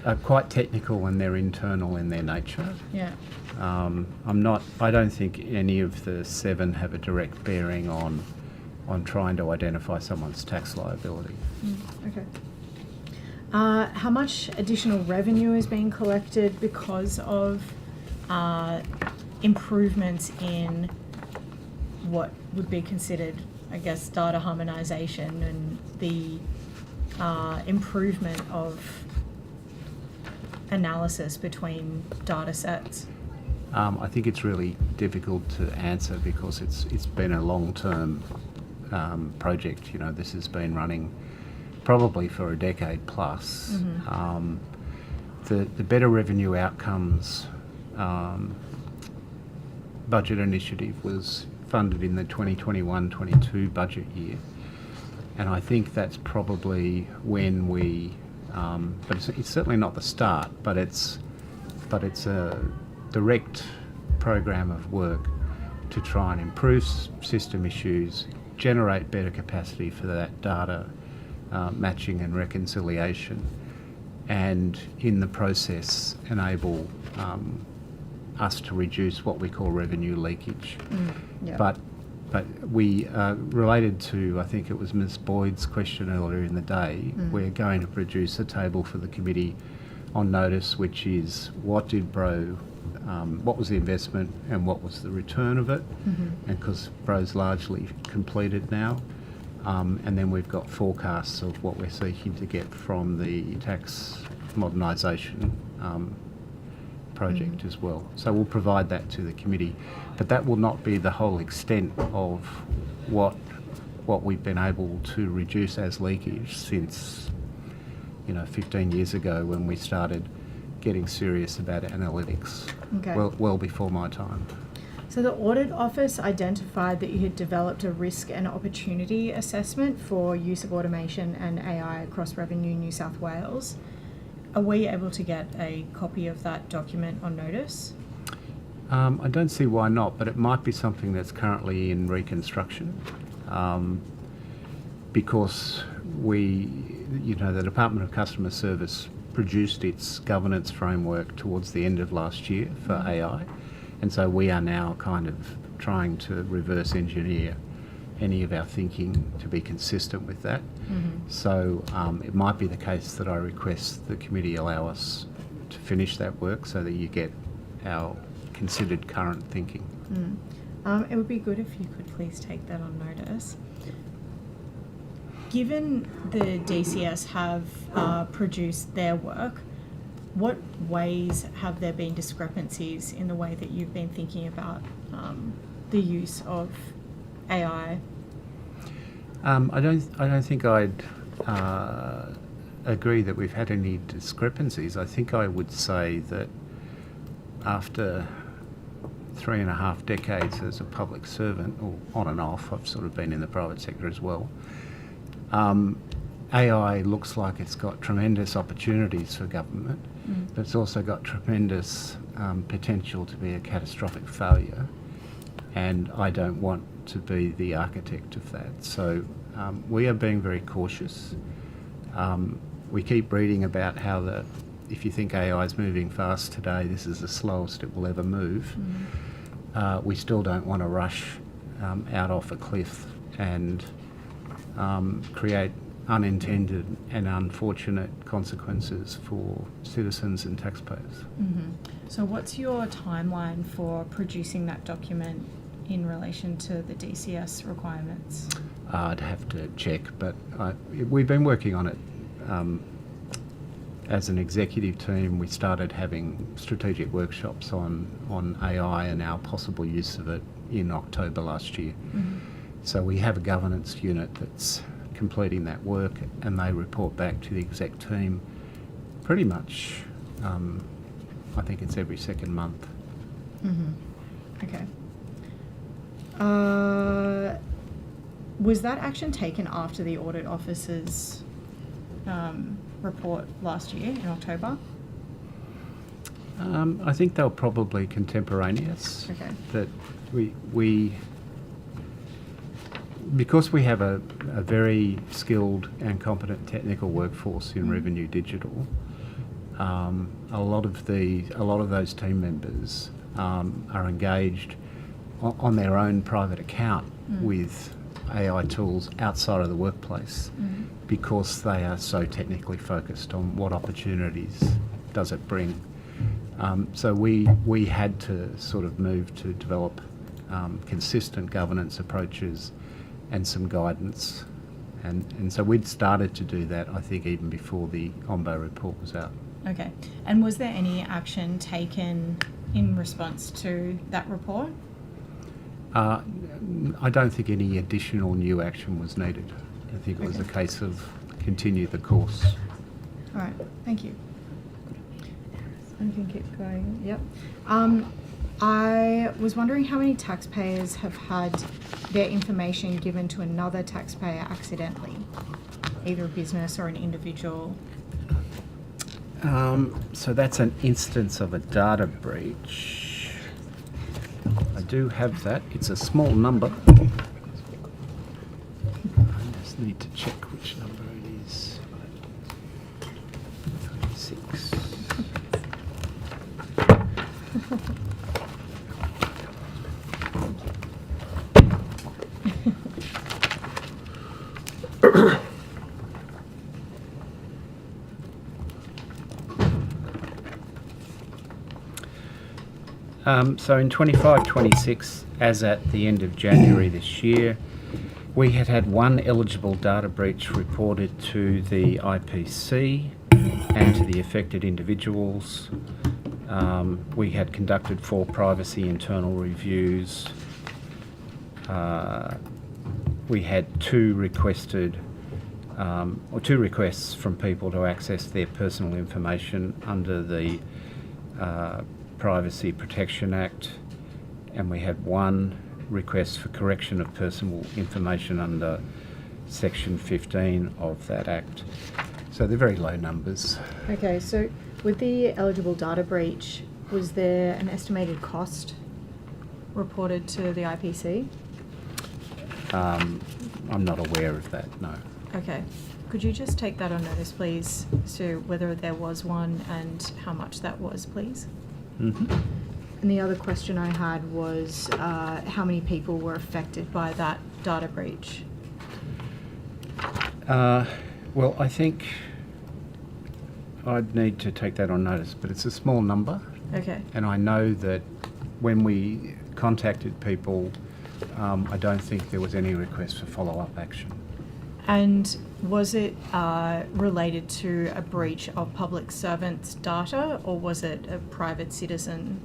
G: are quite technical and they're internal in their nature.
E: Yeah.
G: I don't think any of the 7 have a direct bearing on trying to identify someone's tax liability.
E: Okay. How much additional revenue is being collected because of improvements in what would be considered, I guess, data harmonisation and the improvement of analysis between data sets?
G: I think it's really difficult to answer because it's been a long-term project. This has been running probably for a decade plus. The Better Revenue Outcomes budget initiative was funded in the 2021-22 budget year, and I think that's probably when we, but it's certainly not the start, but it's a direct program of work to try and improve system issues, generate better capacity for that data matching and reconciliation, and in the process enable us to reduce what we call revenue leakage.
E: Yeah.
G: But But we, related to, I think it was Ms Boyd's question earlier in the day, we're going to produce a table for the committee on notice, which is what did Bro, what was the investment and what was the return of it, and because Bro's largely completed now. And then we've got forecasts of what we're seeking to get from the tax modernisation project as well. So we'll provide that to the committee, but that will not be the whole extent of what we've been able to reduce as leakage since, 15 years ago when we started getting serious about analytics.
E: Okay.
G: Well before my time.
E: So the Audit Office identified that you had developed a risk and opportunity assessment for use of automation and AI across Revenue New South Wales. Are we able to get a copy of that document on notice?
G: I don't see why not, but it might be something that's currently in reconstruction, because the Department of Customer Service produced its governance framework towards the end of last year for AI, and so we are now kind of trying to reverse engineer any of our thinking to be consistent with that. So it might be the case that I request the committee allow us to finish that work so that you get our considered current thinking.
E: It would be good if you could please take that on notice. Given the DCS have produced their work, what ways have there been discrepancies in the way that you've been thinking about the use of AI?
G: I don't think I'd agree that we've had any discrepancies. I think I would say that after 3.5 decades as a public servant, or on and off, I've sort of been in the private sector as well, AI looks like it's got tremendous opportunities for government, but it's also got tremendous potential to be a catastrophic failure, and I don't want to be the architect of that. So we are being very cautious. We keep reading about how if you think AI is moving fast today, this is the slowest it will ever move. We still don't want to rush out off a cliff and create unintended and unfortunate consequences for citizens and taxpayers.
E: So what's your timeline for producing that document in relation to the DCS requirements?
G: I'd have to check, but we've been working on it. As an executive team, we started having strategic workshops on AI and our possible use of it in October last year. So we have a governance unit that's completing that work, and they report back to the exec team pretty much, I think it's every second month.
E: Okay. Was that action taken after the Audit Office's report last year in October?
G: I think they were probably contemporaneous.
E: Okay.
G: That we because we have a very skilled and competent technical workforce in Revenue Digital, a lot of those team members are engaged on their own private account with AI tools outside of the workplace because they are so technically focused on what opportunities does it bring. So we had to sort of move to develop consistent governance approaches and some guidance. And so we'd started to do that, I think, even before the OMBO report was out.
E: Okay. And was there any action taken in response to that report?
G: I don't think any additional new action was needed. I think it was a case of continue the course.
E: All right. Thank you. I can keep going. Yep. I was wondering how many taxpayers have had their information given to another taxpayer accidentally, either a business or an individual.
G: So that's an instance of a data breach. I do have that. It's a small number. I just need to check which number it is. 26. So in 25-26, as at the end of January this year, we had one eligible data breach reported to the IPC and to the affected individuals. We had conducted 4 privacy internal reviews. We had 2 requests from people to access their personal information under the Privacy Protection Act, and we had 1 request for correction of personal information under Section 15 of that Act. So they're very low numbers.
E: Okay, so with the eligible data breach, was there an estimated cost reported to the IPC?
G: I'm not aware of that, no.
E: Okay. Could you just take that on notice, please, so whether there was one and how much that was, please?
G: Mm-hmm.
E: And the other question I had was how many people were affected by that data breach?
G: Well, I think I'd need to take that on notice, but it's a small number.
E: Okay.
G: And I know that when we contacted people, I don't think there was any request for follow-up action.
E: And was it related to a breach of public servants' data, or was it a private citizen?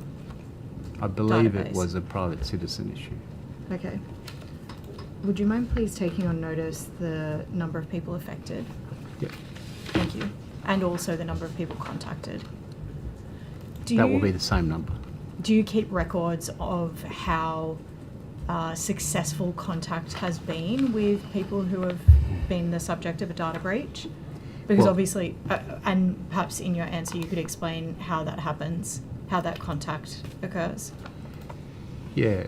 G: I believe
E: database?
G: it was a private citizen issue.
E: Okay. Would you mind please taking on notice the number of people affected?
G: Yep.
E: Thank you. And also the number of people contacted.
G: That will be the same number.
E: Do you keep records of how successful contact has been with people who have been the subject of a data breach? Because
G: Well-
E: obviously, and perhaps in your answer you could explain how that happens, how that contact occurs.
G: Yeah.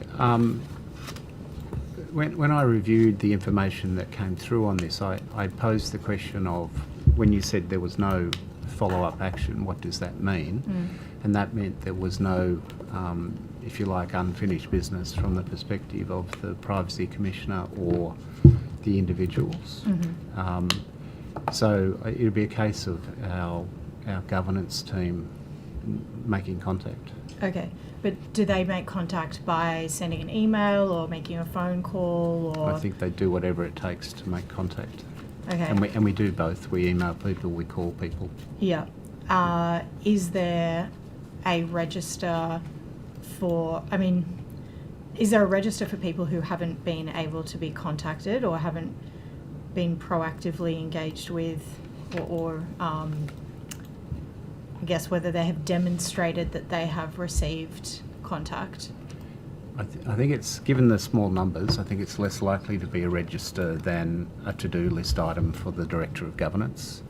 G: When I reviewed the information that came through on this, I posed the question of, when you said there was no follow-up action, what does that mean? And that meant there was no, if you like, unfinished business from the perspective of the Privacy Commissioner or the individuals. So it would be a case of our governance team making contact.
E: Okay, but do they make contact by sending an email or making a phone call, or?
G: I think they do whatever it takes to make contact.
E: Okay.
G: And we do both. We email people, we call people.
E: Yeah. Is there a register for, is there a register for people who haven't been able to be contacted or haven't been proactively engaged with, or I guess whether they have demonstrated that they have received contact?
G: I think it's, given the small numbers, I think it's less likely to be a register than a to-do list item for the Director of Governance.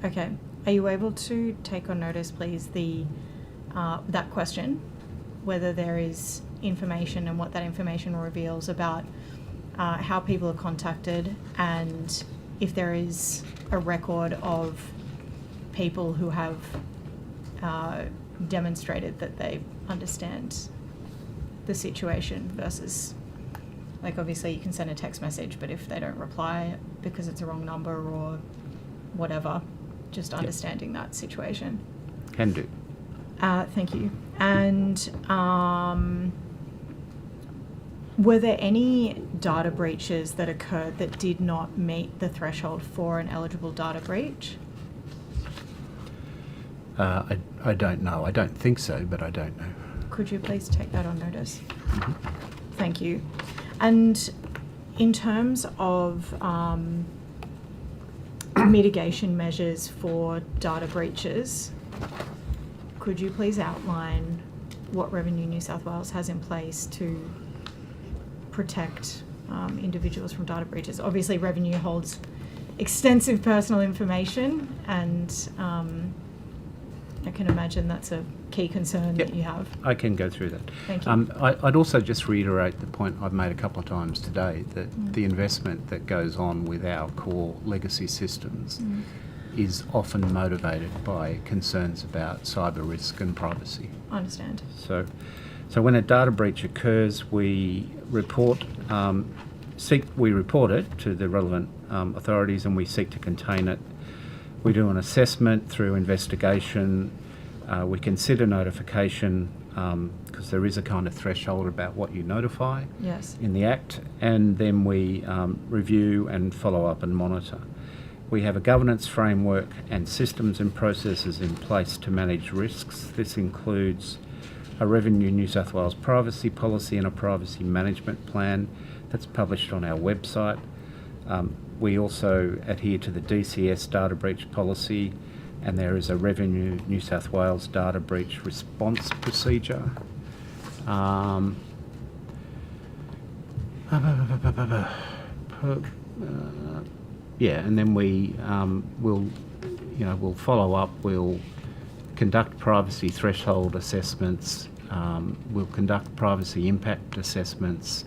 E: Okay. Are you able to take on notice, please, that question, whether there is information and what that information reveals about how people are contacted, and if there is a record of people who have demonstrated that they understand the situation versus, like, obviously you can send a text message, but if they don't reply because it's a wrong number or whatever, just understanding that situation.
G: Can do.
E: Thank you. And were there any data breaches that occurred that did not meet the threshold for an eligible data breach?
G: I don't know. I don't think so, but I don't know.
E: Could you please take that on notice? Thank you. And in terms of mitigation measures for data breaches, could you please outline what Revenue New South Wales has in place to protect individuals from data breaches? Obviously, Revenue holds extensive personal information, and I can imagine that's a key concern that you have.
G: I can go through that.
E: Thank you.
G: I'd also just reiterate the point I've made a couple of times today, that the investment that goes on with our core legacy systems is often motivated by concerns about cyber risk and privacy.
E: I understand.
G: So when a data breach occurs, we report it to the relevant authorities, and we seek to contain it. We do an assessment through investigation. we consider notification because there is a kind of threshold about what you notify
E: Yes.
G: in the Act, and then we review and follow up and monitor. We have a governance framework and systems and processes in place to manage risks. This includes a Revenue New South Wales privacy policy and a privacy management plan that's published on our website. We also adhere to the DCS data breach policy, and there is a Revenue New South Wales data breach response procedure. Yeah, and then we'll follow up. We'll conduct privacy threshold assessments. We'll conduct privacy impact assessments,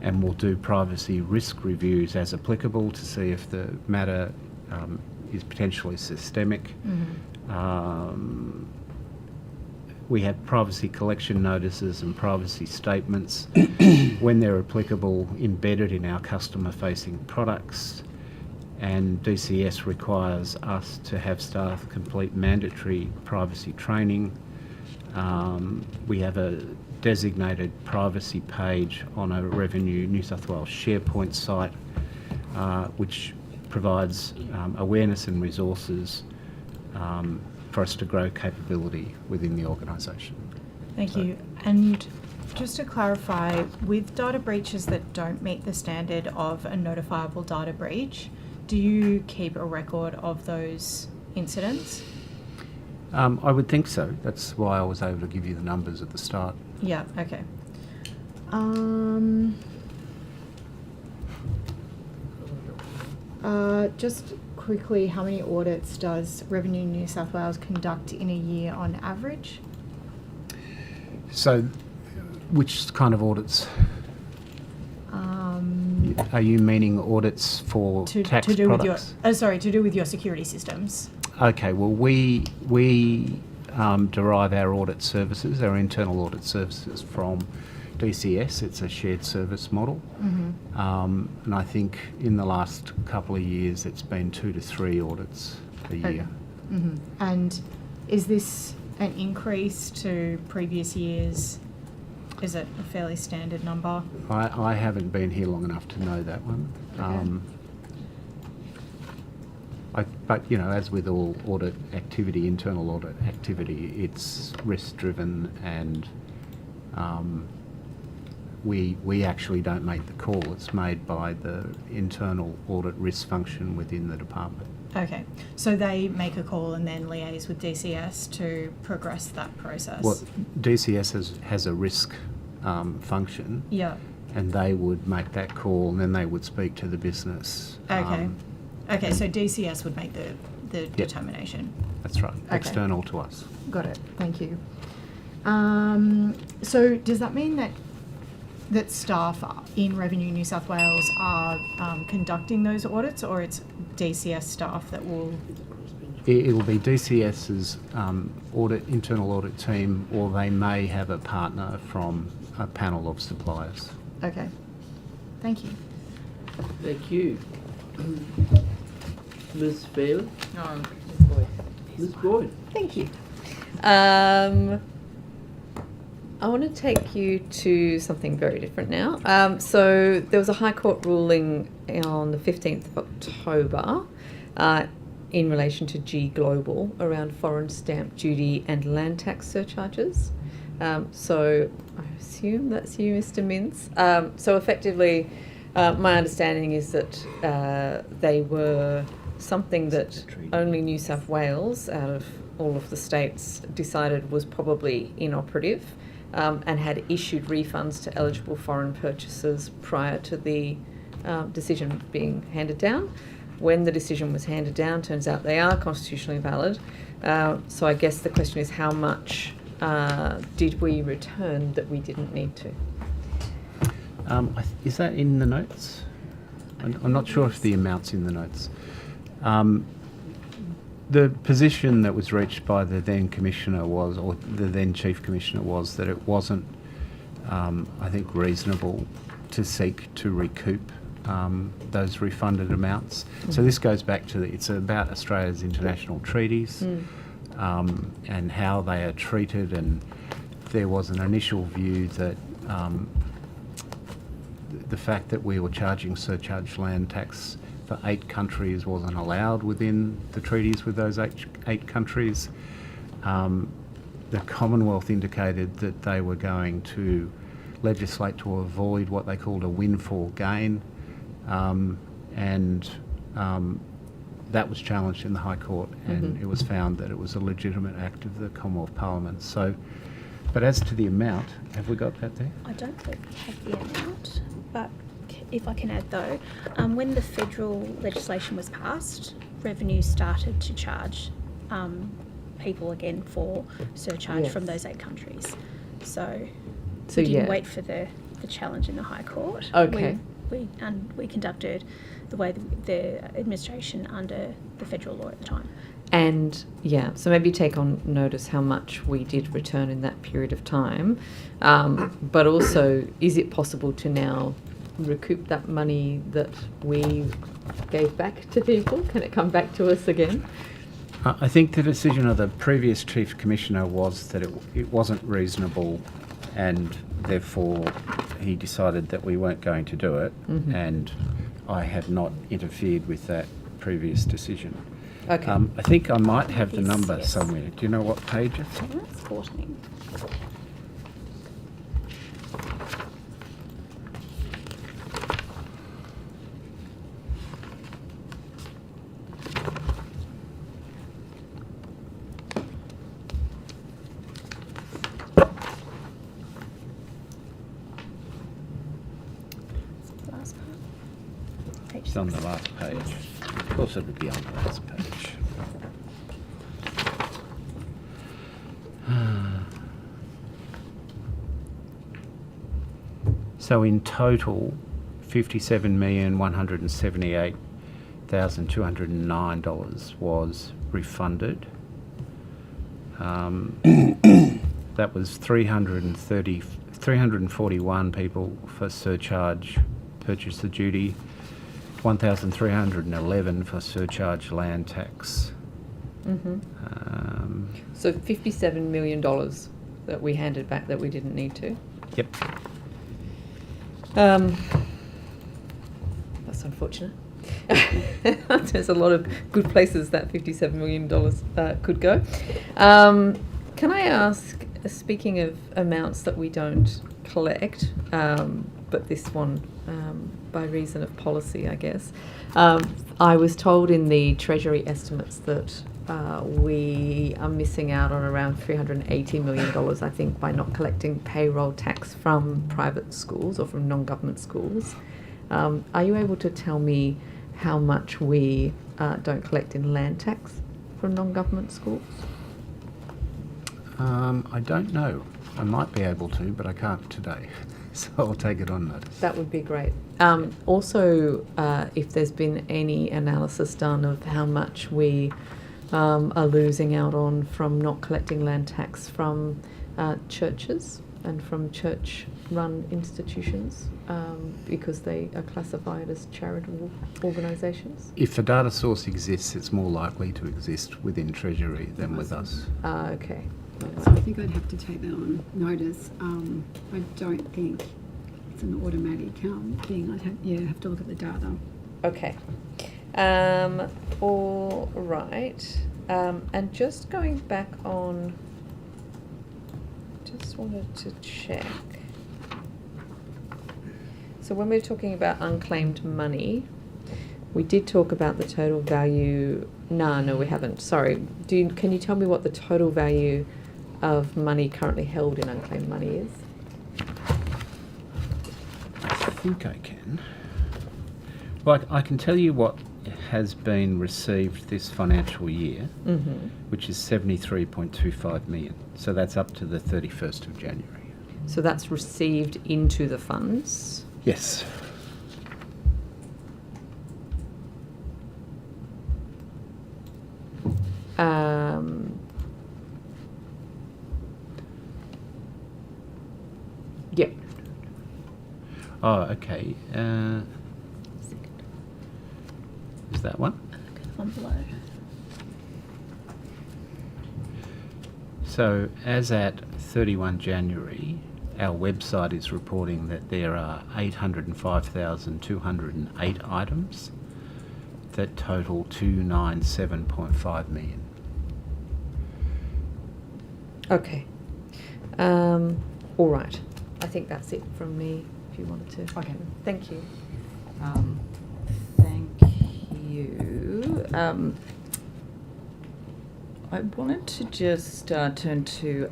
G: and we'll do privacy risk reviews as applicable to see if the matter is potentially systemic. We have privacy collection notices and privacy statements when they're applicable embedded in our customer-facing products, and DCS requires us to have staff complete mandatory privacy training. We have a designated privacy page on a Revenue New South Wales SharePoint site, which provides awareness and resources for us to grow capability within the organisation.
E: Thank you. And just to clarify, with data breaches that don't meet the standard of a notifiable data breach, do you keep a record of those incidents?
G: I would think so. That's why I was able to give you the numbers at the start.
E: Yeah, okay. Just quickly, how many audits does Revenue New South Wales conduct in a year on average?
G: So, which kind of audits? Are you meaning audits for tax
E: to do
G: products?
E: with your, to do with your security systems.
G: Okay, well, we derive our audit services, our internal audit services, from DCS. It's a shared service model. And I think in the last couple of years it's been 2 to 3 audits a year.
E: And is this an increase to previous years? Is it a fairly standard number?
G: I haven't been here long enough to know that one. But, you know, as with all audit activity, internal audit activity, it's risk-driven, and we actually don't make the call. It's made by the internal audit risk function within the department.
E: Okay, so they make a call and then liaise with DCS to progress that process?
G: Well, DCS has a risk function.
E: Yeah.
G: And they would make that call, and then they would speak to the business.
E: Okay. Okay, so DCS would make the determination.
G: That's right.
E: Okay.
G: External to us.
E: Got it. Thank you. So does that mean that staff in Revenue New South Wales are conducting those audits, or it's DCS staff that will?
G: It'll be DCS's internal audit team, or they may have a partner from a panel of suppliers.
E: Okay. Thank you.
A: Thank you. Ms. Fairley?
F: No, Ms. Boyd.
A: Ms. Boyd?
O: Thank you. I want to take you to something very different now. So there was a High Court ruling on the 15th of October in relation to G Global around foreign stamp duty and land tax surcharges. So I assume that's you, Mr. Mintz. So effectively, my understanding is that they were something that only New South Wales, out of all of the states, decided was probably inoperative, and had issued refunds to eligible foreign purchasers prior to the decision being handed down. When the decision was handed down, turns out they are constitutionally valid. So I guess the question is, how much did we return that we didn't need to?
G: Is that in the notes? I'm not sure if the amount's in the notes. The position that was reached by the then Commissioner was, or the then Chief Commissioner was, that it wasn't, I think, reasonable to seek to recoup those refunded amounts. So this goes back to, it's about Australia's international treaties. and how they are treated, and there was an initial view that the fact that we were charging surcharge land tax for 8 countries wasn't allowed within the treaties with those eight countries. The Commonwealth indicated that they were going to legislate to avoid what they called a windfall gain, and that was challenged in the High Court, and it was found that it was a legitimate act of the Commonwealth Parliament. So, but as to the amount, have we got that there?
N: I don't think we have the amount, but if I can add though, when the federal legislation was passed, Revenue started to charge people again for surcharge from those 8 countries. So we didn't wait for the challenge in the High Court.
O: Okay.
N: We conducted the administration under the federal law at the time.
O: And so maybe take on notice how much we did return in that period of time. But also, is it possible to now recoup that money that we gave back to people? Can it come back to us again?
G: I think the decision of the previous Chief Commissioner was that it wasn't reasonable, and therefore he decided that we weren't going to do it, and I have not interfered with that previous decision.
O: Okay.
G: I think I might have the number somewhere. Do you know what page it's on?
N: That's 14.
G: It's on the last page. Of course it would be on the last page. So in total, $57,178,209 was refunded. That was 341 people for surcharge, purchase the duty, 1,311 for surcharge land tax.
O: So $57 million that we handed back that we didn't need to.
G: Yep.
O: That's unfortunate. There's a lot of good places that $57 million could go. Can I ask, speaking of amounts that we don't collect, but this one by reason of policy, I guess, I was told in the Treasury estimates that we are missing out on around $380 million, I think, by not collecting payroll tax from private schools or from non-government schools. Are you able to tell me how much we don't collect in land tax from non-government schools?
G: I don't know. I might be able to, but I can't today. So I'll take it on notice.
O: That would be great. Also, if there's been any analysis done of how much we are losing out on from not collecting land tax from churches and from church-run institutions because they are classified as charitable organisations.
G: If a data source exists, it's more likely to exist within Treasury than with us.
O: Okay.
P: So I think I'd have to take that on notice. I don't think it's an automatic thing. I'd have to look at the data.
O: Okay. All right. And just going back on, just wanted to check. So when we're talking about unclaimed money, we did talk about the total value. No, we haven't. Sorry. Can you tell me what the total value of money currently held in unclaimed money is?
G: I think I can. Well, I can tell you what has been received this financial year, which is 73.25 million. So that's up to the 31st of January.
O: So that's received into the funds?
G: Yes.
O: Yep.
G: Oh, okay. Is that one?
N: One below.
G: So as at 31 January, our website is reporting that there are 805,208 items that total 297.5 million.
O: Okay. All right. I think that's it from me, if you wanted to.
L: Okay.
O: Thank you.
L: Thank you. I wanted to just turn to,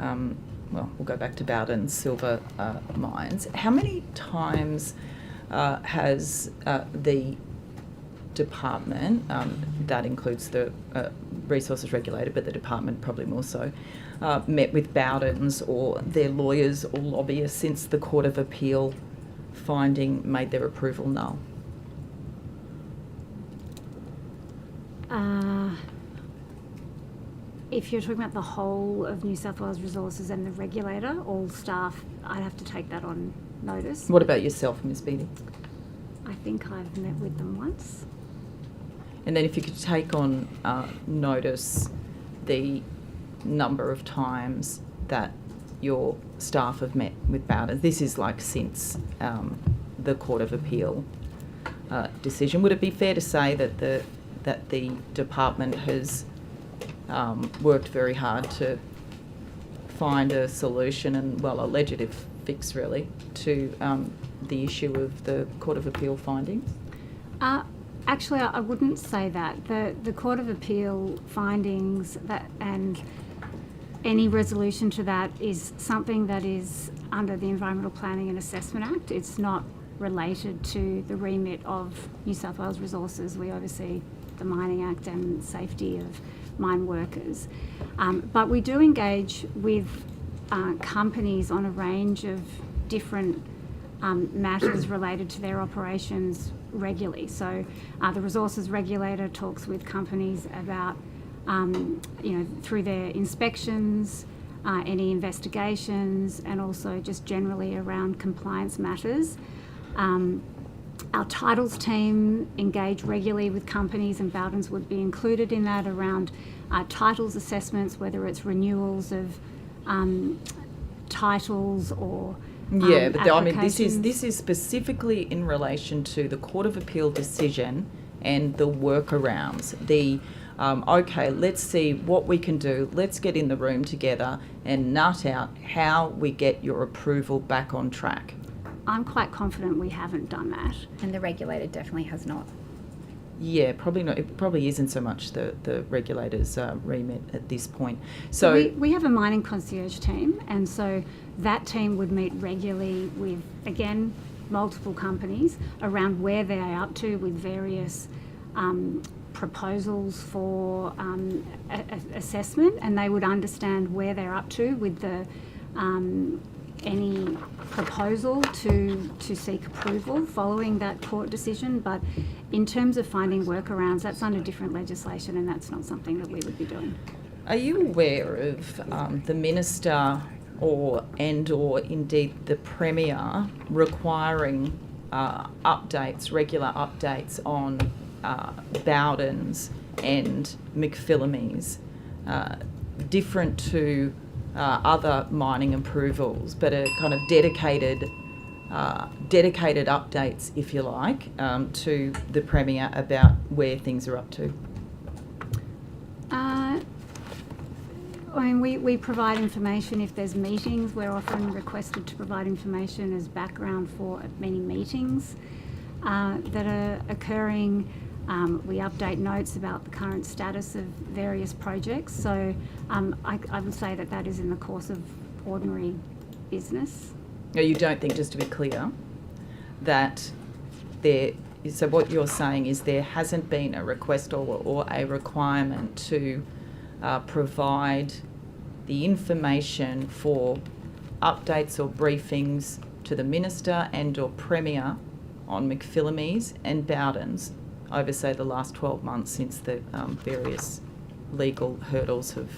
L: well, we'll go back to Bowden's silver mines. How many times has the department, that includes the resources regulator, but the department probably more so, met with Bowden's or their lawyers or lobbyists since the Court of Appeal finding made their approval null?
B: If you're talking about the whole of New South Wales Resources and the regulator, all staff, I'd have to take that on notice.
L: What about yourself, Ms. Beattie?
B: I think I've met with them once.
L: And then if you could take on notice the number of times that your staff have met with Bowden. This is like since the Court of Appeal decision. Would it be fair to say that the department has worked very hard to find a solution and, well, a legislative fix really to the issue of the Court of Appeal findings?
B: Actually, I wouldn't say that. The Court of Appeal findings and any resolution to that is something that is under the Environmental Planning and Assessment Act. It's not related to the remit of New South Wales Resources. We oversee the Mining Act and safety of mine workers. But we do engage with companies on a range of different matters related to their operations regularly. So the resources regulator talks with companies about, through their inspections, any investigations, and also just generally around compliance matters. Our titles team engage regularly with companies, and Bowden's would be included in that, around titles assessments, whether it's renewals of titles or
L: yeah, but I mean, this
B: applications.
L: is specifically in relation to the Court of Appeal decision and the workarounds. Okay, let's see what we can do. Let's get in the room together and nut out how we get your approval back on track.
B: I'm quite confident we haven't done that.
M: And the regulator definitely has not.
L: Yeah, probably not. It probably isn't so much the regulator's remit at this point. So
B: we have a mining concierge team, and so that team would meet regularly with, again, multiple companies around where they are up to with various proposals for assessment, and they would understand where they're up to with the any proposal to seek approval following that court decision. But in terms of finding workarounds, that's under different legislation, and that's not something that we would be doing.
L: are you aware of the Minister or indeed the Premier requiring regular updates on Bowden's and McPhillamys, different to other mining approvals, but a kind of dedicated updates, if you like, to the Premier about where things are up to?
B: I mean, we provide information if there's meetings. We're often requested to provide information as background for many meetings that are occurring. We update notes about the current status of various projects. So I would say that is in the course of ordinary business.
L: No, you don't think, just to be clear, that so what you're saying is there hasn't been a request or a requirement to provide the information for updates or briefings to the Minister and or Premier on McPhillamys and Bowden's over, say, the last 12 months since the various legal hurdles have...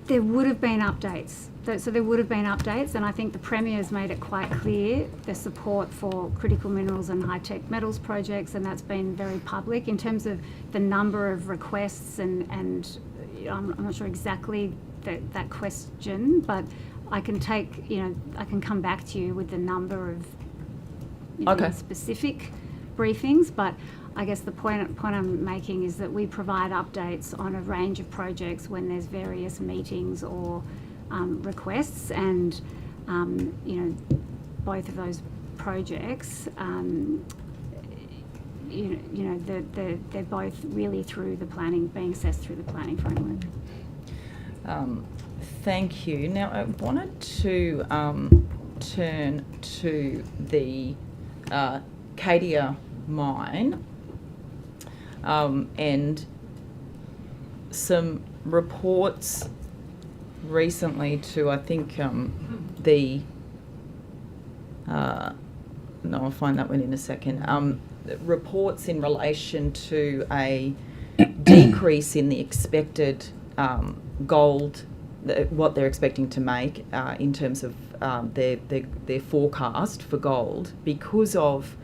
B: There would have been updates. So there would have been updates, and I think the Premier has made it quite clear the support for critical minerals and high-tech metals projects, and that's been very public. In terms of the number of requests, and I'm not sure exactly that question, but I can I can come back to you with the number of specific briefings, but I guess the point I'm making is that we provide updates on a range of projects when there's various meetings or requests, and both of those projects, they're both really through the planning, being assessed through the planning framework.
L: Thank you. Now, I wanted to turn to the Cadia mine and some reports recently to, I think, I'll find that one in a second. Reports in relation to a decrease in the expected gold, what they're expecting to make in terms of their forecast for gold because of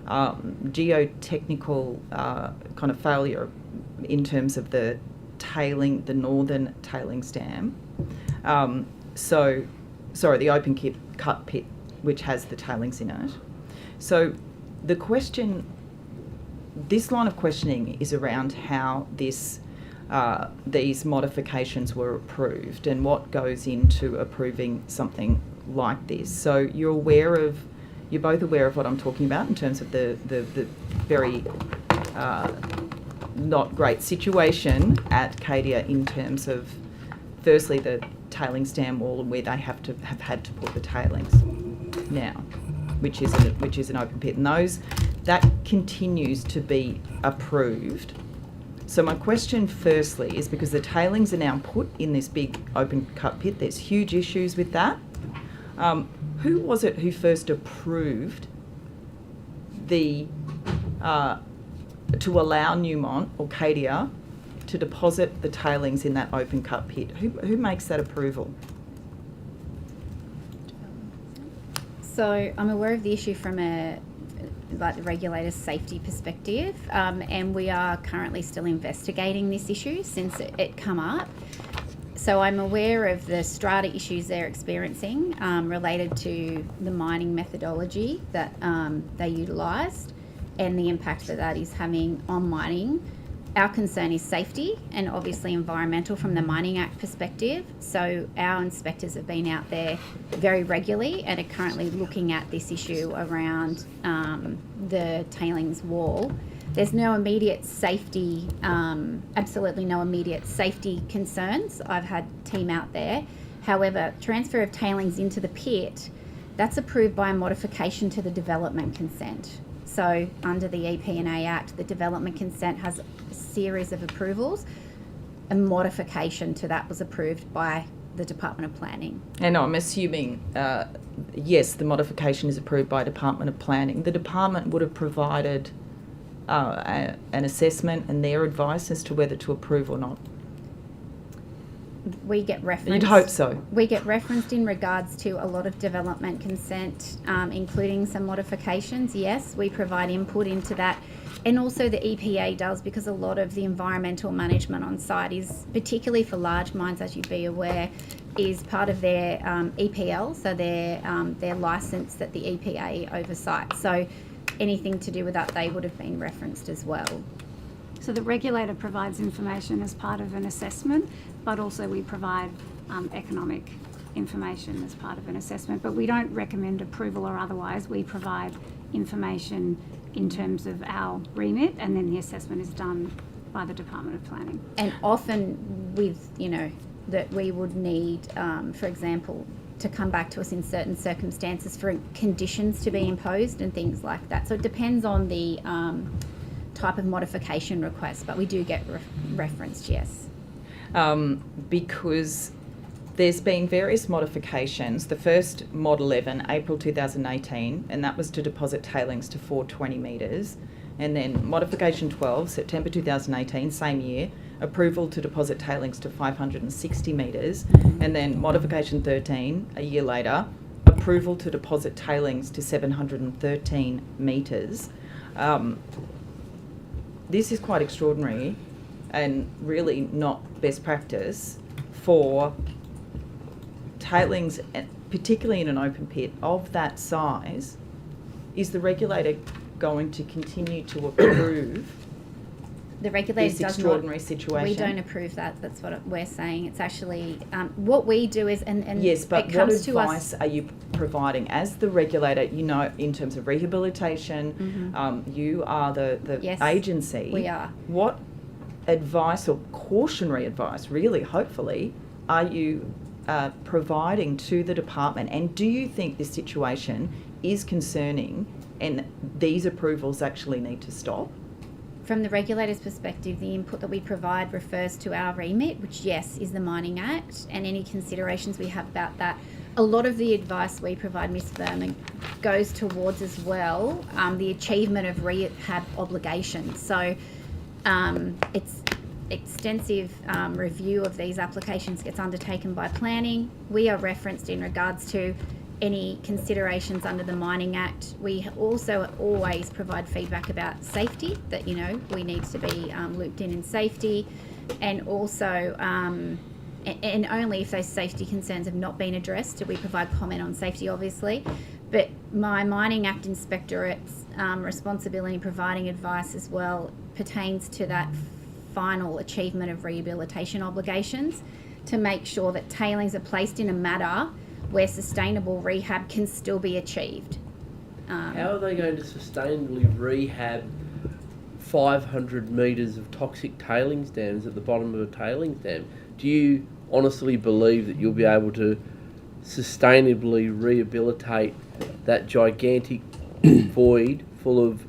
L: geotechnical kind of failure in terms of the northern tailings dam. The open cut pit, which has the tailings in it. So this line of questioning is around how these modifications were approved and what goes into approving something like this. So you're both aware of what I'm talking about in terms of the very not great situation at Cadia in terms of, firstly, the tailings dam wall and where they have had to put the tailings now, which is an open pit, and that continues to be approved. So my question firstly is, because the tailings are now put in this big open cut pit, there's huge issues with that. Who was it who first approved to allow Newmont or Cadia to deposit the tailings in that open cut pit? Who makes that approval?
M: So I'm aware of the issue from the regulator's safety perspective, and we are currently still investigating this issue since it come up. So I'm aware of the strata issues they're experiencing related to the mining methodology that they utilised and the impact that is having on mining. Our concern is safety and obviously environmental from the Mining Act perspective. So our inspectors have been out there very regularly and are currently looking at this issue around the tailings wall. There's no immediate safety, absolutely no immediate safety concerns. I've had team out there. However, transfer of tailings into the pit, that's approved by a modification to the development consent. So under the EP&A Act, the development consent has a series of approvals. A modification to that was approved by the Department of Planning.
L: And I'm assuming, yes, the modification is approved by Department of Planning. The department would have provided an assessment and their advice as to whether to approve or not.
M: We get referenced.
L: You'd hope so.
M: We get referenced in regards to a lot of development consent, including some modifications. Yes, we provide input into that. And also the EPA does, because a lot of the environmental management on site is, particularly for large mines, as you'd be aware, is part of their EPL, so their licence that the EPA oversight. So anything to do with that, they would have been referenced as well.
B: So the regulator provides information as part of an assessment, but also we provide economic information as part of an assessment. But we don't recommend approval or otherwise. We provide information in terms of our remit, and then the assessment is done by the Department of Planning.
M: And often with, that we would need, for example, to come back to us in certain circumstances for conditions to be imposed and things like that. So it depends on the type of modification request, but we do get referenced, yes.
L: Because there's been various modifications. The first Mod 11, April 2018, and that was to deposit tailings to 420 metres. And then Modification 12, September 2018, same year, approval to deposit tailings to 560 metres. And then Modification 13, a year later, approval to deposit tailings to 713 metres. This is quite extraordinary and really not best practice for tailings, particularly in an open pit of that size, is the regulator going to continue to approve
M: the regulator
L: this
M: does
L: extraordinary
M: not,
L: situation?
M: We don't approve that. That's what we're saying. It's actually what we do is, and
L: yes, but
M: it comes
L: what
M: to us.
L: advice are you providing as the regulator? You know, in terms of rehabilitation, you are the
M: Yes,
L: agency.
M: we are.
L: What advice or cautionary advice, really, hopefully, are you providing to the department? And do you think this situation is concerning and these approvals actually need to stop?
M: From the regulator's perspective, the input that we provide refers to our remit, which, yes, is the Mining Act, and any considerations we have about that. A lot of the advice we provide, Ms. Berman, goes towards as well the achievement of rehab obligations. So it's extensive review of these applications gets undertaken by planning. We are referenced in regards to any considerations under the Mining Act. We also always provide feedback about safety, that, you know, we need to be looped in safety, and also, and only if those safety concerns have not been addressed do we provide comment on safety, obviously. But my Mining Act inspectorate's responsibility in providing advice as well pertains to that final achievement of rehabilitation obligations, to make sure that tailings are placed in a manner where sustainable rehab can still be achieved.
A: How are they going to sustainably rehab 500 metres of toxic tailings dams at the bottom of a tailings dam? Do you honestly believe that you'll be able to sustainably rehabilitate that gigantic void full of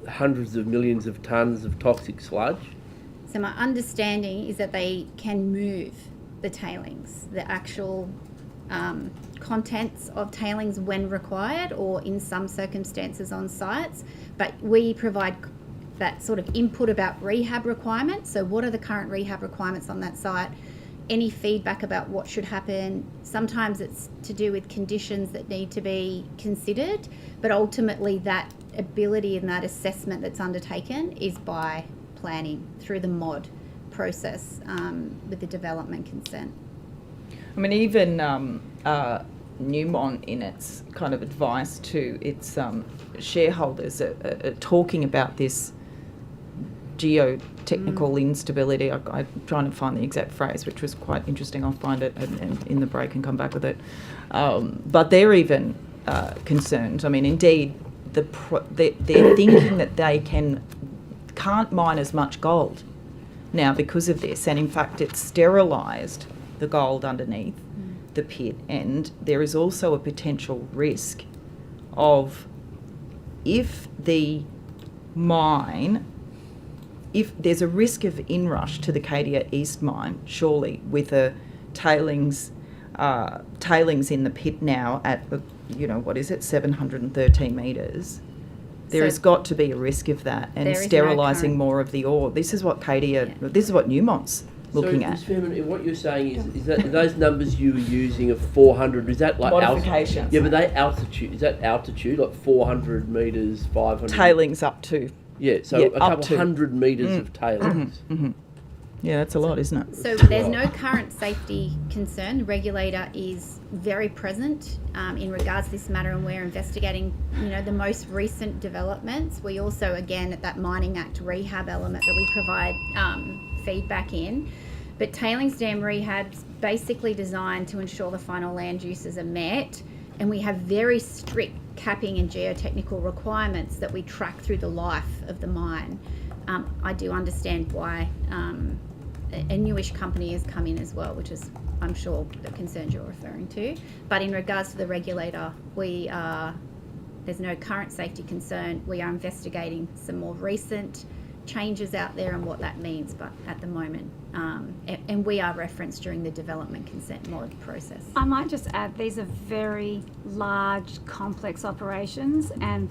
A: hundreds of millions of tonnes of toxic sludge?
M: So my understanding is that they can move the tailings, the actual contents of tailings when required, or in some circumstances on sites, but we provide that sort of input about rehab requirements. So what are the current rehab requirements on that site? Any feedback about what should happen? Sometimes it's to do with conditions that need to be considered, but ultimately that ability and that assessment that's undertaken is by planning through the MOD process with the development consent.
L: I mean, even Newmont, in its kind of advice to its shareholders, are talking about this geotechnical instability. I'm trying to find the exact phrase, which was quite interesting. I'll find it and in the break and come back with it. But they're even concerned. I mean, indeed, they're thinking that they can't mine as much gold now because of this, and in fact, it's sterilised the gold underneath the pit, and there is also a potential risk of, if the mine, if there's a risk of inrush to the Cadia East mine, surely, with a tailings in the pit now at, you know, what is it, 713 metres. There has got to be a risk of that, and sterilising more of the ore. This is what this is what Newmont's looking at.
A: So, Ms. Fairman, what you're saying is that those numbers you were using of 400, is that like
L: modifications?
A: Yeah, but they altitude. Is that altitude, like 400 metres, 500?
L: Tailings up to.
A: Yeah, so a couple hundred metres of tailings.
L: Yeah, that's a lot, isn't it?
M: So there's no current safety concern. The regulator is very present in regards to this matter, and we're investigating, you know, the most recent developments. We also, again, at that Mining Act rehab element that we provide feedback in. But tailings dam rehab's basically designed to ensure the final land uses are met, and we have very strict capping and geotechnical requirements that we track through the life of the mine. I do understand why a newish company has come in as well, which is, I'm sure, the concerns you're referring to. But in regards to the regulator, there's no current safety concern. We are investigating some more recent changes out there and what that means, but at the moment, and we are referenced during the development consent mod process.
B: I might just add, these are very large, complex operations, and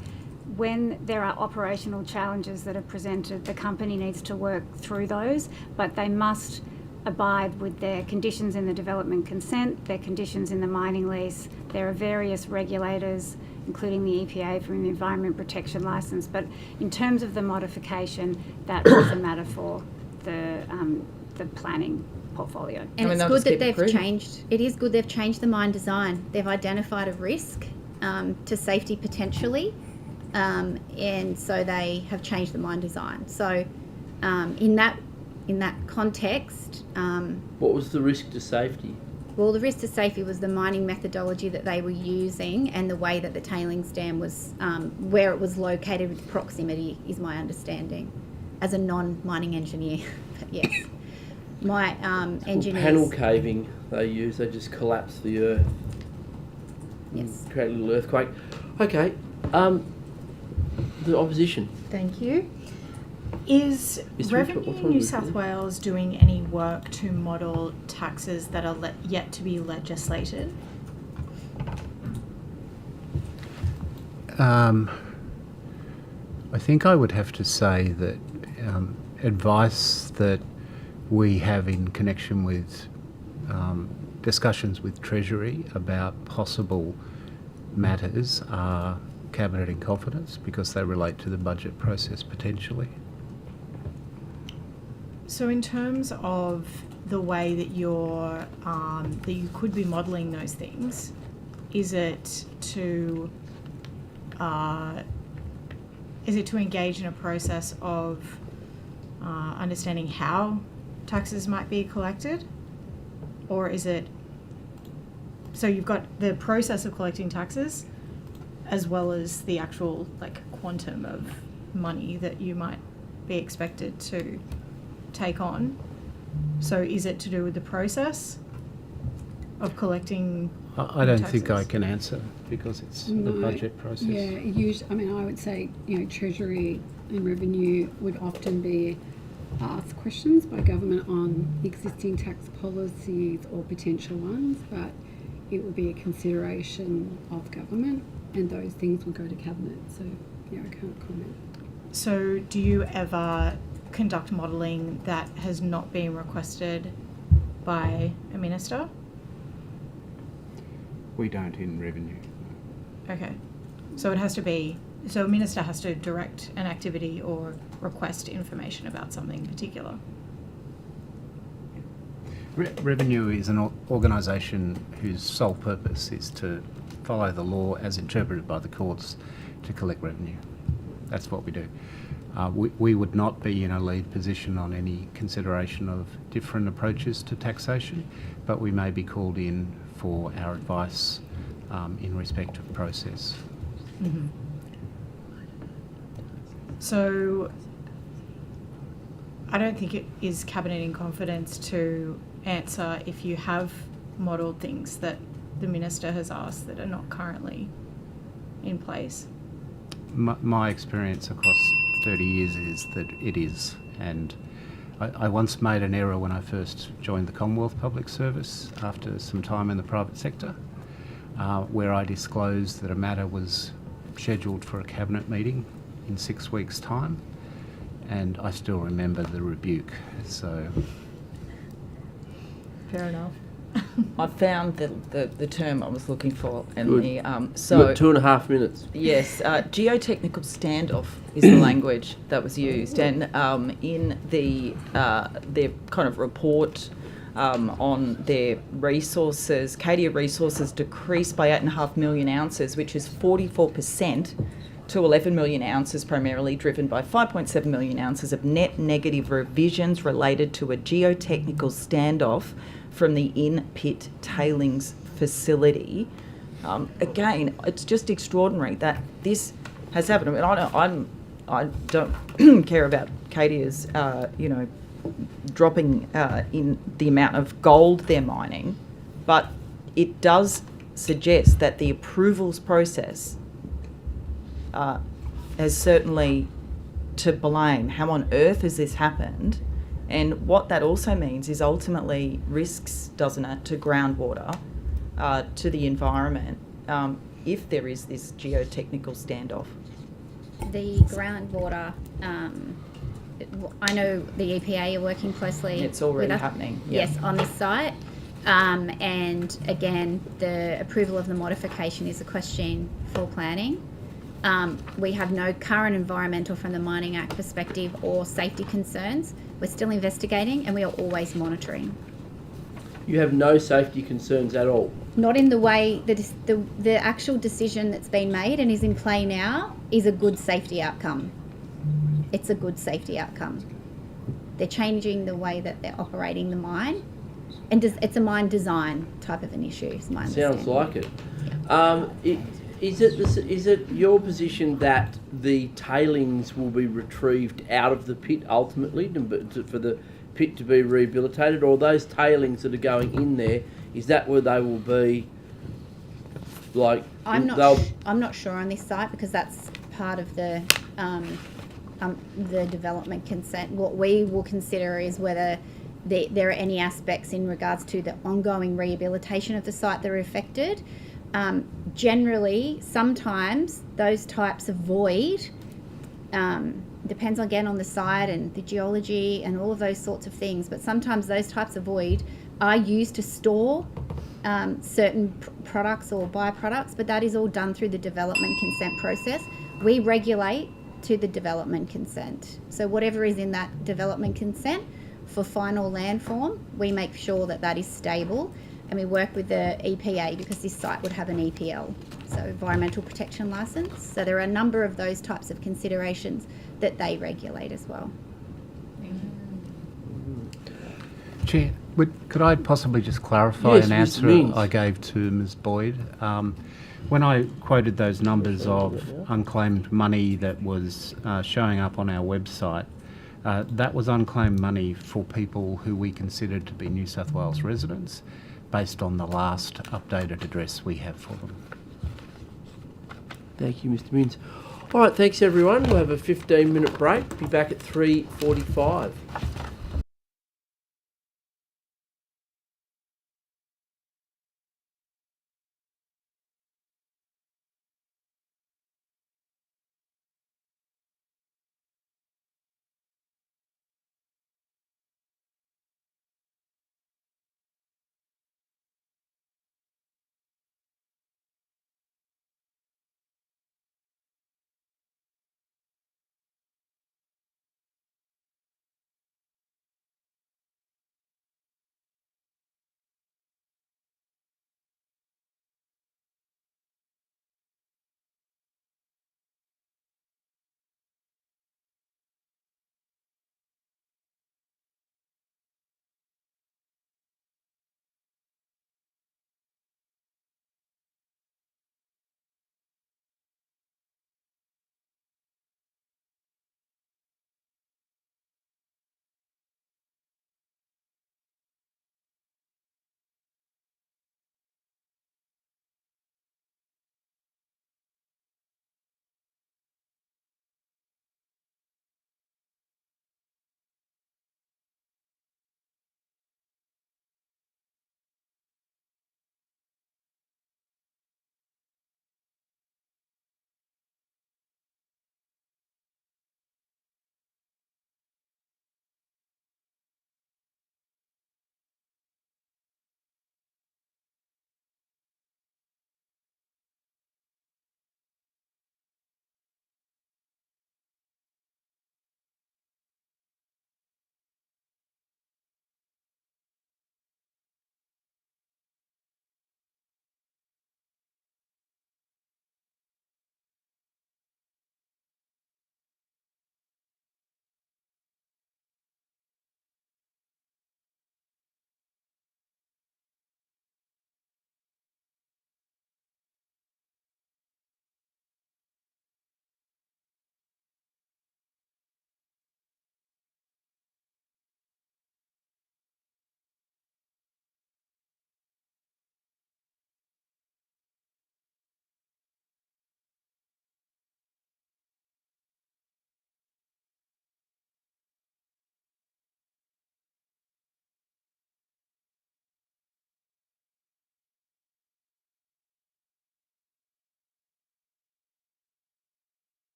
B: when there are operational challenges that are presented, the company needs to work through those, but they must abide with their conditions in the development consent, their conditions in the mining lease. There are various regulators, including the EPA from the Environment Protection Licence, but in terms of the modification, that is a matter for the the planning portfolio.
M: And
L: I mean,
M: it's
L: they'll
M: good
L: just
M: that
L: keep
M: they've
L: improving.
M: changed. It is good they've changed the mine design. They've identified a risk to safety potentially, and so they have changed the mine design. So, in that context,
A: What was the risk to safety?
M: well, the risk to safety was the mining methodology that they were using and the way that the tailings dam was, where it was located with proximity, is my understanding, as a non-mining engineer. But yes, my engineers.
A: Panel caving they use, they just collapse the earth.
M: Yes.
A: Create a little earthquake. Okay. The opposition.
E: Thank you. Is
A: Is
E: Revenue
A: what time
E: New
A: is it?
E: South Wales doing any work to model taxes that are yet to be legislated?
G: I think I would have to say that advice that we have in connection with discussions with Treasury about possible matters are cabinet in confidence because they relate to the budget process potentially.
E: So in terms of the way that you're that you could be modelling those things, is it to engage in a process of understanding how taxes might be collected, or is it so you've got the process of collecting taxes as well as the actual quantum of money that you might be expected to take on? So is it to do with the process of collecting
G: I don't think I
E: taxes?
G: can answer because it's the
P: No,
G: budget process.
P: Yeah, usually, I mean, I would say, Treasury and Revenue would often be asked questions by government on existing tax policies or potential ones, but it would be a consideration of government and those things will go to cabinet. So, yeah, I can't comment.
E: So do you ever conduct modelling that has not been requested by a minister?
G: We don't in Revenue.
E: Okay. So it has to be, so a minister has to direct an activity or request information about something particular.
G: Revenue is an organisation whose sole purpose is to follow the law as interpreted by the courts to collect revenue. That's what we do. We would not be in a lead position on any consideration of different approaches to taxation, but we may be called in for our advice in respect of process.
E: Mm-hmm. So I don't think it is cabinet in confidence to answer if you have modelled things that the minister has asked that are not currently in place.
G: My experience across 30 years is that it is, and I once made an error when I first joined the Commonwealth Public Service after some time in the private sector, where I disclosed that a matter was scheduled for a cabinet meeting in 6 weeks' time, and I still remember the rebuke. So,
E: fair enough.
L: I found the term I was looking for, and
A: Good.
L: the
A: You've got 2.5 minutes.
L: Yes, geotechnical standoff is the language that was used, and in their kind of report on their resources, Cadia resources decreased by 8.5 million ounces, which is 44%. To 11 million ounces, primarily driven by 5.7 million ounces of net negative revisions related to a geotechnical standoff from the in-pit tailings facility. Again, it's just extraordinary that this has happened. I mean, I don't care about Cadia's, dropping in the amount of gold they're mining, but it does suggest that the approvals process has certainly to blame. How on earth has this happened? And what that also means is ultimately risks, doesn't it, to groundwater, to the environment, if there is this geotechnical standoff.
M: The groundwater, I know the EPA are working closely.
L: It's already
M: with us,
L: happening. Yeah.
M: Yes, on this site. And again, the approval of the modification is a question for planning. We have no current environmental from the Mining Act perspective or safety concerns, We're still investigating, and we are always monitoring.
A: You have no safety concerns at all?
M: Not in the way that the actual decision that's been made and is in play now is a good safety outcome. It's a good safety outcome. They're changing the way that they're operating the mine, and it's a mine design type of an issue, is my understanding.
A: Sounds like it. Is it your position that the tailings will be retrieved out of the pit ultimately for the pit to be rehabilitated, or those tailings that are going in there, is that where they will be? Like
M: I'm not sure on this site, because that's part of the development consent. What we will consider is whether there are any aspects in regards to the ongoing rehabilitation of the site that are affected. Generally, sometimes those types of void, depends again on the site and the geology and all of those sorts of things, but sometimes those types of void are used to store certain products or byproducts, but that is all done through the development consent process. We regulate to the development consent. So whatever is in that development consent for final landform, we make sure that that is stable, and we work with the EPA because this site would have an EPL, so Environmental Protection Licence. So there are a number of those types of considerations that they regulate as well.
G: Chair, could I possibly just clarify
A: Yes,
G: an
A: Mr.
G: answer
A: Means.
G: I gave to Ms Boyd? When I quoted those numbers of unclaimed money that was showing up on our website, that was unclaimed money for people who we considered to be New South Wales residents, based on the last updated address we have for them.
A: Thank you, Mr. Mins. All right, thanks everyone. We'll have a 15-minute break. Be back at 3:45.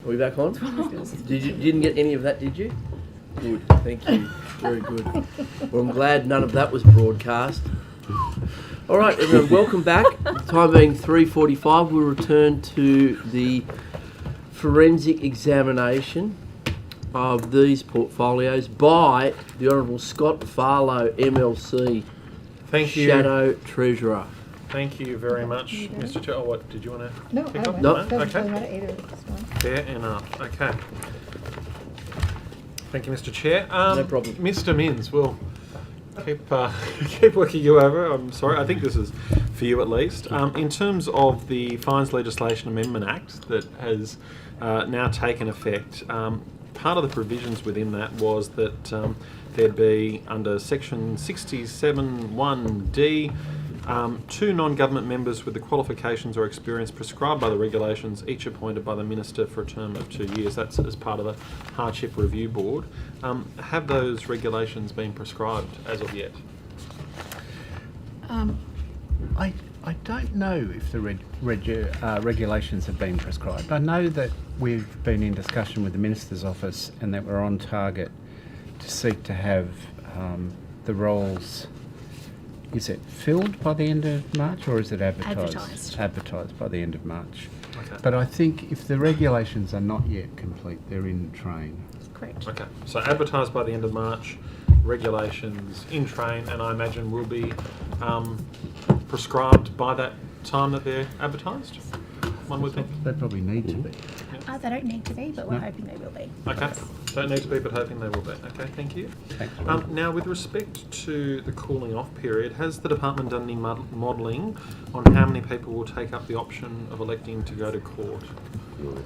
A: Are we back on? Didn't get any of that, did you? Good, thank you. Very good. Well, I'm glad none of that was broadcast. All right, everyone, welcome back. Time being 3:45, we'll return to the forensic examination of these portfolios by the Honourable Scott Farlow, MLC,
C: Thank you.
A: Shadow Treasurer.
C: Thank you very much, Mr. Chair. Oh, what did you want to?
E: No,
C: pick
E: I
C: up?
E: don't.
A: No.
E: Doesn't
C: Okay.
E: really matter either. It's fine.
C: Fair enough. Okay. Thank you, Mr. Chair.
A: No problem.
C: Mr. Minns, we'll keep working you over. I'm sorry. I think this is for you at least. In terms of the Fines Legislation Amendment Act that has now taken effect, part of the provisions within that was that there'd be under Section 67(1)(d) 2 non-government members with the qualifications or experience prescribed by the regulations, each appointed by the Minister for a term of 2 years. That's as part of the Hardship Review Board. Have those regulations been prescribed as of yet?
G: I don't know if the regulations have been prescribed. I know that we've been in discussion with the Minister's Office and that we're on target to seek to have the roles. Is it filled by the end of March or is it advertised? Advertised by the end of March.
C: Okay.
G: But I think if the regulations are not yet complete, they're in train.
N: Correct.
C: Okay, so advertised by the end of March, regulations in train, and I imagine will be prescribed by that time that they're advertised, one would think?
G: They probably need to be.
N: They don't need to be, but we're hoping they will be.
C: Okay, don't need to be, but hoping they will be. Okay, thank you.
G: Thanks.
C: Now, with respect to the cooling off period, has the department done any modelling on how many people will take up the option of electing to go to court?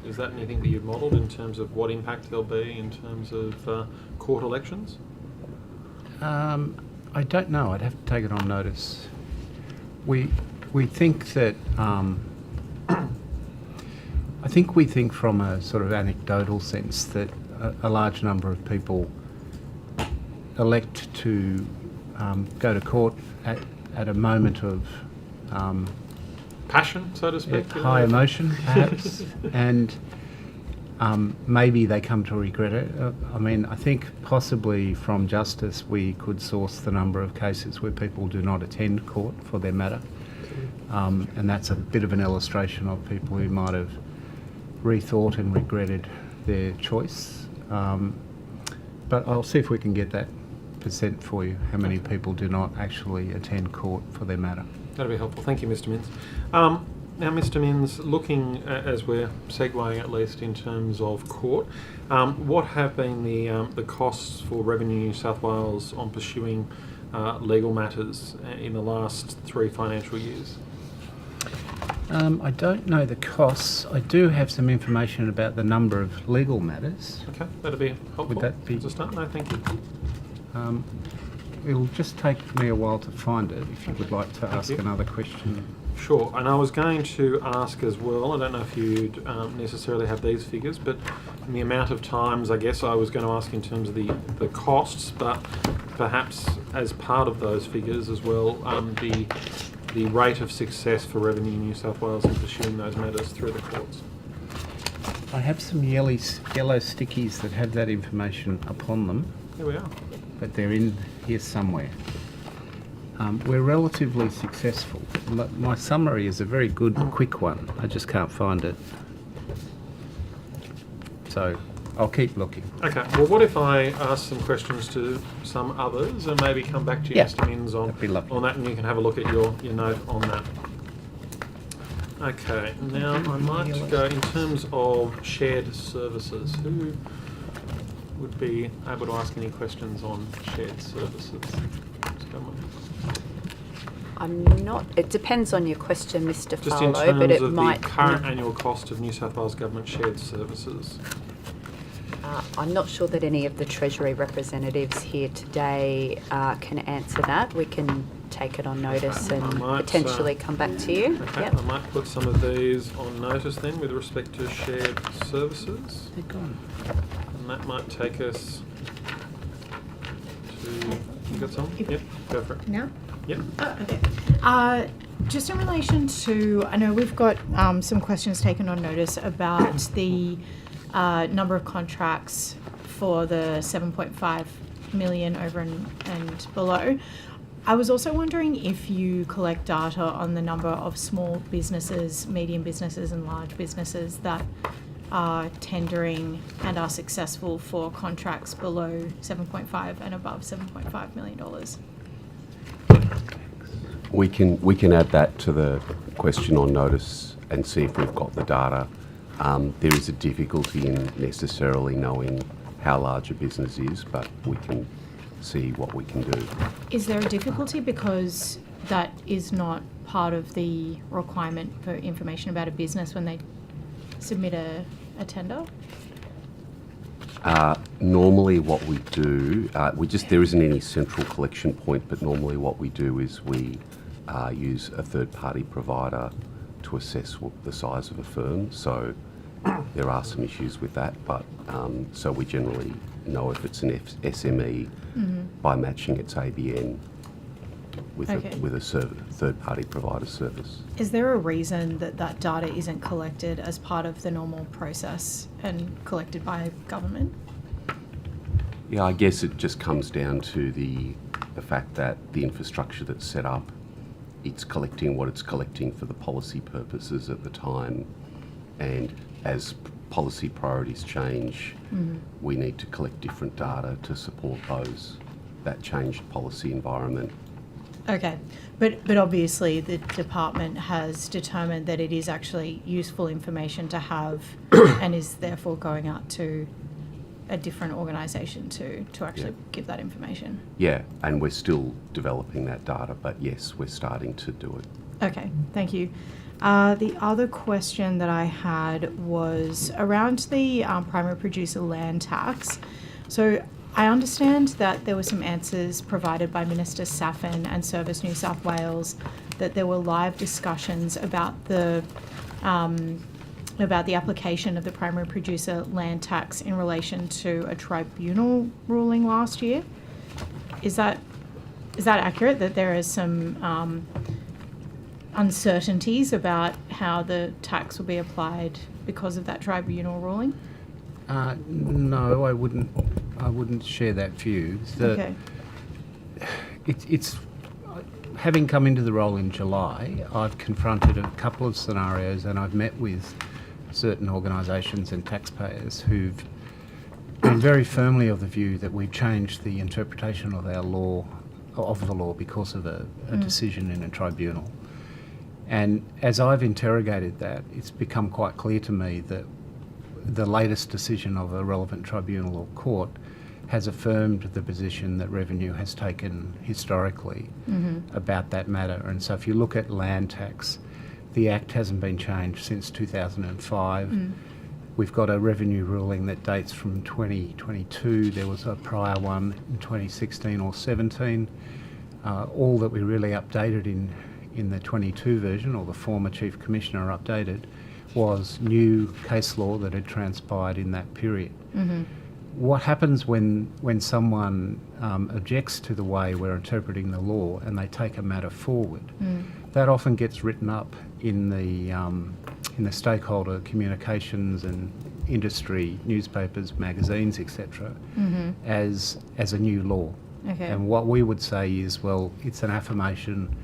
C: Is that anything that you've modelled in terms of what impact there'll be in terms of court elections?
G: I don't know. I'd have to take it on notice. We think that I think we think from a sort of anecdotal sense that a large number of people elect to go to court at a moment of
C: passion, so to speak.
G: High emotion, perhaps, and maybe they come to regret it. I mean, I think possibly from justice we could source the number of cases where people do not attend court for their matter, and that's a bit of an illustration of people who might have rethought and regretted their choice. But I'll see if we can get that percent for you, how many people do not actually attend court for their matter.
C: That'll be helpful. Thank you, Mr. Minns. Now, Mr. Minns, looking as we're segueing at least in terms of court, what have been the costs for Revenue New South Wales on pursuing legal matters in the last 3 financial years?
G: I don't know the costs. I do have some information about the number of legal matters.
C: Okay, that'd be helpful.
G: Would that be?
C: As a start? No, thank you.
G: It'll just take me a while to find it, if you would like to ask another question.
C: Sure, and I was going to ask as well, I don't know if you'd necessarily have these figures, but the amount of times, I guess I was going to ask in terms of the costs, but perhaps as part of those figures as well, the rate of success for Revenue New South Wales in pursuing those matters through the courts.
G: I have some yellow stickies that have that information upon them.
C: Here we are.
G: But they're in here somewhere. We're relatively successful. My summary is a very good, quick one. I just can't find it. So I'll keep looking.
C: Okay, well, what if I ask some questions to some others and maybe come back to you, Mr. Minns, on that, and you can have a look at your note on that. Okay, now I might go in terms of shared services. Who would be able to ask any questions on shared services?
Q: I'm not. It depends on your question, Mr.
C: Just in
Q: Farlow,
C: terms
Q: but it
C: of
Q: might.
C: the current annual cost of New South Wales Government shared services.
Q: I'm not sure that any of the Treasury representatives here today can answer that. We can take it on notice and potentially come back to you.
C: Okay,
Q: Yep.
C: I might put some of these on notice then with respect to shared services.
G: They're gone.
C: And that might take us to... You got some? Yep, go for it.
E: Now?
C: Yep.
E: Oh, okay. Just in relation to, I know we've got some questions taken on notice about the number of contracts for the 7.5 million over and below. I was also wondering if you collect data on the number of small businesses, medium businesses and large businesses that are tendering and are successful for contracts below 7.5 and above $7.5 million.
I: We can add that to the question on notice and see if we've got the data. There is a difficulty in necessarily knowing how large a business is, but we can see what we can do.
E: Is there a difficulty because that is not part of the requirement for information about a business when they submit a tender?
I: Normally what we do, there isn't any central collection point, but normally what we do is we use a third-party provider to assess the size of a firm. So there are some issues with that, but so we generally know if it's an SME by matching its ABN with a third-party provider service.
E: Is there a reason that that data isn't collected as part of the normal process and collected by government?
I: Yeah, I guess it just comes down to the fact that the infrastructure that's set up, it's collecting what it's collecting for the policy purposes at the time, and as policy priorities change, we need to collect different data to support that changed policy environment.
E: Okay, but obviously the department has determined that it is actually useful information to have and is therefore going out to a different organisation to actually give that information.
I: Yeah, and we're still developing that data, but yes, we're starting to do it.
E: Okay, thank you. The other question that I had was around the primary producer land tax. So I understand that there were some answers provided by Minister Saffin and Service New South Wales that there were live discussions about the application of the primary producer land tax in relation to a tribunal ruling last year. Is that accurate, that there is some uncertainties about how the tax will be applied because of that tribunal ruling?
G: No, I wouldn't share that view.
E: Okay.
G: It's having come into the role in July, I've confronted a couple of scenarios, and I've met with certain organisations and taxpayers who've been very firmly of the view that we've changed the interpretation of the law because of a decision in a tribunal. And as I've interrogated that, it's become quite clear to me that the latest decision of a relevant tribunal or court has affirmed the position that Revenue has taken historically about that matter. And so if you look at land tax, the Act hasn't been changed since 2005. We've got a Revenue ruling that dates from 2022. There was a prior one in 2016 or 17. All that we really updated in the 22 version, or the former Chief Commissioner updated, was new case law that had transpired in that period. What happens when someone objects to the way we're interpreting the law and they take a matter forward? That often gets written up in the stakeholder communications and industry, newspapers, magazines, etc., as a new law.
E: Okay.
G: And what we would say is, well, it's an affirmation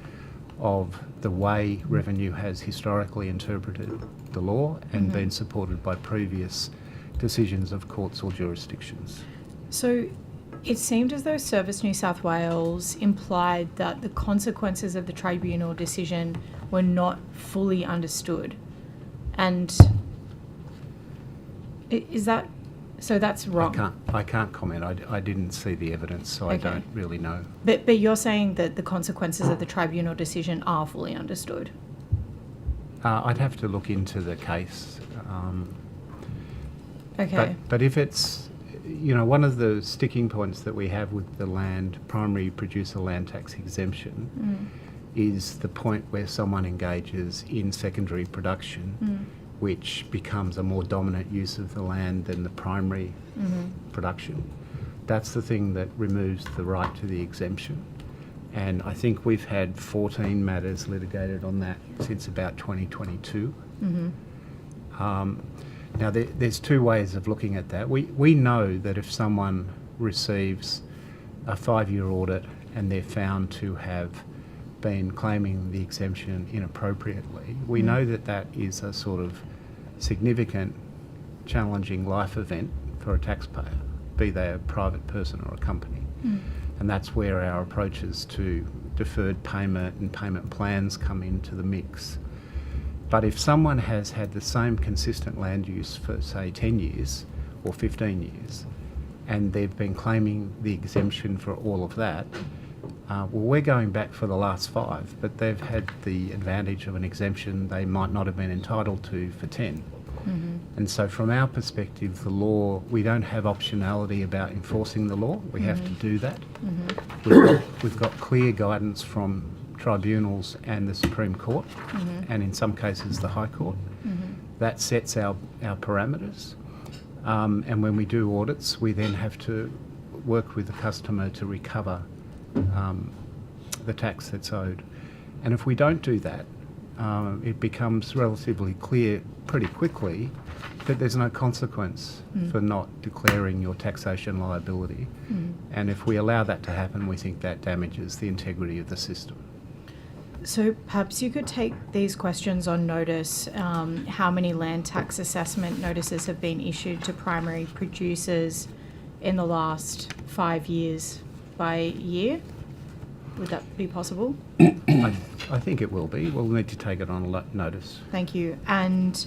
G: of the way Revenue has historically interpreted the law and been supported by previous decisions of courts or jurisdictions.
E: So it seemed as though Service New South Wales implied that the consequences of the tribunal decision were not fully understood. And is that, so that's wrong?
G: I can't comment. I didn't see the evidence, so I don't really know.
E: But you're saying that the consequences of the tribunal decision are fully understood?
G: I'd have to look into the case.
E: Okay.
G: But if it's, one of the sticking points that we have with the primary producer land tax exemption is the point where someone engages in secondary production, which becomes a more dominant use of the land than the primary production. That's the thing that removes the right to the exemption. And I think we've had 14 matters litigated on that since about 2022. Now, there's two ways of looking at that. We know that if someone receives a 5-year audit and they're found to have been claiming the exemption inappropriately, we know that that is a sort of significant, challenging life event for a taxpayer, be they a private person or a company. And that's where our approaches to deferred payment and payment plans come into the mix. But if someone has had the same consistent land use for, say, 10 years or 15 years, and they've been claiming the exemption for all of that, well, we're going back for the last 5, but they've had the advantage of an exemption they might not have been entitled to for 10. And so from our perspective, the law, we don't have optionality about enforcing the law. We have to do that. We've got clear guidance from tribunals and the Supreme Court, and in some cases the High Court. That sets our parameters. And when we do audits, we then have to work with the customer to recover the tax that's owed. And if we don't do that, it becomes relatively clear pretty quickly that there's no consequence for not declaring your taxation liability. And if we allow that to happen, we think that damages the integrity of the system.
E: So perhaps you could take these questions on notice. How many land tax assessment notices have been issued to primary producers in the last 5 years by year? Would that be possible?
G: I think it will be. We'll need to take it on notice.
E: Thank you. And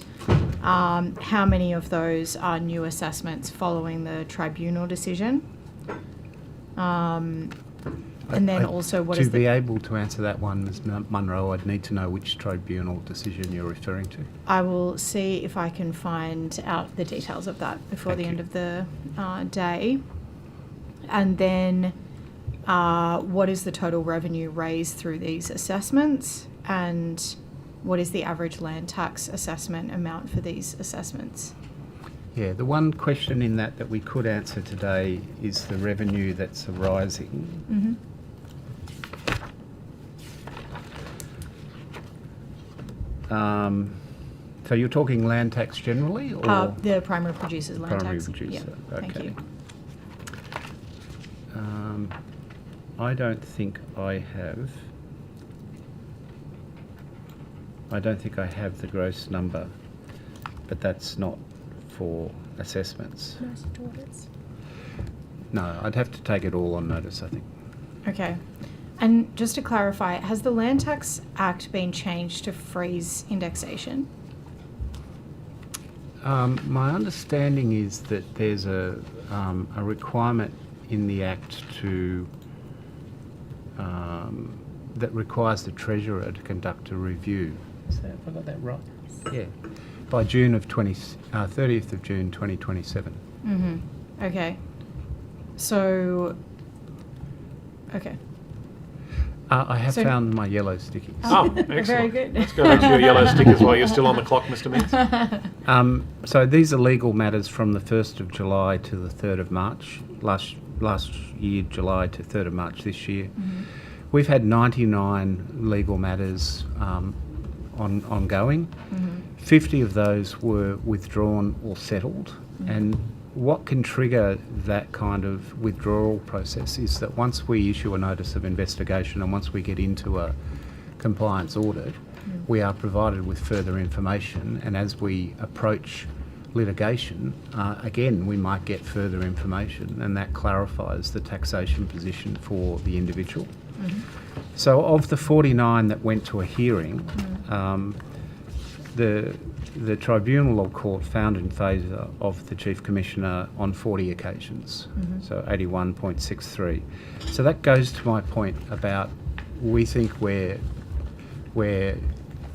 E: how many of those are new assessments following the tribunal decision? And then also what is
G: to be able to answer that one, Ms. Munro, I'd need to know which tribunal decision you're referring to.
E: I will see if I can find out the details of that before the end of the day. And then what is the total revenue raised through these assessments, and what is the average land tax assessment amount for these assessments?
G: Yeah, the one question in that we could answer today is the revenue that's arising. So you're talking land tax generally, or
E: the primary producer's land
G: primary
E: tax?
G: producer?
E: Yeah,
G: okay.
E: thank you.
G: I don't think I have. I don't think I have the gross number, but that's not for assessments. No, I'd have to take it all on notice, I think.
E: Okay. And just to clarify, has the Land Tax Act been changed to freeze indexation?
G: My understanding is that there's a requirement in the Act to that requires the Treasurer to conduct a review. Have I got that right? Yeah. By 30th of June 2027.
E: Okay. So, okay.
G: I have found my yellow stickies.
C: Oh, excellent.
E: Very good.
C: Let's go back to your yellow stickers while you're still on the clock, Mr. Means.
G: So these are legal matters from the 1st of July to the 3rd of March, last year, July to 3rd of March this year. We've had 99 legal matters ongoing. 50 of those were withdrawn or settled. And what can trigger that kind of withdrawal process is that once we issue a notice of investigation and once we get into a compliance audit, we are provided with further information, and as we approach litigation, again, we might get further information, and that clarifies the taxation position for the individual. So of the 49 that went to a hearing, the tribunal or court found in favour of the Chief Commissioner on 40 occasions, so 81.63. So that goes to my point about we think we're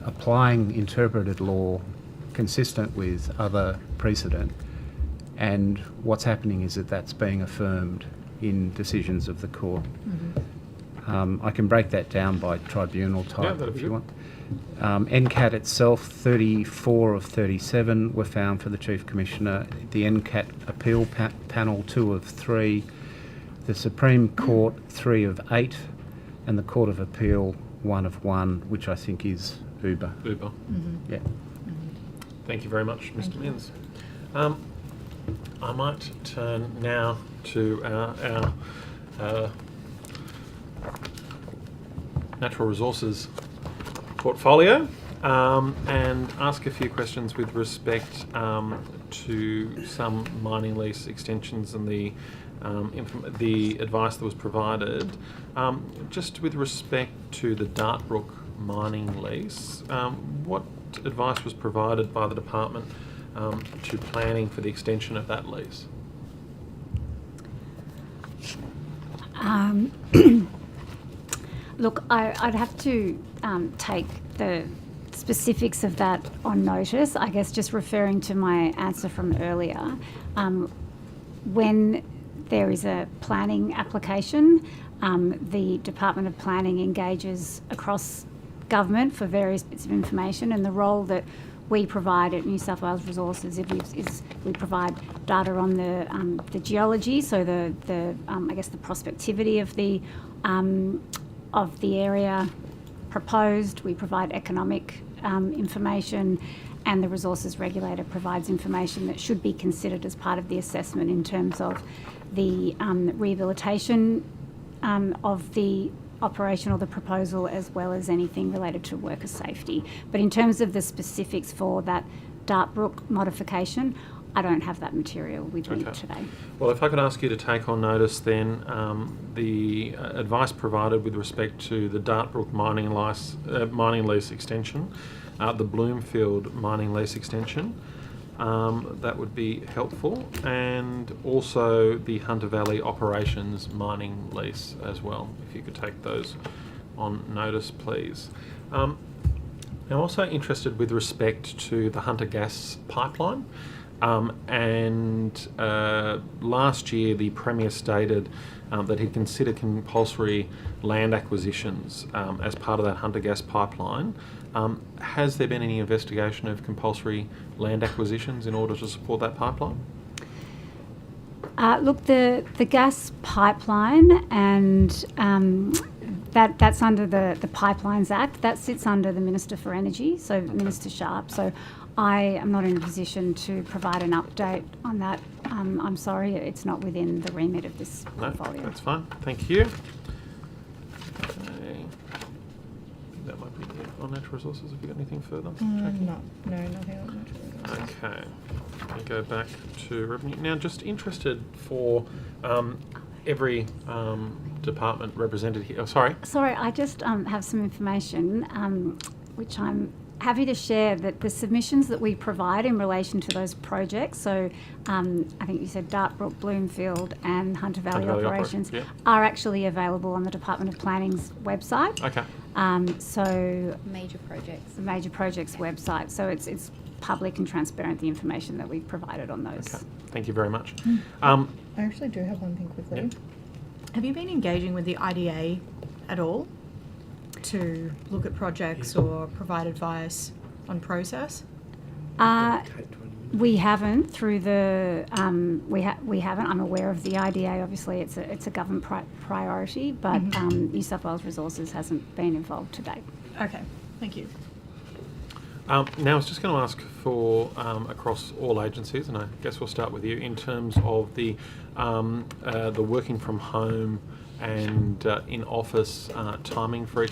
G: applying interpreted law consistent with other precedent, and what's happening is that that's being affirmed in decisions of the court. I can break that down by tribunal type if you want. NCAT itself, 34 of 37 were found for the Chief Commissioner. The NCAT appeal panel, 2 of 3. The Supreme Court, 3 of 8. And the Court of Appeal, 1 of 1, which I think is Uber.
C: Uber.
G: Yeah.
C: Thank you very much, Mr. Minns. I might turn now to our natural resources portfolio and ask a few questions with respect to some mining lease extensions and the advice that was provided. Just with respect to the Dartbrook mining lease, what advice was provided by the department to planning for the extension of that lease?
B: Look, I'd have to take the specifics of that on notice. I guess just referring to my answer from earlier, when there is a planning application, the Department of Planning engages across government for various bits of information, and the role that we provide at New South Wales Resources is we provide data on the geology, so I guess the prospectivity of the area proposed. We provide economic information, and the resources regulator provides information that should be considered as part of the assessment in terms of the rehabilitation of the operation or the proposal, as well as anything related to worker safety. But in terms of the specifics for that Dartbrook modification, I don't have that material with me today.
C: Well, if I could ask you to take on notice then the advice provided with respect to the Dartbrook mining lease extension, the Bloomfield mining lease extension, that would be helpful, and also the Hunter Valley operations mining lease as well, if you could take those on notice, please. I'm also interested with respect to the Hunter Gas pipeline. Last year the Premier stated that he'd consider compulsory land acquisitions as part of that Hunter Gas pipeline. Has there been any investigation of compulsory land acquisitions in order to support that pipeline?
B: Look, the gas pipeline and that's under the Pipelines Act. That sits under the Minister for Energy, so Minister Sharp. So I am not in a position to provide an update on that. I'm sorry, it's not within the remit of this portfolio.
C: No, that's fine. Thank you. Okay. That might be it on natural resources. Have you got anything further?
E: Nothing on natural resources.
C: Okay. I go back to revenue. Now, just interested for every department represented here. Oh, sorry.
B: Sorry, I just have some information which I'm happy to share, that the submissions that we provide in relation to those projects, so I think you said Dartbrook, Bloomfield and Hunter Valley operations, are actually available on the Department of Planning's website.
C: Okay.
B: So
M: Major projects.
B: the Major Projects website. So it's public and transparent, the information that we've provided on those.
C: Okay. Thank you very much.
E: I actually do have one thing quickly.
C: Yeah.
E: Have you been engaging with the IDA at all to look at projects or provide advice on process?
B: We haven't through the we haven't. I'm aware of the IDA. Obviously, it's a government priority, but New South Wales Resources hasn't been involved to date.
E: Okay, thank you.
C: Now, I was just going to ask for across all agencies, and I guess we'll start with you in terms of the working from home and in office timing for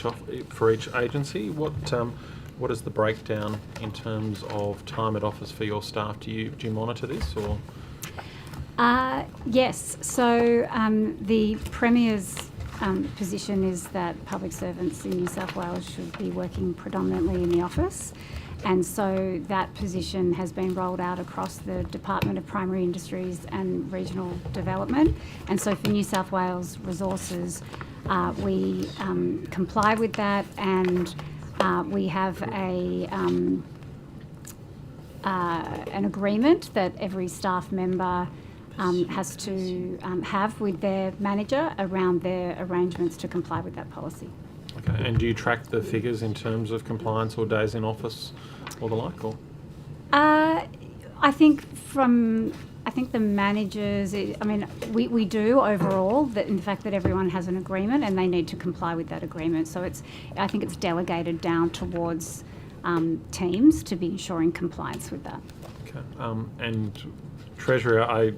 C: each agency. What is the breakdown in terms of time at office for your staff? Do you monitor this or?
B: Yes. So the Premier's position is that public servants in New South Wales should be working predominantly in the office. And so that position has been rolled out across the Department of Primary Industries and Regional Development. And so for New South Wales Resources, we comply with that, and we have an agreement that every staff member has to have with their manager around their arrangements to comply with that policy.
C: Okay, and do you track the figures in terms of compliance or days in office or the like? Or?
B: I think the managers, we do overall, that in fact that everyone has an agreement and they need to comply with that agreement. So I think it's delegated down towards teams to be ensuring compliance with that.
C: Okay. And Treasurer, I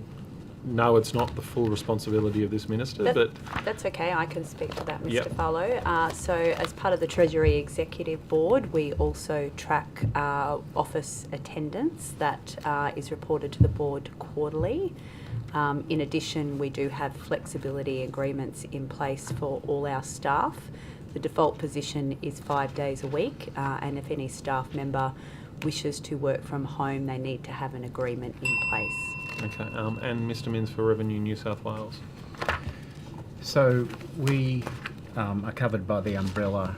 C: know it's not the full responsibility of this minister, but
Q: That's okay, I can speak to that, Mr.
C: Yep.
Q: Farlow. So as part of the Treasury Executive Board, we also track office attendance that is reported to the board quarterly. In addition, we do have flexibility agreements in place for all our staff. The default position is 5 days a week, and if any staff member wishes to work from home, they need to have an agreement in place.
C: okay. And Mr. Minns for Revenue New South Wales.
G: So we are covered by the umbrella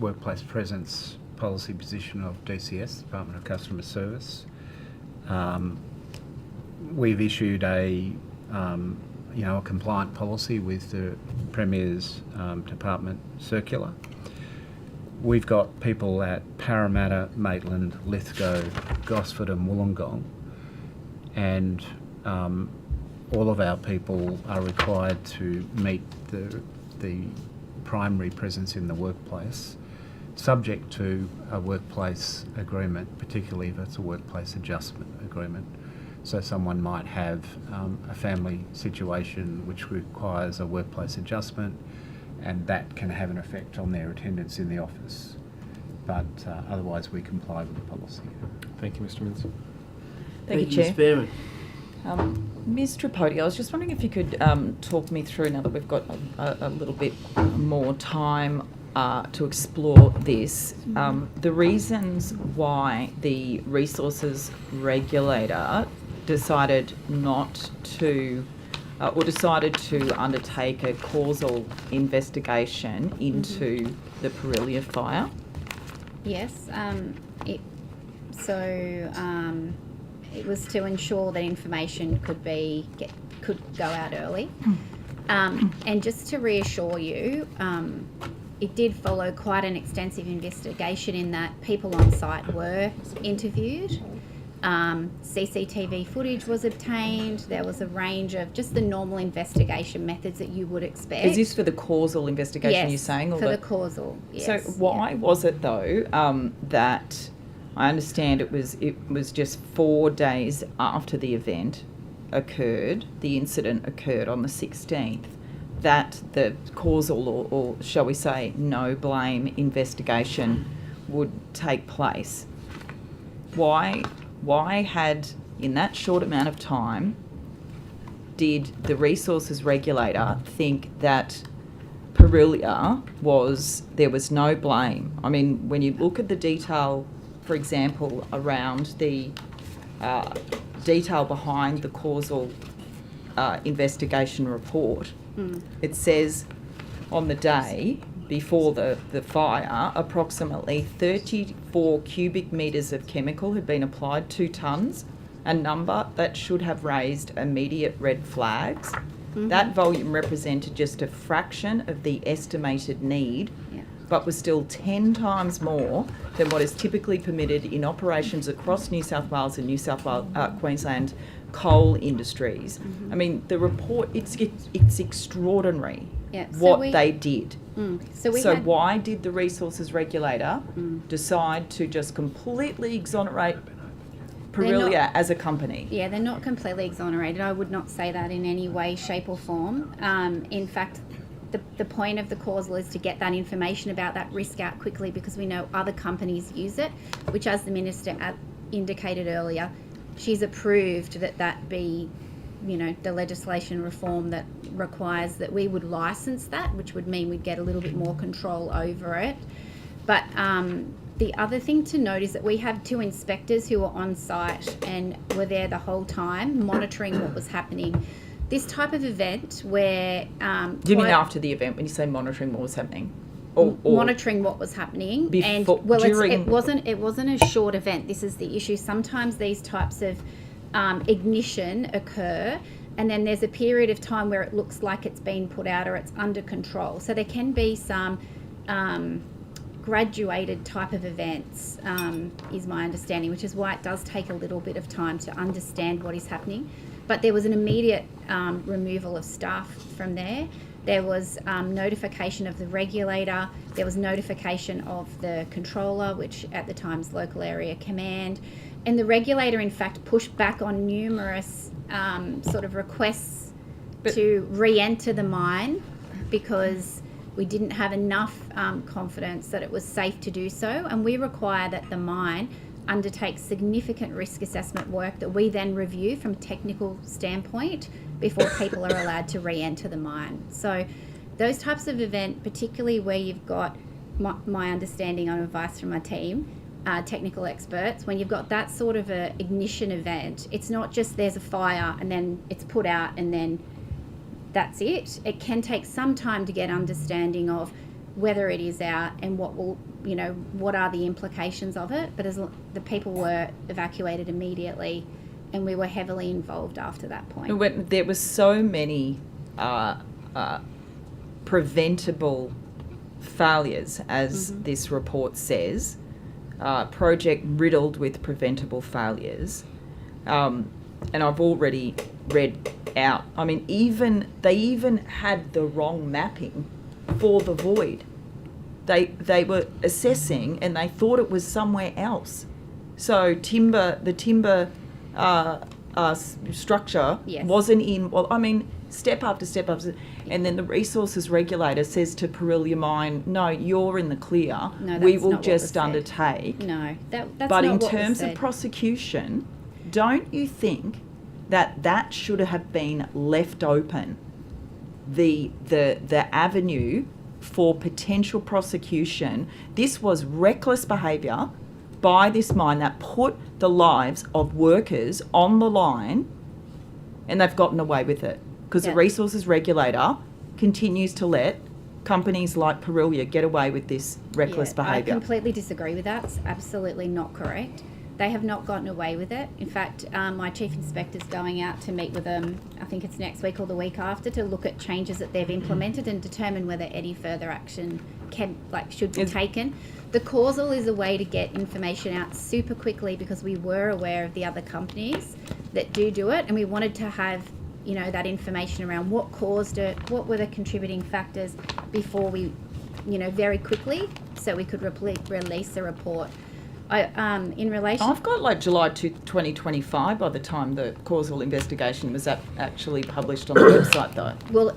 G: workplace presence policy position of DCS, Department of Customer Service. We've issued a compliant policy with the Premier's department circular. We've got people at Parramatta, Maitland, Lithgow, Gosford and Wollongong, and all of our people are required to meet the primary presence in the workplace, subject to a workplace agreement, particularly if it's a workplace adjustment agreement. So someone might have a family situation which requires a workplace adjustment, and that can have an effect on their attendance in the office. But otherwise we comply with the policy.
C: Thank you, Mr. Minns.
F: Thank you, Chair.
A: Ms. Behrman.
F: Ms. Tripodi, I was just wondering if you could talk me through, now that we've got a little bit more time to explore this, the reasons why the resources regulator decided not to or decided to undertake a causal investigation into the Parillia fire.
M: Yes, it was to ensure that information could go out early, and just to reassure you, it did follow quite an extensive investigation in that people on site were interviewed. CCTV footage was obtained. There was a range of just the normal investigation methods that you would expect.
F: Is this for the causal investigation,
M: yes,
F: you're saying? Or
M: for the causal, yes.
F: So why was it, though, that I understand it was just 4 days after the event occurred, the incident occurred on the 16th, that the causal or shall we say no blame investigation would take place? Why had, in that short amount of time, did the resources regulator think that Parillia there was no blame? I mean, when you look at the detail, for example, around the detail behind the causal investigation report, it says on the day before the fire, approximately 34 cubic metres of chemical had been applied, 2 tonnes, a number that should have raised immediate red flags. That volume represented just a fraction of the estimated need, but was still 10 times more than what is typically permitted in operations across New South Wales and New South Wales, Queensland coal industries. I mean, the report, it's extraordinary what they did. So why did the resources regulator decide to just completely exonerate Parillia as a company?
M: Yeah, they're not completely exonerated. I would not say that in any way, shape or form. In fact, the point of the causal is to get that information about that risk out quickly, because we know other companies use it, which, as the Minister indicated earlier, she's approved that be, the legislation reform that requires that we would license that, which would mean we'd get a little bit more control over it. But the other thing to note is that we have 2 inspectors who were on site and were there the whole time monitoring what was happening. This type of event where...
F: Do you mean after the event when you say monitoring what was happening? Or
M: monitoring what was happening.
F: Before,
M: it wasn't a short event. This is the issue. Sometimes these types of ignition occur, and then there's a period of time where it looks like it's been put out or it's under control. So there can be some graduated type of events, is my understanding, which is why it does take a little bit of time to understand what is happening. But there was an immediate removal of staff from there. There was notification of the regulator. There was notification of the controller, which at the time's local area command. And the regulator, in fact, pushed back on numerous sort of requests to re-enter the mine because we didn't have enough confidence that it was safe to do so. And we require that the mine undertake significant risk assessment work that we then review from a technical standpoint before people are allowed to re-enter the mine. So those types of event, particularly where you've got my understanding on advice from my team, technical experts, when you've got that sort of a ignition event, it's not just there's a fire and then it's put out and then that's it. It can take some time to get understanding of whether it is out and what are the implications of it. But as the people were evacuated immediately, and we were heavily involved after that point.
L: There were so many preventable failures, as this report says, project riddled with preventable failures. And I've already read out, I mean, they even had the wrong mapping for the void. They were assessing and they thought it was somewhere else. So the timber structure wasn't in, step after step after, and then the resources regulator says to Parillia Mine, no, you're in the clear.
M: No,
L: we
M: that's
L: will
M: not what
L: just
M: was
L: undertake.
M: No, that's
L: but
M: not
L: in
M: what was
L: terms of
M: said.
L: prosecution, don't you think that should have been left open? The avenue for potential prosecution. This was reckless behaviour by this mine that put the lives of workers on the line, and they've gotten away with it because the resources regulator continues to let companies like Parillia get away with this reckless behaviour.
M: I completely disagree with that. It's absolutely not correct. They have not gotten away with it. In fact, my chief inspector's going out to meet with them, I think it's next week or the week after, to look at changes that they've implemented and determine whether any further action should be taken. The causal is a way to get information out super quickly because we were aware of the other companies that do it, and we wanted to have that information around what caused it, what were the contributing factors before we, very quickly, so we could release the report. In relation,
L: I've got July 2025 by the time the causal investigation was actually published on the website, though.
M: Well,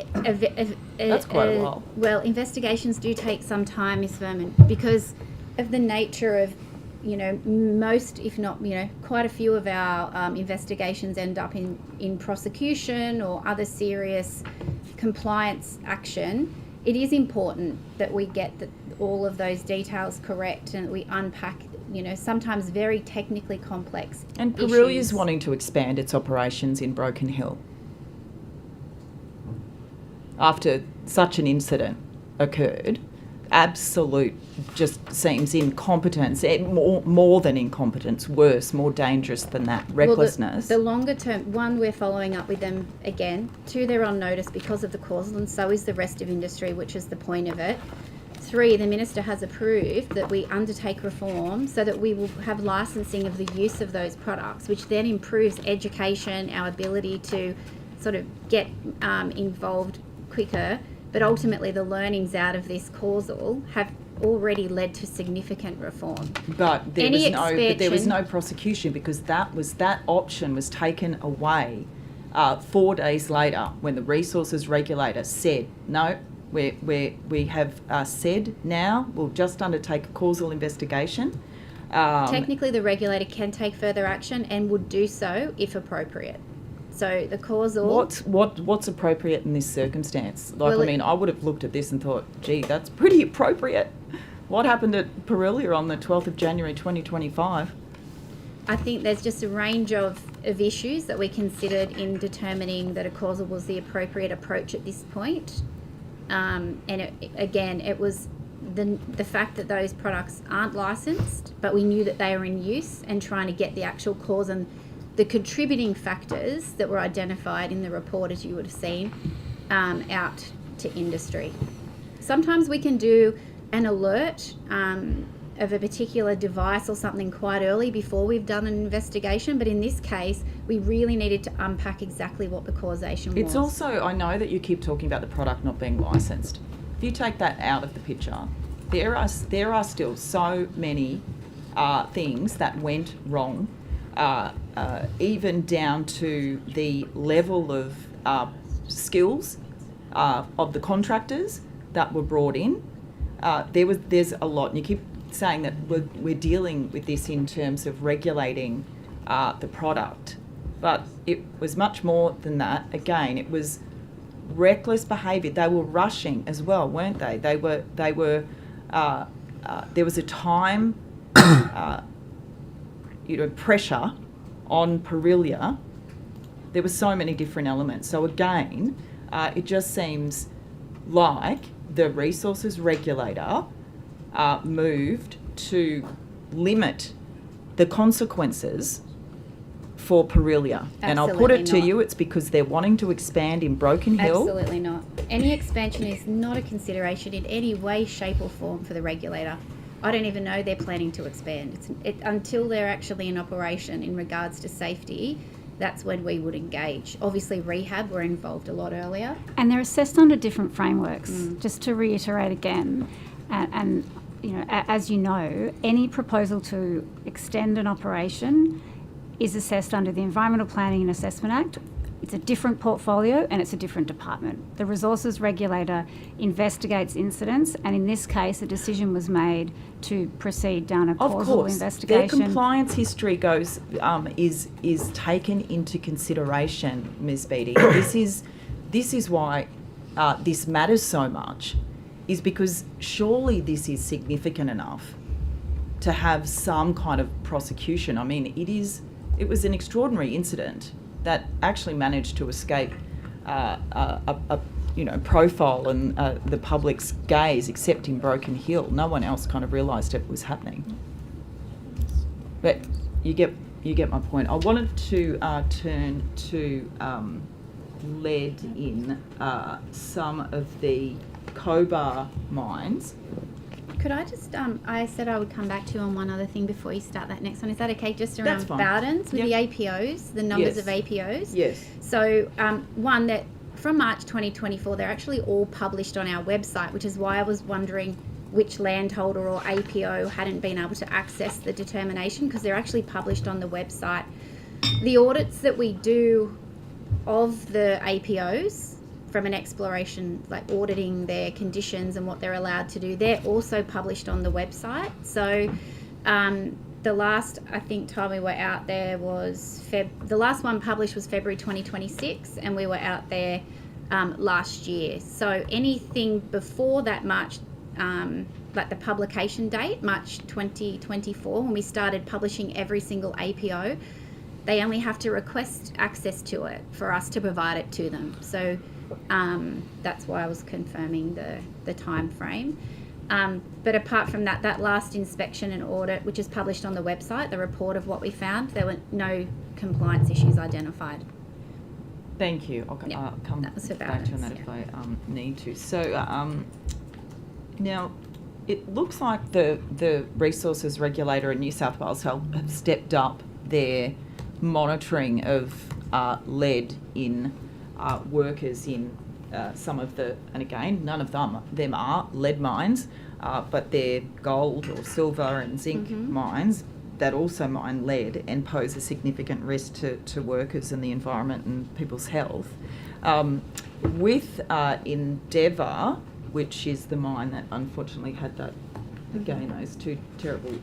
L: that's quite a while.
M: Well, investigations do take some time, Ms. Verman, because of the nature of, most, if not, quite a few of our investigations end up in prosecution or other serious compliance action. It is important that we get all of those details correct and we unpack sometimes very technically complex
L: And Parillia's wanting to expand its operations in Broken Hill after such an incident occurred. Absolute just seems incompetence, more than incompetence, worse, more dangerous than that, recklessness.
M: Well, the longer term, one, we're following up with them again. Two, they're on notice because of the causal, and so is the rest of industry, which is the point of it. Three, the Minister has approved that we undertake reform so that we will have licensing of the use of those products, which then improves education, our ability to sort of get involved quicker. But ultimately, the learnings out of this causal have already led to significant reform.
L: But there was no prosecution because that option was taken away 4 days later when the resources regulator said no. We have said now we'll just undertake a causal investigation.
M: Technically, the regulator can take further action and would do so if appropriate. So the causal.
L: What's appropriate in this circumstance? I would have looked at this and thought, gee, that's pretty appropriate. What happened at Parillia on the 12th of January 2025?
M: I think there's just a range of issues that we considered in determining that a causal was the appropriate approach at this point. And it was the fact that those products aren't licensed, but we knew that they were in use, and trying to get the actual cause and the contributing factors that were identified in the report, as you would have seen, out to industry. Sometimes we can do an alert of a particular device or something quite early before we've done an investigation, but in this case we really needed to unpack exactly what the causation was.
L: It's also, I know that you keep talking about the product not being licensed. If you take that out of the picture, there are still so many things that went wrong, even down to the level of skills of the contractors that were brought in. There's a lot, and you keep saying that we're dealing with this in terms of regulating the product, but it was much more than that. Again, it was reckless behaviour. They were rushing as well, weren't they? They were. There was a time, pressure on Perilia. There were so many different elements. So again, it just seems like the resources regulator moved to limit the consequences for Perilia. And I'll put it to you, it's because they're wanting to expand in Broken Hill.
M: Absolutely not. Any expansion is not a consideration in any way, shape or form for the regulator. I don't even know they're planning to expand. Until they're actually in operation in regards to safety, that's when we would engage. Obviously, rehab were involved a lot earlier.
B: And they're assessed under different frameworks. Just to reiterate again, and as you know, any proposal to extend an operation is assessed under the Environmental Planning and Assessment Act. It's a different portfolio and it's a different department. The resources regulator investigates incidents, and in this case, a decision was made to proceed down a causal investigation.
L: Their compliance history goes is taken into consideration, Ms. Beattie. This is why this matters so much, is because surely this is significant enough to have some kind of prosecution. I mean, it was an extraordinary incident that actually managed to escape profile and the public's gaze, except in Broken Hill. No one else kind of realised it was happening. But you get my point. I wanted to turn to lead in some of the Cobar mines.
M: Could I just, I said I would come back to you on one other thing before you start that next one. Is that okay? Just around Bowdens with the APOs, the numbers of APOs?
L: Yes.
M: So one, that from March 2024, they're actually all published on our website, which is why I was wondering which landholder or APO hadn't been able to access the determination, because they're actually published on the website. The audits that we do of the APOs, from an exploration, like auditing their conditions and what they're allowed to do, they're also published on the website. So the last, I think, time we were out there was the last one published was February 2026, and we were out there last year. So anything before that March, like the publication date, March 2024, when we started publishing every single APO, they only have to request access to it for us to provide it to them. So that's why I was confirming the time frame. But apart from that, that last inspection and audit, which is published on the website, the report of what we found, there were no compliance issues identified.
L: Thank you. I'll come back to that if I need to. So now, it looks like the resources regulator in New South Wales have stepped up their monitoring of lead in workers in some of the, and again, none of them are lead mines, but they're gold or silver and zinc mines that also mine lead and pose a significant risk to workers and the environment and people's health. With Endeavour, which is the mine that unfortunately had that, again, those two terrible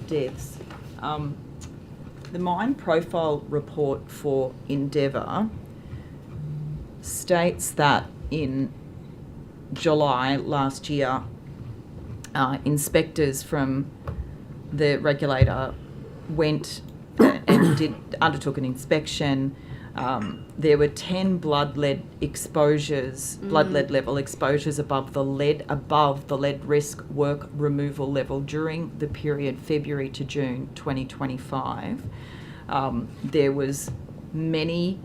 L: deaths, the mine profile report for Endeavour states that in July last year, inspectors from the regulator went and undertook an inspection. There were 10 blood lead level exposures above the lead risk work removal level during the period February to June 2025. There was many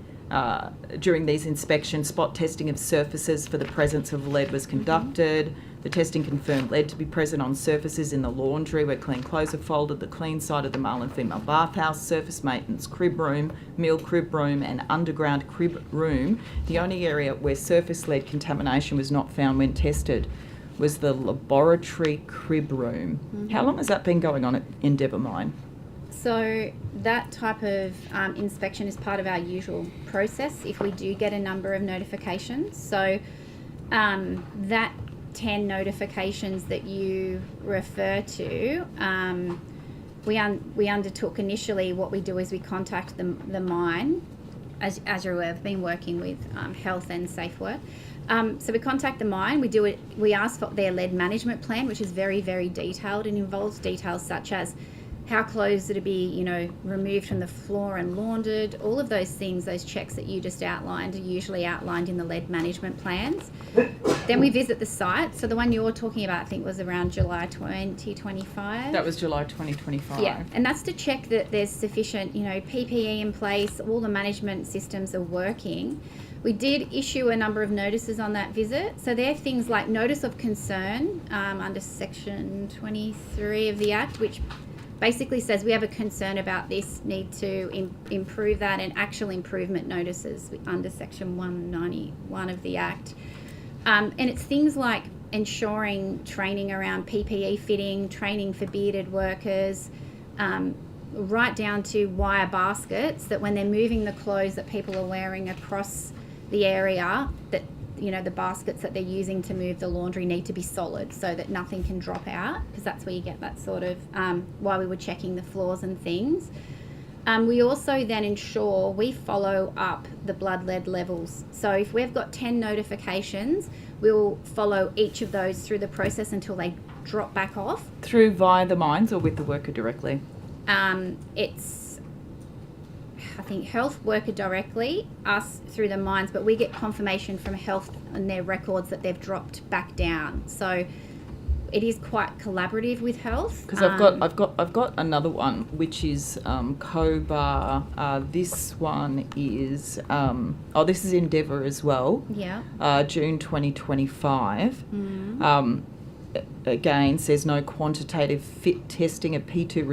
L: during these inspections, spot testing of surfaces for the presence of lead was conducted. The testing confirmed lead to be present on surfaces in the laundry where clean clothes are folded, the clean side of the male and female bathhouse, surface maintenance crib room, meal crib room and underground crib room. The only area where surface lead contamination was not found when tested was the laboratory crib room.
M: Mm-hmm.
L: How long has that been going on at Endeavour Mine?
M: So that type of inspection is part of our usual process if we do get a number of notifications. So that 10 notifications that you refer to, we undertook initially. What we do is we contact the mine. As you're aware, I've been working with health and safe work. So we contact the mine. We ask for their lead management plan, which is very, very detailed and involves details such as how clothes are to be, removed from the floor and laundered. All of those things, those checks that you just outlined, are usually outlined in the lead management plans. Then we visit the site. So the one you're talking about, I think, was around July 2025.
L: That was July 2025.
M: Yeah, and that's to check that there's sufficient, PPE in place, all the management systems are working. We did issue a number of notices on that visit. So they're things like notice of concern under section 23 of the Act, which basically says we have a concern about this, need to improve that, and actual improvement notices under section 191 of the Act. And it's things like ensuring training around PPE fitting, training for bearded workers, right down to wire baskets that when they're moving the clothes that people are wearing across the area, that the baskets that they're using to move the laundry need to be solid so that nothing can drop out, because that's where you get that sort of while we were checking the floors and things. We also then ensure we follow up the blood lead levels. So if we've got 10 notifications, we'll follow each of those through the process until they drop back off.
L: Through via the mines or with the worker directly?
M: It's, I think, health worker directly, us through the mines, but we get confirmation from health and their records that they've dropped back down. So it is quite collaborative with health.
L: Because I've got another one, which is COBA. This one is this is Endeavour as well.
M: Yeah.
L: June 2025.
M: Mm.
L: Again, says no quantitative fit testing of P2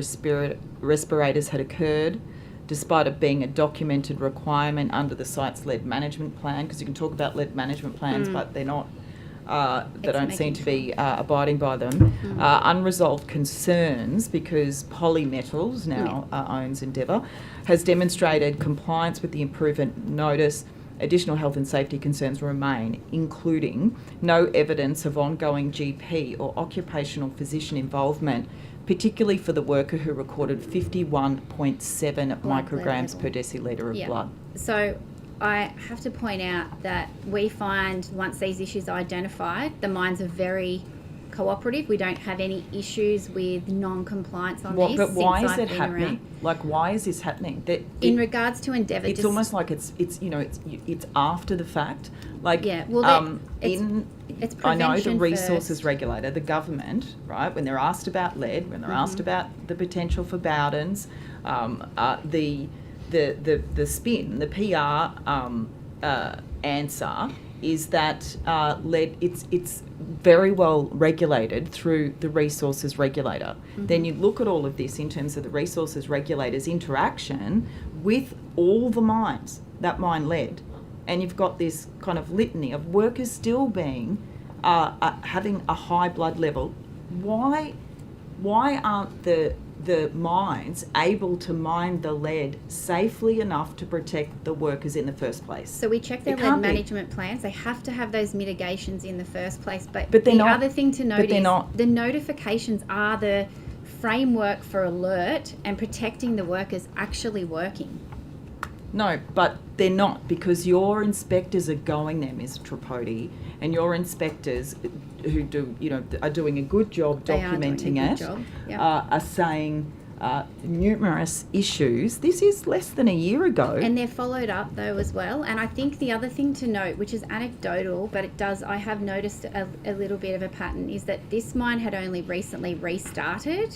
L: respirators had occurred, despite it being a documented requirement under the site's lead management plan. Because you can talk about lead management plans, but they're not. They don't seem to be abiding by them. Unresolved concerns, because Polymetals now owns Endeavour, has demonstrated compliance with the improvement notice. Additional health and safety concerns remain, including no evidence of ongoing GP or occupational physician involvement, particularly for the worker who recorded 51.7 micrograms per decilitre of blood.
M: So I have to point out that we find once these issues are identified, the mines are very cooperative. We don't have any issues with non-compliance on these.
L: But why is it happening? Like, why is this happening?
M: In regards to Endeavour,
L: it's almost like it's after the fact. Like,
M: it's
L: I know the
M: prevention
L: resources
M: first.
L: regulator, the government, right? When they're asked about lead, when they're asked about the potential for Bowdens, the spin, the PR answer is that lead, it's very well regulated through the resources regulator. Then you look at all of this in terms of the resources regulator's interaction with all the mines that mine lead, and you've got this kind of litany of workers still being having a high blood level. Why aren't the mines able to mine the lead safely enough to protect the workers in the first place?
M: So we check their lead management plans. They have to have those mitigations in the first place. But
L: they're
M: the
L: not.
M: other thing to note
L: But they're
M: is
L: not.
M: the notifications are the framework for alert and protecting the workers actually working.
L: No, but they're not, because your inspectors are going there, Ms. Tripodi, and your inspectors who are doing a good job documenting it, are saying numerous issues. This is less than a year ago.
M: And they're followed up though as well. And I think the other thing to note, which is anecdotal, but I have noticed a little bit of a pattern, is that this mine had only recently restarted.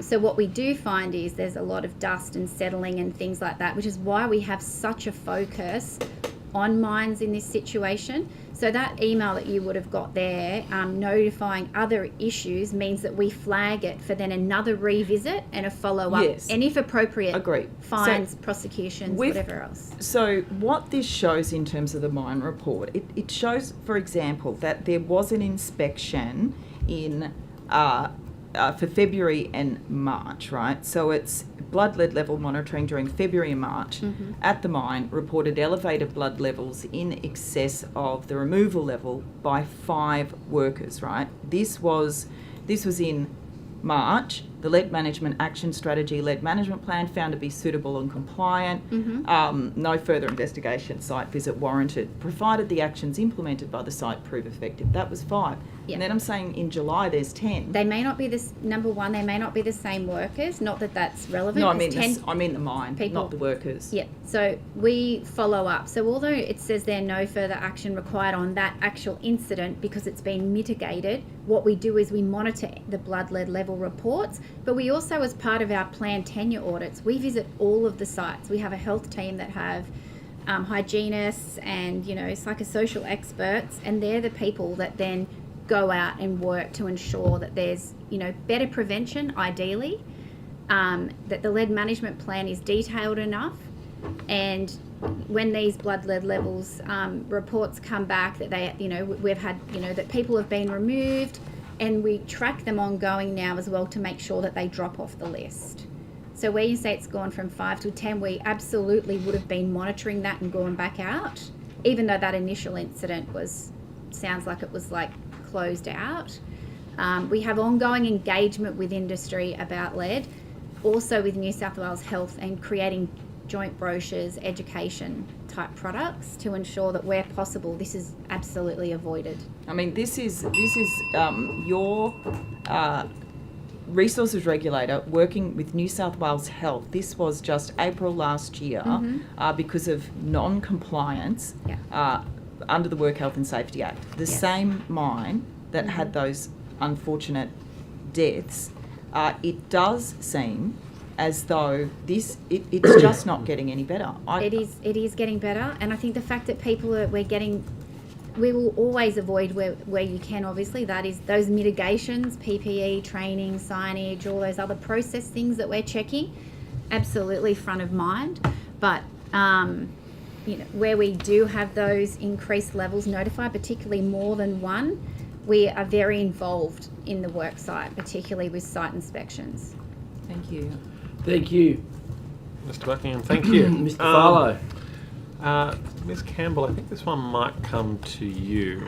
M: So what we do find is there's a lot of dust and settling and things like that, which is why we have such a focus on mines in this situation. So that email that you would have got there notifying other issues means that we flag it for then another revisit and a follow-up.
L: Yes.
M: And if appropriate,
L: Agreed.
M: fines, prosecutions, whatever else.
L: So what this shows in terms of the mine report, it shows, for example, that there was an inspection in for February and March, right? So it's blood lead level monitoring during February and March at the mine reported elevated blood levels in excess of the removal level by 5 workers, right? This was in March. The lead management action strategy lead management plan found to be suitable and compliant. No further investigation, site visit warranted, provided the actions implemented by the site prove effective. That was 5.
M: Yeah.
L: And then I'm saying in July there's 10.
M: They may not be this, number one, they may not be the same workers, not that that's relevant.
L: No, I
M: There's
L: mean the mine,
M: people,
L: not the workers.
M: Yeah, so we follow up. So although it says there no further action required on that actual incident because it's been mitigated, what we do is we monitor the blood lead level reports, but we also, as part of our planned tenure audits, we visit all of the sites. We have a health team that have hygienists and, psychosocial experts, and they're the people that then go out and work to ensure that there's, better prevention, ideally, that the lead management plan is detailed enough, and when these blood lead levels reports come back that they, we've had, that people have been removed, and we track them ongoing now as well to make sure that they drop off the list. So where you say it's gone from 5 to 10, we absolutely would have been monitoring that and going back out, even though that initial incident sounds like it was closed out. We have ongoing engagement with industry about lead, also with New South Wales Health, and creating joint brochures, education type products to ensure that where possible this is absolutely avoided.
L: I mean, this is your resources regulator working with New South Wales Health. This was just April last year because of non-compliance under the Work Health and Safety Act. The same mine that had those unfortunate deaths, it does seem as though it's just not getting any better.
M: It is getting better, and I think the fact that people we will always avoid where you can, obviously, that is those mitigations, PPE, training, signage, all those other process things that we're checking, absolutely front of mind. But where we do have those increased levels notified, particularly more than one, we are very involved in the work site, particularly with site inspections.
L: Thank you.
A: Thank you.
C: Mr. Buckingham, thank you.
A: Mr. Farlow.
C: Ms. Campbell, I think this one might come to you.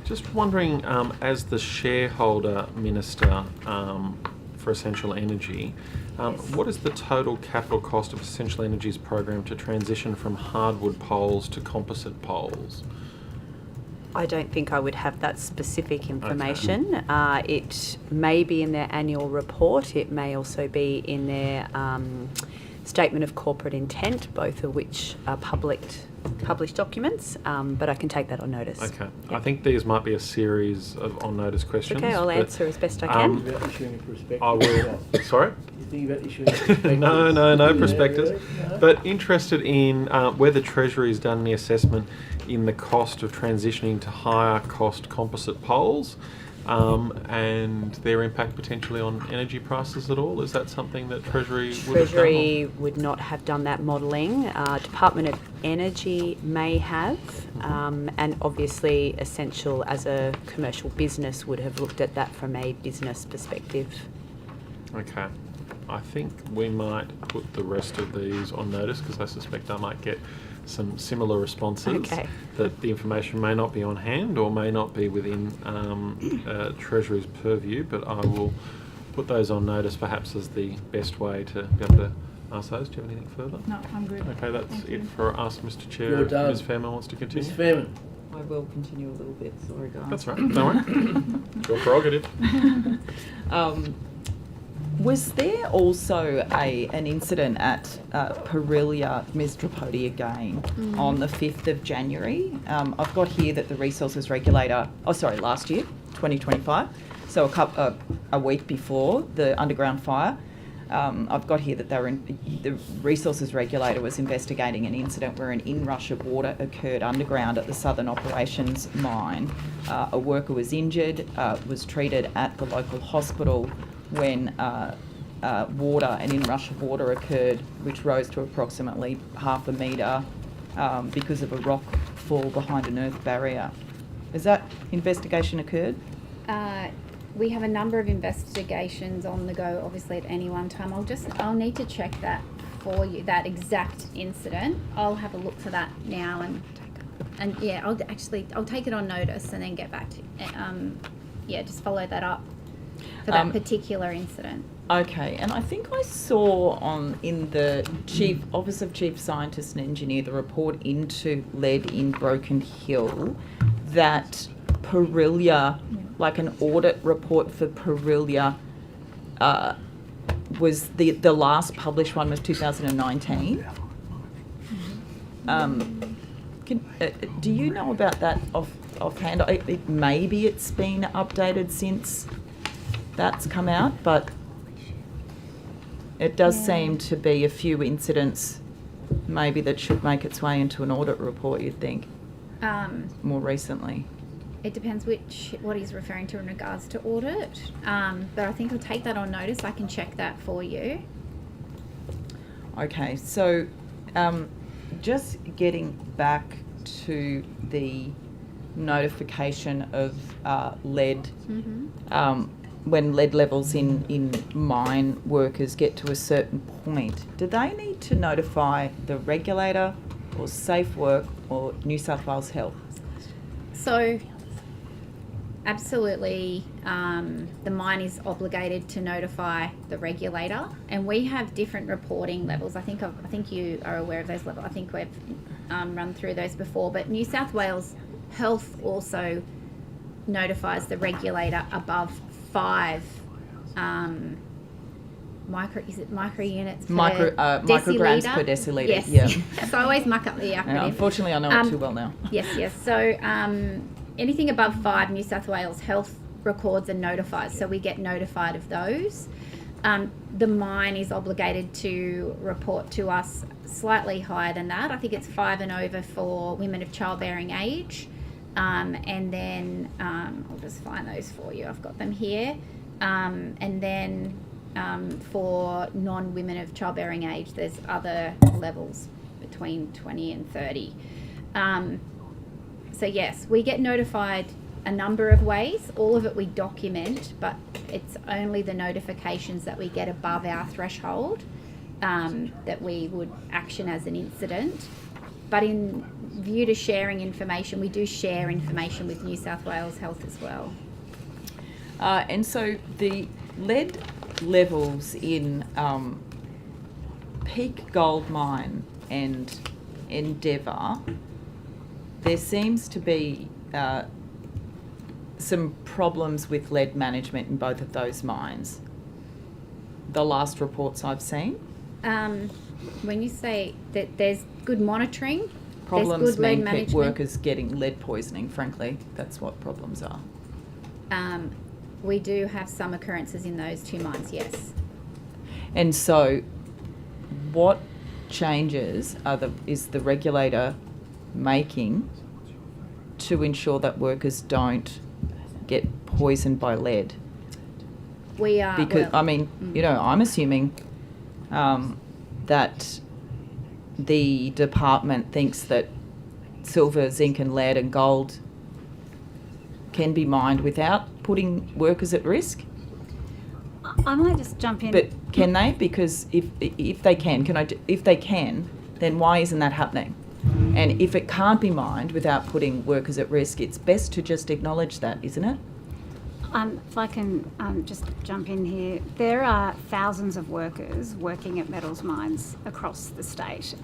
C: Just wondering, as the shareholder minister for Essential Energy, what is the total capital cost of Essential Energy's program to transition from hardwood poles to composite poles?
Q: I don't think I would have that specific information. Okay. It may be in their annual report. It may also be in their statement of corporate intent, both of which are published documents, but I can take that on notice. Okay.
C: Yep. I think these might be a series of on-notice questions.
Q: Okay, I'll answer as best I can.
C: I will. Sorry?
A: You think about issuing a prospectus?
C: No prospectus. No. But interested in whether Treasury has done any assessment in the cost of transitioning to higher cost composite poles and their impact potentially on energy prices at all. Is that something that Treasury would have done?
Q: Treasury would not have done that modelling. Department of Energy may have, and obviously Essential as a commercial business would have looked at that from a business perspective.
C: Okay. I think we might put the rest of these on notice because I suspect I might get some similar responses.
Q: Okay.
C: That the information may not be on hand or may not be within Treasury's purview, but I will put those on notice perhaps as the best way to be able to ask those. Do you have anything further?
B: No, I'm good.
C: Okay, that's it for us, Mr. Chair.
A: You're done.
C: Ms. Fairman wants to continue.
A: Ms. Fairman.
L: I will continue a little bit, sorry guys.
C: That's right, no worries. Your prerogative.
L: Was there also an incident at Perilia, Ms. Tripodi again, on the 5th of January? I've got here that the resources regulator, last year, 2025, so a week before the underground fire, I've got here that the resources regulator was investigating an incident where an inrush of water occurred underground at the Southern Operations mine. A worker was injured, was treated at the local hospital when an inrush of water occurred, which rose to approximately 1/2 metre because of a rock fall behind an earth barrier. Has that investigation occurred?
M: We have a number of investigations on the go, obviously, at any one time. I'll need to check that for you, that exact incident. I'll have a look for that now and yeah, I'll take it on notice and then get back to just follow that up for that particular incident.
L: Okay, and I think I saw in the Office of Chief Scientist and Engineer, the report into lead in Broken Hill, that Perilia, like an audit report for Perilia, was the last published one was 2019. Do you know about that offhand? Maybe it's been updated since that's come out, but it does seem to be a few incidents maybe that should make its way into an audit report, you'd think, more recently.
M: It depends what he's referring to in regards to audit, but I think I'll take that on notice. I can check that for you.
L: Okay, so just getting back to the notification of lead, when lead levels in mine workers get to a certain point, do they need to notify the regulator or Safe Work or New South Wales Health?
M: So, absolutely, the mine is obligated to notify the regulator, and we have different reporting levels. I think you are aware of those levels. I think we've run through those before, but New South Wales Health also notifies the regulator above 5 microunits
L: micrograms per decilitre.
M: Yes.
L: Yeah.
M: So I always muck up the acronym.
L: Yeah, unfortunately, I know it too well now.
M: Yes. So anything above 5, New South Wales Health records and notifies. So we get notified of those. The mine is obligated to report to us slightly higher than that. I think it's 5 and over for women of childbearing age. And then I'll just find those for you. I've got them here. And then for non-women of childbearing age, there's other levels between 20 and 30. So yes, we get notified a number of ways. All of it we document, but it's only the notifications that we get above our threshold that we would action as an incident. But in view to sharing information, we do share information with New South Wales Health as well.
L: And so the lead levels in Peak Gold Mine and Endeavour, there seems to be some problems with lead management in both of those mines. The last reports I've seen.
M: When you say that there's good monitoring,
L: problems
M: there's good lead
L: mean
M: management.
L: Workers getting lead poisoning, frankly. That's what problems are.
M: We do have some occurrences in those 2 mines, yes.
L: And so what changes is the regulator making to ensure that workers don't get poisoned by lead?
M: We are...
L: Because, I'm assuming that the department thinks that silver, zinc and lead and gold can be mined without putting workers at risk.
B: I might just jump in.
L: But can they? Because if they can, then why isn't that happening? And if it can't be mined without putting workers at risk, it's best to just acknowledge that, isn't it?
B: If I can just jump in here, there are thousands of workers working at metals mines across the state,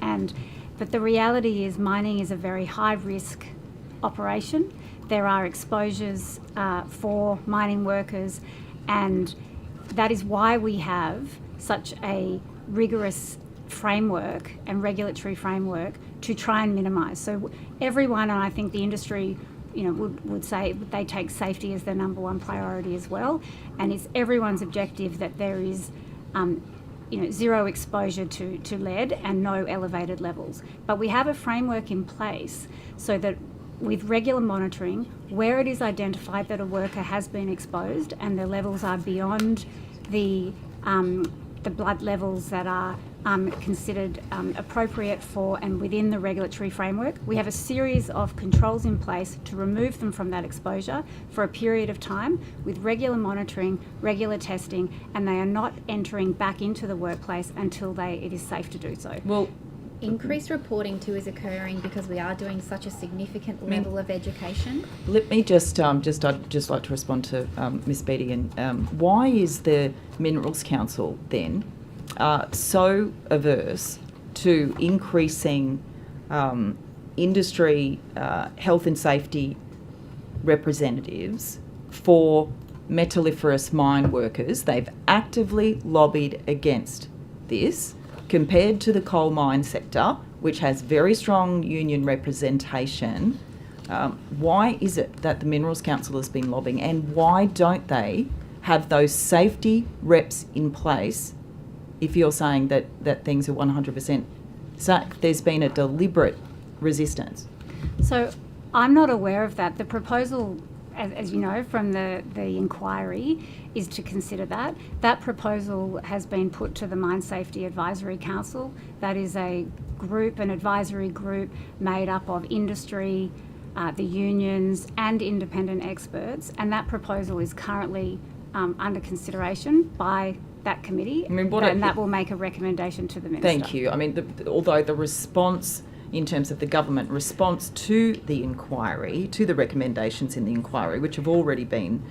B: but the reality is mining is a very high risk operation. There are exposures for mining workers, and that is why we have such a rigorous framework and regulatory framework to try and minimise. So everyone, and I think the industry, would say they take safety as their number one priority as well, and it's everyone's objective that there is zero exposure to lead and no elevated levels. But we have a framework in place so that with regular monitoring, where it is identified that a worker has been exposed and the levels are beyond the blood levels that are considered appropriate for and within the regulatory framework, we have a series of controls in place to remove them from that exposure for a period of time with regular monitoring, regular testing, and they are not entering back into the workplace until it is safe to do so.
M: Well, increased reporting too is occurring because we are doing such a significant level of education.
L: Let me I'd just like to respond to Ms. Beattie. And why is the Minerals Council then so averse to increasing industry health and safety representatives for metalliferous mine workers? They've actively lobbied against this, compared to the coal mine sector, which has very strong union representation. Why is it that the Minerals Council has been lobbying, and why don't they have those safety reps in place if you're saying that things are 100% safe? There's been a deliberate resistance.
B: So I'm not aware of that. The proposal, as you know from the inquiry, is to consider that. That proposal has been put to the Mine Safety Advisory Council. That is an advisory group made up of industry, the unions and independent experts, and that proposal is currently under consideration by that committee, and that will make a recommendation to the Minister.
L: Thank you. I mean, although the response in terms of the government response to the inquiry, to the recommendations in the inquiry, which have already been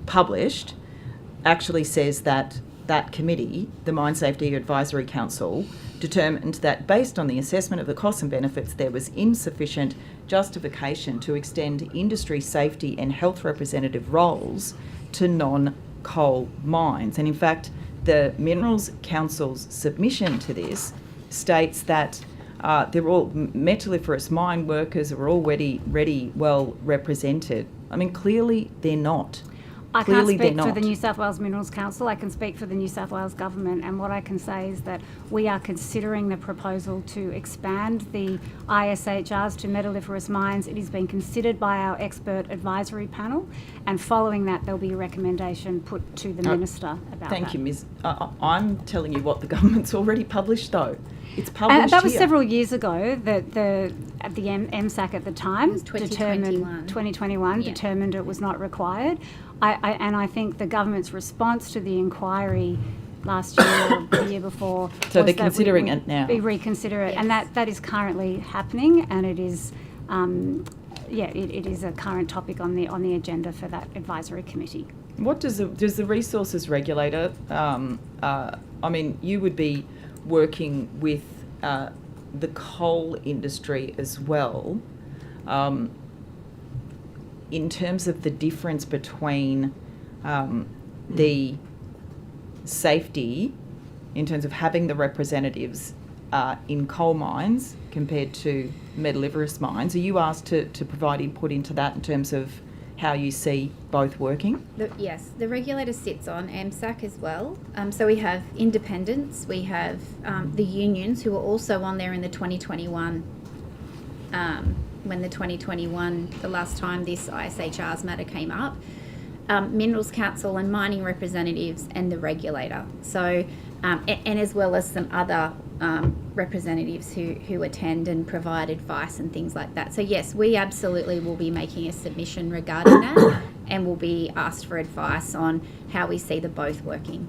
L: published, actually says that that committee, the Mine Safety Advisory Council, determined that based on the assessment of the costs and benefits, there was insufficient justification to extend industry safety and health representative roles to non-coal mines. And in fact, the Minerals Council's submission to this states that they're all metalliferous mine workers are already well represented. I mean, clearly they're not.
B: I can't speak for the New South Wales Minerals Council. I can speak for the New South Wales Government, and what I can say is that we are considering the proposal to expand the ISHRs to metalliferous mines. It is being considered by our expert advisory panel, and following that there'll be a recommendation put to the Minister about that.
L: Thank you, Ms. I'm telling you what the government's already published, though. It's published
B: that was
L: here.
B: several years ago. That the MSAC at the time determined
M: 2021
B: determined it was not required. I think the government's response to the inquiry last year or the year before.
L: So they're considering it now.
B: We reconsider it, and that is currently happening, and it is. It is a current topic on the agenda for that advisory committee.
L: What does the resources regulator? I mean, you would be working with the coal industry as well. In terms of the difference between the safety, in terms of having the representatives in coal mines compared to metalliferous mines, are you asked to provide input into that in terms of how you see both working?
M: Yes, the regulator sits on AMSAC as well. So we have independents, we have the unions who are also on there in the 2021 when the last time this ISHR's matter came up, Minerals Council and mining representatives and the regulator. So, and as well as some other representatives who attend and provide advice and things like that. So yes, we absolutely will be making a submission regarding that and will be asked for advice on how we see the both working.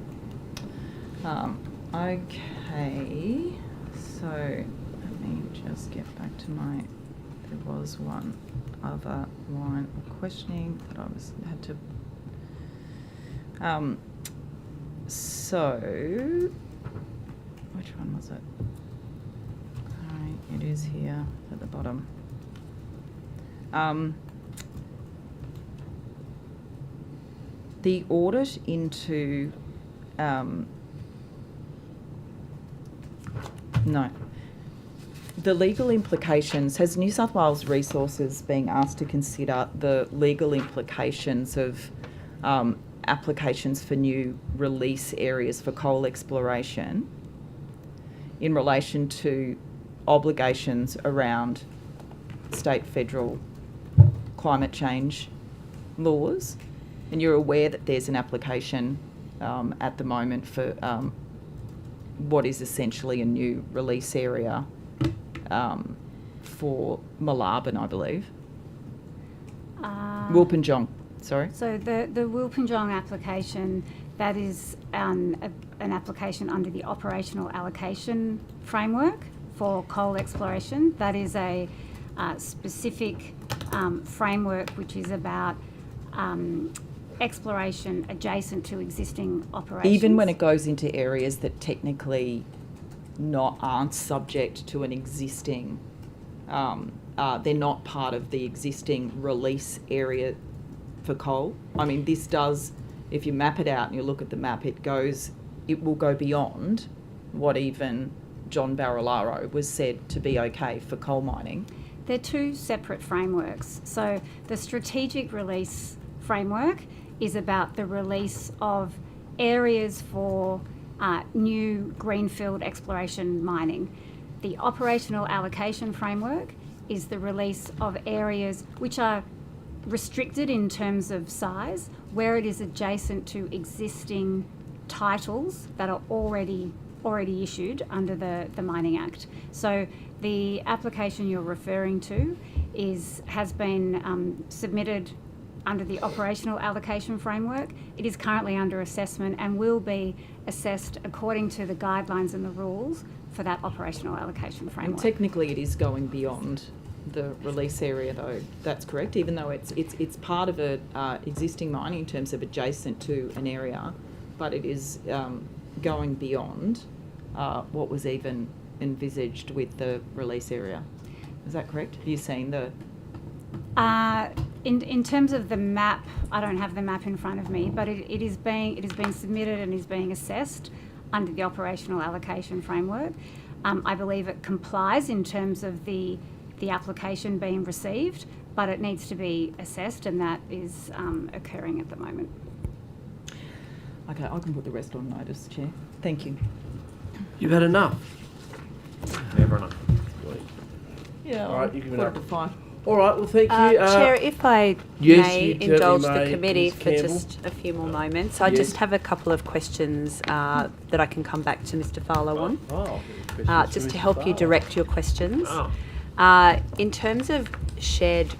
L: Okay, so let me just get back to there was one other line of questioning that I had to. So, which one was it? It is here at the bottom. The audit into no. The legal implications, has New South Wales Resources being asked to consider the legal implications of applications for new release areas for coal exploration in relation to obligations around state, federal climate change laws, and you're aware that there's an application at the moment for what is essentially a new release area for Moolarben, I believe. Wilpinjong, sorry.
B: So the Wilpinjong application, that is an application under the operational allocation framework for coal exploration. That is a specific framework which is about exploration adjacent to existing operations.
L: Even when it goes into areas that technically aren't subject to an existing, they're not part of the existing release area for coal. I mean, this does, if you map it out and you look at the map, it will go beyond what even John Barilaro was said to be okay for coal mining.
B: They're two separate frameworks. So the strategic release framework is about the release of areas for new greenfield exploration mining. The operational allocation framework is the release of areas which are restricted in terms of size, where it is adjacent to existing titles that are already issued under the Mining Act. So the application you're referring to has been submitted under the operational allocation framework. It is currently under assessment and will be assessed according to the guidelines and the rules for that operational allocation framework.
L: And technically it is going beyond the release area, though. That's correct, even though it's part of a existing mining in terms of adjacent to an area, but it is going beyond what was even envisaged with the release area. Is that correct? Have you seen the...
B: In terms of the map, I don't have the map in front of me, but it is being submitted and is being assessed under the operational allocation framework. I believe it complies in terms of the application being received, but it needs to be assessed, and that is occurring at the moment.
L: Okay, I can put the rest on notice, Chair. Thank you.
A: You've had enough.
C: Never enough.
L: Yeah,
A: all right, you can
L: quarter to five.
A: All right, well, thank you.
Q: Chair, if I
A: yes,
Q: may
A: you
Q: indulge
A: may,
Q: the committee
A: Ms.
Q: for
A: Campbell.
Q: just a few more moments. I just have a couple of questions that I can come back to Mr. Farlow on, just to help you direct your questions. In terms of shared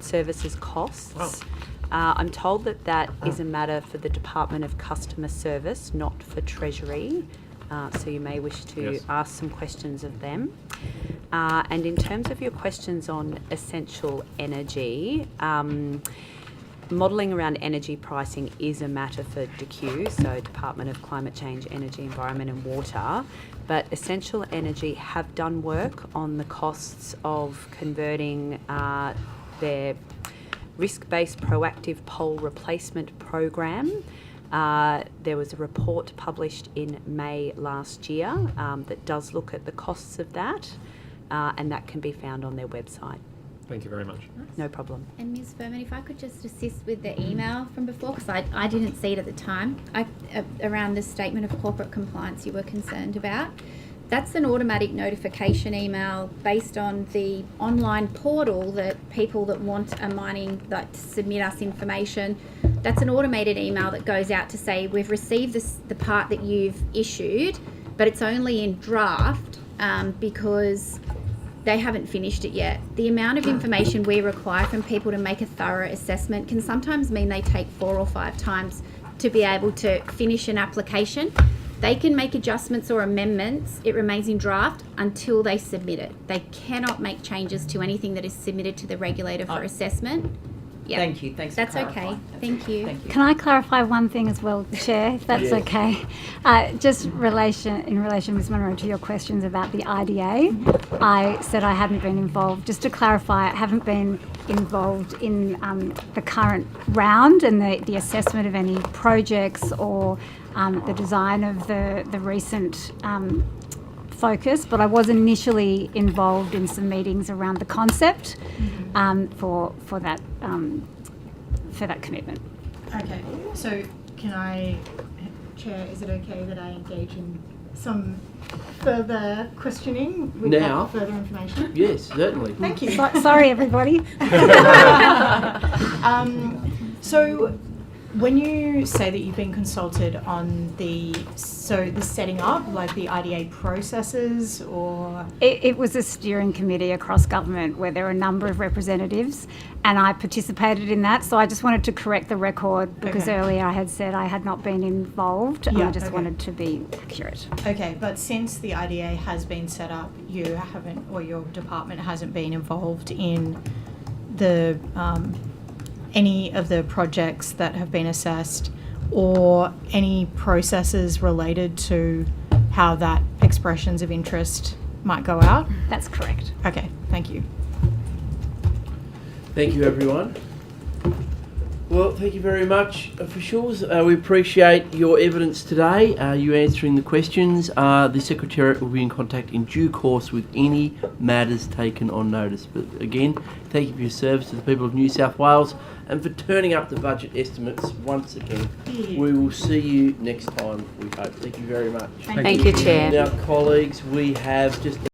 Q: services costs, I'm told that is a matter for the Department of Customer Service, not for Treasury. So you may wish to ask some questions of them. And in terms of your questions on essential energy, modelling around energy pricing is a matter for DECU, so Department of Climate Change, Energy, Environment and Water. But Essential Energy have done work on the costs of converting their risk-based proactive pole replacement program. There was a report published in May last year that does look at the costs of that, and that can be found on their website.
C: Thank you very much.
M: No problem. And Ms. Furman, if I could just assist with the email from before, because I didn't see it at the time, around the statement of corporate compliance you were concerned about. That's an automatic notification email based on the online portal that people that want a mining, that submit us information. That's an automated email that goes out to say, we've received the part that you've issued, but it's only in draft because they haven't finished it yet. The amount of information we require from people to make a thorough assessment can sometimes mean they take 4 or 5 times to be able to finish an application. They can make adjustments or amendments. It remains in draft until they submit it. They cannot make changes to anything that is submitted to the regulator for assessment. Yeah.
L: Thank you. Thanks for
M: That's
L: clarifying.
M: okay. Thank you.
B: Can I clarify one thing as well, Chair, if that's okay? Just in relation, Ms Munro, to your questions about the IDA, I said I hadn't been involved. Just to clarify, I haven't been involved in the current round and the assessment of any projects or the design of the recent focus, but I was initially involved in some meetings around the concept for that commitment.
E: Okay, so can I, Chair, is it okay that I engage in some further questioning with
A: Now?
E: further information?
A: Yes, certainly.
E: Thank you.
B: Sorry, everybody.
E: So when you say that you've been consulted on the setting up, like the IDA processes, or?
B: It was a steering committee across government where there were a number of representatives, and I participated in that. So I just wanted to correct the record because earlier I had said I had not been involved, and I just wanted to be accurate.
E: Okay, but since the IDA has been set up, you haven't, or your department hasn't been involved in the any of the projects that have been assessed, or any processes related to how that expressions of interest might go out?
B: That's correct.
E: Okay, thank you.
A: Thank you, everyone. Well, thank you very much, officials. We appreciate your evidence today, you answering the questions. The Secretariat will be in contact in due course with any matters taken on notice. But again, thank you for your service to the people of New South Wales and for turning up the budget estimates once again. We will see you next time, we hope. Thank you very much.
Q: Thank you, Chair.
A: Now, colleagues, we have just